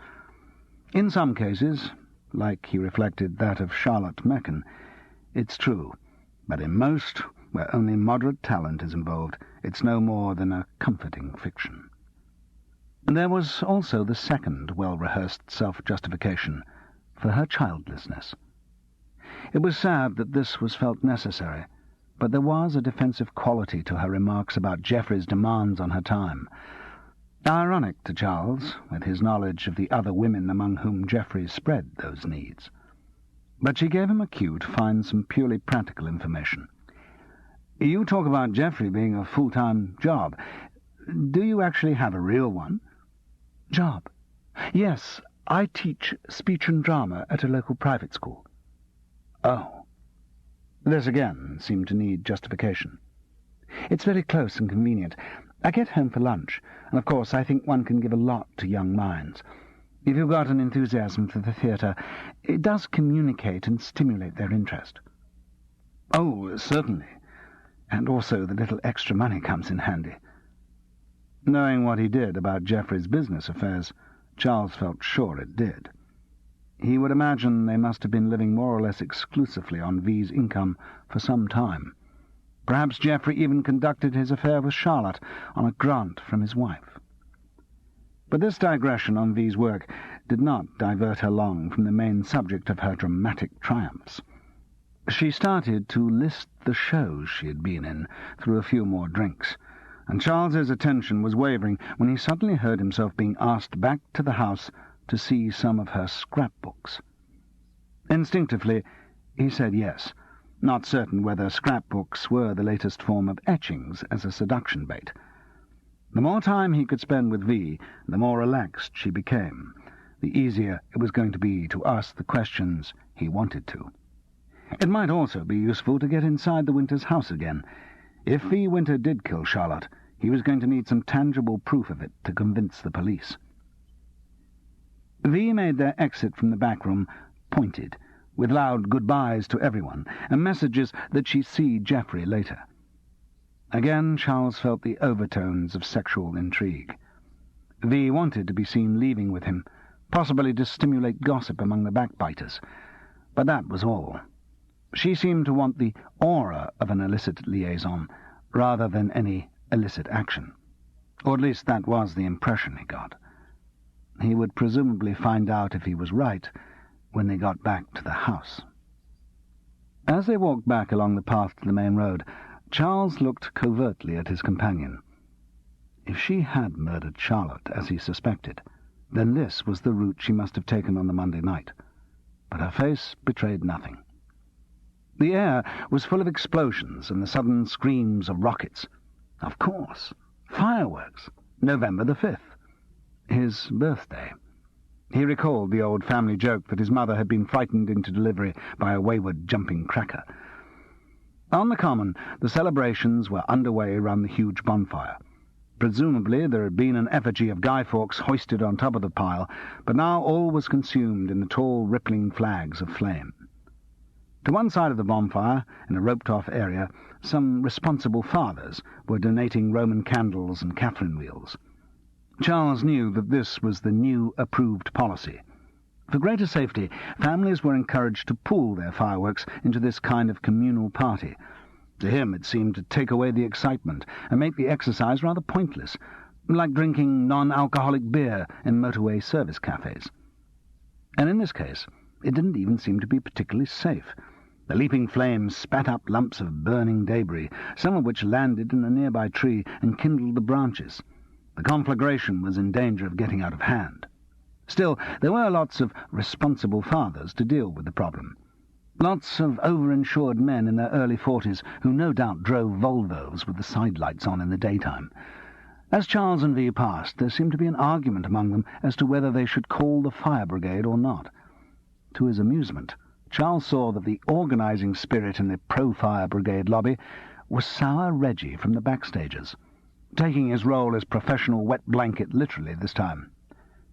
In some cases, like, he reflected, that of Charlotte Mechen, it's true, but in most, where only moderate talent is involved, it's no more than a comforting fiction. There was also the second well-rehearsed self-justification, for her childlessness. It was sad that this was felt necessary, but there was a defensive quality to her remarks about Geoffrey's demands on her time. Ironic to Charles, with his knowledge of the other women among whom Geoffrey spread those needs. But she gave him a cue to find some purely practical information. "You talk about Geoffrey being a full-time job. Do you actually have a real one?" "Job? Yes, I teach speech and drama at a local private school." "Oh." This again seemed to need justification. "It's very close and convenient. I get home for lunch, and of course I think one can give a lot to young minds. If you've got an enthusiasm for the theatre, it does communicate and stimulate their interest." "Oh, certainly. And also the little extra money comes in handy." Knowing what he did about Geoffrey's business affairs, Charles felt sure it did. He would imagine they must have been living more or less exclusively on V's income for some time. Perhaps Geoffrey even conducted his affair with Charlotte on a grant from his wife. But this digression on V's work did not divert her long from the main subject of her dramatic triumphs. She started to list the shows she had been in through a few more drinks, and Charles's attention was wavering when he suddenly heard himself being asked back to the house to see some of her scrapbooks. Instinctively, he said yes, not certain whether scrapbooks were the latest form of etchings as a seduction bait. The more time he could spend with V, the more relaxed she became, the easier it was going to be to ask the questions he wanted to. It might also be useful to get inside the Winters' house again. If V. Winter did kill Charlotte, he was going to need some tangible proof of it to convince the police. V. made their exit from the back room pointed, with loud goodbyes to everyone, and messages that she'd see Geoffrey later. Again Charles felt the overtones of sexual intrigue. V. wanted to be seen leaving with him, possibly to stimulate gossip among the backbiters, but that was all. She seemed to want the aura of an illicit liaison, rather than any illicit action. Or at least that was the impression he got. He would presumably find out if he was right when they got back to the house. As they walked back along the path to the main road, Charles looked covertly at his companion. If she had murdered Charlotte, as he suspected, then this was the route she must have taken on the Monday night. But her face betrayed nothing. The air was full of explosions and the sudden screams of rockets. Of course, fireworks. November the 5th. His birthday. He recalled the old family joke that his mother had been frightened into delivery by a wayward jumping cracker. On the common, the celebrations were underway round the huge bonfire. Presumably there had been an effigy of Guy Fawkes hoisted on top of the pile, but now all was consumed in the tall, rippling flags of flame. To one side of the bonfire, in a roped-off area, some responsible fathers were donating Roman candles and Catherine wheels. Charles knew that this was the new approved policy. For greater safety, families were encouraged to pool their fireworks into this kind of communal party. To him it seemed to take away the excitement and make the exercise rather pointless, like drinking non-alcoholic beer in motorway service cafes. And in this case, it didn't even seem to be particularly safe. The leaping flames spat up lumps of burning debris, some of which landed in a nearby tree and kindled the branches. The conflagration was in danger of getting out of hand. Still, there were lots of responsible fathers to deal with the problem. Lots of over-insured men in their early 40s who no doubt drove Volvos with the sidelights on in the daytime. As Charles and V passed, there seemed to be an argument among them as to whether they should call the fire brigade or not. To his amusement, Charles saw that the organising spirit in the pro-fire brigade lobby was Sour Reggie from the backstagers, taking his role as professional wet blanket literally this time.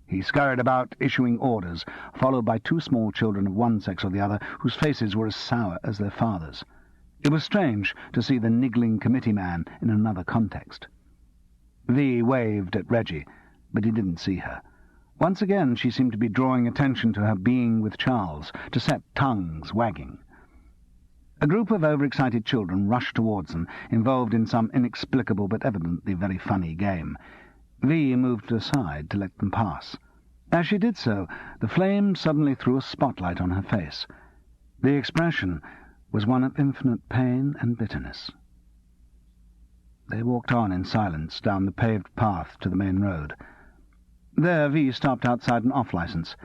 He scurried about issuing orders, followed by two small children of one sex or the other, whose faces were as sour as their fathers. It was strange to see the niggling committee man in another context. V waved at Reggie, but he didn't see her. Once again she seemed to be drawing attention to her being with Charles, to set tongues wagging. A group of overexcited children rushed towards them, involved in some inexplicable but evidently very funny game. V moved aside to let them pass. As she did so, the flame suddenly threw a spotlight on her face. The expression was one of infinite pain and bitterness. They walked on in silence down the paved path to the main road. There V stopped outside an off-licence.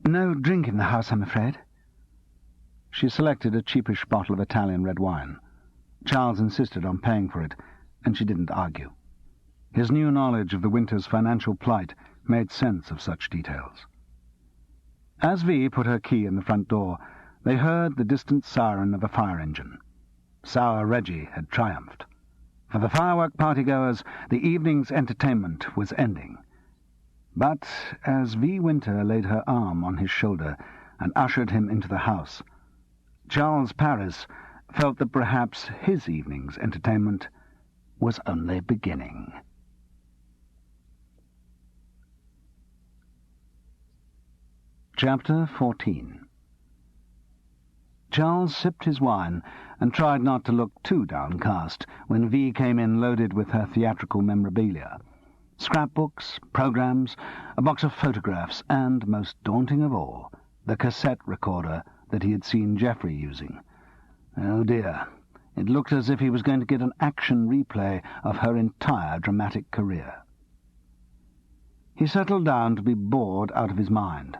"No drink in the house, I'm afraid." She selected a cheapish bottle of Italian red wine. Charles insisted on paying for it, and she didn't argue. His new knowledge of the Winters' financial plight made sense of such details. As V put her key in the front door, they heard the distant siren of a fire engine. Sour Reggie had triumphed. For the firework partygoers, the evening's entertainment was ending. But as V. Winter laid her arm on his shoulder and ushered him into the house, Charles Paris felt that perhaps his evening's entertainment was only beginning. Chapter 14. Charles sipped his wine and tried not to look too downcast when V came in loaded with her theatrical memorabilia. Scrapbooks, programs, a box of photographs, and, most daunting of all, the cassette recorder that he had seen Geoffrey using. Oh dear, it looked as if he was going to get an action replay of her entire dramatic career. He settled down to be bored out of his mind.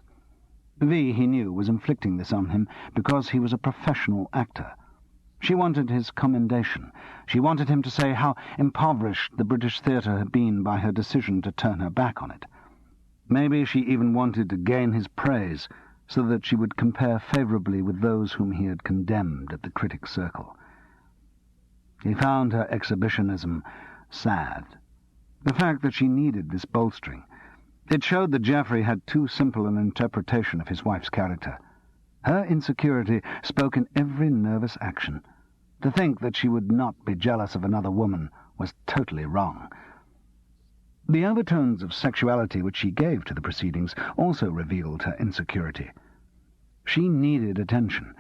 V, he knew, was inflicting this on him because he was a professional actor. She wanted his commendation. She wanted him to say how impoverished the British theatre had been by her decision to turn her back on it. Maybe she even wanted to gain his praise so that she would compare favourably with those whom he had condemned at the critic circle. He found her exhibitionism sad. The fact that she needed this bolstering, it showed that Geoffrey had too simple an interpretation of his wife's character. Her insecurity spoke in every nervous action. To think that she would not be jealous of another woman was totally wrong. The overtones of sexuality which she gave to the proceedings also revealed her insecurity. She needed attention.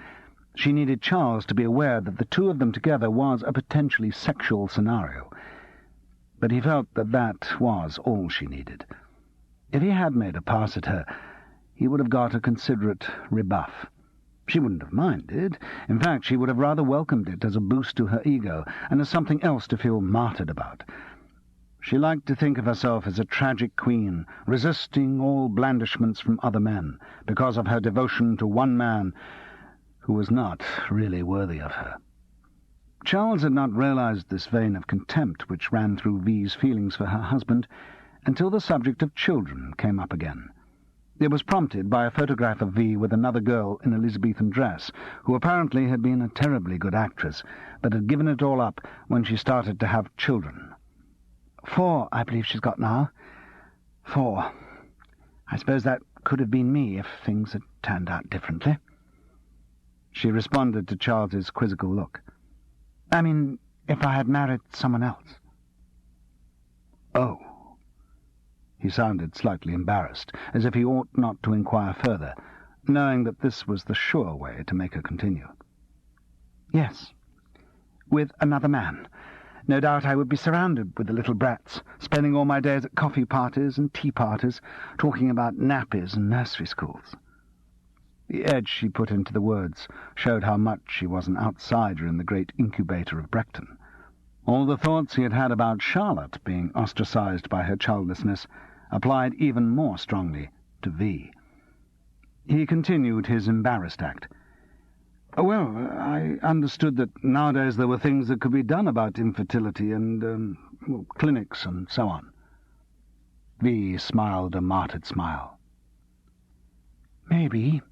She needed Charles to be aware that the two of them together was a potentially sexual scenario. But he felt that that was all she needed. If he had made a pass at her, he would have got a considerate rebuff. She wouldn't have minded. In fact, she would have rather welcomed it as a boost to her ego and as something else to feel martyred about. She liked to think of herself as a tragic queen, resisting all blandishments from other men, because of her devotion to one man who was not really worthy of her. Charles had not realized this vein of contempt which ran through V's feelings for her husband until the subject of children came up again. It was prompted by a photograph of V with another girl in Elizabethan dress, who apparently had been a terribly good actress, but had given it all up when she started to have children. 4, I believe she's got now. 4. I suppose that could have been me if things had turned out differently. She responded to Charles's quizzical look. I mean, if I had married someone else. Oh. He sounded slightly embarrassed, as if he ought not to inquire further, knowing that this was the sure way to make her continue. Yes, with another man. No doubt I would be surrounded with the little brats, spending all my days at coffee parties and tea parties, talking about nappies and nursery schools. The edge she put into the words showed how much she was an outsider in the great incubator of Brechton. All the thoughts he had had about Charlotte being ostracized by her childlessness applied even more strongly to V. He continued his embarrassed act. Well, I understood that nowadays there were things that could be done about infertility and, clinics and so on. V smiled a martyred smile. Maybe,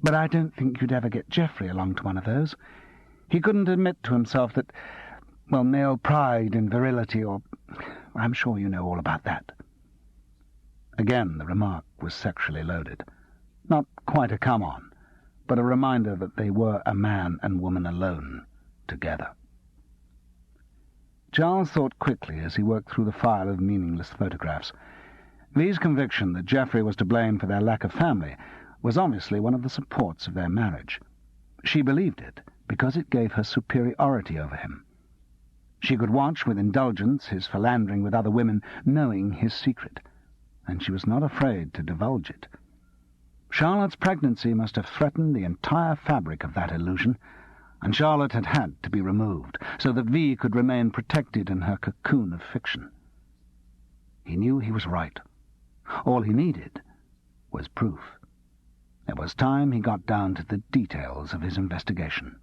but I don't think you'd ever get Geoffrey along to one of those. He couldn't admit to himself that, male pride and virility, or I'm sure you know all about that. Again the remark was sexually loaded. Not quite a come-on, but a reminder that they were a man and woman alone, together. Charles thought quickly as he worked through the file of meaningless photographs. V's conviction that Geoffrey was to blame for their lack of family was obviously one of the supports of their marriage. She believed it because it gave her superiority over him. She could watch with indulgence his philandering with other women, knowing his secret, and she was not afraid to divulge it. Charlotte's pregnancy must have threatened the entire fabric of that illusion, and Charlotte had had to be removed, so that V could remain protected in her cocoon of fiction. He knew he was right. All he needed was proof. It was time he got down to the details of his investigation.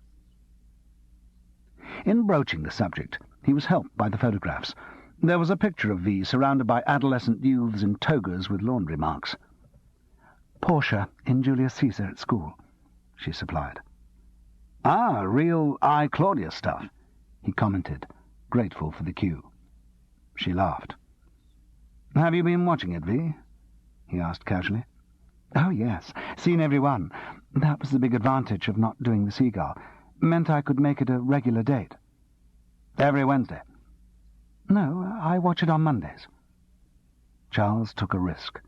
In broaching the subject, he was helped by the photographs. There was a picture of V surrounded by adolescent youths in togas with laundry marks. Portia in Julius Caesar at school, she supplied. Ah, real I, Claudius stuff, he commented, grateful for the cue. She laughed. Have you been watching it, V? He asked casually. Oh, yes, seen every one. That was the big advantage of not doing the Seagull. Meant I could make it a regular date. Every Wednesday? No, I watch it on Mondays. Charles took a risk.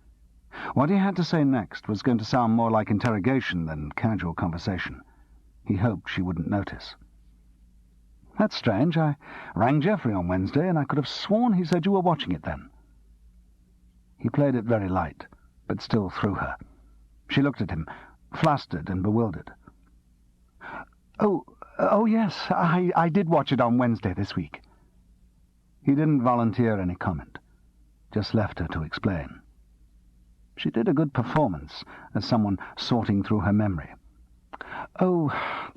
What he had to say next was going to sound more like interrogation than casual conversation. He hoped she wouldn't notice. That's strange. I rang Geoffrey on Wednesday, and I could have sworn he said you were watching it then. He played it very light, but still threw her. She looked at him, flustered and bewildered. Oh, yes, I did watch it on Wednesday this week. He didn't volunteer any comment, just left her to explain. She did a good performance as someone sorting through her memory. Oh,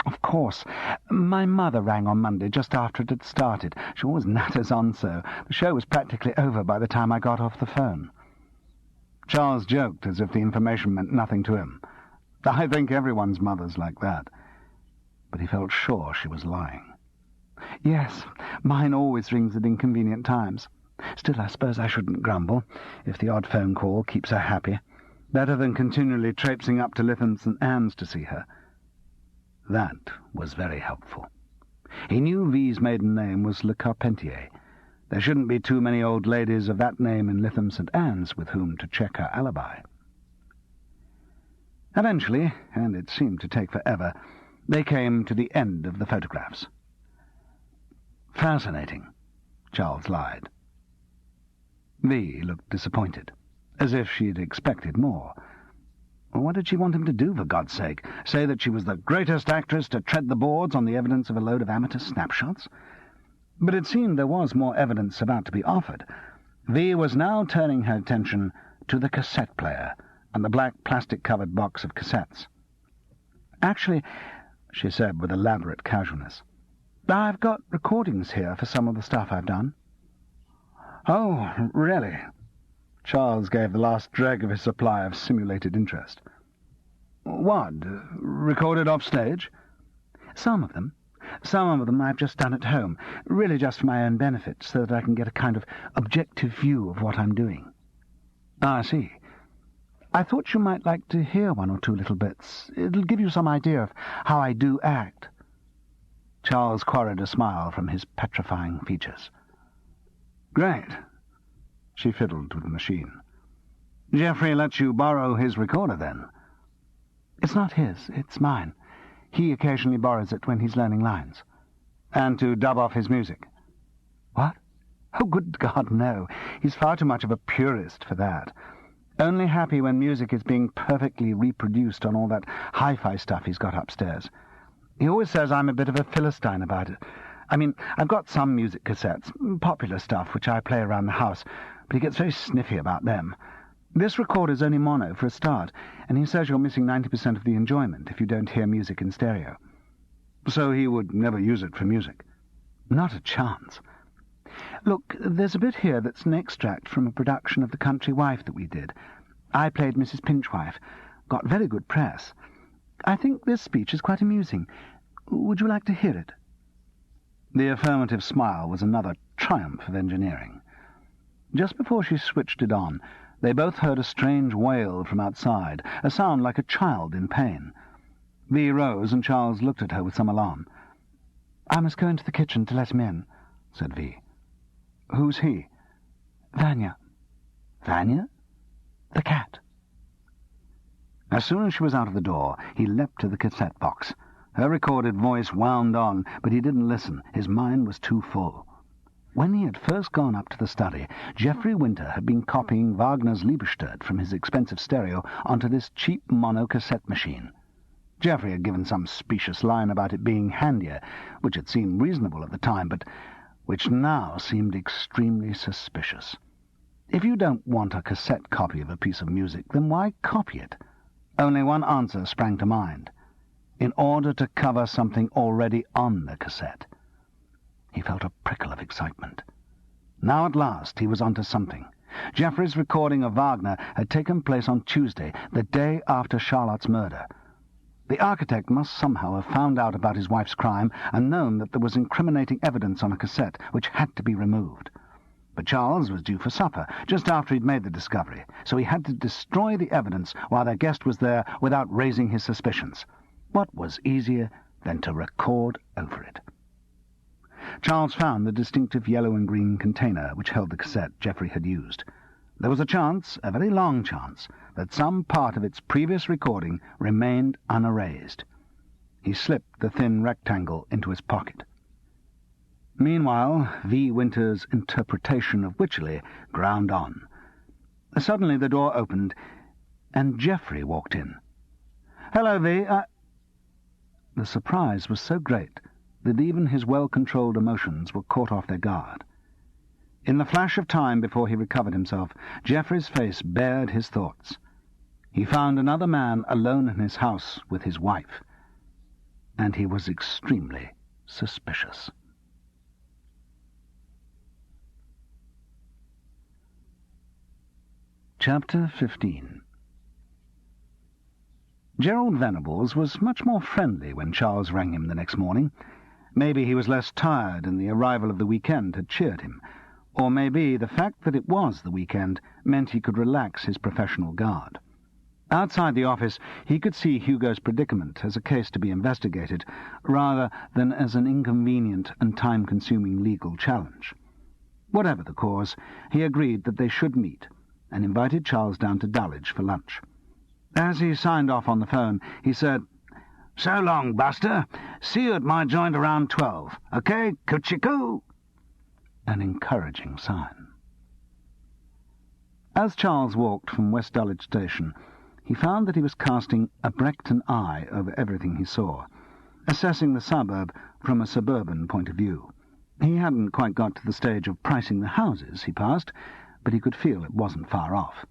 of course. My mother rang on Monday just after it had started. She always natters on so. The show was practically over by the time I got off the phone. Charles joked as if the information meant nothing to him. I think everyone's mother's like that. But he felt sure she was lying. Yes, mine always rings at inconvenient times. Still, I suppose I shouldn't grumble, if the odd phone call keeps her happy. Better than continually traipsing up to Lytham St. Anne's to see her. That was very helpful. He knew V's maiden name was Le Carpentier. There shouldn't be too many old ladies of that name in Lytham St. Anne's with whom to check her alibi. Eventually, and it seemed to take forever, they came to the end of the photographs. "Fascinating," Charles lied. V looked disappointed, as if she'd expected more. What did she want him to do, for God's sake? Say that she was the greatest actress to tread the boards on the evidence of a load of amateur snapshots? But it seemed there was more evidence about to be offered. V was now turning her attention to the cassette player and the black plastic-covered box of cassettes. "Actually," she said with elaborate casualness, "I've got recordings here for some of the stuff I've done." "Oh, really?" Charles gave the last drag of his supply of simulated interest. "What, recorded off stage?" "Some of them. Some of them I've just done at home, really just for my own benefit, so that I can get a kind of objective view of what I'm doing." "I see. I thought you might like to hear one or two little bits. It'll give you some idea of how I do act." Charles quarried a smile from his petrifying features. "Great." She fiddled with the machine. "Geoffrey lets you borrow his recorder, then?" "It's not his, it's mine. He occasionally borrows it when he's learning lines." "And to dub off his music?" "What? Oh, good God, no. He's far too much of a purist for that. Only happy when music is being perfectly reproduced on all that hi-fi stuff he's got upstairs. He always says I'm a bit of a Philistine about it. I mean, I've got some music cassettes, popular stuff, which I play around the house, but he gets very sniffy about them. This recorder's only mono for a start, and he says you're missing 90% of the enjoyment if you don't hear music in stereo." "So he would never use it for music?" "Not a chance. Look, there's a bit here that's an extract from a production of The Country Wife that we did. I played Mrs. Pinchwife. Got very good press. I think this speech is quite amusing. Would you like to hear it?" The affirmative smile was another triumph of engineering. Just before she switched it on, they both heard a strange wail from outside, a sound like a child in pain. V rose, and Charles looked at her with some alarm. "I must go into the kitchen to let him in," said V. "Who's he?" "Vanya." "Vanya?" "The cat." As soon as she was out of the door, he leapt to the cassette box. Her recorded voice wound on, but he didn't listen. His mind was too full. When he had first gone up to the study, Geoffrey Winter had been copying Wagner's Liebestod from his expensive stereo onto this cheap mono-cassette machine. Geoffrey had given some specious line about it being handier, which had seemed reasonable at the time, but which now seemed extremely suspicious. If you don't want a cassette copy of a piece of music, then why copy it? Only one answer sprang to mind. In order to cover something already on the cassette. He felt a prickle of excitement. Now at last he was onto something. Geoffrey's recording of Wagner had taken place on Tuesday, the day after Charlotte's murder. The architect must somehow have found out about his wife's crime and known that there was incriminating evidence on a cassette which had to be removed. But Charles was due for supper, just after he'd made the discovery, so he had to destroy the evidence while their guest was there without raising his suspicions. What was easier than to record over it? Charles found the distinctive yellow and green container which held the cassette Geoffrey had used. There was a chance, a very long chance, that some part of its previous recording remained unerased. He slipped the thin rectangle into his pocket. Meanwhile, V. Winter's interpretation of Wycherley ground on. Suddenly the door opened, and Geoffrey walked in. "Hello, V. The surprise was so great that even his well-controlled emotions were caught off their guard. In the flash of time before he recovered himself, Geoffrey's face bared his thoughts. He found another man alone in his house with his wife, and he was extremely suspicious. Chapter 15. Gerald Venables was much more friendly when Charles rang him the next morning, Maybe he was less tired and the arrival of the weekend had cheered him. Or maybe the fact that it was the weekend meant he could relax his professional guard. Outside the office, he could see Hugo's predicament as a case to be investigated, rather than as an inconvenient and time-consuming legal challenge. Whatever the cause, he agreed that they should meet, and invited Charles down to Dulwich for lunch. As he signed off on the phone, he said, "So long, Buster. See you at my joint around 12. Okay, coochie-coo?" An encouraging sign. As Charles walked from West Dulwich Station, he found that he was casting a Brechton eye over everything he saw, assessing the suburb from a suburban point of view. He hadn't quite got to the stage of pricing the houses he passed, but he could feel it wasn't far off.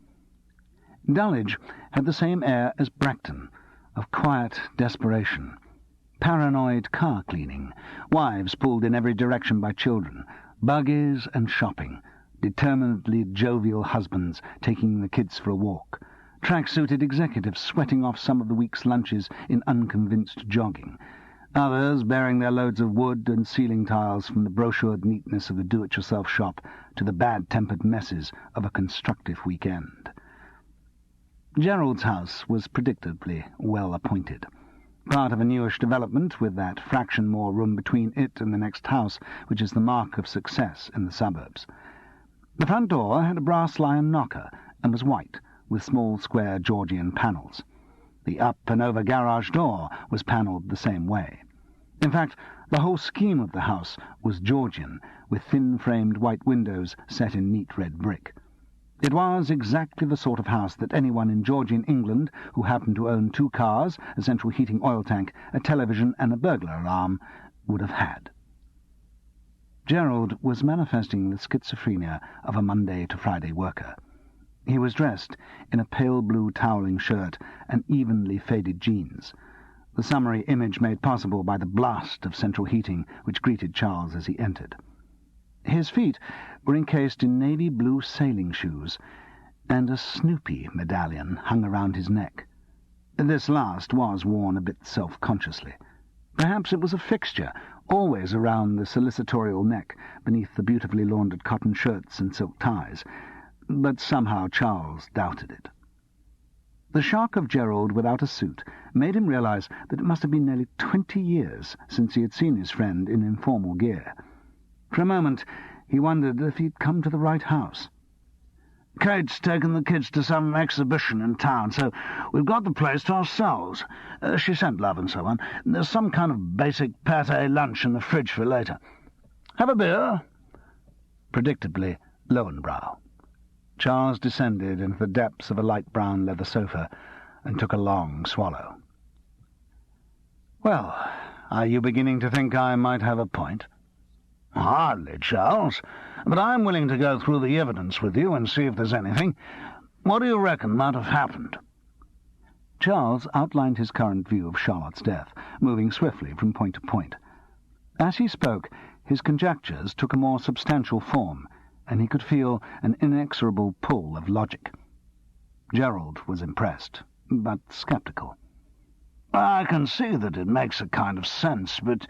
Dulwich had the same air as Brechton, of quiet desperation, paranoid car cleaning, wives pulled in every direction by children, buggies and shopping, determinedly jovial husbands taking the kids for a walk, track-suited executives sweating off some of the week's lunches in unconvinced jogging, others bearing their loads of wood and ceiling tiles from the brochured neatness of the do-it-yourself shop to the bad-tempered messes of a constructive weekend. Gerald's house was predictably well appointed, part of a newish development with that fraction more room between it and the next house which is the mark of success in the suburbs. The front door had a brass lion knocker and was white, with small square Georgian panels. The up-and-over garage door was panelled the same way. In fact, the whole scheme of the house was Georgian, with thin-framed white windows set in neat red brick. It was exactly the sort of house that anyone in Georgian England who happened to own 2 cars, a central heating oil tank, a television, and a burglar alarm would have had. Gerald was manifesting the schizophrenia of a Monday to Friday worker. He was dressed in a pale blue toweling shirt and evenly faded jeans, the summary image made possible by the blast of central heating which greeted Charles as he entered. His feet were encased in navy blue sailing shoes, and a Snoopy medallion hung around his neck. This last was worn a bit self-consciously. Perhaps it was a fixture, always around the solicitorial neck, beneath the beautifully laundered cotton shirts and silk ties, but somehow Charles doubted it. The shock of Gerald without a suit made him realize that it must have been nearly 20 years since he had seen his friend in informal gear. For a moment he wondered if he'd come to the right house. "Kate's taken the kids to some exhibition in town, so we've got the place to ourselves. She sent love and so on. There's some kind of basic pâté lunch in the fridge for later. Have a beer?" Predictably Lowenbrow. Charles descended into the depths of a light brown leather sofa and took a long swallow. "Well, are you beginning to think I might have a point?" "Hardly, Charles. But I'm willing to go through the evidence with you and see if there's anything. What do you reckon might have happened?" Charles outlined his current view of Charlotte's death, moving swiftly from point to point. As he spoke, his conjectures took a more substantial form, and he could feel an inexorable pull of logic. Gerald was impressed, but sceptical. "I can see that it makes a kind of sense, but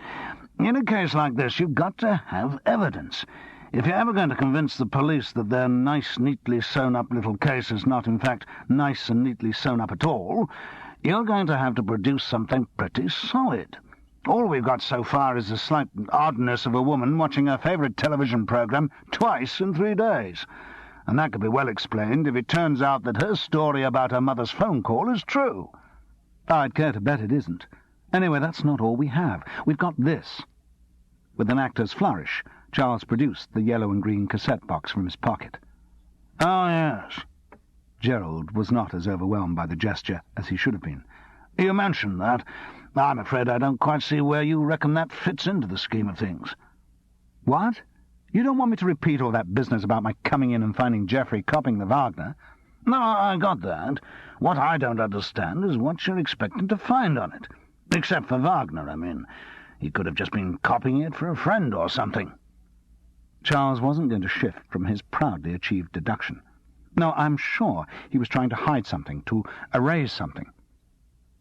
in a case like this you've got to have evidence. If you're ever going to convince the police that their nice, neatly sewn-up little case is not, in fact, nice and neatly sewn up at all, you're going to have to produce something pretty solid. All we've got so far is the slight oddness of a woman watching her favourite television programme twice in 3 days. And that could be well explained if it turns out that her story about her mother's phone call is true." "I'd care to bet it isn't. Anyway, that's not all we have. We've got this." With an actor's flourish, Charles produced the yellow and green cassette box from his pocket. "Oh, yes." Gerald was not as overwhelmed by the gesture as he should have been. "You mentioned that. I'm afraid I don't quite see where you reckon that fits into the scheme of things." "What? You don't want me to repeat all that business about my coming in and finding Geoffrey copying the Wagner?" "No, I got that. What I don't understand is what you're expecting to find on it. Except for Wagner, I mean. He could have just been copying it for a friend or something." Charles wasn't going to shift from his proudly achieved deduction. No, I'm sure he was trying to hide something, to erase something.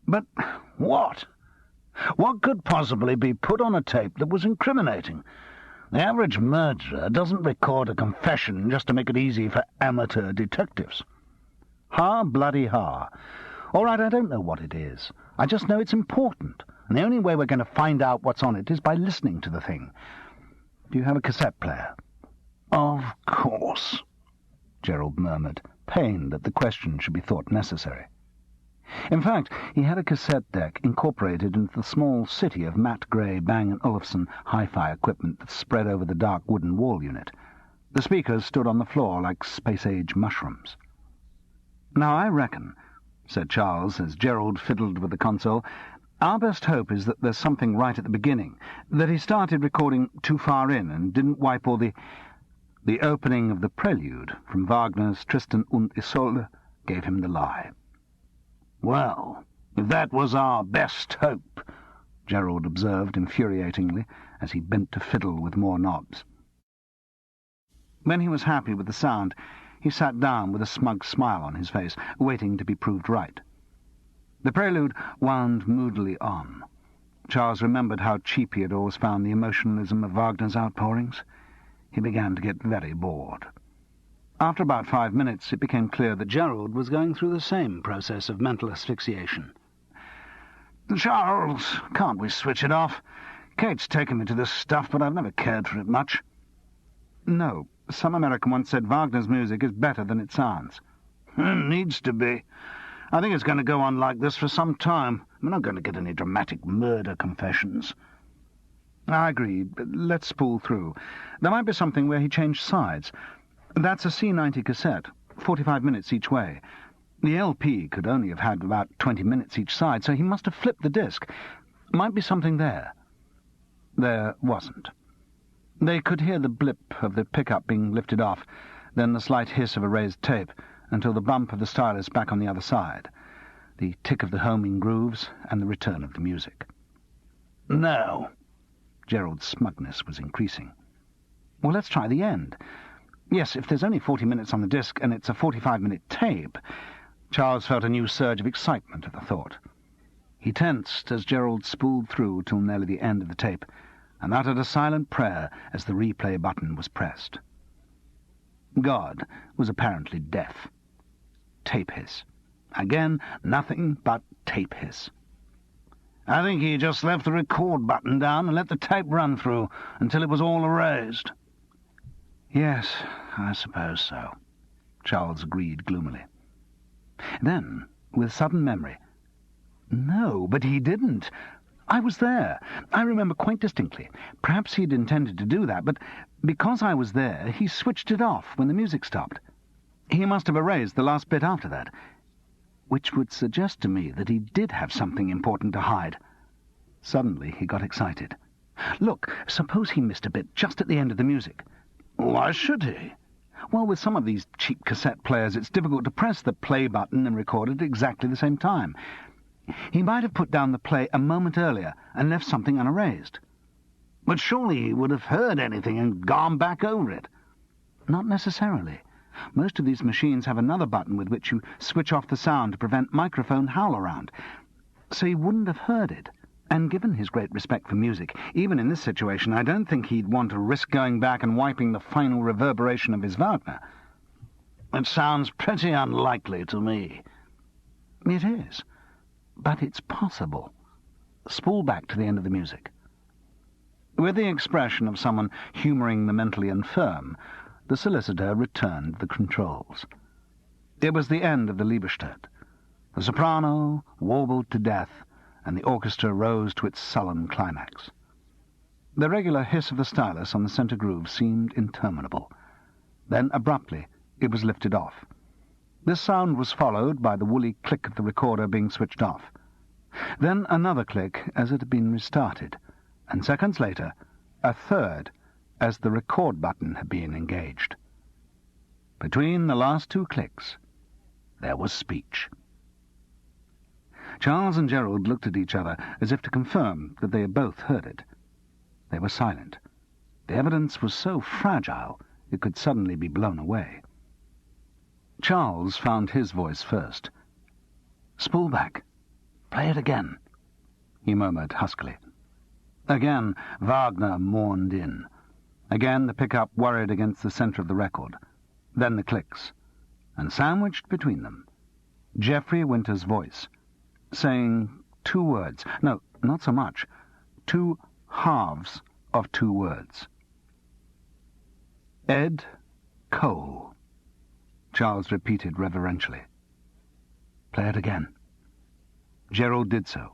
"But what?" What could possibly be put on a tape that was incriminating? The average murderer doesn't record a confession just to make it easy for amateur detectives. Ha, bloody ha. All right, I don't know what it is. I just know it's important, and the only way we're going to find out what's on it is by listening to the thing. Do you have a cassette player? Of course, Gerald murmured, pained that the question should be thought necessary. In fact, he had a cassette deck incorporated into the small city of matte grey Bang & Olufsen hi-fi equipment that spread over the dark wooden wall unit. The speakers stood on the floor like space-age mushrooms. "Now, I reckon," said Charles, as Gerald fiddled with the console, "our best hope is that there's something right at the beginning, that he started recording too far in and didn't wipe all the—" The opening of the prelude from Wagner's Tristan und Isolde gave him the lie. "Well, if that was our best hope," Gerald observed infuriatingly, as he bent to fiddle with more knobs. When he was happy with the sound, he sat down with a smug smile on his face, waiting to be proved right. The prelude wound moodily on. Charles remembered how cheap he had always found the emotionalism of Wagner's outpourings. He began to get very bored. After about 5 minutes, it became clear that Gerald was going through the same process of mental asphyxiation. "Charles, can't we switch it off? Kate's taken me to this stuff, but I've never cared for it much." "No. Some American once said Wagner's music is better than it sounds." "It needs to be. I think it's going to go on like this for some time. We're not going to get any dramatic murder confessions." "I agree. Let's spool through. There might be something where he changed sides. That's a C90 cassette, 45 minutes each way. The LP could only have had about 20 minutes each side, so he must have flipped the disc. Might be something there." There wasn't. They could hear the blip of the pickup being lifted off, then the slight hiss of a raised tape, until the bump of the stylus back on the other side, the tick of the homing grooves, and the return of the music. "No." Gerald's smugness was increasing. "Well, let's try the end. Yes, if there's only 40 minutes on the disc and it's a 45-minute tape..." Charles felt a new surge of excitement at the thought. He tensed as Gerald spooled through till nearly the end of the tape, and uttered a silent prayer as the replay button was pressed. God was apparently deaf. Tape hiss. Again, nothing but tape hiss. "I think he just left the record button down and let the tape run through until it was all erased." "Yes, I suppose so," Charles agreed gloomily. Then, with sudden memory, "No, but he didn't. I was there. I remember quite distinctly. Perhaps he'd intended to do that, but because I was there, he switched it off when the music stopped. He must have erased the last bit after that, which would suggest to me that he did have something important to hide." Suddenly he got excited. "Look, suppose he missed a bit just at the end of the music." "Why should he?" "Well, with some of these cheap cassette players, it's difficult to press the play button and record at exactly the same time. He might have put down the play a moment earlier and left something unerased." "But surely he would have heard anything and gone back over it." "Not necessarily. Most of these machines have another button with which you switch off the sound to prevent microphone howl-around. So he wouldn't have heard it. And given his great respect for music, even in this situation, I don't think he'd want to risk going back and wiping the final reverberation of his Wagner." "It sounds pretty unlikely to me." "It is. But it's possible. Spool back to the end of the music." With the expression of someone humouring the mentally infirm, the solicitor returned the controls. It was the end of the Liebestod. The soprano warbled to death, and the orchestra rose to its sullen climax. The regular hiss of the stylus on the centre groove seemed interminable. Then, abruptly, it was lifted off. This sound was followed by the woolly click of the recorder being switched off. Then another click as it had been restarted, and seconds later, a third as the record button had been engaged. Between the last two clicks, there was speech. Charles and Gerald looked at each other as if to confirm that they had both heard it. They were silent. The evidence was so fragile it could suddenly be blown away. Charles found his voice first. "Spool back. Play it again." he murmured huskily. Again, Wagner mourned in. Again, the pickup worried against the centre of the record. Then the clicks. And sandwiched between them, Geoffrey Winter's voice, saying 2 words. No, not so much. 2 halves of 2 words. Ed Cole, Charles repeated reverentially. Play it again. Gerald did so.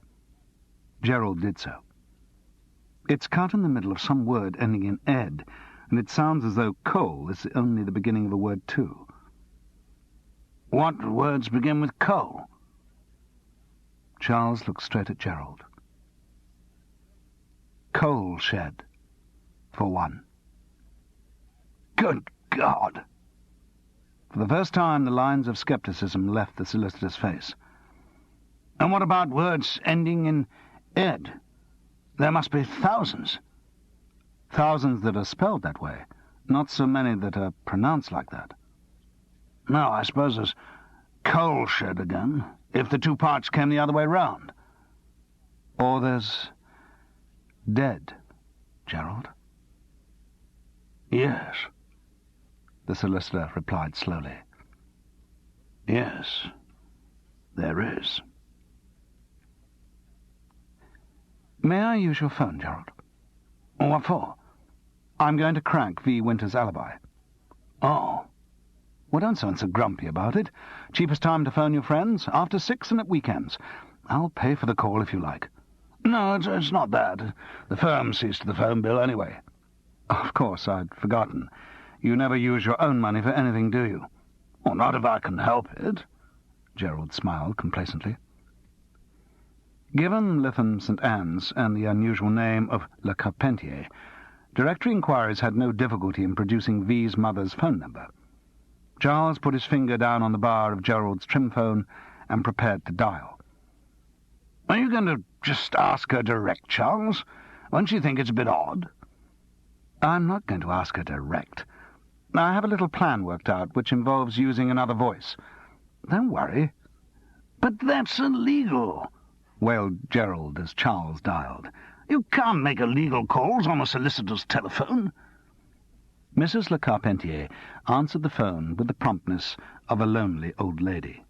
Gerald did so. It's cut in the middle of some word ending in Ed, and it sounds as though Cole is only the beginning of a word too. What words begin with Cole? Charles looked straight at Gerald. Coal shed, for one. Good God! For the first time, the lines of scepticism left the solicitor's face. And what about words ending in Ed? There must be thousands. Thousands that are spelled that way, not so many that are pronounced like that. No, I suppose there's coal shed again, if the 2 parts came the other way round. Or there's dead, Gerald. Yes, the solicitor replied slowly. Yes, there is. May I use your phone, Gerald? What for? I'm going to crack V. Winter's alibi. Oh. Well, don't sound so grumpy about it. Cheapest time to phone your friends, after 6 and at weekends. I'll pay for the call if you like. No, it's not that. The firm sees to the phone bill anyway. Of course, I'd forgotten. You never use your own money for anything, do you? Well, not if I can help it. Gerald smiled complacently. Given Lytham St. Anne's and the unusual name of Le Carpentier, Directory Inquiries had no difficulty in producing V's mother's phone number. Charles put his finger down on the bar of Gerald's trim phone and prepared to dial. Are you going to just ask her direct, Charles? Won't you think it's a bit odd? I'm not going to ask her direct. I have a little plan worked out which involves using another voice. Don't worry. But that's illegal, wailed Gerald as Charles dialed. You can't make illegal calls on a solicitor's telephone. Mrs. Le Carpentier answered the phone with the promptness of a lonely old lady.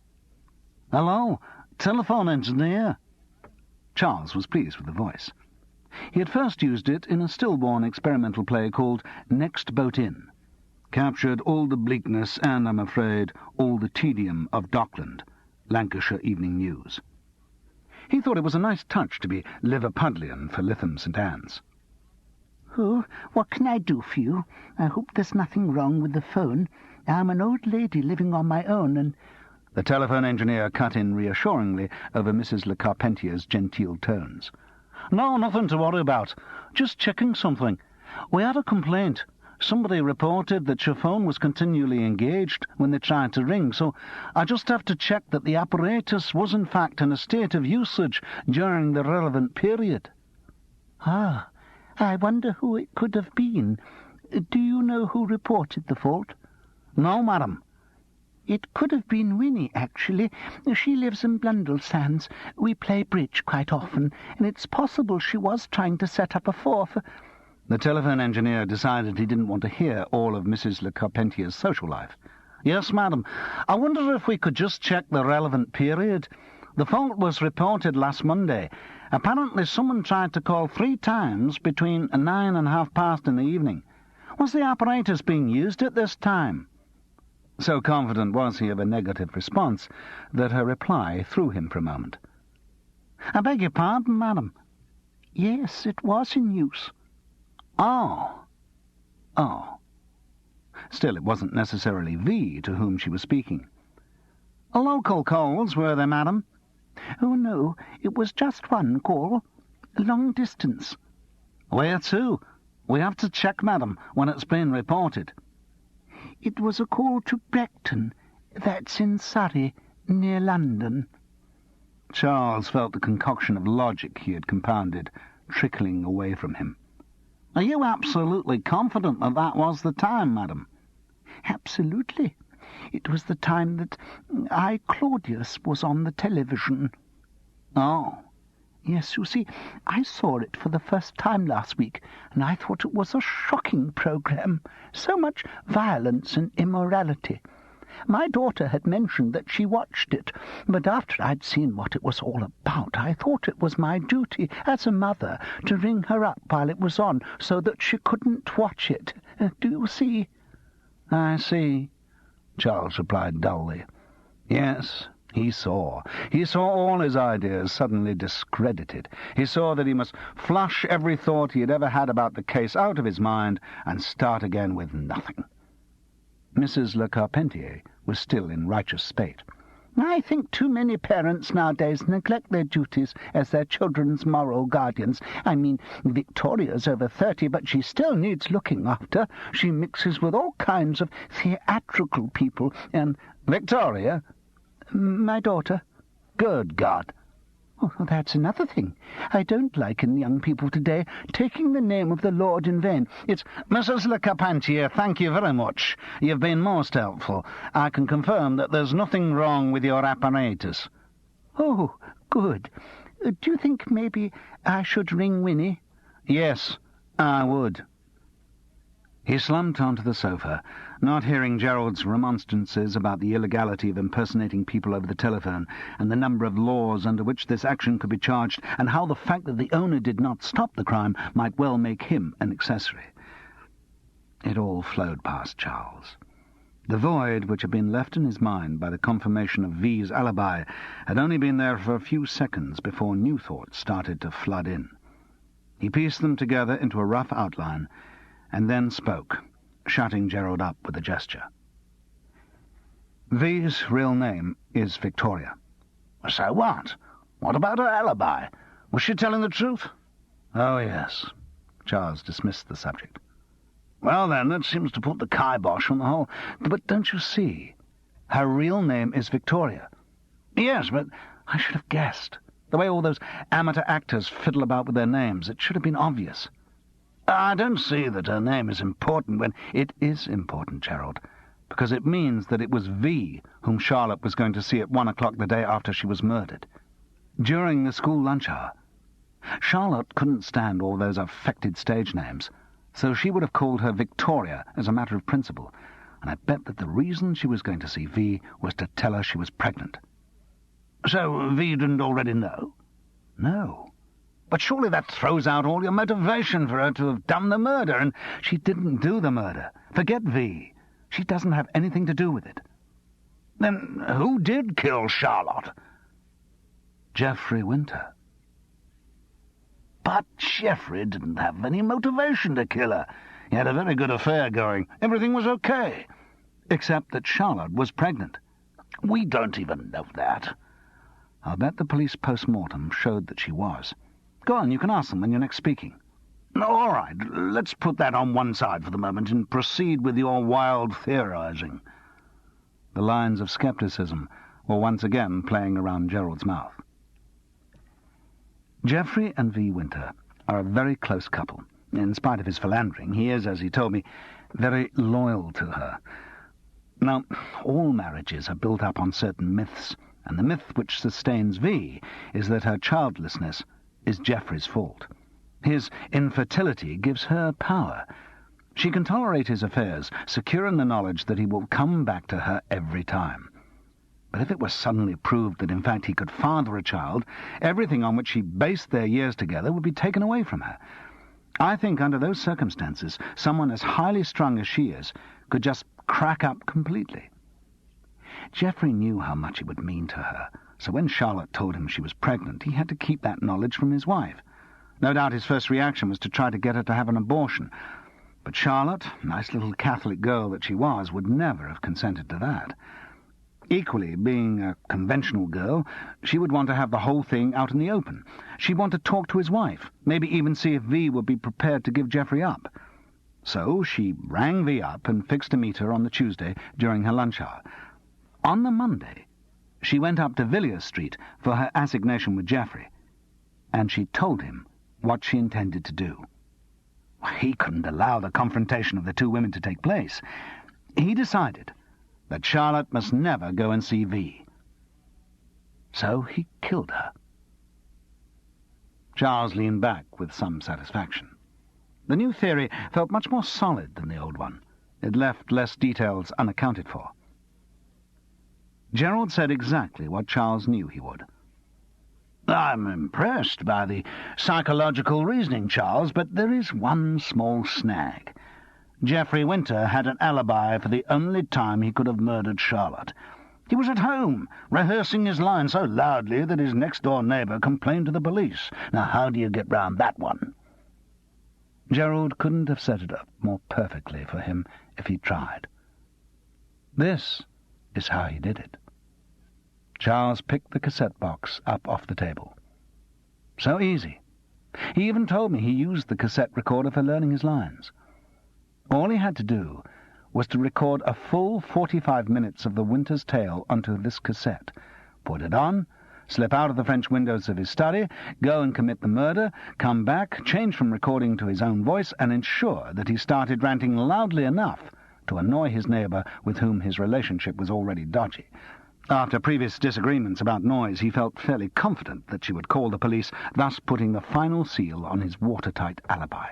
Hello, telephone engineer. Charles was pleased with the voice. He had first used it in a stillborn experimental play called Next Boat In, captured all the bleakness and, I'm afraid, all the tedium of Dockland, Lancashire Evening News. He thought it was a nice touch to be Liverpudlian for Lytham St. Anne's. Oh, what can I do for you? I hope there's nothing wrong with the phone. I'm an old lady living on my own, and... The telephone engineer cut in reassuringly over Mrs. Le Carpentier's genteel tones. No, nothing to worry about. Just checking something. We had a complaint. Somebody reported that your phone was continually engaged when they tried to ring, so I just have to check that the apparatus was in fact in a state of usage during the relevant period. Ah, I wonder who it could have been. Do you know who reported the fault? No, madam. It could have been Winnie, actually. She lives in Blundellsands. We play bridge quite often, and it's possible she was trying to set up a fourth. The telephone engineer decided he didn't want to hear all of Mrs. Le Carpentier's social life. Yes, madam. I wonder if we could just check the relevant period. The fault was reported last Monday. Apparently someone tried to call 3 times between 9 and past in the evening. Was the apparatus being used at this time? So confident was he of a negative response that her reply threw him for a moment. I beg your pardon, madam. Yes, it was in use. Oh. Still, it wasn't necessarily V to whom she was speaking. Local calls, were they, madam? Oh, no, it was just one call. Long distance. Where to? We have to check, madam, when it's been reported. It was a call to Brecton. That's in Surrey, near London. Charles felt the concoction of logic he had compounded trickling away from him. Are you absolutely confident that that was the time, madam? Absolutely. It was the time that Claudius was on the television. Oh. Yes, you see, I saw it for the first time last week, and I thought it was a shocking programme. So much violence and immorality. My daughter had mentioned that she watched it, but after I'd seen what it was all about, I thought it was my duty as a mother to ring her up while it was on so that she couldn't watch it. Do you see? I see, Charles replied dully. Yes, he saw. He saw all his ideas suddenly discredited. He saw that he must flush every thought he had ever had about the case out of his mind and start again with nothing. Mrs. Le Carpentier was still in righteous spate. I think too many parents nowadays neglect their duties as their children's moral guardians. I mean, Victoria's over 30, but she still needs looking after. She mixes with all kinds of theatrical people, and... Victoria? My daughter. Good God! Oh, that's another thing. I don't like in young people today taking the name of the Lord in vain. It's... Mrs. Le Carpentier, thank you very much. You've been most helpful. I can confirm that there's nothing wrong with your apparatus. Oh, good. Do you think maybe I should ring Winnie? Yes, I would. He slumped onto the sofa, not hearing Gerald's remonstrances about the illegality of impersonating people over the telephone, and the number of laws under which this action could be charged, and how the fact that the owner did not stop the crime might well make him an accessory. It all flowed past Charles. The void which had been left in his mind by the confirmation of V's alibi had only been there for a few seconds before new thoughts started to flood in. He pieced them together into a rough outline, and then spoke, shutting Gerald up with a gesture. V's real name is Victoria. So what? What about her alibi? Was she telling the truth? Oh, yes. Charles dismissed the subject. Well, then, that seems to put the kibosh on the whole. But don't you see? Her real name is Victoria. Yes, but I should have guessed. The way all those amateur actors fiddle about with their names, it should have been obvious. I don't see that her name is important when... It is important, Gerald, because it means that it was V whom Charlotte was going to see at 1 o'clock the day after she was murdered. During the school lunch hour. Charlotte couldn't stand all those affected stage names, so she would have called her Victoria as a matter of principle, and I bet that the reason she was going to see V was to tell her she was pregnant. So V didn't already know? No. But surely that throws out all your motivation for her to have done the murder, and... She didn't do the murder. Forget V. She doesn't have anything to do with it. Then who did kill Charlotte? Geoffrey Winter. But Geoffrey didn't have any motivation to kill her. He had a very good affair going. Everything was okay. Except that Charlotte was pregnant. We don't even know that. I'll bet the police post-mortem showed that she was. Go on, you can ask them when you're next speaking. All right, let's put that on one side for the moment and proceed with your wild theorizing. The lines of skepticism were once again playing around Gerald's mouth. Geoffrey and V. Winter are a very close couple. In spite of his philandering, he is, as he told me, very loyal to her. Now, all marriages are built up on certain myths, and the myth which sustains V is that her childlessness is Geoffrey's fault. His infertility gives her power. She can tolerate his affairs, secure in the knowledge that he will come back to her every time. But if it were suddenly proved that in fact he could father a child, everything on which she based their years together would be taken away from her. I think under those circumstances, someone as highly strung as she is could just crack up completely. Geoffrey knew how much it would mean to her, so when Charlotte told him she was pregnant, he had to keep that knowledge from his wife. No doubt his first reaction was to try to get her to have an abortion. But Charlotte, nice little Catholic girl that she was, would never have consented to that. Equally, being a conventional girl, she would want to have the whole thing out in the open. She'd want to talk to his wife, maybe even see if V would be prepared to give Geoffrey up. So she rang V up and fixed to meet her on the Tuesday during her lunch hour. On the Monday, she went up to Villiers Street for her assignation with Geoffrey, and she told him what she intended to do. He couldn't allow the confrontation of the two women to take place. He decided that Charlotte must never go and see V. So he killed her. Charles leaned back with some satisfaction. The new theory felt much more solid than the old one. It left less details unaccounted for. Gerald said exactly what Charles knew he would. I'm impressed by the psychological reasoning, Charles, but there is one small snag. Geoffrey Winter had an alibi for the only time he could have murdered Charlotte. He was at home, rehearsing his line so loudly that his next-door neighbour complained to the police. Now, how do you get round that one? Gerald couldn't have set it up more perfectly for him if he tried. This is how he did it. Charles picked the cassette box up off the table. So easy. He even told me he used the cassette recorder for learning his lines. All he had to do was to record a full 45 minutes of the Winter's Tale onto this cassette, put it on, slip out of the French windows of his study, go and commit the murder, come back, change from recording to his own voice, and ensure that he started ranting loudly enough to annoy his neighbour with whom his relationship was already dodgy. After previous disagreements about noise, he felt fairly confident that she would call the police, thus putting the final seal on his watertight alibi.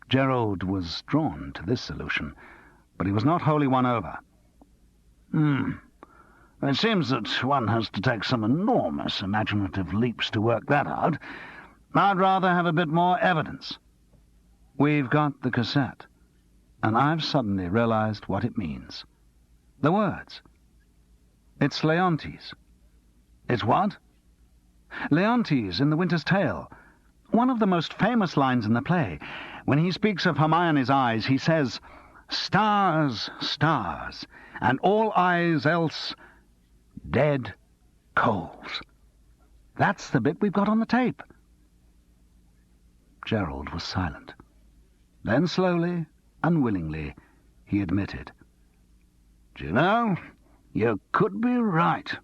Gerald was drawn to this solution, but he was not wholly won over. It seems that one has to take some enormous imaginative leaps to work that out. I'd rather have a bit more evidence. We've got the cassette, and I've suddenly realized what it means. The words. It's Leontes. It's what? Leontes in The Winter's Tale. One of the most famous lines in the play. When he speaks of Hermione's eyes, he says, "Stars, stars, and all eyes else dead coals." That's the bit we've got on the tape. Gerald was silent. Then slowly, unwillingly, he admitted, "Do you know, you could be right."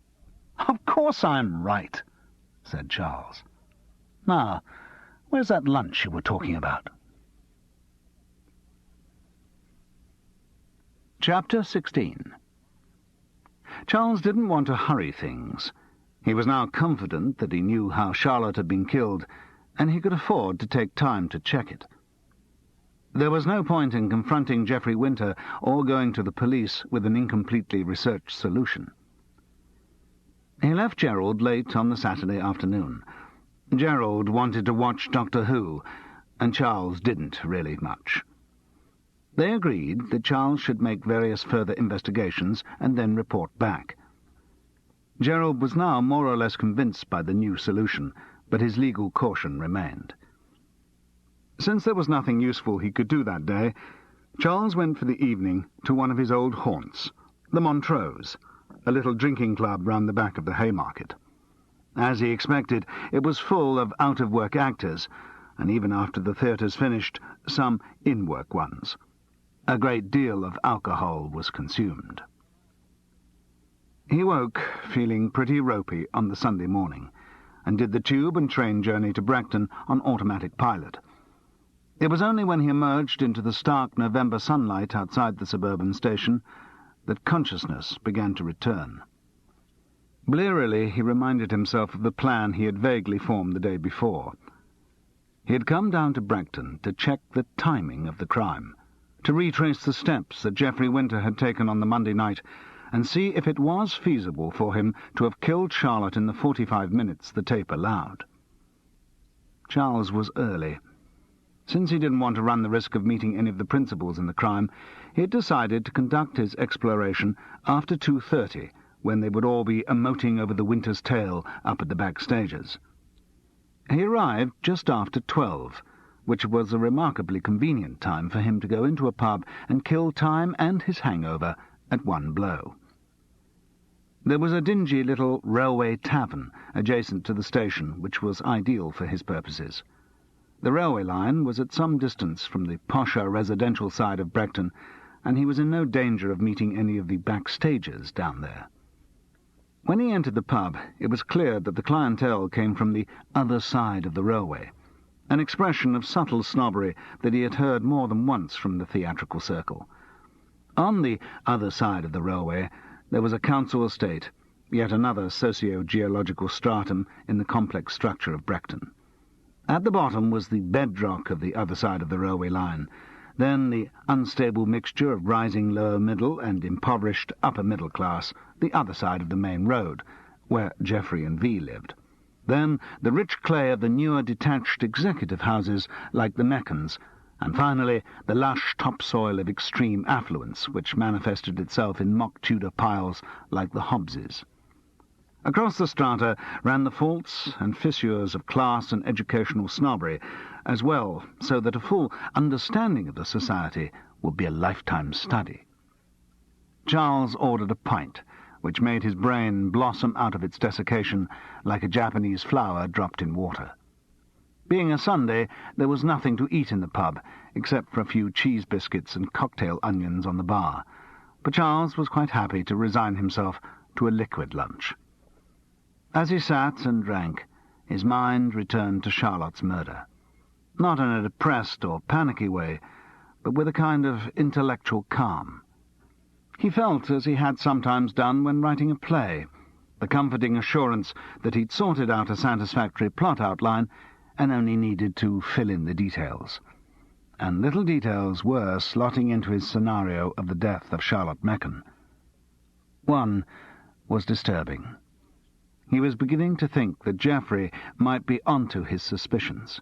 "Of course I'm right," said Charles. "Now, where's that lunch you were talking about?" Chapter 16. Charles didn't want to hurry things. He was now confident that he knew how Charlotte had been killed, and he could afford to take time to check it. There was no point in confronting Geoffrey Winter or going to the police with an incompletely researched solution. He left Gerald late on the Saturday afternoon. Gerald wanted to watch Doctor Who, and Charles didn't really much. They agreed that Charles should make various further investigations and then report back. Gerald was now more or less convinced by the new solution, but his legal caution remained. Since there was nothing useful he could do that day, Charles went for the evening to one of his old haunts, the Montrose, a little drinking club round the back of the Haymarket. As he expected, it was full of out-of-work actors, and even after the theatres finished, some in-work ones. A great deal of alcohol was consumed. He woke feeling pretty ropey on the Sunday morning, and did the tube and train journey to Bracton on automatic pilot. It was only when he emerged into the stark November sunlight outside the suburban station that consciousness began to return. Blearily he reminded himself of the plan he had vaguely formed the day before. He had come down to Bracton to check the timing of the crime, to retrace the steps that Geoffrey Winter had taken on the Monday night, and see if it was feasible for him to have killed Charlotte in the 45 minutes the tape allowed. Charles was early. Since he didn't want to run the risk of meeting any of the principals in the crime, he had decided to conduct his exploration after 2:30, when they would all be emoting over the Winter's Tale up at the back stages. He arrived just after 12, which was a remarkably convenient time for him to go into a pub and kill time and his hangover at one blow. There was a dingy little railway tavern adjacent to the station, which was ideal for his purposes. The railway line was at some distance from the posher residential side of Bracton, and he was in no danger of meeting any of the backstagers down there. When he entered the pub, it was clear that the clientele came from the other side of the railway, an expression of subtle snobbery that he had heard more than once from the theatrical circle. On the other side of the railway there was a council estate, yet another socio-geological stratum in the complex structure of Brecton. At the bottom was the bedrock of the other side of the railway line, then the unstable mixture of rising lower middle and impoverished upper middle class, the other side of the main road, where Geoffrey and V lived. Then the rich clay of the newer detached executive houses like the Meccans, and finally the lush topsoil of extreme affluence, which manifested itself in mock Tudor piles like the Hobbses. Across the strata ran the faults and fissures of class and educational snobbery as well, so that a full understanding of the society would be a lifetime study. Charles ordered a pint, which made his brain blossom out of its desiccation like a Japanese flower dropped in water. Being a Sunday, there was nothing to eat in the pub, except for a few cheese biscuits and cocktail onions on the bar, but Charles was quite happy to resign himself to a liquid lunch. As he sat and drank, his mind returned to Charlotte's murder, not in a depressed or panicky way, but with a kind of intellectual calm. He felt as he had sometimes done when writing a play, the comforting assurance that he'd sorted out a satisfactory plot outline and only needed to fill in the details. And little details were slotting into his scenario of the death of Charlotte Meccon. One was disturbing. He was beginning to think that Geoffrey might be onto his suspicions.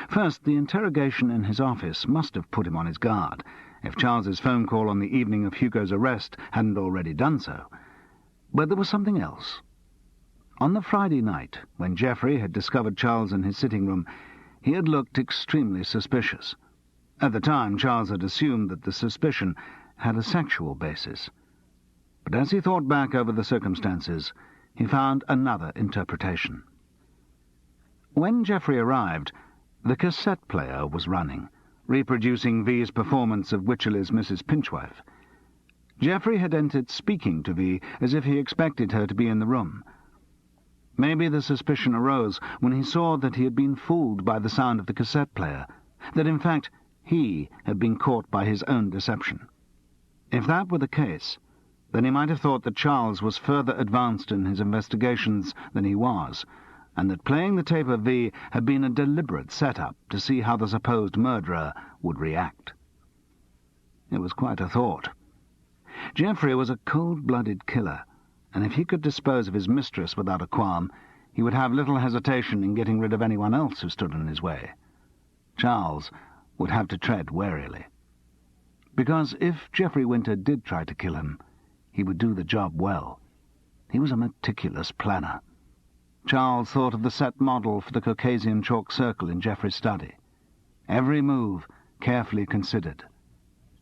First, the interrogation in his office must have put him on his guard, if Charles's phone call on the evening of Hugo's arrest hadn't already done so. But there was something else. On the Friday night, when Geoffrey had discovered Charles in his sitting room, he had looked extremely suspicious. At the time, Charles had assumed that the suspicion had a sexual basis. But as he thought back over the circumstances, he found another interpretation. When Geoffrey arrived, the cassette player was running, reproducing V's performance of Wycherley's Mrs. Pinchwife. Geoffrey had entered speaking to V as if he expected her to be in the room. Maybe the suspicion arose when he saw that he had been fooled by the sound of the cassette player, that in fact he had been caught by his own deception. If that were the case, then he might have thought that Charles was further advanced in his investigations than he was, and that playing the tape of V had been a deliberate set-up to see how the supposed murderer would react. It was quite a thought. Geoffrey was a cold-blooded killer, and if he could dispose of his mistress without a qualm, he would have little hesitation in getting rid of anyone else who stood in his way. Charles would have to tread warily. Because if Geoffrey Winter did try to kill him, he would do the job well. He was a meticulous planner. Charles thought of the set model for the Caucasian chalk circle in Geoffrey's study. Every move carefully considered.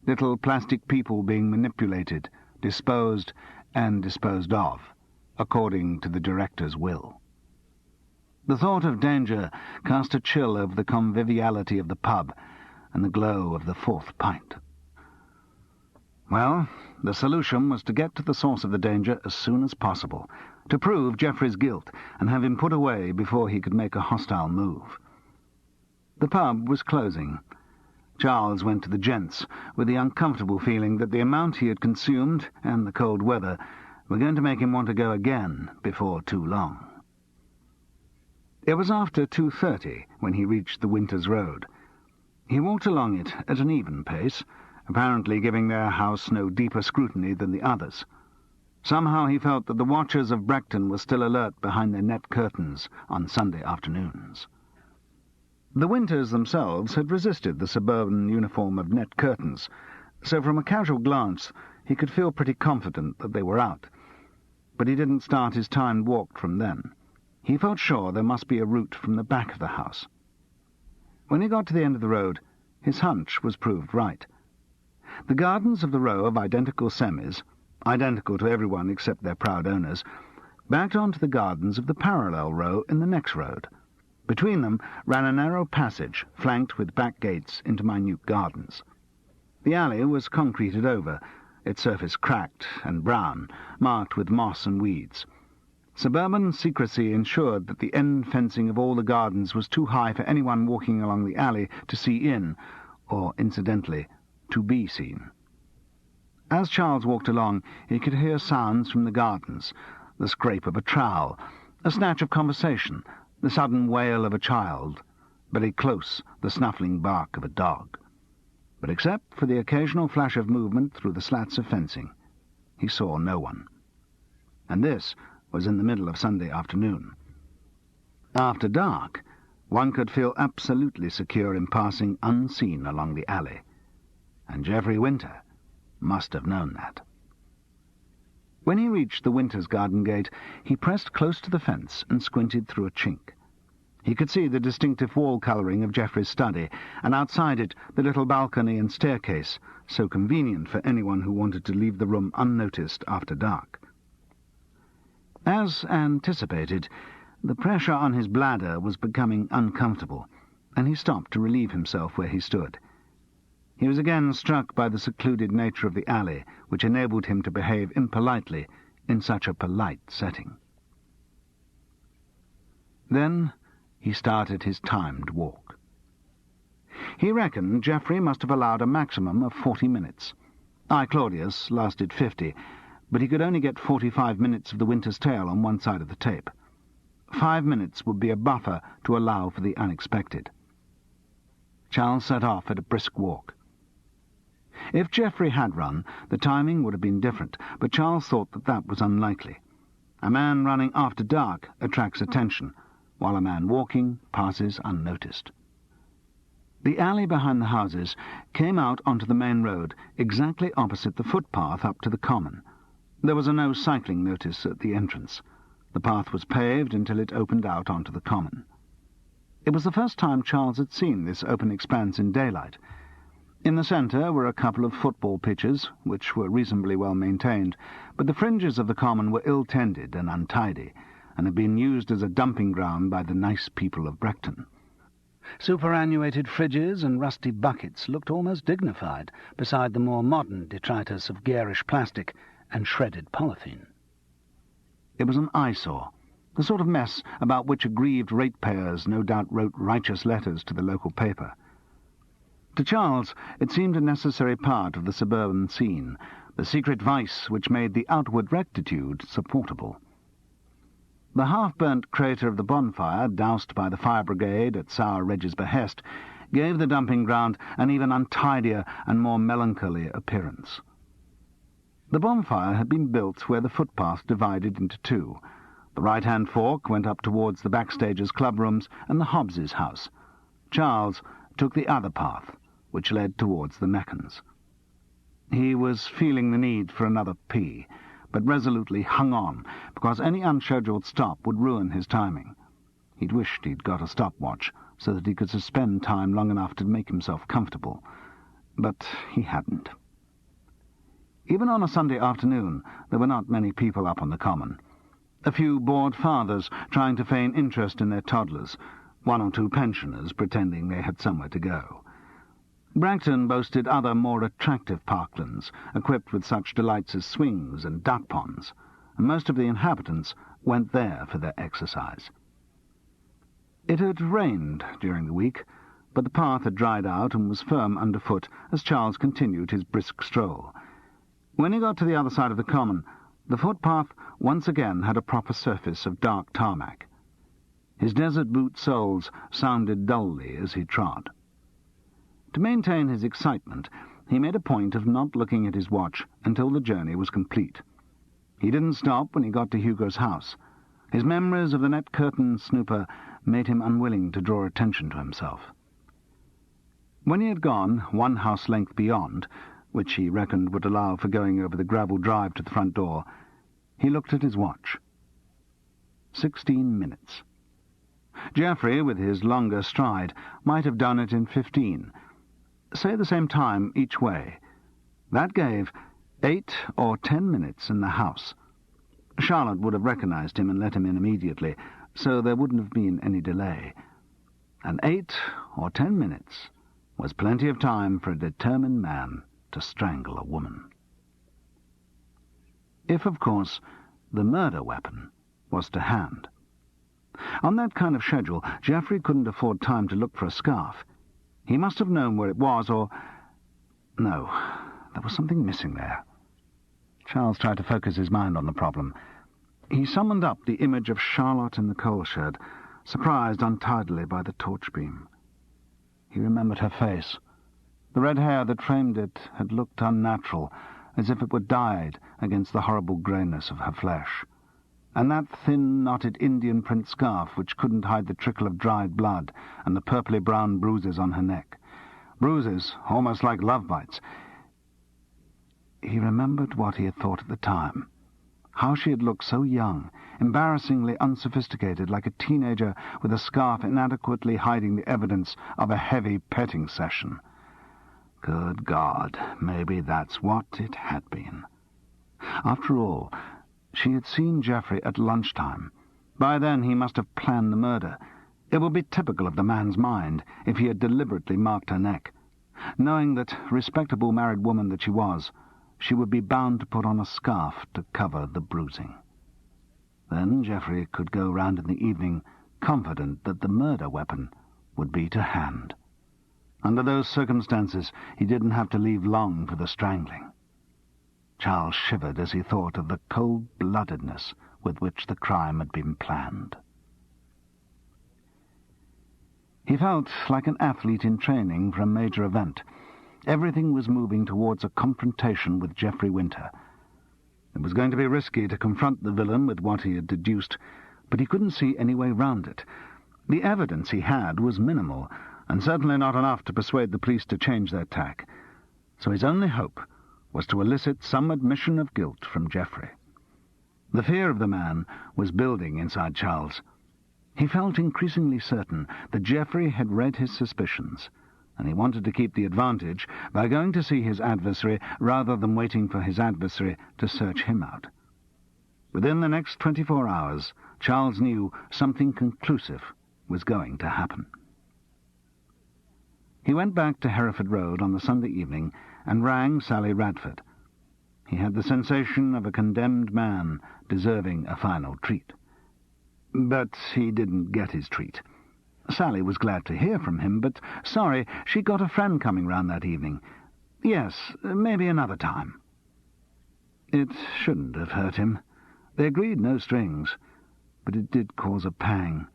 Little plastic people being manipulated, disposed and disposed of, according to the director's will. The thought of danger cast a chill over the conviviality of the pub and the glow of the fourth pint. Well, the solution was to get to the source of the danger as soon as possible, to prove Geoffrey's guilt and have him put away before he could make a hostile move. The pub was closing. Charles went to the gents with the uncomfortable feeling that the amount he had consumed and the cold weather were going to make him want to go again before too long. It was after 2:30 when he reached the Winters Road. He walked along it at an even pace, apparently giving their house no deeper scrutiny than the others. Somehow he felt that the watchers of Brecton were still alert behind their net curtains on Sunday afternoons. The Winters themselves had resisted the suburban uniform of net curtains, so from a casual glance he could feel pretty confident that they were out. But he didn't start his timed walk from then. He felt sure there must be a route from the back of the house. When he got to the end of the road, his hunch was proved right. The gardens of the row of identical semis, identical to everyone except their proud owners, backed onto the gardens of the parallel row in the next road. Between them ran a narrow passage, flanked with back gates into minute gardens. The alley was concreted over, its surface cracked and brown, marked with moss and weeds. Suburban secrecy ensured that the end fencing of all the gardens was too high for anyone walking along the alley to see in, or, incidentally, to be seen. As Charles walked along, he could hear sounds from the gardens, the scrape of a trowel, a snatch of conversation, the sudden wail of a child, very close the snuffling bark of a dog. But except for the occasional flash of movement through the slats of fencing, he saw no one. And this was in the middle of Sunday afternoon. After dark, one could feel absolutely secure in passing unseen along the alley, and Geoffrey Winter must have known that. When he reached the Winters' garden gate, he pressed close to the fence and squinted through a chink. He could see the distinctive wall colouring of Geoffrey's study, and outside it the little balcony and staircase, so convenient for anyone who wanted to leave the room unnoticed after dark. As anticipated, the pressure on his bladder was becoming uncomfortable, and he stopped to relieve himself where he stood. He was again struck by the secluded nature of the alley, which enabled him to behave impolitely in such a polite setting. Then he started his timed walk. He reckoned Geoffrey must have allowed a maximum of 40 minutes. I, Claudius, lasted 50, but he could only get 45 minutes of the Winter's Tale on one side of the tape. 5 minutes would be a buffer to allow for the unexpected. Charles set off at a brisk walk. If Geoffrey had run, the timing would have been different, but Charles thought that was unlikely. A man running after dark attracts attention, while a man walking passes unnoticed. The alley behind the houses came out onto the main road, exactly opposite the footpath up to the common. There was a no cycling notice at the entrance. The path was paved until it opened out onto the common. It was the first time Charles had seen this open expanse in daylight. In the centre were a couple of football pitches, which were reasonably well maintained, but the fringes of the common were ill-tended and untidy, and had been used as a dumping ground by the nice people of Brechton. Superannuated fridges and rusty buckets looked almost dignified beside the more modern detritus of garish plastic and shredded polythene. It was an eyesore, the sort of mess about which aggrieved ratepayers no doubt wrote righteous letters to the local paper. To Charles it seemed a necessary part of the suburban scene, the secret vice which made the outward rectitude supportable. The half-burnt crater of the bonfire, doused by the fire brigade at Sour Reg's behest, gave the dumping ground an even untidier and more melancholy appearance. The bonfire had been built where the footpath divided into two. The right-hand fork went up towards the backstager's clubrooms and the Hobbs's house. Charles took the other path, which led towards the Meccans. He was feeling the need for another pee, but resolutely hung on, because any unscheduled stop would ruin his timing. He'd wished he'd got a stopwatch, so that he could suspend time long enough to make himself comfortable. But he hadn't. Even on a Sunday afternoon, there were not many people up on the common. A few bored fathers trying to feign interest in their toddlers, one or two pensioners pretending they had somewhere to go. Bragton boasted other more attractive parklands, equipped with such delights as swings and duck ponds, and most of the inhabitants went there for their exercise. It had rained during the week, but the path had dried out and was firm underfoot as Charles continued his brisk stroll. When he got to the other side of the common, the footpath once again had a proper surface of dark tarmac. His desert boot soles sounded dully as he trod. To maintain his excitement, he made a point of not looking at his watch until the journey was complete. He didn't stop when he got to Hugo's house. His memories of the net curtain snooper made him unwilling to draw attention to himself. When he had gone one house length beyond, which he reckoned would allow for going over the gravel drive to the front door, he looked at his watch. 16 minutes. Geoffrey, with his longer stride, might have done it in 15. Say the same time each way. That gave 8 or 10 minutes in the house. Charlotte would have recognized him and let him in immediately, so there wouldn't have been any delay. And 8 or 10 minutes was plenty of time for a determined man to strangle a woman. If, of course, the murder weapon was to hand. On that kind of schedule, Geoffrey couldn't afford time to look for a scarf. He must have known where it was, or... No, there was something missing there. Charles tried to focus his mind on the problem. He summoned up the image of Charlotte in the coal shed, surprised untidily by the torch beam. He remembered her face. The red hair that framed it had looked unnatural, as if it were dyed against the horrible greyness of her flesh. And that thin, knotted Indian print scarf which couldn't hide the trickle of dried blood and the purply-brown bruises on her neck. Bruises, almost like love bites. He remembered what he had thought at the time. How she had looked so young, embarrassingly unsophisticated, like a teenager with a scarf inadequately hiding the evidence of a heavy petting session. Good God, maybe that's what it had been. After all, she had seen Geoffrey at lunchtime. By then he must have planned the murder. It would be typical of the man's mind if he had deliberately marked her neck. Knowing that, respectable married woman that she was, she would be bound to put on a scarf to cover the bruising. Then Geoffrey could go round in the evening, confident that the murder weapon would be to hand. Under those circumstances, he didn't have to leave long for the strangling. Charles shivered as he thought of the cold-bloodedness with which the crime had been planned. He felt like an athlete in training for a major event. Everything was moving towards a confrontation with Geoffrey Winter. It was going to be risky to confront the villain with what he had deduced, but he couldn't see any way round it. The evidence he had was minimal, and certainly not enough to persuade the police to change their tack. So his only hope was to elicit some admission of guilt from Geoffrey. The fear of the man was building inside Charles. He felt increasingly certain that Geoffrey had read his suspicions, and he wanted to keep the advantage by going to see his adversary rather than waiting for his adversary to search him out. Within the next 24 hours, Charles knew something conclusive was going to happen. He went back to Hereford Road on the Sunday evening and rang Sally Radford. He had the sensation of a condemned man deserving a final treat. But he didn't get his treat. Sally was glad to hear from him, but sorry, she'd got a friend coming round that evening. Yes, maybe another time. It shouldn't have hurt him. They agreed no strings, but it did cause a pang.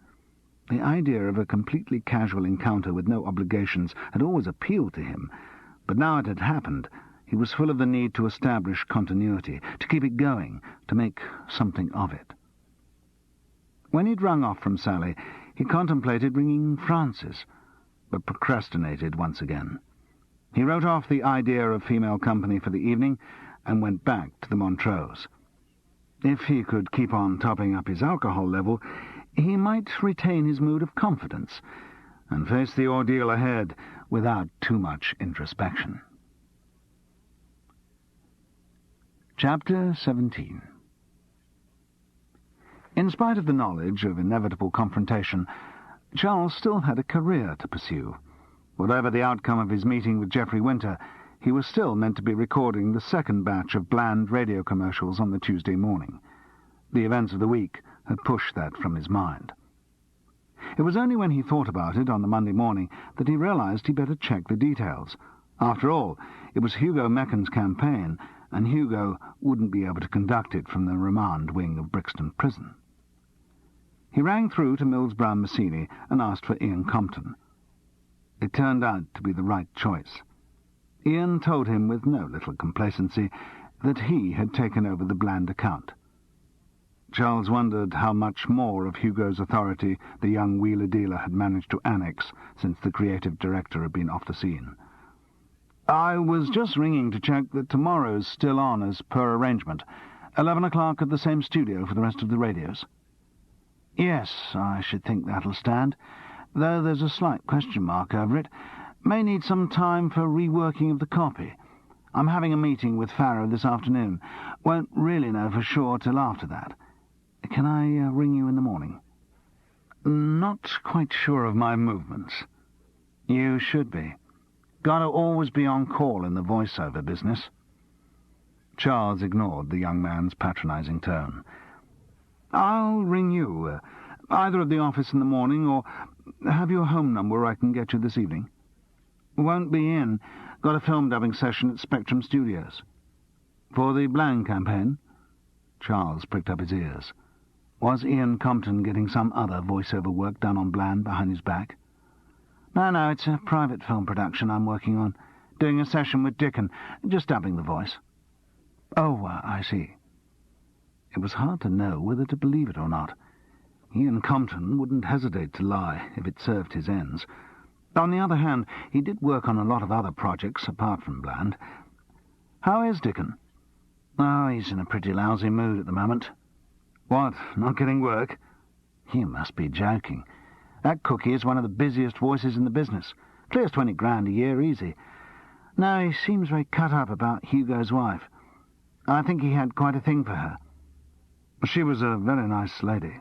The idea of a completely casual encounter with no obligations had always appealed to him, but now it had happened. He was full of the need to establish continuity, to keep it going, to make something of it. When he'd rung off from Sally, he contemplated ringing Frances, but procrastinated once again. He wrote off the idea of female company for the evening and went back to the Montrose. If he could keep on topping up his alcohol level, he might retain his mood of confidence and face the ordeal ahead without too much introspection. Chapter 17. In spite of the knowledge of inevitable confrontation, Charles still had a career to pursue. Whatever the outcome of his meeting with Geoffrey Winter, he was still meant to be recording the second batch of bland radio commercials on the Tuesday morning. The events of the week had pushed that from his mind. It was only when he thought about it on the Monday morning that he realized he'd better check the details. After all, it was Hugo Mecken's campaign, and Hugo wouldn't be able to conduct it from the remand wing of Brixton Prison. He rang through to Mills Brown Massini and asked for Ian Compton. It turned out to be the right choice. Ian told him with no little complacency that he had taken over the Bland account. Charles wondered how much more of Hugo's authority the young wheeler-dealer had managed to annex since the creative director had been off the scene. "I was just ringing to check that tomorrow's still on as per arrangement. 11 o'clock at the same studio for the rest of the radios." "Yes, I should think that'll stand, though there's a slight question mark over it. May need some time for reworking of the copy. I'm having a meeting with Farrow this afternoon. Won't really know for sure till after that. Can I ring you in the morning?" "Not quite sure of my movements." "You should be. Gotta always be on call in the voiceover business." Charles ignored the young man's patronizing tone. "I'll ring you, either at the office in the morning, or have you a home number where I can get you this evening?" "Won't be in. Got a film dubbing session at Spectrum Studios." "For the Bland campaign?" Charles pricked up his ears. Was Ian Compton getting some other voice-over work done on Bland behind his back? No, it's a private film production I'm working on. Doing a session with Dickon, just dubbing the voice. Oh, I see. It was hard to know whether to believe it or not. Ian Compton wouldn't hesitate to lie if it served his ends. On the other hand, he did work on a lot of other projects apart from Bland. How is Dickon? Oh, he's in a pretty lousy mood at the moment. What, not getting work? You must be joking. That cookie is one of the busiest voices in the business. Clears 20 grand a year easy. No, he seems very cut up about Hugo's wife. I think he had quite a thing for her. She was a very nice lady.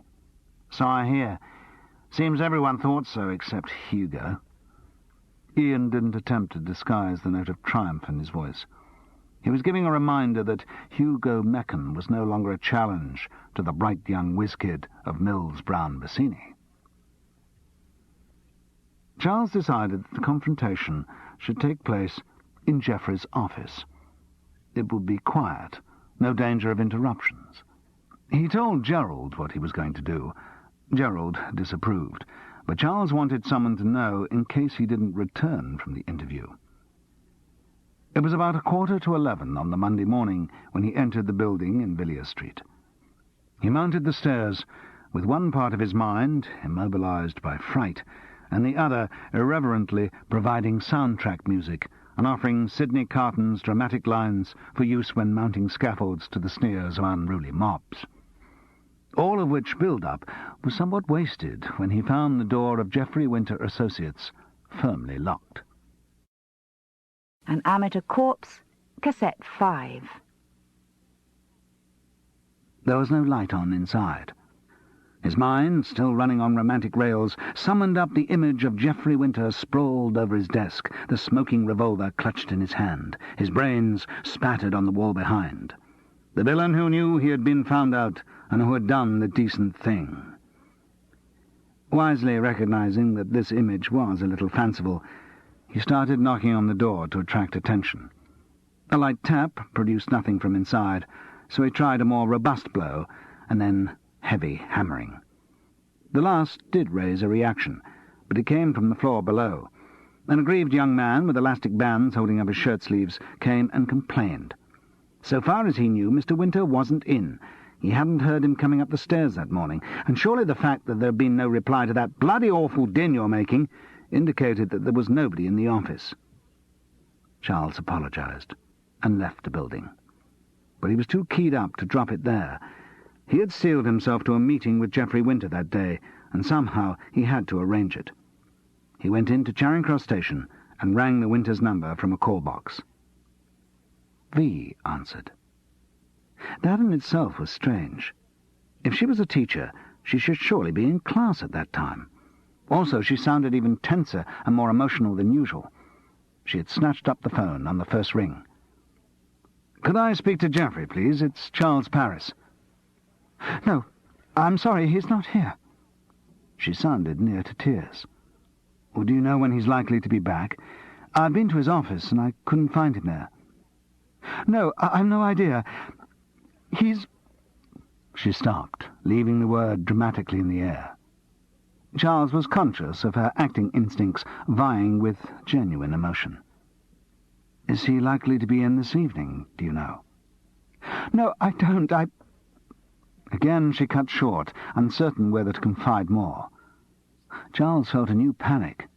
So I hear. Seems everyone thought so except Hugo. Ian didn't attempt to disguise the note of triumph in his voice. He was giving a reminder that Hugo Mechen was no longer a challenge to the bright young whiz-kid of Mills Brown Bassini. Charles decided that the confrontation should take place in Geoffrey's office. It would be quiet, no danger of interruptions. He told Gerald what he was going to do. Gerald disapproved, but Charles wanted someone to know in case he didn't return from the interview. It was about 11:15 on the Monday morning when he entered the building in Villiers Street. He mounted the stairs, with one part of his mind immobilized by fright, and the other irreverently providing soundtrack music and offering Sidney Carton's dramatic lines for use when mounting scaffolds to the sneers of unruly mobs. All of which build-up was somewhat wasted when he found the door of Geoffrey Winter Associates firmly locked. An Amateur Corpse, Cassette 5. There was no light on inside. His mind, still running on romantic rails, summoned up the image of Geoffrey Winter sprawled over his desk, the smoking revolver clutched in his hand, his brains spattered on the wall behind. The villain who knew he had been found out and who had done the decent thing. Wisely recognizing that this image was a little fanciful, he started knocking on the door to attract attention. A light tap produced nothing from inside, so he tried a more robust blow, and then heavy hammering. The last did raise a reaction, but it came from the floor below. An aggrieved young man with elastic bands holding up his shirt sleeves came and complained. So far as he knew, Mr. Winter wasn't in. He hadn't heard him coming up the stairs that morning, and surely the fact that there had been no reply to that bloody awful din you're making indicated that there was nobody in the office. Charles apologized and left the building. But he was too keyed up to drop it there. He had sealed himself to a meeting with Geoffrey Winter that day, and somehow he had to arrange it. He went into Charing Cross Station and rang the Winters' number from a call box. V answered. That in itself was strange. If she was a teacher, she should surely be in class at that time. Also, she sounded even tenser and more emotional than usual. She had snatched up the phone on the first ring. "Could I speak to Geoffrey, please? It's Charles Paris." "No, I'm sorry, he's not here." She sounded near to tears. "Well, do you know when he's likely to be back? I've been to his office, and I couldn't find him there." "No, I've no idea. He's—" She stopped, leaving the word dramatically in the air. Charles was conscious of her acting instincts vying with genuine emotion. "Is he likely to be in this evening, do you know?" "No, I don't. Again she cut short, uncertain whether to confide more. Charles felt a new panic.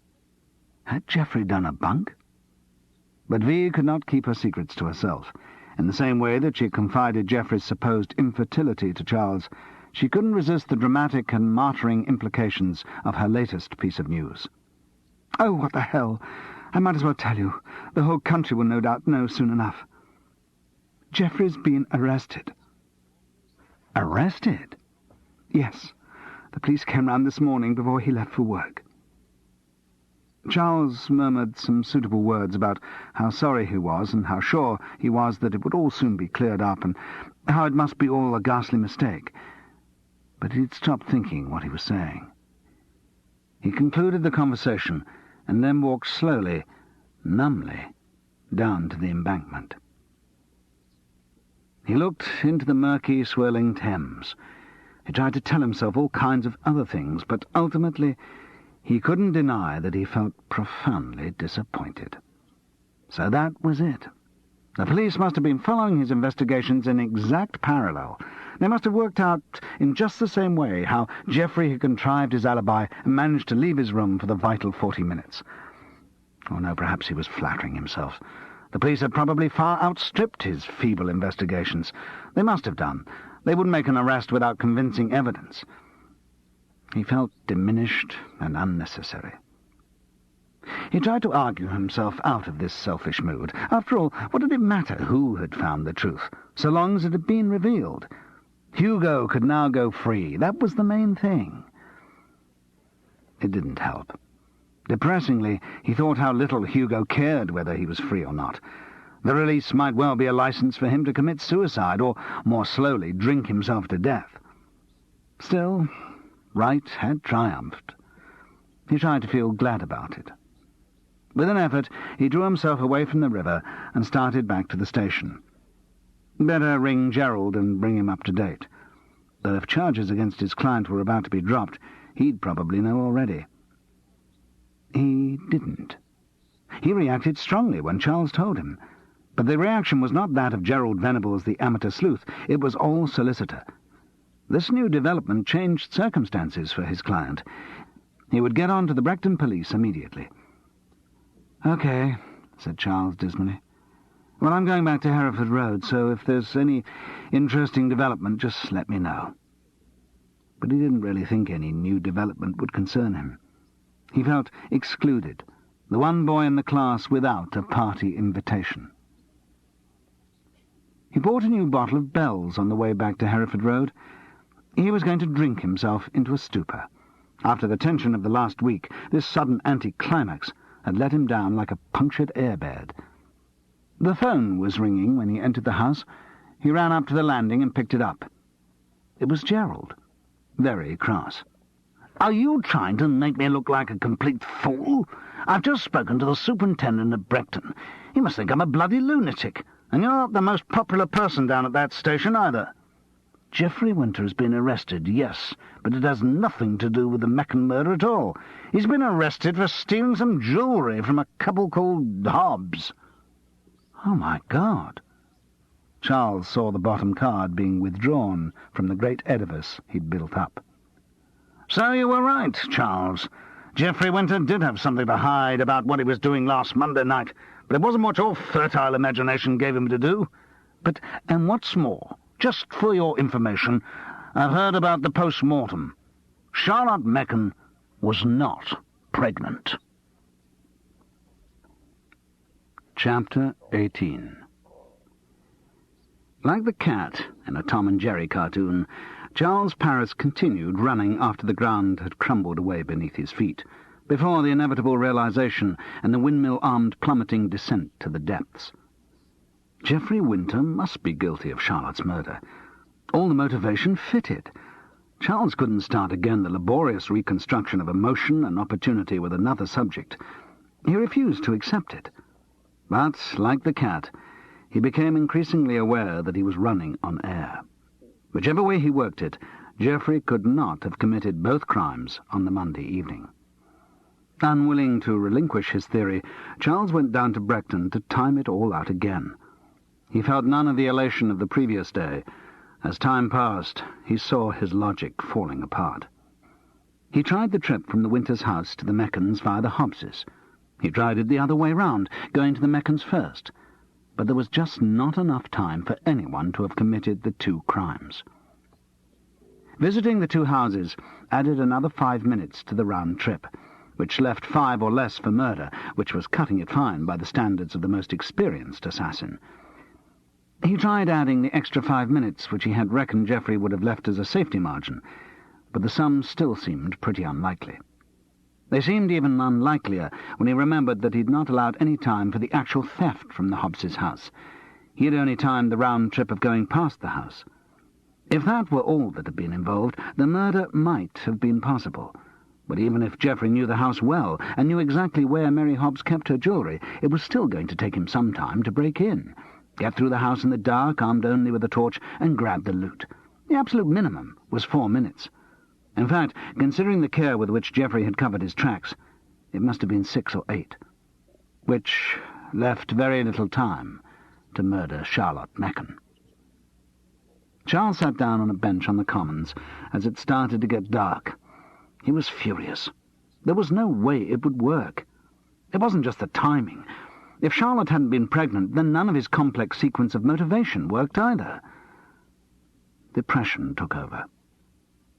Had Geoffrey done a bunk? But V could not keep her secrets to herself. In the same way that she had confided Geoffrey's supposed infertility to Charles, she couldn't resist the dramatic and martyring implications of her latest piece of news. "Oh, what the hell! I might as well tell you. The whole country will no doubt know soon enough. Geoffrey's been arrested." "Arrested?" "Yes. The police came round this morning before he left for work." Charles murmured some suitable words about how sorry he was and how sure he was that it would all soon be cleared up and how it must be all a ghastly mistake. But he'd stopped thinking what he was saying. He concluded the conversation and then walked slowly, numbly, down to the embankment. He looked into the murky, swirling Thames. He tried to tell himself all kinds of other things, but ultimately he couldn't deny that he felt profoundly disappointed. So that was it. The police must have been following his investigations in exact parallel. They must have worked out in just the same way how Geoffrey had contrived his alibi and managed to leave his room for the vital 40 minutes. Oh no, perhaps he was flattering himself. The police had probably far outstripped his feeble investigations. They must have done. They wouldn't make an arrest without convincing evidence. He felt diminished and unnecessary. He tried to argue himself out of this selfish mood. After all, what did it matter who had found the truth, so long as it had been revealed? Hugo could now go free. That was the main thing. It didn't help. Depressingly, he thought how little Hugo cared whether he was free or not. The release might well be a license for him to commit suicide, or, more slowly, drink himself to death. Still, right had triumphed. He tried to feel glad about it. With an effort, he drew himself away from the river and started back to the station. Better ring Gerald and bring him up to date. Though if charges against his client were about to be dropped, he'd probably know already. He didn't. He reacted strongly when Charles told him. But the reaction was not that of Gerald Venables, the amateur sleuth. It was all solicitor. This new development changed circumstances for his client. He would get on to the Brechton police immediately. "Okay," said Charles dismally. "Well, I'm going back to Hereford Road, so if there's any interesting development, just let me know." But he didn't really think any new development would concern him. He felt excluded, the one boy in the class without a party invitation. He bought a new bottle of Bell's on the way back to Hereford Road. He was going to drink himself into a stupor. After the tension of the last week, this sudden anticlimax had let him down like a punctured airbed. The phone was ringing when he entered the house. He ran up to the landing and picked it up. It was Gerald, very cross. "Are you trying to make me look like a complete fool? I've just spoken to the superintendent of Brechton. He must think I'm a bloody lunatic, and you're not the most popular person down at that station either." "Geoffrey Winter has been arrested, yes, but it has nothing to do with the Meccan murder at all. He's been arrested for stealing some jewellery from a couple called Hobbs." "Oh, my God!" Charles saw the bottom card being withdrawn from the great edifice he'd built up. "So you were right, Charles. Geoffrey Winter did have something to hide about what he was doing last Monday night, but it wasn't what your fertile imagination gave him to do. And what's more, just for your information, I've heard about the post-mortem. Charlotte Meccan was not pregnant." Chapter 18. Like the cat in a Tom and Jerry cartoon, Charles Paris continued running after the ground had crumbled away beneath his feet, before the inevitable realization and the windmill-armed plummeting descent to the depths. Geoffrey Winter must be guilty of Charlotte's murder. All the motivation fitted. Charles couldn't start again the laborious reconstruction of emotion and opportunity with another subject. He refused to accept it. But, like the cat, he became increasingly aware that he was running on air. Whichever way he worked it, Geoffrey could not have committed both crimes on the Monday evening. Unwilling to relinquish his theory, Charles went down to Brechton to time it all out again. He felt none of the elation of the previous day. As time passed, he saw his logic falling apart. He tried the trip from the Winters' house to the Meccans via the Hobbses. He tried it the other way round, going to the Meccans first. But there was just not enough time for anyone to have committed the two crimes. Visiting the two houses added another 5 minutes to the round trip, which left 5 or less for murder, which was cutting it fine by the standards of the most experienced assassin. He tried adding the extra 5 minutes which he had reckoned Geoffrey would have left as a safety margin, but the sum still seemed pretty unlikely. They seemed even unlikelier when he remembered that he'd not allowed any time for the actual theft from the Hobbses' house. He had only timed the round trip of going past the house. If that were all that had been involved, the murder might have been possible. But even if Geoffrey knew the house well, and knew exactly where Mary Hobbs kept her jewellery, it was still going to take him some time to break in, get through the house in the dark, armed only with a torch, and grab the loot. The absolute minimum was 4 minutes. In fact, considering the care with which Geoffrey had covered his tracks, it must have been 6 or 8, which left very little time to murder Charlotte Mechen. Charles sat down on a bench on the Commons as it started to get dark. He was furious. There was no way it would work. It wasn't just the timing. If Charlotte hadn't been pregnant, then none of his complex sequence of motivation worked either. Depression took over.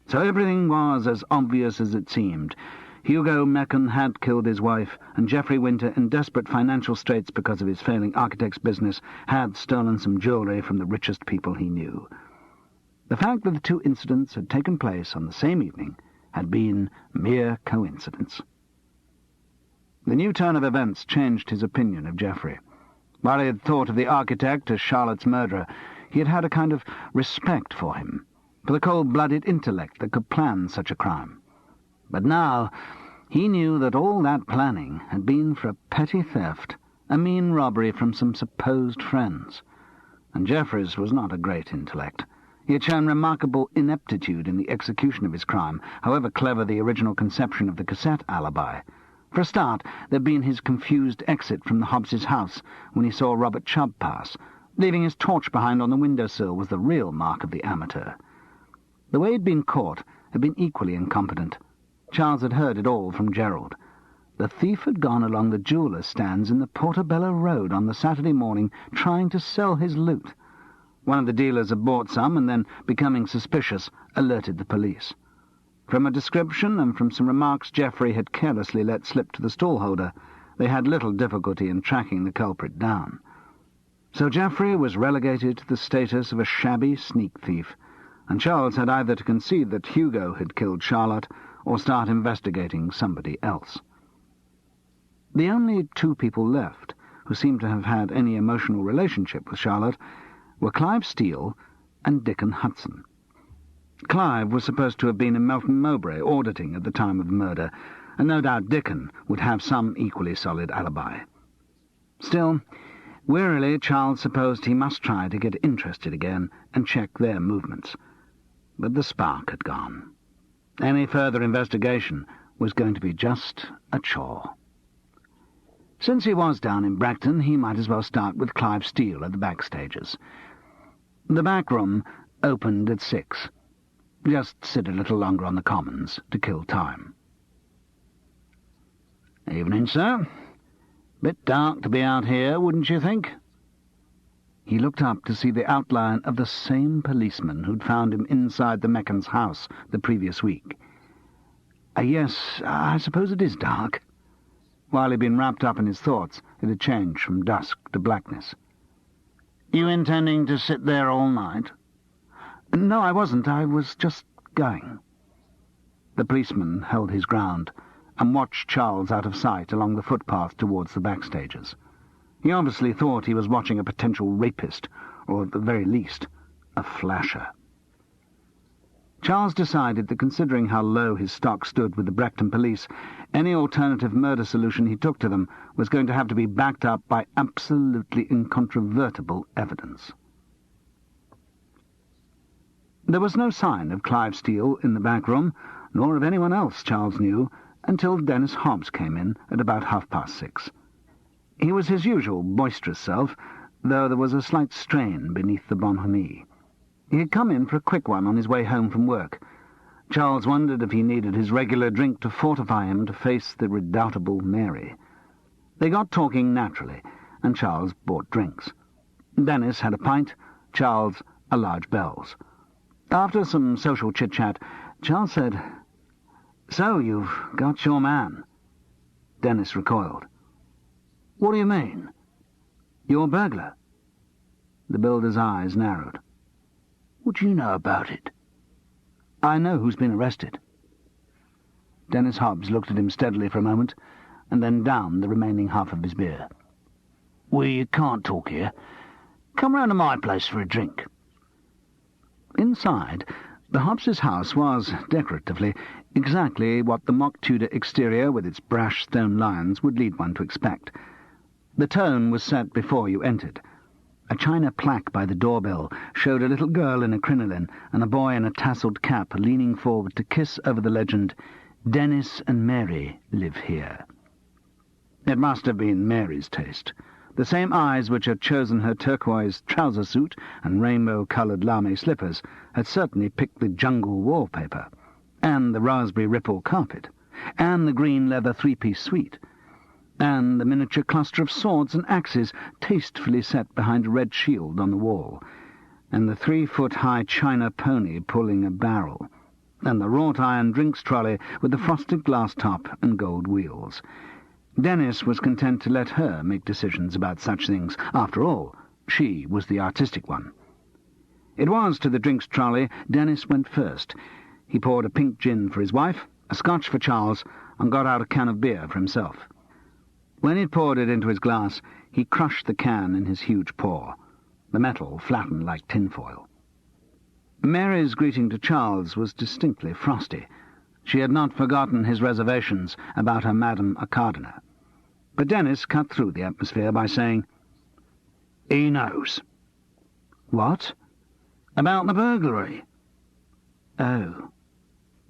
So everything was as obvious as it seemed. Hugo Mechen had killed his wife, and Geoffrey Winter, in desperate financial straits because of his failing architect's business, had stolen some jewellery from the richest people he knew. The fact that the two incidents had taken place on the same evening had been mere coincidence. The new turn of events changed his opinion of Geoffrey. While he had thought of the architect as Charlotte's murderer, he had had a kind of respect for him, for the cold-blooded intellect that could plan such a crime. But now he knew that all that planning had been for a petty theft, a mean robbery from some supposed friends. And Geoffrey's was not a great intellect. He had shown remarkable ineptitude in the execution of his crime, however clever the original conception of the cassette alibi. For a start, there'd been his confused exit from the Hobbses' house when he saw Robert Chubb pass. Leaving his torch behind on the windowsill was the real mark of the amateur. The way he'd been caught had been equally incompetent. Charles had heard it all from Gerald. The thief had gone along the jewellers' stands in the Portobello Road on the Saturday morning trying to sell his loot. One of the dealers had bought some and then, becoming suspicious, alerted the police. From a description and from some remarks Geoffrey had carelessly let slip to the stallholder, they had little difficulty in tracking the culprit down. So Geoffrey was relegated to the status of a shabby sneak thief, and Charles had either to concede that Hugo had killed Charlotte or start investigating somebody else. The only two people left who seemed to have had any emotional relationship with Charlotte were Clive Steele and Dickon Hudson. Clive was supposed to have been in Melton Mowbray auditing at the time of the murder, and no doubt Dickon would have some equally solid alibi. Still, wearily Charles supposed he must try to get interested again and check their movements. But the spark had gone. Any further investigation was going to be just a chore. Since he was down in Bracton, he might as well start with Clive Steele at the backstages. The back room opened at 6. Just sit a little longer on the Commons to kill time. "Evening, sir. Bit dark to be out here, wouldn't you think?" He looked up to see the outline of the same policeman who'd found him inside the Mechens' house the previous week. Yes, I suppose it is dark." While he'd been wrapped up in his thoughts, it had changed from dusk to blackness. "You intending to sit there all night?" "No, I wasn't. I was just going." The policeman held his ground and watched Charles out of sight along the footpath towards the backstages. He obviously thought he was watching a potential rapist, or at the very least, a flasher. Charles decided that, considering how low his stock stood with the Bracton police, any alternative murder solution he took to them was going to have to be backed up by absolutely incontrovertible evidence. There was no sign of Clive Steele in the back room, nor of anyone else Charles knew, until Dennis Hobbs came in at about 6:30. He was his usual boisterous self, though there was a slight strain beneath the bonhomie. He had come in for a quick one on his way home from work. Charles wondered if he needed his regular drink to fortify him to face the redoubtable Mary. They got talking naturally, and Charles bought drinks. Dennis had a pint, Charles a large Bell's. After some social chit-chat, Charles said, "So, you've got your man." Dennis recoiled. "What do you mean?" "Your burglar." The builder's eyes narrowed. "What do you know about it?" "I know who's been arrested." Dennis Hobbs looked at him steadily for a moment, and then downed the remaining half of his beer. "We can't talk here. Come round to my place for a drink." Inside, the Hobbses' house was, decoratively, exactly what the mock Tudor exterior with its brash stone lions would lead one to expect. The tone was set before you entered. A china plaque by the doorbell showed a little girl in a crinoline and a boy in a tasselled cap leaning forward to kiss over the legend, "Dennis and Mary live here." It must have been Mary's taste. The same eyes which had chosen her turquoise trouser suit and rainbow-coloured lame slippers had certainly picked the jungle wallpaper, and the raspberry ripple carpet, and the green leather three-piece suite, and the miniature cluster of swords and axes tastefully set behind a red shield on the wall, and the 3-foot-high china pony pulling a barrel, and the wrought-iron drinks trolley with the frosted glass top and gold wheels. Dennis was content to let her make decisions about such things. After all, she was the artistic one. It was to the drinks trolley Dennis went first. He poured a pink gin for his wife, a scotch for Charles, and got out a can of beer for himself. When he'd poured it into his glass, he crushed the can in his huge paw. The metal flattened like tinfoil. Mary's greeting to Charles was distinctly frosty. She had not forgotten his reservations about her Madame Acardina. But Dennis cut through the atmosphere by saying, "He knows." "What?" "About the burglary." "Oh."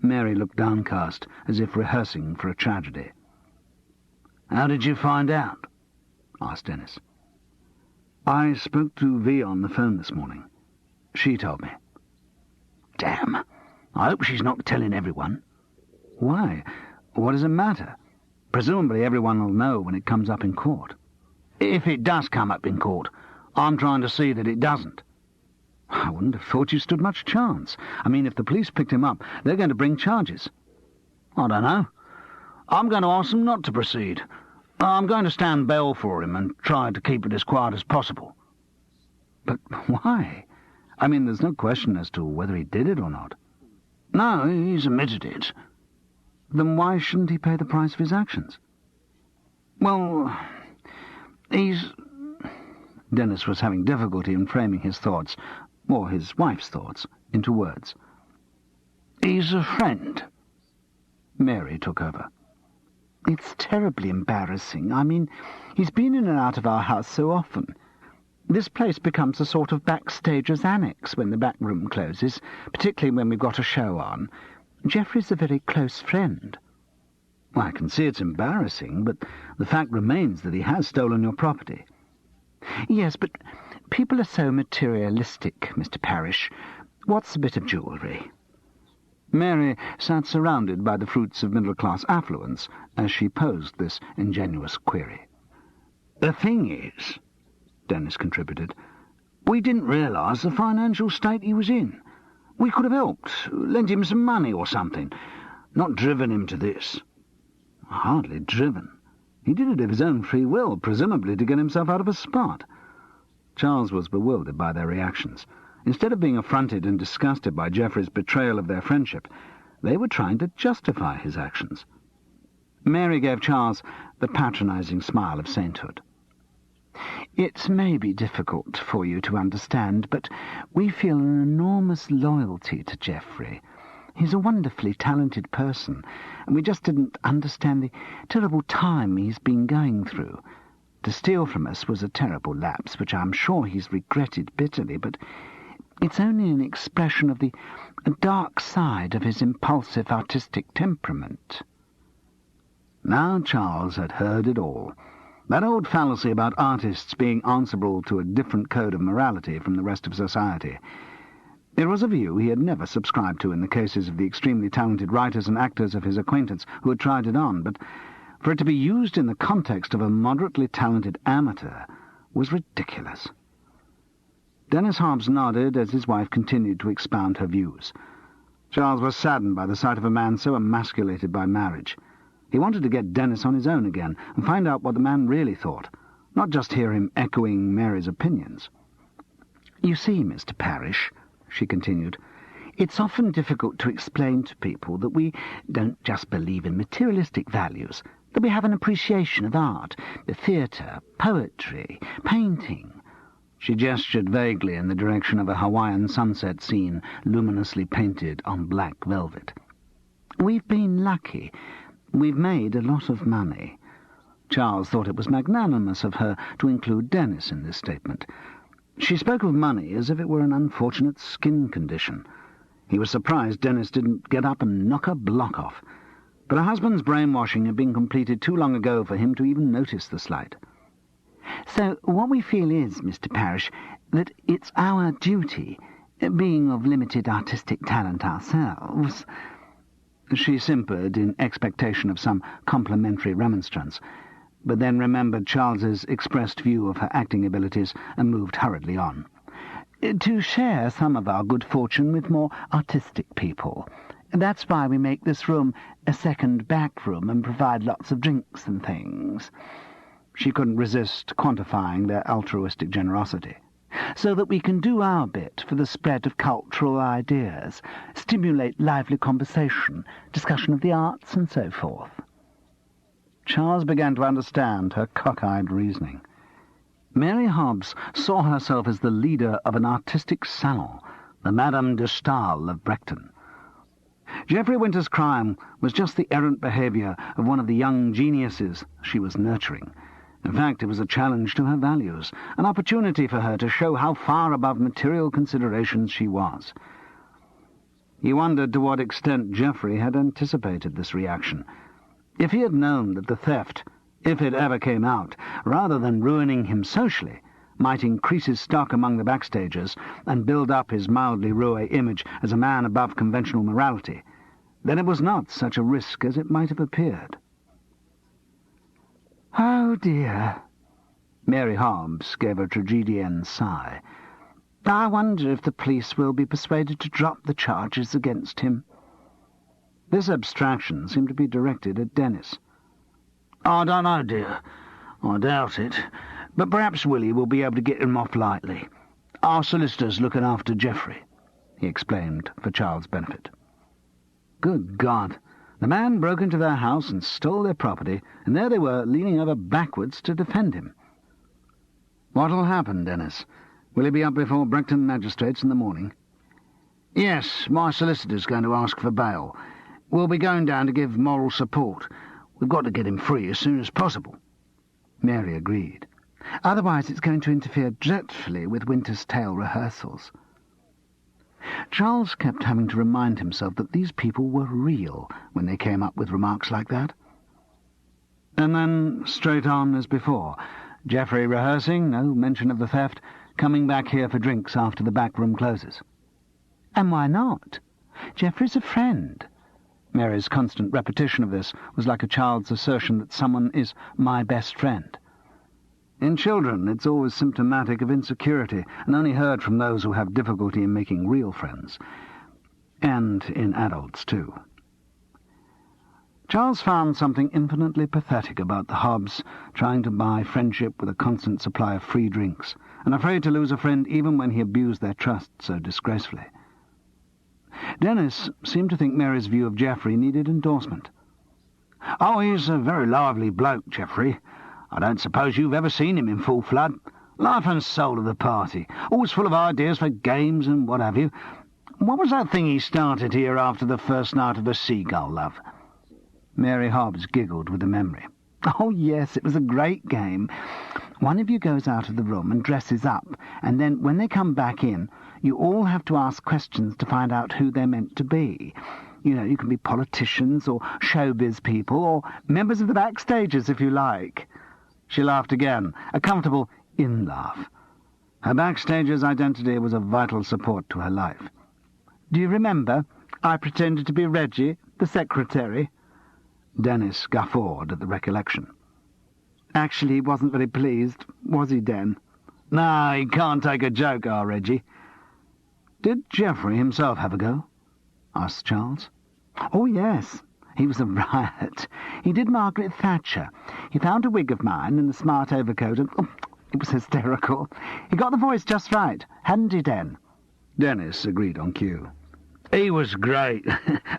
Mary looked downcast, as if rehearsing for a tragedy. "How did you find out?" asked Dennis. "I spoke to V on the phone this morning. She told me." "Damn. I hope she's not telling everyone." "Why? What does it matter? Presumably everyone will know when it comes up in court." "If it does come up in court, I'm trying to see that it doesn't." "I wouldn't have thought you stood much chance. I mean, if the police picked him up, they're going to bring charges." "I don't know. I'm going to ask them not to proceed. I'm going to stand bail for him and try to keep it as quiet as possible." "But why? I mean, there's no question as to whether he did it or not." "No, he's admitted it." "Then why shouldn't he pay the price of his actions?" "Well, he's—" Dennis was having difficulty in framing his thoughts, or his wife's thoughts, into words. "He's a friend." Mary took over. "It's terribly embarrassing. I mean, he's been in and out of our house so often. This place becomes a sort of backstager's annex when the back room closes, particularly when we've got a show on. Geoffrey's a very close friend." "Well, I can see it's embarrassing, but the fact remains that he has stolen your property." "Yes, but people are so materialistic, Mr. Parrish. What's a bit of jewellery?" Mary sat surrounded by the fruits of middle-class affluence as she posed this ingenuous query. "The thing is," Dennis contributed, "we didn't realise the financial state he was in. We could have helped, lent him some money or something, not driven him to this." "Hardly driven. He did it of his own free will, presumably to get himself out of a spot." Charles was bewildered by their reactions. Instead of being affronted and disgusted by Geoffrey's betrayal of their friendship, they were trying to justify his actions. Mary gave Charles the patronising smile of sainthood. "It may be difficult for you to understand, but we feel an enormous loyalty to Geoffrey. He's a wonderfully talented person, and we just didn't understand the terrible time he's been going through. To steal from us was a terrible lapse, which I'm sure he's regretted bitterly, but it's only an expression of the dark side of his impulsive artistic temperament." Now Charles had heard it all. That old fallacy about artists being answerable to a different code of morality from the rest of society. It was a view he had never subscribed to in the cases of the extremely talented writers and actors of his acquaintance who had tried it on, but for it to be used in the context of a moderately talented amateur was ridiculous. Dennis Hobbs nodded as his wife continued to expound her views. Charles was saddened by the sight of a man so emasculated by marriage. He wanted to get Dennis on his own again and find out what the man really thought, not just hear him echoing Mary's opinions. "You see, Mr. Parrish," she continued, "it's often difficult to explain to people that we don't just believe in materialistic values, that we have an appreciation of art, the theatre, poetry, painting." She gestured vaguely in the direction of a Hawaiian sunset scene luminously painted on black velvet. "We've been lucky. We've made a lot of money." Charles thought it was magnanimous of her to include Dennis in this statement. She spoke of money as if it were an unfortunate skin condition. He was surprised Denis didn't get up and knock her block off, but her husband's brainwashing had been completed too long ago for him to even notice the slight. "So what we feel is, Mr. Parrish, that it's our duty, being of limited artistic talent ourselves—" She simpered in expectation of some complimentary remonstrance, but then remembered Charles's expressed view of her acting abilities and moved hurriedly on. "To share some of our good fortune with more artistic people. That's why we make this room a second back room and provide lots of drinks and things." She couldn't resist quantifying their altruistic generosity. "So that we can do our bit for the spread of cultural ideas, stimulate lively conversation, discussion of the arts, and so forth." Charles began to understand her cockeyed reasoning. Mary Hobbs saw herself as the leader of an artistic salon, the Madame de Stael of Brechton. Geoffrey Winter's crime was just the errant behaviour of one of the young geniuses she was nurturing. In fact, it was a challenge to her values, an opportunity for her to show how far above material considerations she was. He wondered to what extent Geoffrey had anticipated this reaction. If he had known that the theft, if it ever came out, rather than ruining him socially, might increase his stock among the backstagers and build up his mildly roué image as a man above conventional morality, then it was not such a risk as it might have appeared. "Oh, dear." Mary Hobbs gave a tragedienne sigh. "I wonder if the police will be persuaded to drop the charges against him." This abstraction seemed to be directed at Denis. "I don't know, dear. I doubt it. But perhaps Willie will be able to get him off lightly. Our solicitor's looking after Geoffrey," he explained for Charles' benefit. Good God! The man broke into their house and stole their property, and there they were, leaning over backwards to defend him. "What'll happen, Denis? Will he be up before Brechton magistrates in the morning?" "Yes, my solicitor's going to ask for bail. We'll be going down to give moral support. We've got to get him free as soon as possible." Mary agreed. "Otherwise it's going to interfere dreadfully with Winter's Tale rehearsals." Charles kept having to remind himself that these people were real when they came up with remarks like that. And then, straight on as before, Geoffrey rehearsing, no mention of the theft, coming back here for drinks after the back room closes. "And why not? Geoffrey's a friend." Mary's constant repetition of this was like a child's assertion that someone is my best friend. In children, it's always symptomatic of insecurity, and only heard from those who have difficulty in making real friends. And in adults, too. Charles found something infinitely pathetic about the Hobbs trying to buy friendship with a constant supply of free drinks, and afraid to lose a friend even when he abused their trust so disgracefully. Denis seemed to think Mary's view of Geoffrey needed endorsement. "Oh, he's a very lively bloke, Geoffrey. I don't suppose you've ever seen him in full flood. Life and soul of the party, always full of ideas for games and what have you. What was that thing he started here after the first night of the Seagull, love?" Mary Hobbs giggled with the memory. "Oh, yes, it was a great game. One of you goes out of the room and dresses up, and then when they come back in, you all have to ask questions to find out who they're meant to be. You know, you can be politicians or showbiz people or members of the backstagers if you like." She laughed again, a comfortable in-laugh. Her backstager's identity was a vital support to her life. "Do you remember? I pretended to be Reggie, the secretary." Denis guffawed at the recollection. "Actually, he wasn't very pleased, was he, Den?" "No, he can't take a joke, our Reggie." "Did Geoffrey himself have a go?" asked Charles. "Oh, yes. He was a riot. He did Margaret Thatcher. He found a wig of mine and a smart overcoat, and it was hysterical. He got the voice just right, hadn't he, Den?" Denis agreed on cue. "He was great.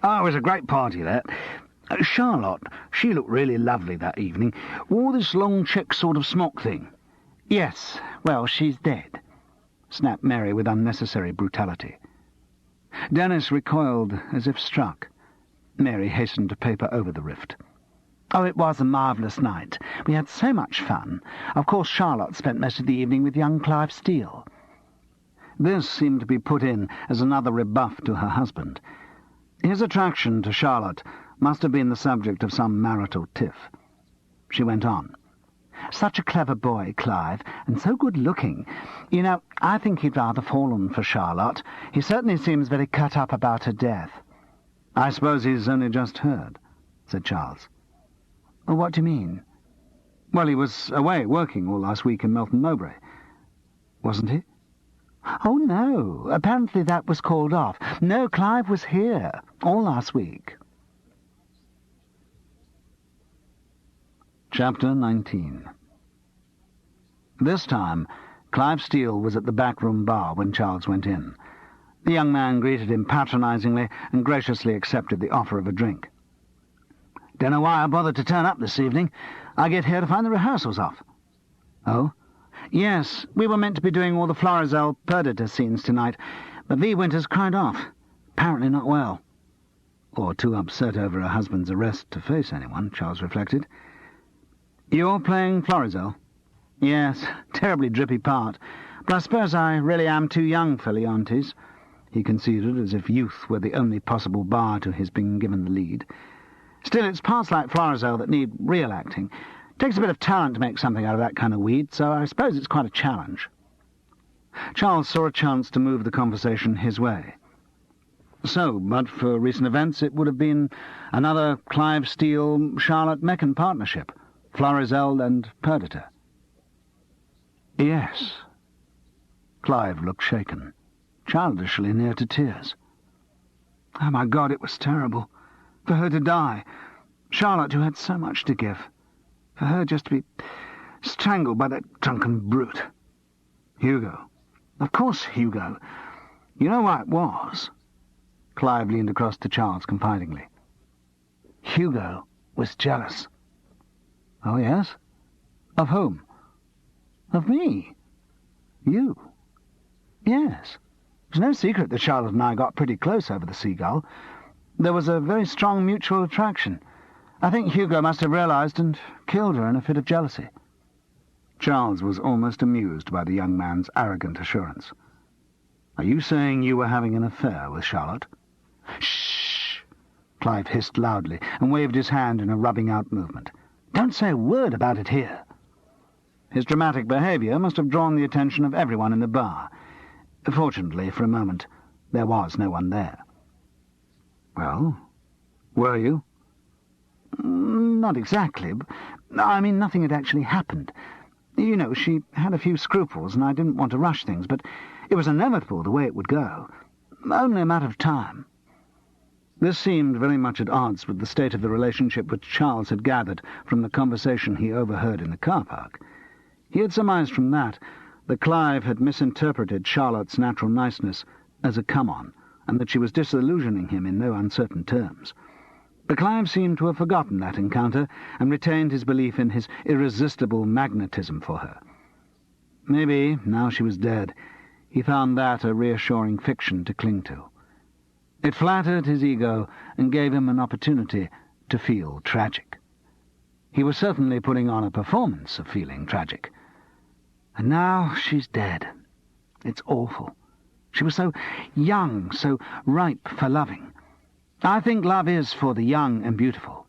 Oh, it was a great party, that. Charlotte, she looked really lovely that evening. Wore this long check sort of smock thing." "Yes, well, she's dead," snapped Mary with unnecessary brutality. Denis recoiled as if struck. Mary hastened to paper over the rift. "Oh, it was a marvellous night. We had so much fun. Of course, Charlotte spent most of the evening with young Clive Steele. This seemed to be put in as another rebuff to her husband. His attraction to Charlotte must have been the subject of some marital tiff. She went on. "Such a clever boy, Clive, and so good-looking. You know, I think he'd rather fallen for Charlotte. He certainly seems very cut up about her death." "I suppose he's only just heard," said Charles. "Well, what do you mean?" "Well, he was away working all last week in Melton Mowbray. Wasn't he?" "Oh, no. Apparently that was called off. No, Clive was here all last week." Chapter 19. This time, Clive Steele was at the back-room bar when Charles went in. The young man greeted him patronizingly and graciously accepted the offer of a drink. "Don't know why I bothered to turn up this evening. I get here to find the rehearsals off." "Oh?" "Yes, we were meant to be doing all the Florizel Perdita scenes tonight, but V. Winters cried off. Apparently not well." Or too upset over her husband's arrest to face anyone, Charles reflected. "You're playing Florizel?" "Yes, terribly drippy part. But I suppose I really am too young for Leontes," he conceded, as if youth were the only possible bar to his being given the lead. "Still, it's parts like Florizel that need real acting. Takes a bit of talent to make something out of that kind of weed, so I suppose it's quite a challenge." Charles saw a chance to move the conversation his way. "So, but for recent events, it would have been another Clive Steele-Charlotte Meccan partnership, Florizel and Perdita." "Yes." Clive looked shaken, childishly near to tears. "Oh, my God, it was terrible. For her to die. Charlotte, who had so much to give. For her just to be strangled by that drunken brute. Hugo." "Of course, Hugo. You know why it was?" Clive leaned across to Charles confidingly. "Hugo was jealous." "Oh, yes? Of whom?" "Of me." "You?" "Yes. It's no secret that Charlotte and I got pretty close over the Seagull. There was a very strong mutual attraction. I think Hugo must have realized and killed her in a fit of jealousy." Charles was almost amused by the young man's arrogant assurance. "Are you saying you were having an affair with Charlotte?" "Shh!" Clive hissed loudly and waved his hand in a rubbing-out movement. "Don't say a word about it here." His dramatic behaviour must have drawn the attention of everyone in the bar. Fortunately, for a moment, there was no one there. "Well, were you?" "Not exactly. I mean, nothing had actually happened. You know, she had a few scruples, and I didn't want to rush things, but it was inevitable the way it would go. Only a matter of time." This seemed very much at odds with the state of the relationship which Charles had gathered from the conversation he overheard in the car park. He had surmised from that Clive had misinterpreted Charlotte's natural niceness as a come-on, and that she was disillusioning him in no uncertain terms. But Clive seemed to have forgotten that encounter, and retained his belief in his irresistible magnetism for her. Maybe, now she was dead, he found that a reassuring fiction to cling to. It flattered his ego and gave him an opportunity to feel tragic. He was certainly putting on a performance of feeling tragic. And now she's dead. It's awful. She was so young, so ripe for loving. I think love is for the young and beautiful.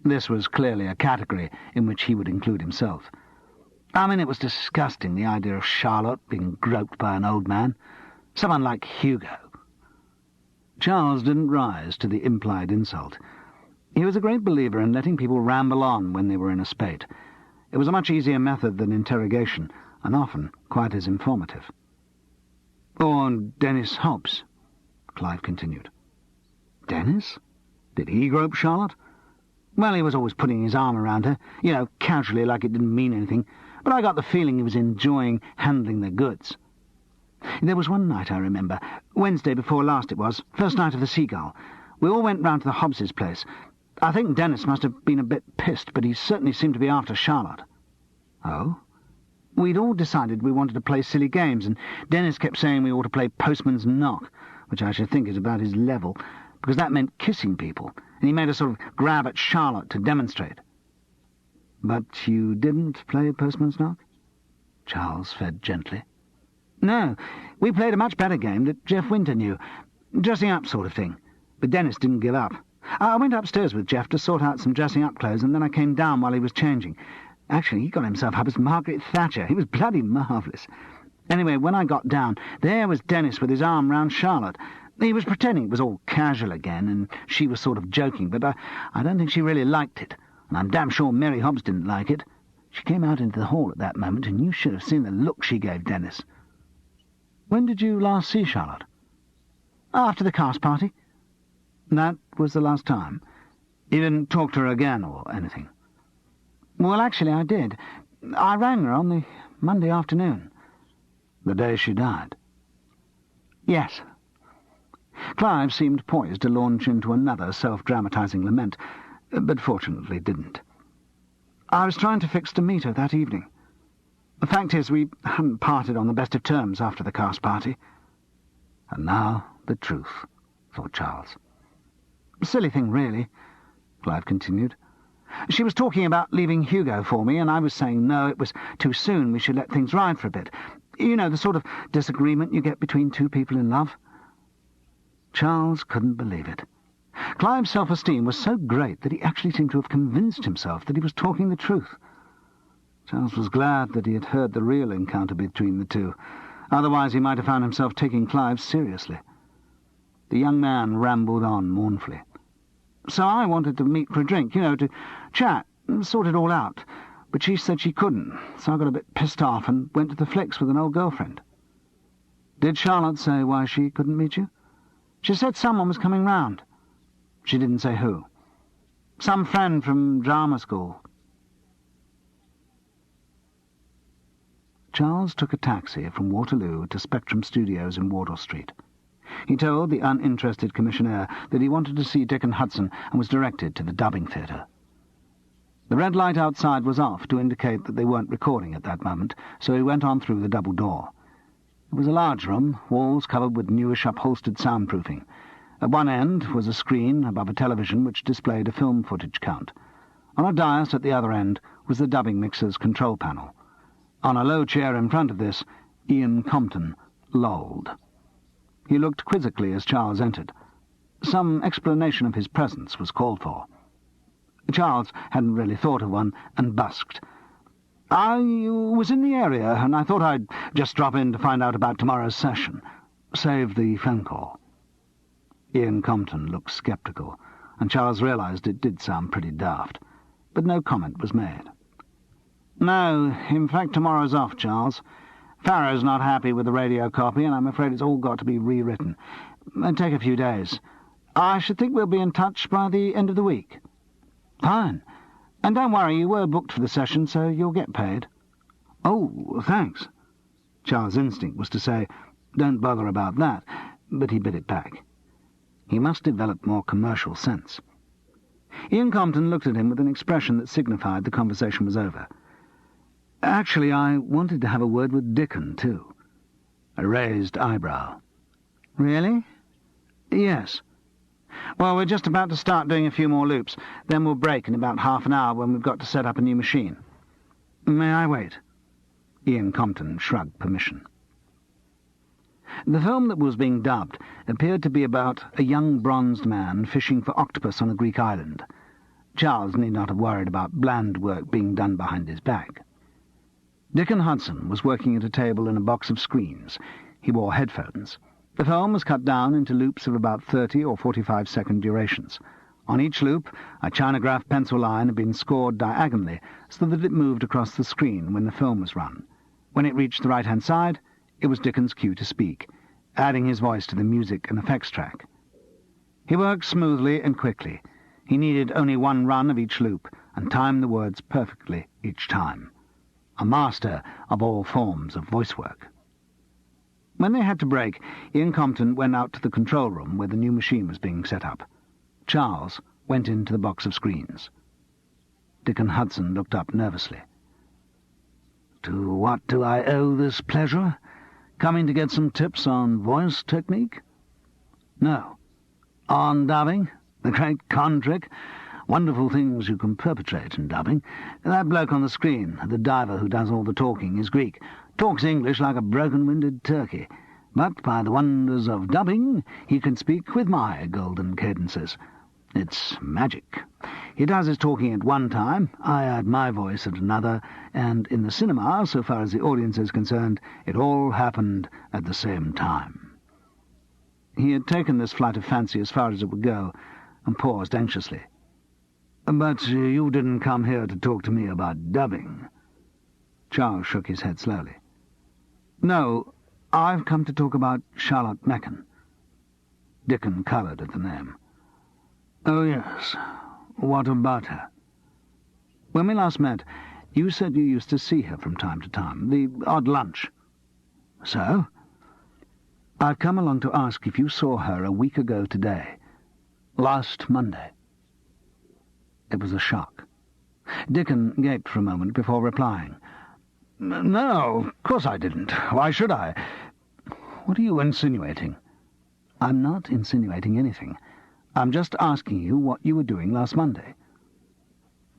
This was clearly a category in which he would include himself. I mean, it was disgusting, the idea of Charlotte being groped by an old man. Someone like Hugo. Charles didn't rise to the implied insult. He was a great believer in letting people ramble on when they were in a spate. It was a much easier method than interrogation, and often quite as informative. "Or Dennis Hobbs," Clive continued. "Dennis? Did he grope Charlotte?" Well, he was always putting his arm around her, casually, like it didn't mean anything, but I got the feeling he was enjoying handling the goods. There was one night, I remember, Wednesday before last it was, first night of the Seagull. We all went round to the Hobbses' place. I think Dennis must have been a bit pissed, but he certainly seemed to be after Charlotte." "Oh?" "We'd all decided we wanted to play silly games, and Dennis kept saying we ought to play Postman's Knock, which I should think is about his level, because that meant kissing people, and he made us sort of grab at Charlotte to demonstrate." "But you didn't play Postman's Knock?" Charles fed gently. No, we played a much better game that Jeff Winter knew. Dressing up sort of thing. But Dennis didn't give up. I went upstairs with Jeff to sort out some dressing up clothes, and then I came down while he was changing. Actually, he got himself up as Margaret Thatcher. He was bloody marvellous. Anyway, when I got down, there was Dennis with his arm round Charlotte. He was pretending it was all casual again, and she was sort of joking, but I don't think she really liked it, and I'm damn sure Mary Hobbs didn't like it. She came out into the hall at that moment, and you should have seen the look she gave Dennis. When did you last see Charlotte? After the cast party. That was the last time. You didn't talk to her again or anything? Well, actually, I did. I rang her on the Monday afternoon. The day she died? Yes. Clive seemed poised to launch into another self-dramatising lament, but fortunately didn't. I was trying to fix to meet her that evening. The fact is, we hadn't parted on the best of terms after the cast party. And now the truth, thought Charles. Silly thing, really, Clive continued. She was talking about leaving Hugo for me, and I was saying no, it was too soon, we should let things ride for a bit. You know, the sort of disagreement you get between two people in love. Charles couldn't believe it. Clive's self-esteem was so great that he actually seemed to have convinced himself that he was talking the truth. Charles was glad that he had heard the real encounter between the two. Otherwise he might have found himself taking Clive seriously. The young man rambled on mournfully. So I wanted to meet for a drink, to chat, and sort it all out. But she said she couldn't, so I got a bit pissed off and went to the flicks with an old girlfriend. Did Charlotte say why she couldn't meet you? She said someone was coming round. She didn't say who. Some friend from drama school. Charles took a taxi from Waterloo to Spectrum Studios in Wardour Street. He told the uninterested commissionaire that he wanted to see Dickon Hudson and was directed to the dubbing theatre. The red light outside was off to indicate that they weren't recording at that moment, so he went on through the double door. It was a large room, walls covered with newish upholstered soundproofing. At one end was a screen above a television which displayed a film footage count. On a dais at the other end was the dubbing mixer's control panel. On a low chair in front of this, Ian Compton lolled. He looked quizzically as Charles entered. Some explanation of his presence was called for. Charles hadn't really thought of one, and busked. I was in the area, and I thought I'd just drop in to find out about tomorrow's session. Save the phone call. Ian Compton looked sceptical, and Charles realised it did sound pretty daft, but no comment was made. No, in fact tomorrow's off, Charles. Farrow's not happy with the radio copy, and I'm afraid it's all got to be rewritten. It'll take a few days. I should think we'll be in touch by the end of the week. Fine. And don't worry, you were booked for the session, so you'll get paid. Oh, thanks. Charles' instinct was to say, don't bother about that, but he bit it back. He must develop more commercial sense. Ian Compton looked at him with an expression that signified the conversation was over. Actually, I wanted to have a word with Dickon, too. A raised eyebrow. Really? Yes. Well, we're just about to start doing a few more loops. Then we'll break in about half an hour when we've got to set up a new machine. May I wait? Ian Compton shrugged permission. The film that was being dubbed appeared to be about a young bronzed man fishing for octopus on a Greek island. Charles need not have worried about bland work being done behind his back. Dickon Hudson was working at a table in a box of screens. He wore headphones. The film was cut down into loops of about 30 or 45-second durations. On each loop, a Chinograph pencil line had been scored diagonally so that it moved across the screen when the film was run. When it reached the right-hand side, it was Dickon's cue to speak, adding his voice to the music and effects track. He worked smoothly and quickly. He needed only one run of each loop and timed the words perfectly each time. A master of all forms of voice work. When they had to break, Ian Compton went out to the control room where the new machine was being set up. Charles went into the box of screens. Dickon Hudson looked up nervously. To what do I owe this pleasure? Coming to get some tips on voice technique? No. On dubbing? The great con trick? Wonderful things you can perpetrate in dubbing. That bloke on the screen, the diver who does all the talking, is Greek. Talks English like a broken-winded turkey, but by the wonders of dubbing he can speak with my golden cadences. It's magic. He does his talking at one time, I add my voice at another, and in the cinema, so far as the audience is concerned, it all happened at the same time." He had taken this flight of fancy as far as it would go, and paused anxiously. "But you didn't come here to talk to me about dubbing." Charles shook his head slowly. "No, I've come to talk about Charlotte Mechen." Dickon coloured at the name. "Oh, yes. What about her?" "When we last met, you said you used to see her from time to time, the odd lunch." "So?" "I've come along to ask if you saw her a week ago today. Last Monday." It was a shock. Dickon gaped for a moment before replying. "No, of course I didn't. Why should I? What are you insinuating?" "I'm not insinuating anything. I'm just asking you what you were doing last Monday."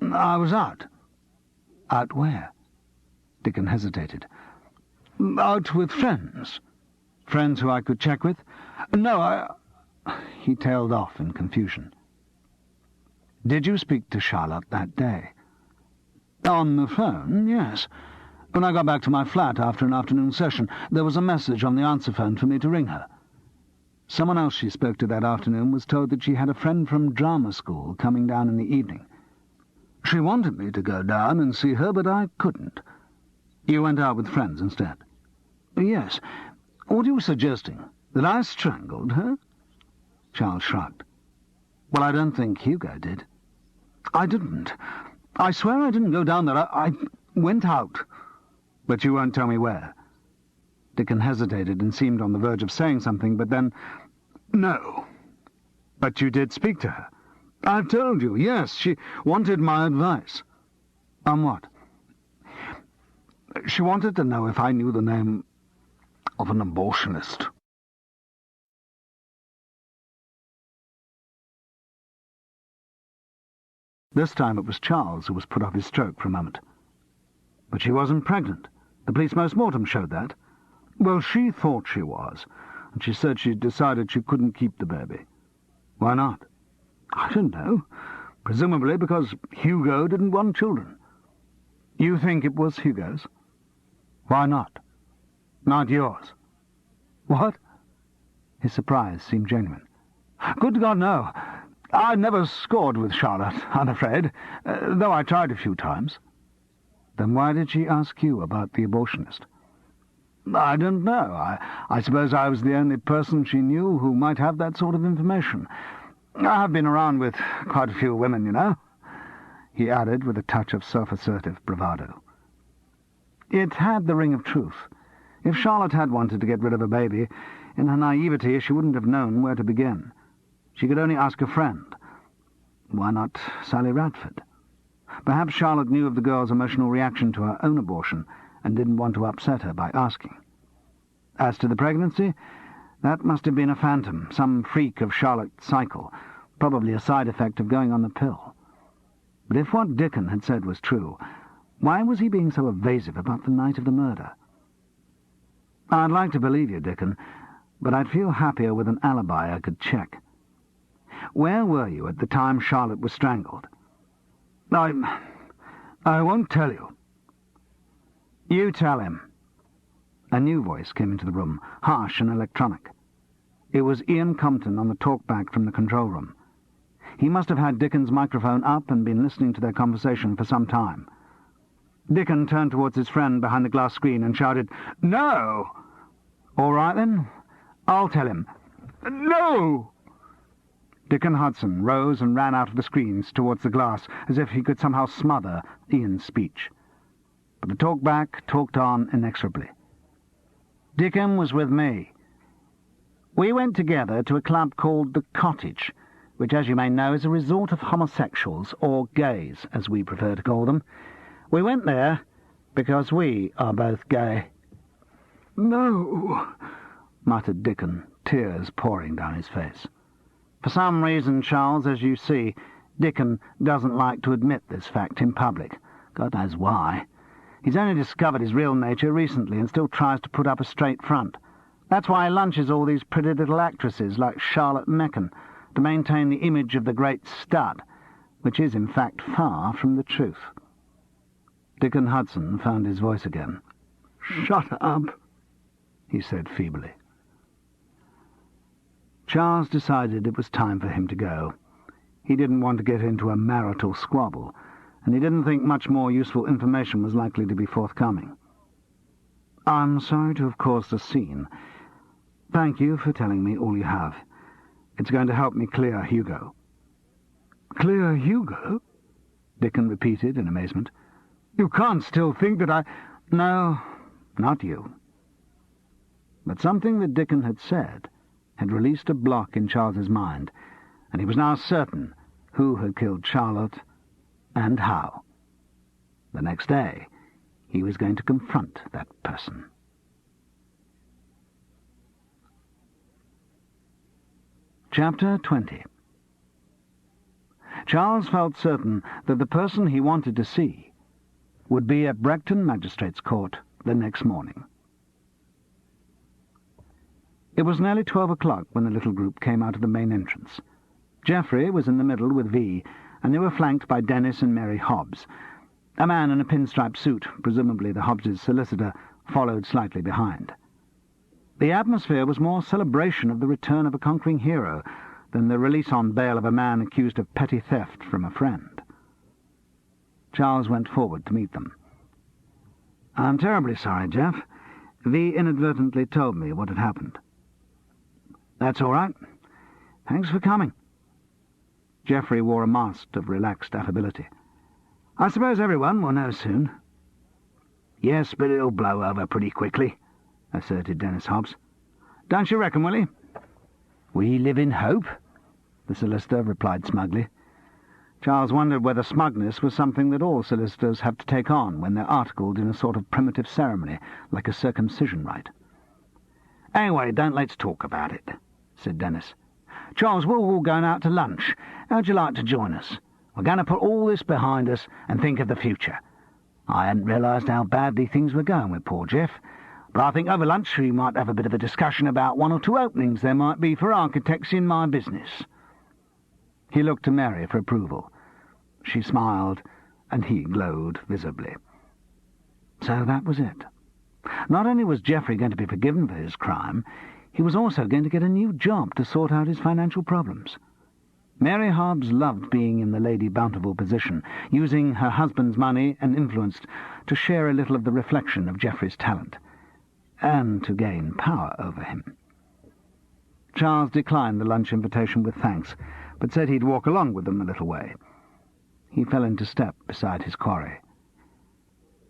"I was out." "Out where?" Dickon hesitated. "Out with friends." "Friends who I could check with?" "No, He tailed off in confusion. "Did you speak to Charlotte that day?" "On the phone, yes. When I got back to my flat after an afternoon session, there was a message on the answer phone for me to ring her. Someone else she spoke to that afternoon was told that she had a friend from drama school coming down in the evening. She wanted me to go down and see her, but I couldn't." "You went out with friends instead?" "Yes. What are you suggesting? That I strangled her?" Charles shrugged. "Well, I don't think Hugo did." "I didn't. I swear I didn't go down there. I went out." "But you won't tell me where?" Dickon hesitated and seemed on the verge of saying something, but then, "No." "But you did speak to her?" "I've told you, yes. She wanted my advice." "On what?" "She wanted to know if I knew the name of an abortionist." This time it was Charles who was put off his stroke for a moment. "But she wasn't pregnant. The police post-mortem showed that." "Well, she thought she was, and she said she'd decided she couldn't keep the baby." "Why not?" "I don't know. Presumably because Hugo didn't want children." "You think it was Hugo's?" "Why not?" "Not yours." "What?" His surprise seemed genuine. "Good God, no. I never scored with Charlotte, I'm afraid, though I tried a few times." "Then why did she ask you about the abortionist?" "I don't know. I suppose I was the only person she knew who might have that sort of information. I've been around with quite a few women, you know," he added with a touch of self-assertive bravado. It had the ring of truth. If Charlotte had wanted to get rid of a baby, in her naivety she wouldn't have known where to begin. She could only ask a friend. Why not Sally Radford? Perhaps Charlotte knew of the girl's emotional reaction to her own abortion and didn't want to upset her by asking. As to the pregnancy, that must have been a phantom, some freak of Charlotte's cycle, probably a side effect of going on the pill. But if what Dickon had said was true, why was he being so evasive about the night of the murder? "I'd like to believe you, Dickon, but I'd feel happier with an alibi I could check. Where were you at the time Charlotte was strangled?" I won't tell you." "You tell him." A new voice came into the room, harsh and electronic. It was Ian Compton on the talkback from the control room. He must have had Dickon's microphone up and been listening to their conversation for some time. Dickon turned towards his friend behind the glass screen and shouted, "No!" "All right, then. I'll tell him." "No!" Dickon Hudson rose and ran out of the screens towards the glass, as if he could somehow smother Ian's speech. But the talkback talked on inexorably. "Dickon was with me. We went together to a club called The Cottage, which, as you may know, is a resort of homosexuals, or gays, as we prefer to call them. We went there because we are both gay." "No," muttered Dickon, tears pouring down his face. For some reason, Charles, as you see, Dickon doesn't like to admit this fact in public. God knows why. He's only discovered his real nature recently and still tries to put up a straight front. That's why he lunches all these pretty little actresses like Charlotte Mecken, to maintain the image of the great stud, which is in fact far from the truth. Dickon Hudson found his voice again. "Shut up," he said feebly. Charles decided it was time for him to go. He didn't want to get into a marital squabble, and he didn't think much more useful information was likely to be forthcoming. "I'm sorry to have caused a scene. Thank you for telling me all you have. It's going to help me clear Hugo." "Clear Hugo?" Dickon repeated in amazement. "You can't still think that I—" "No, not you." But something that Dickon had said had released a block in Charles's mind, and he was now certain who had killed Charlotte and how. The next day he was going to confront that person. Chapter 20. Charles felt certain that the person he wanted to see would be at Brechton Magistrates' Court the next morning. It was nearly 12 o'clock when the little group came out of the main entrance. Geoffrey was in the middle with V, and they were flanked by Dennis and Mary Hobbs. A man in a pinstripe suit, presumably the Hobbses' solicitor, followed slightly behind. The atmosphere was more celebration of the return of a conquering hero than the release on bail of a man accused of petty theft from a friend. Charles went forward to meet them. "I'm terribly sorry, Jeff. V inadvertently told me what had happened." "That's all right. Thanks for coming." Geoffrey wore a mask of relaxed affability. "I suppose everyone will know soon." "Yes, but it'll blow over pretty quickly," asserted Dennis Hobbs. "Don't you reckon, Willie?" "We live in hope," the solicitor replied smugly. Charles wondered whether smugness was something that all solicitors have to take on when they're articled in a sort of primitive ceremony, like a circumcision rite. "Anyway, don't let's talk about it," said Dennis. "Charles, we're all going out to lunch. How'd you like to join us? We're going to put all this behind us and think of the future. I hadn't realised how badly things were going with poor Jeff, but I think over lunch we might have a bit of a discussion about one or two openings there might be for architects in my business." He looked to Mary for approval. She smiled, and he glowed visibly. So that was it. Not only was Geoffrey going to be forgiven for his crime, he was also going to get a new job to sort out his financial problems. Mary Hobbs loved being in the Lady Bountiful position, using her husband's money and influence to share a little of the reflection of Geoffrey's talent, and to gain power over him. Charles declined the lunch invitation with thanks, but said he'd walk along with them a little way. He fell into step beside his quarry.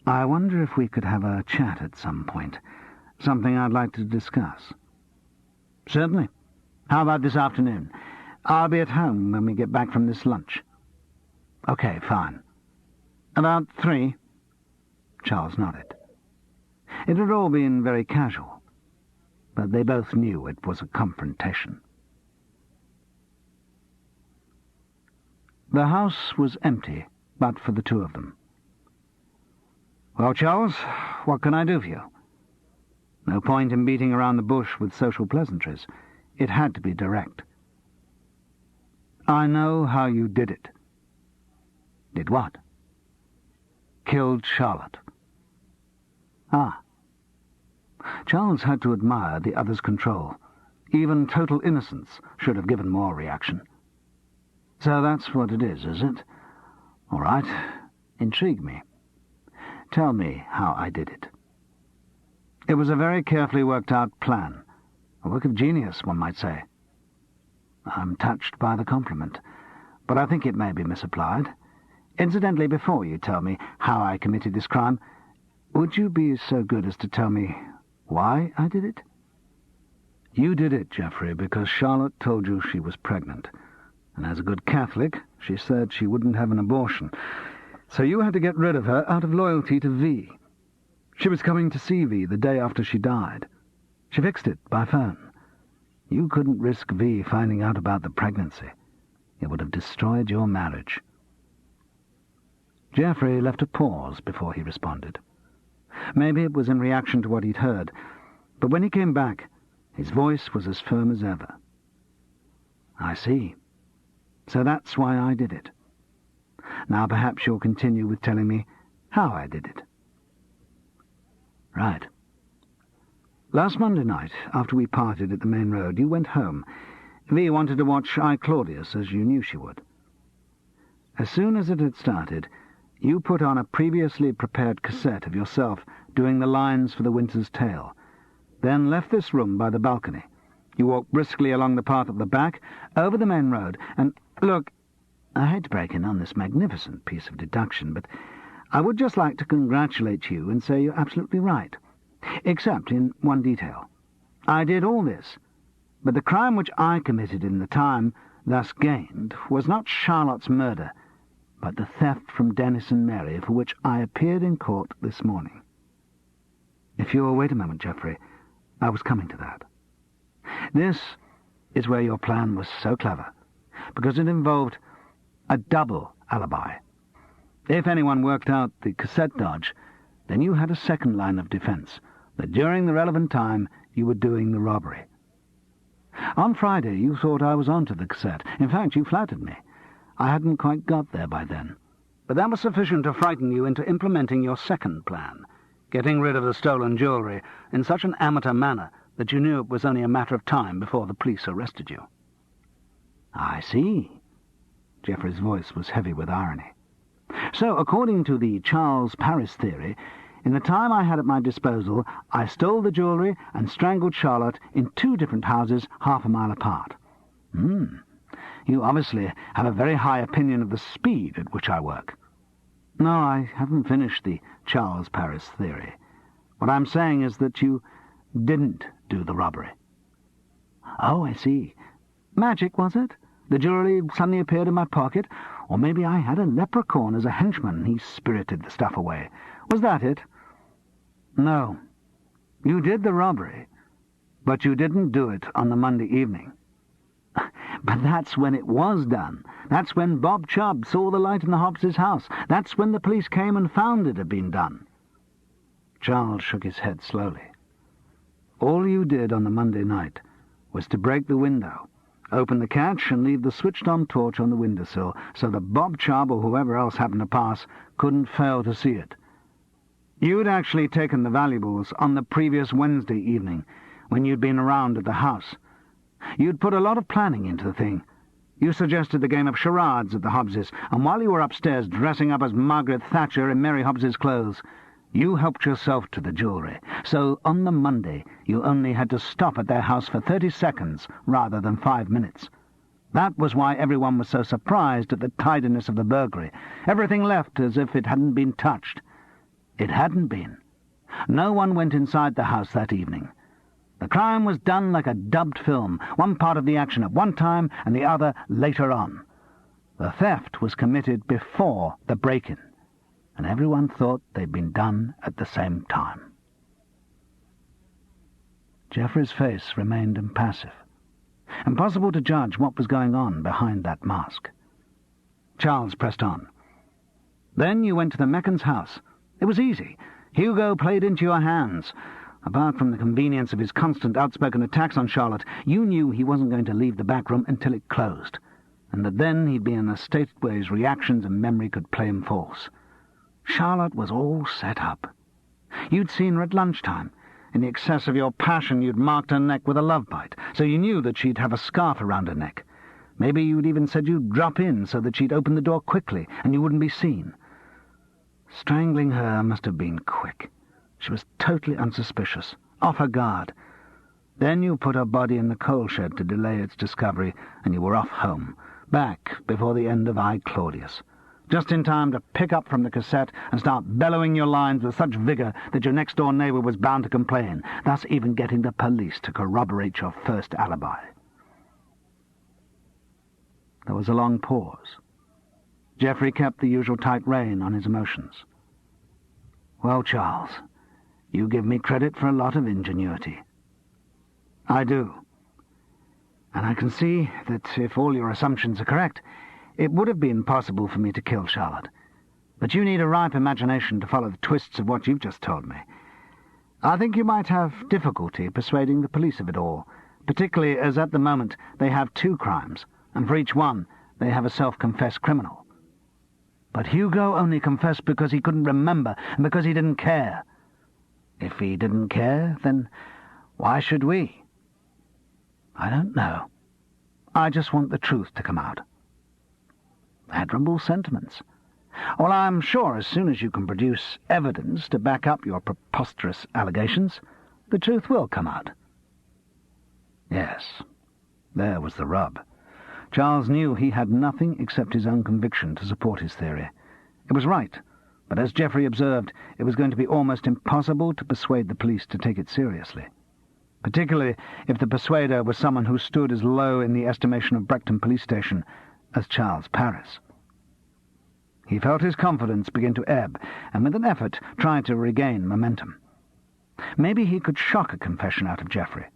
"I wonder if we could have a chat at some point. Something I'd like to discuss." "Certainly. How about this afternoon? I'll be at home when we get back from this lunch." "Okay, fine. About 3? Charles nodded. It had all been very casual, but they both knew it was a confrontation. The house was empty, but for the two of them. "Well, Charles, what can I do for you?" No point in beating around the bush with social pleasantries. It had to be direct. "I know how you did it." "Did what?" "Killed Charlotte." "Ah." Charles had to admire the other's control. Even total innocence should have given more reaction. "So that's what it is it? All right. Intrigue me. Tell me how I did it." "It was a very carefully worked-out plan. A work of genius, one might say." "I'm touched by the compliment, but I think it may be misapplied. Incidentally, before you tell me how I committed this crime, would you be so good as to tell me why I did it?" "You did it, Geoffrey, because Charlotte told you she was pregnant. And as a good Catholic, she said she wouldn't have an abortion. So you had to get rid of her out of loyalty to V. She was coming to see V the day after she died. She fixed it by phone. You couldn't risk V finding out about the pregnancy. It would have destroyed your marriage." Geoffrey left a pause before he responded. Maybe it was in reaction to what he'd heard, but when he came back, his voice was as firm as ever. "I see. So that's why I did it. Now perhaps you'll continue with telling me how I did it." "Right. Last Monday night, after we parted at the main road, you went home. Vi wanted to watch I, Claudius, as you knew she would. As soon as it had started, you put on a previously prepared cassette of yourself doing the lines for The Winter's Tale, then left this room by the balcony. You walked briskly along the path at the back, over the main road, and, look, I hate to break in on this magnificent piece of deduction, but I would just like to congratulate you and say you're absolutely right, except in one detail. I did all this, but the crime which I committed in the time thus gained was not Charlotte's murder, but the theft from Dennis and Mary, for which I appeared in court this morning. If you'll wait a moment, Geoffrey, I was coming to that. This is where your plan was so clever, because it involved a double alibi. If anyone worked out the cassette dodge, then you had a second line of defense, that during the relevant time you were doing the robbery. On Friday you thought I was onto the cassette. In fact, you flattered me. I hadn't quite got there by then. But that was sufficient to frighten you into implementing your second plan, getting rid of the stolen jewellery in such an amateur manner that you knew it was only a matter of time before the police arrested you. I see. Geoffrey's voice was heavy with irony. So, according to the Charles Paris theory, in the time I had at my disposal, I stole the jewellery and strangled Charlotte in 2 different houses half a mile apart. You obviously have a very high opinion of the speed at which I work. No, I haven't finished the Charles Paris theory. What I'm saying is that you didn't do the robbery. Oh, I see. Magic, was it? The jewellery suddenly appeared in my pocket, or maybe I had a leprechaun as a henchman and he spirited the stuff away. Was that it? No. You did the robbery, but you didn't do it on the Monday evening. But that's when it was done. That's when Bob Chubb saw the light in the Hobbses' house. That's when the police came and found it had been done. Charles shook his head slowly. All you did on the Monday night was to break the window, open the catch, and leave the switched-on torch on the windowsill so that Bob Chubb or whoever else happened to pass couldn't fail to see it. You'd actually taken the valuables on the previous Wednesday evening, when you'd been around at the house. You'd put a lot of planning into the thing. You suggested the game of charades at the Hobbses, and while you were upstairs dressing up as Margaret Thatcher in Mary Hobbs's clothes, you helped yourself to the jewellery. So on the Monday, you only had to stop at their house for 30 seconds rather than 5 minutes. That was why everyone was so surprised at the tidiness of the burglary. Everything left as if it hadn't been touched. It hadn't been. No one went inside the house that evening. The crime was done like a dubbed film, one part of the action at one time and the other later on. The theft was committed before the break-in, and everyone thought they'd been done at the same time. Geoffrey's face remained impassive. Impossible to judge what was going on behind that mask. Charles pressed on. Then you went to the Meccans' house. It was easy. Hugo played into your hands. Apart from the convenience of his constant outspoken attacks on Charlotte, you knew he wasn't going to leave the back room until it closed, and that then he'd be in a state where his reactions and memory could play him false. Charlotte was all set up. You'd seen her at lunchtime. In the excess of your passion, you'd marked her neck with a love bite, so you knew that she'd have a scarf around her neck. Maybe you'd even said you'd drop in so that she'd open the door quickly and you wouldn't be seen. Strangling her must have been quick. She was totally unsuspicious, off her guard. Then you put her body in the coal shed to delay its discovery, and you were off home, back before the end of I, Claudius, just in time to pick up from the cassette and start bellowing your lines with such vigour that your next-door neighbour was bound to complain, thus even getting the police to corroborate your first alibi. There was a long pause. Geoffrey kept the usual tight rein on his emotions. Well, Charles, you give me credit for a lot of ingenuity. I do. And I can see that if all your assumptions are correct, it would have been possible for me to kill Charlotte. But you need a ripe imagination to follow the twists of what you've just told me. I think you might have difficulty persuading the police of it all, particularly as at the moment they have 2 crimes, and for each one they have a self-confessed criminal. But Hugo only confessed because he couldn't remember and because he didn't care. If he didn't care, then why should we? I don't know. I just want the truth to come out. Admirable sentiments. Well, I'm sure as soon as you can produce evidence to back up your preposterous allegations, the truth will come out. Yes, there was the rub. Charles knew he had nothing except his own conviction to support his theory. It was right, but as Geoffrey observed, it was going to be almost impossible to persuade the police to take it seriously, particularly if the persuader was someone who stood as low in the estimation of Brechton Police Station as Charles Paris. He felt his confidence begin to ebb, and with an effort tried to regain momentum. Maybe he could shock a confession out of Geoffrey.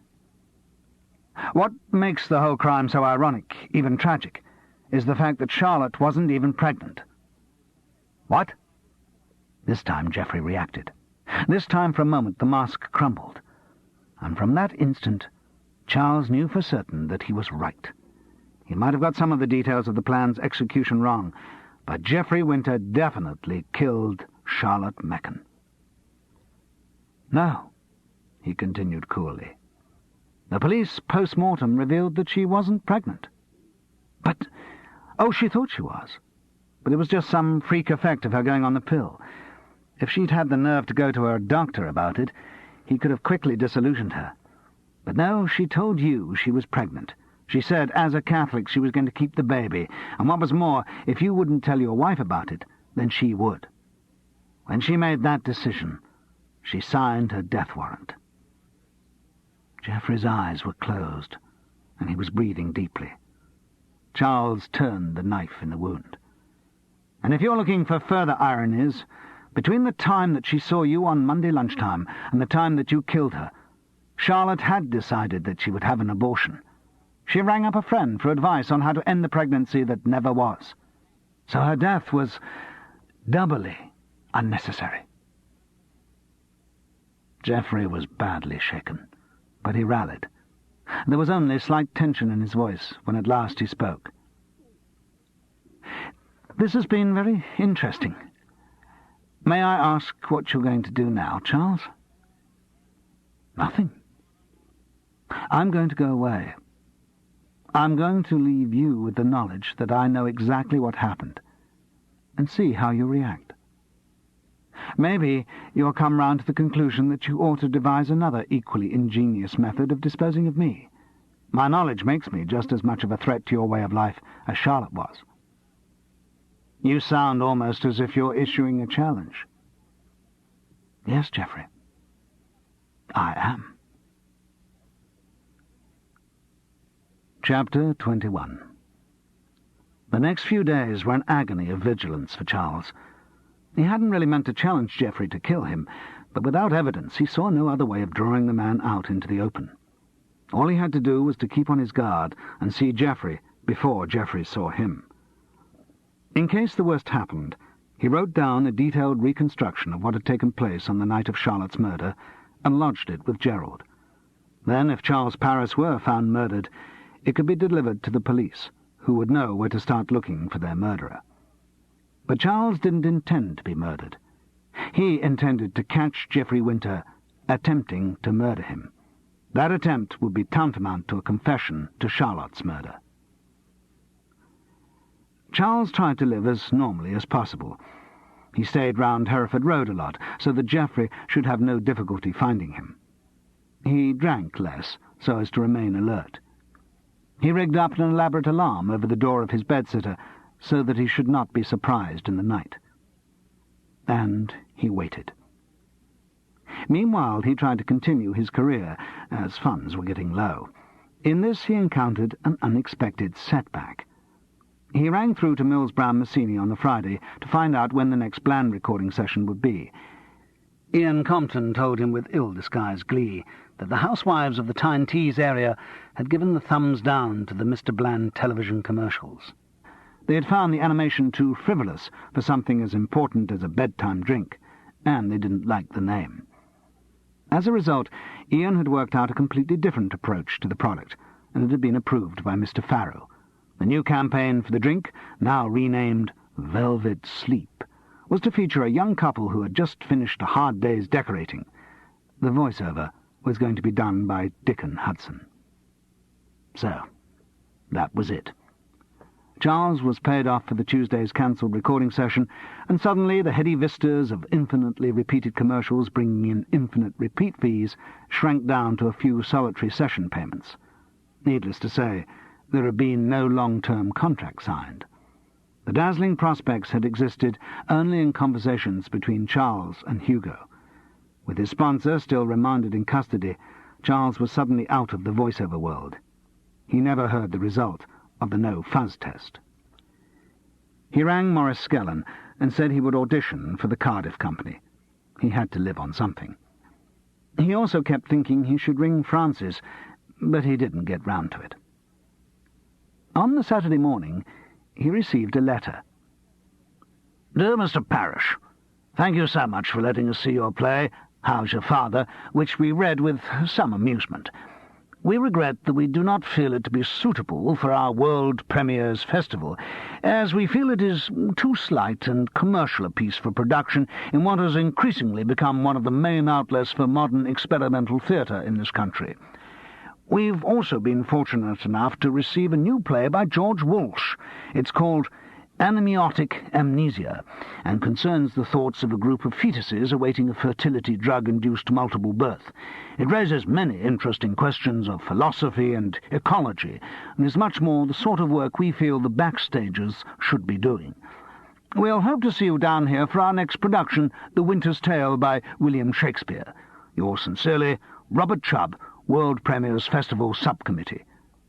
What makes the whole crime so ironic, even tragic, is the fact that Charlotte wasn't even pregnant. What? This time Geoffrey reacted. This time for a moment the mask crumbled. And from that instant, Charles knew for certain that he was right. He might have got some of the details of the plan's execution wrong, but Geoffrey Winter definitely killed Charlotte Mechen. No, he continued coolly. The police post-mortem revealed that she wasn't pregnant. But, she thought she was. But it was just some freak effect of her going on the pill. If she'd had the nerve to go to her doctor about it, he could have quickly disillusioned her. But no, she told you she was pregnant. She said, as a Catholic, she was going to keep the baby, and what was more, if you wouldn't tell your wife about it, then she would. When she made that decision, she signed her death warrant. Geoffrey's eyes were closed, and he was breathing deeply. Charles turned the knife in the wound. And if you're looking for further ironies, between the time that she saw you on Monday lunchtime and the time that you killed her, Charlotte had decided that she would have an abortion. She rang up a friend for advice on how to end the pregnancy that never was. So her death was doubly unnecessary. Geoffrey was badly shaken, but he rallied. There was only slight tension in his voice when at last he spoke. This has been very interesting. May I ask what you're going to do now, Charles? Nothing. I'm going to go away. I'm going to leave you with the knowledge that I know exactly what happened, and see how you react. Maybe you'll come round to the conclusion that you ought to devise another equally ingenious method of disposing of me. My knowledge makes me just as much of a threat to your way of life as Charlotte was. You sound almost as if you're issuing a challenge. Yes, Geoffrey, I am. Chapter 21. The next few days were an agony of vigilance for Charles. He hadn't really meant to challenge Geoffrey to kill him, but without evidence he saw no other way of drawing the man out into the open. All he had to do was to keep on his guard and see Geoffrey before Geoffrey saw him. In case the worst happened, he wrote down a detailed reconstruction of what had taken place on the night of Charlotte's murder and lodged it with Gerald. Then, if Charles Paris were found murdered, it could be delivered to the police, who would know where to start looking for their murderer. But Charles didn't intend to be murdered. He intended to catch Geoffrey Winter attempting to murder him. That attempt would be tantamount to a confession to Charlotte's murder. Charles tried to live as normally as possible. He stayed round Hereford Road a lot, so that Geoffrey should have no difficulty finding him. He drank less, so as to remain alert. He rigged up an elaborate alarm over the door of his bedsitter, so that he should not be surprised in the night. And he waited. Meanwhile, he tried to continue his career, as funds were getting low. In this he encountered an unexpected setback. He rang through to Mills Brown Massini on the Friday to find out when the next Bland recording session would be. Ian Compton told him with ill-disguised glee that the housewives of the Tyne Tees area had given the thumbs down to the Mr. Bland television commercials. They had found the animation too frivolous for something as important as a bedtime drink, and they didn't like the name. As a result, Ian had worked out a completely different approach to the product, and it had been approved by Mr. Farrow. The new campaign for the drink, now renamed Velvet Sleep, was to feature a young couple who had just finished a hard day's decorating. The voiceover was going to be done by Dickon Hudson. So, that was it. Charles was paid off for the Tuesday's cancelled recording session, and suddenly the heady vistas of infinitely repeated commercials bringing in infinite repeat fees shrank down to a few solitary session payments. Needless to say, there had been no long-term contract signed. The dazzling prospects had existed only in conversations between Charles and Hugo. With his sponsor still remanded in custody, Charles was suddenly out of the voiceover world. He never heard the result of the no-fuzz test. He rang Maurice Skellen and said he would audition for the Cardiff Company. He had to live on something. He also kept thinking he should ring Francis, but he didn't get round to it. On the Saturday morning, he received a letter. Dear Mr. Parrish, thank you so much for letting us see your play, How's Your Father, which we read with some amusement. We regret that we do not feel it to be suitable for our World Premiers Festival, as we feel it is too slight and commercial a piece for production in what has increasingly become one of the main outlets for modern experimental theatre in this country. We've also been fortunate enough to receive a new play by George Walsh. It's called Amniotic Amnesia, and concerns the thoughts of a group of fetuses awaiting a fertility drug-induced multiple birth. It raises many interesting questions of philosophy and ecology, and is much more the sort of work we feel the backstagers should be doing. We'll hope to see you down here for our next production, The Winter's Tale by William Shakespeare. Yours sincerely, Robert Chubb, World Premiers Festival Subcommittee.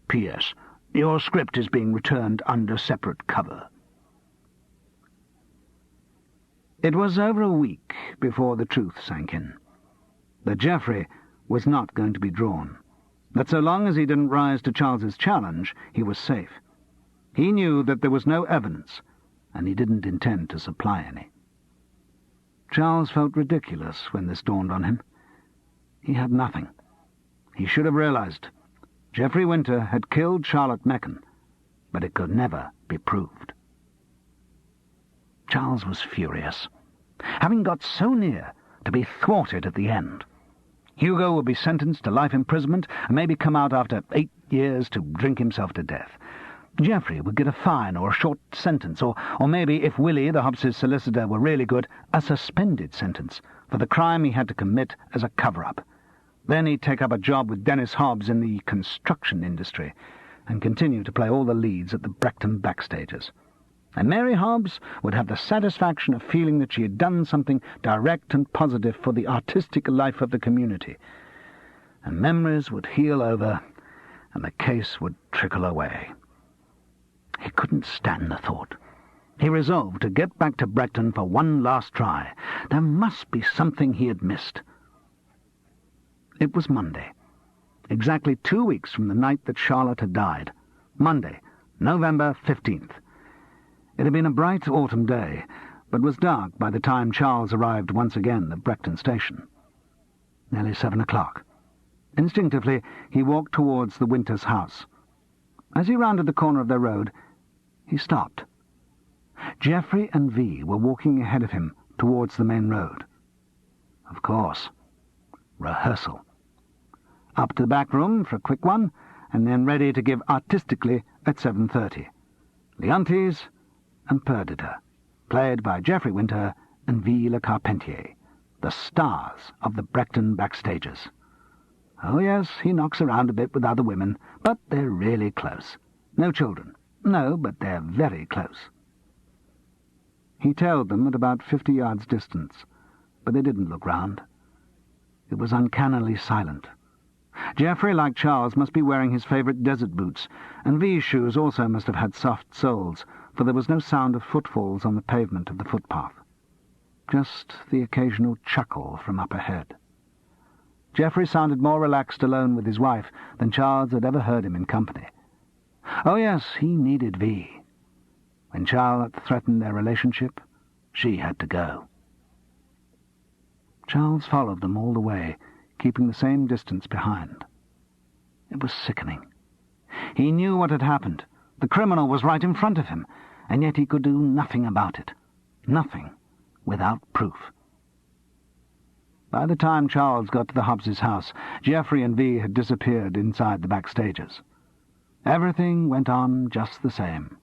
P.S. Your script is being returned under separate cover. It was over a week before the truth sank in. That Geoffrey was not going to be drawn. That so long as he didn't rise to Charles's challenge, he was safe. He knew that there was no evidence, and he didn't intend to supply any. Charles felt ridiculous when this dawned on him. He had nothing. He should have realized. Geoffrey Winter had killed Charlotte Mechen, but it could never be proved. Charles was furious. Having got so near to be thwarted at the end. Hugo would be sentenced to life imprisonment and maybe come out after 8 years to drink himself to death. Geoffrey would get a fine or a short sentence, or maybe, if Willie, the Hobbses' solicitor, were really good, a suspended sentence for the crime he had to commit as a cover-up. Then he'd take up a job with Dennis Hobbs in the construction industry and continue to play all the leads at the Brechton backstages. And Mary Hobbs would have the satisfaction of feeling that she had done something direct and positive for the artistic life of the community. And memories would heal over, and the case would trickle away. He couldn't stand the thought. He resolved to get back to Brechton for one last try. There must be something he had missed. It was Monday, exactly 2 weeks from the night that Charlotte had died. Monday, November 15th. It had been a bright autumn day, but was dark by the time Charles arrived once again at Brechton Station. Nearly 7 o'clock. Instinctively, he walked towards the Winters' house. As he rounded the corner of their road, he stopped. Geoffrey and V were walking ahead of him towards the main road. Of course. Rehearsal. Up to the back room for a quick one, and then ready to give artistically at 7:30. Leontes and Perdita, played by Geoffrey Winter and V. Le Carpentier, the stars of the Brechton backstages. Oh yes, he knocks around a bit with other women, but they're really close. No children. No, but they're very close. He tailed them at about 50 yards distance, but they didn't look round. It was uncannily silent. Geoffrey, like Charles, must be wearing his favourite desert boots, and V's shoes also must have had soft soles, for there was no sound of footfalls on the pavement of the footpath. Just the occasional chuckle from up ahead. Geoffrey sounded more relaxed alone with his wife than Charles had ever heard him in company. Oh yes, he needed V. When Charlotte threatened their relationship, she had to go. Charles followed them all the way, keeping the same distance behind. It was sickening. He knew what had happened. The criminal was right in front of him, and yet he could do nothing about it. Nothing, without proof. By the time Charles got to the Hobbses' house, Geoffrey and Vi had disappeared inside the backstages. Everything went on just the same.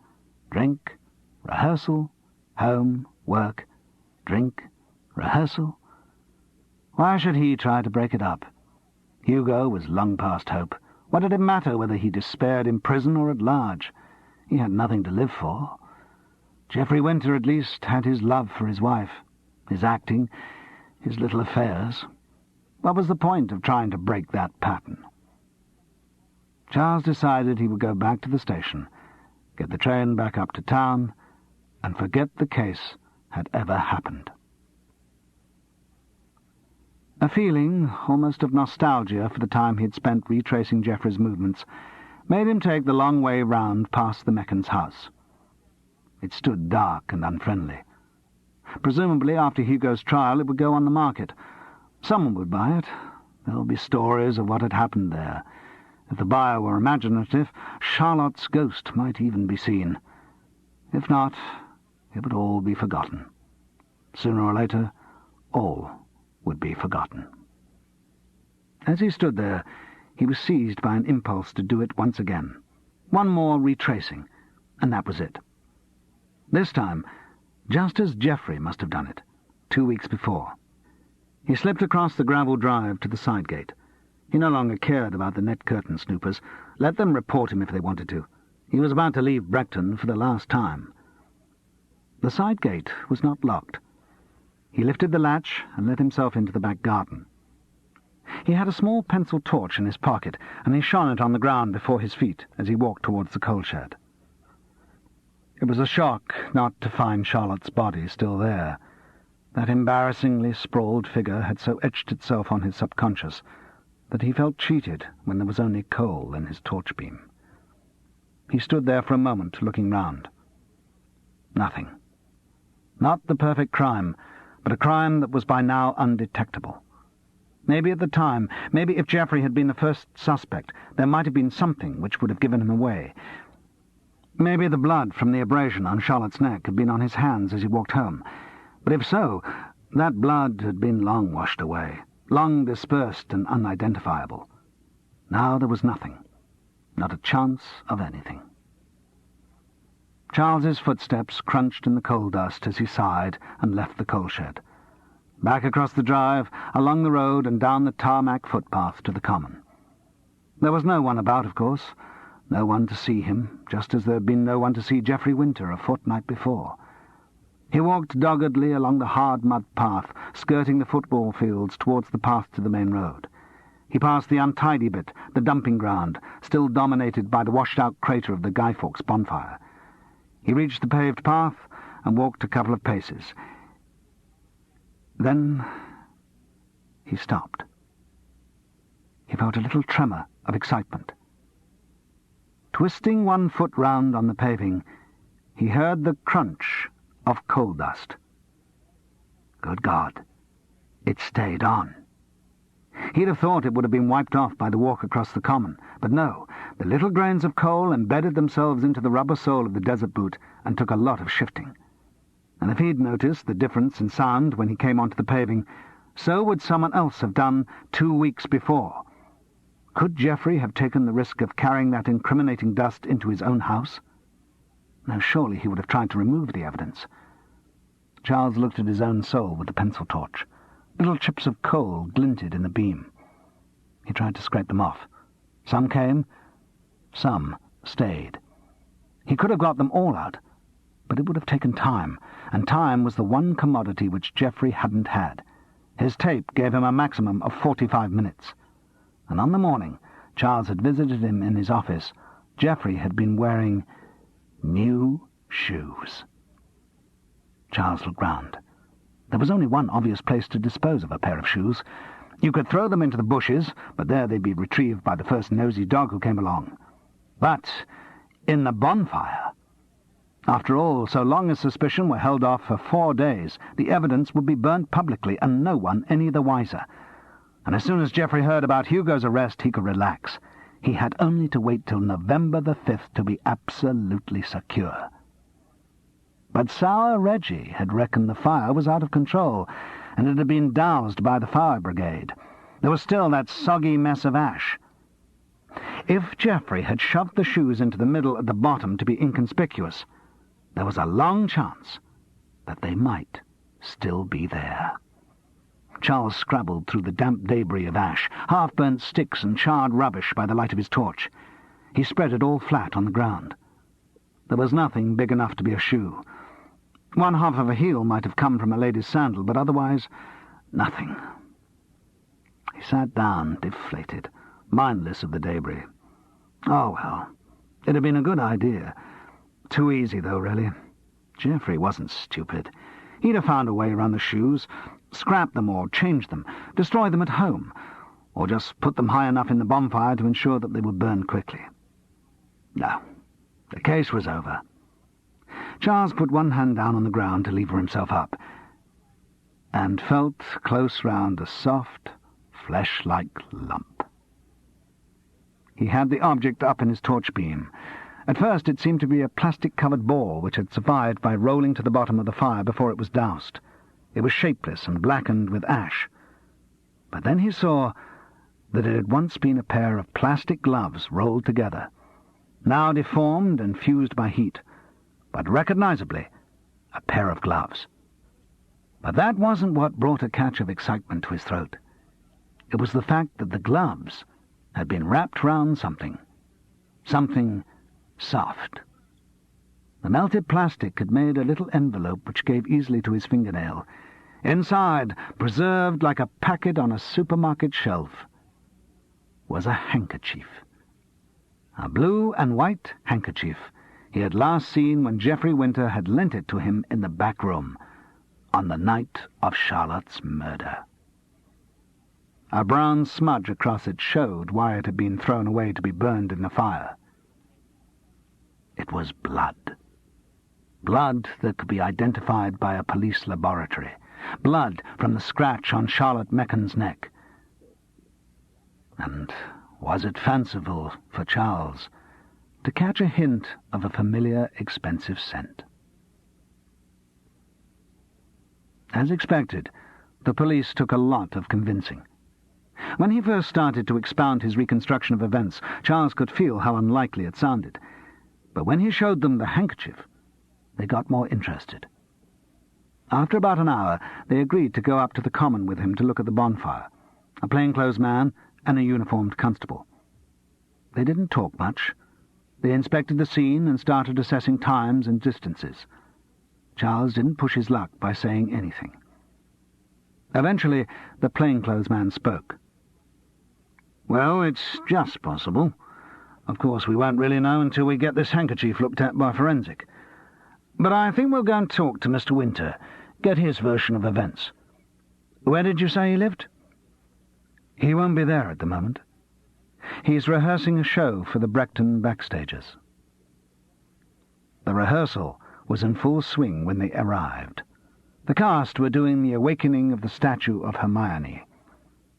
Drink, rehearsal, home, work, drink, rehearsal. Why should he try to break it up? Hugo was long past hope. What did it matter whether he despaired in prison or at large? He had nothing to live for. Geoffrey Winter at least had his love for his wife, his acting, his little affairs. What was the point of trying to break that pattern? Charles decided he would go back to the station, get the train back up to town, and forget the case had ever happened. A feeling, almost of nostalgia for the time he had spent retracing Geoffrey's movements, made him take the long way round past the Meccans' house. It stood dark and unfriendly. Presumably, after Hugo's trial, it would go on the market. Someone would buy it. There would be stories of what had happened there. If the buyer were imaginative, Charlotte's ghost might even be seen. If not, it would all be forgotten. Sooner or later, all would be forgotten. As he stood there, he was seized by an impulse to do it once again. One more retracing, and that was it. This time, just as Geoffrey must have done it, 2 weeks before. He slipped across the gravel drive to the side gate. He no longer cared about the net curtain snoopers. Let them report him if they wanted to. He was about to leave Brechton for the last time. The side gate was not locked. He lifted the latch and let himself into the back garden. He had a small pencil torch in his pocket, and he shone it on the ground before his feet as he walked towards the coal shed. It was a shock not to find Charlotte's body still there. That embarrassingly sprawled figure had so etched itself on his subconscious that he felt cheated when there was only coal in his torch beam. He stood there for a moment, looking round. Nothing. Not the perfect crime, but a crime that was by now undetectable. Maybe at the time, maybe if Geoffrey had been the first suspect, there might have been something which would have given him away. Maybe the blood from the abrasion on Charlotte's neck had been on his hands as he walked home. But if so, that blood had been long washed away, long dispersed and unidentifiable. Now there was nothing, not a chance of anything. Charles's footsteps crunched in the coal dust as he sighed and left the coal shed. Back across the drive, along the road and down the tarmac footpath to the common. There was no one about, of course, no one to see him, just as there had been no one to see Geoffrey Winter a fortnight before. He walked doggedly along the hard mud path, skirting the football fields towards the path to the main road. He passed the untidy bit, the dumping ground, still dominated by the washed-out crater of the Guy Fawkes bonfire. He reached the paved path and walked a couple of paces. Then he stopped. He felt a little tremor of excitement. Twisting one foot round on the paving, he heard the crunch of coal dust. Good God, it stayed on. He'd have thought it would have been wiped off by the walk across the common, but no, the little grains of coal embedded themselves into the rubber sole of the desert boot and took a lot of shifting. And if he'd noticed the difference in sound when he came onto the paving, so would someone else have done 2 weeks before. Could Geoffrey have taken the risk of carrying that incriminating dust into his own house? No, surely he would have tried to remove the evidence. Charles looked at his own sole with the pencil torch. Little chips of coal glinted in the beam. He tried to scrape them off. Some came, some stayed. He could have got them all out, but it would have taken time, and time was the one commodity which Geoffrey hadn't had. His tape gave him a maximum of 45 minutes. And on the morning Charles had visited him in his office, Geoffrey had been wearing new shoes. Charles looked round. There was only one obvious place to dispose of a pair of shoes. You could throw them into the bushes, but there they'd be retrieved by the first nosy dog who came along. But in the bonfire, After all, so long as suspicion were held off for 4 days, the evidence would be burnt publicly and no one any the wiser. And as soon as Geoffrey heard about Hugo's arrest, he could relax. He had only to wait till November the 5th to be absolutely secure. But Sour Reggie had reckoned the fire was out of control, and it had been doused by the fire brigade. There was still that soggy mess of ash. If Geoffrey had shoved the shoes into the middle at the bottom to be inconspicuous, there was a long chance that they might still be there. Charles scrabbled through the damp debris of ash, half-burnt sticks and charred rubbish by the light of his torch. He spread it all flat on the ground. There was nothing big enough to be a shoe. One half of a heel might have come from a lady's sandal, but otherwise nothing. He sat down, deflated, mindless of the debris. Oh, well, it had been a good idea. Too easy, though, really. Geoffrey wasn't stupid. He'd have found a way around the shoes, scrap them or change them, destroy them at home, or just put them high enough in the bonfire to ensure that they would burn quickly. No, the case was over. Charles put one hand down on the ground to lever himself up, and felt close round a soft, flesh-like lump. He had the object up in his torch beam. At first it seemed to be a plastic-covered ball which had survived by rolling to the bottom of the fire before it was doused. It was shapeless and blackened with ash. But then he saw that it had once been a pair of plastic gloves rolled together, now deformed and fused by heat, but recognizably a pair of gloves. But that wasn't what brought a catch of excitement to his throat. It was the fact that the gloves had been wrapped round something soft. The melted plastic had made a little envelope which gave easily to his fingernail. Inside, preserved like a packet on a supermarket shelf, was a handkerchief. A blue and white handkerchief he had last seen when Geoffrey Winter had lent it to him in the back room on the night of Charlotte's murder. A brown smudge across it showed why it had been thrown away to be burned in the fire. It was blood. Blood that could be identified by a police laboratory. Blood from the scratch on Charlotte Mecken's neck. And was it fanciful for Charles to catch a hint of a familiar, expensive scent? As expected, the police took a lot of convincing. When he first started to expound his reconstruction of events, Charles could feel how unlikely it sounded. But when he showed them the handkerchief, they got more interested. After about an hour, they agreed to go up to the common with him to look at the bonfire, a plainclothes man and a uniformed constable. They didn't talk much. They inspected the scene and started assessing times and distances. Charles didn't push his luck by saying anything. Eventually, the plainclothes man spoke. "Well, it's just possible. Of course, we won't really know until we get this handkerchief looked at by forensic. But I think we'll go and talk to Mr. Winter, get his version of events. Where did you say he lived?" "He won't be there at the moment. He's rehearsing a show for the Brechton backstagers." The rehearsal was in full swing when they arrived. The cast were doing the awakening of the statue of Hermione.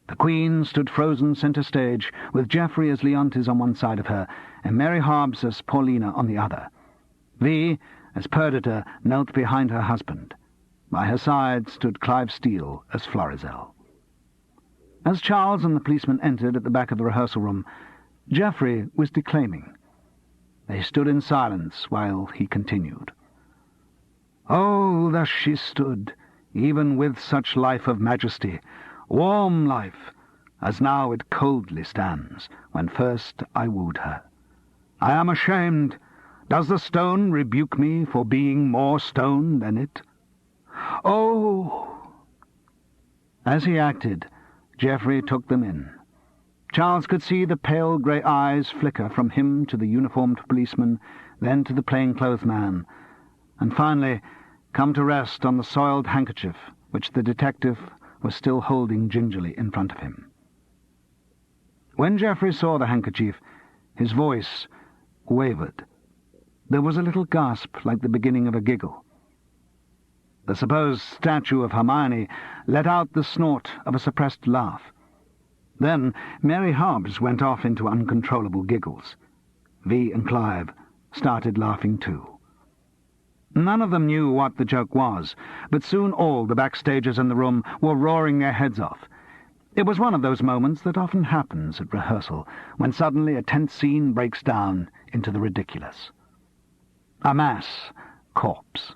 The Queen stood frozen centre stage, with Geoffrey as Leontes on one side of her, and Mary Hobbs as Paulina on the other. Vi, as Perdita, knelt behind her husband. By her side stood Clive Steele as Florizel. As Charles and the policeman entered at the back of the rehearsal room, Geoffrey was declaiming. They stood in silence while he continued. "Oh, thus she stood, even with such life of majesty, warm life, as now it coldly stands, when first I wooed her. I am ashamed. Does the stone rebuke me for being more stone than it? Oh!" As he acted, Geoffrey took them in. Charles could see the pale grey eyes flicker from him to the uniformed policeman, then to the plainclothes man, and finally come to rest on the soiled handkerchief which the detective was still holding gingerly in front of him. When Geoffrey saw the handkerchief, his voice wavered. There was a little gasp like the beginning of a giggle. The supposed statue of Hermione let out the snort of a suppressed laugh. Then Mary Hobbs went off into uncontrollable giggles. Vi and Clive started laughing too. None of them knew what the joke was, but soon all the backstagers in the room were roaring their heads off. It was one of those moments that often happens at rehearsal, when suddenly a tense scene breaks down into the ridiculous. A mass corpse.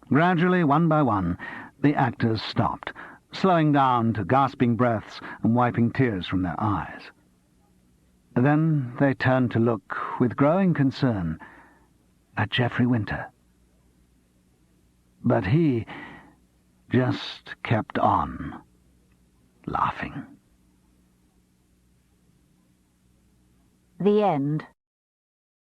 Gradually, one by one, the actors stopped, slowing down to gasping breaths and wiping tears from their eyes. Then they turned to look with growing concern at Geoffrey Winter. But he just kept on laughing. The end.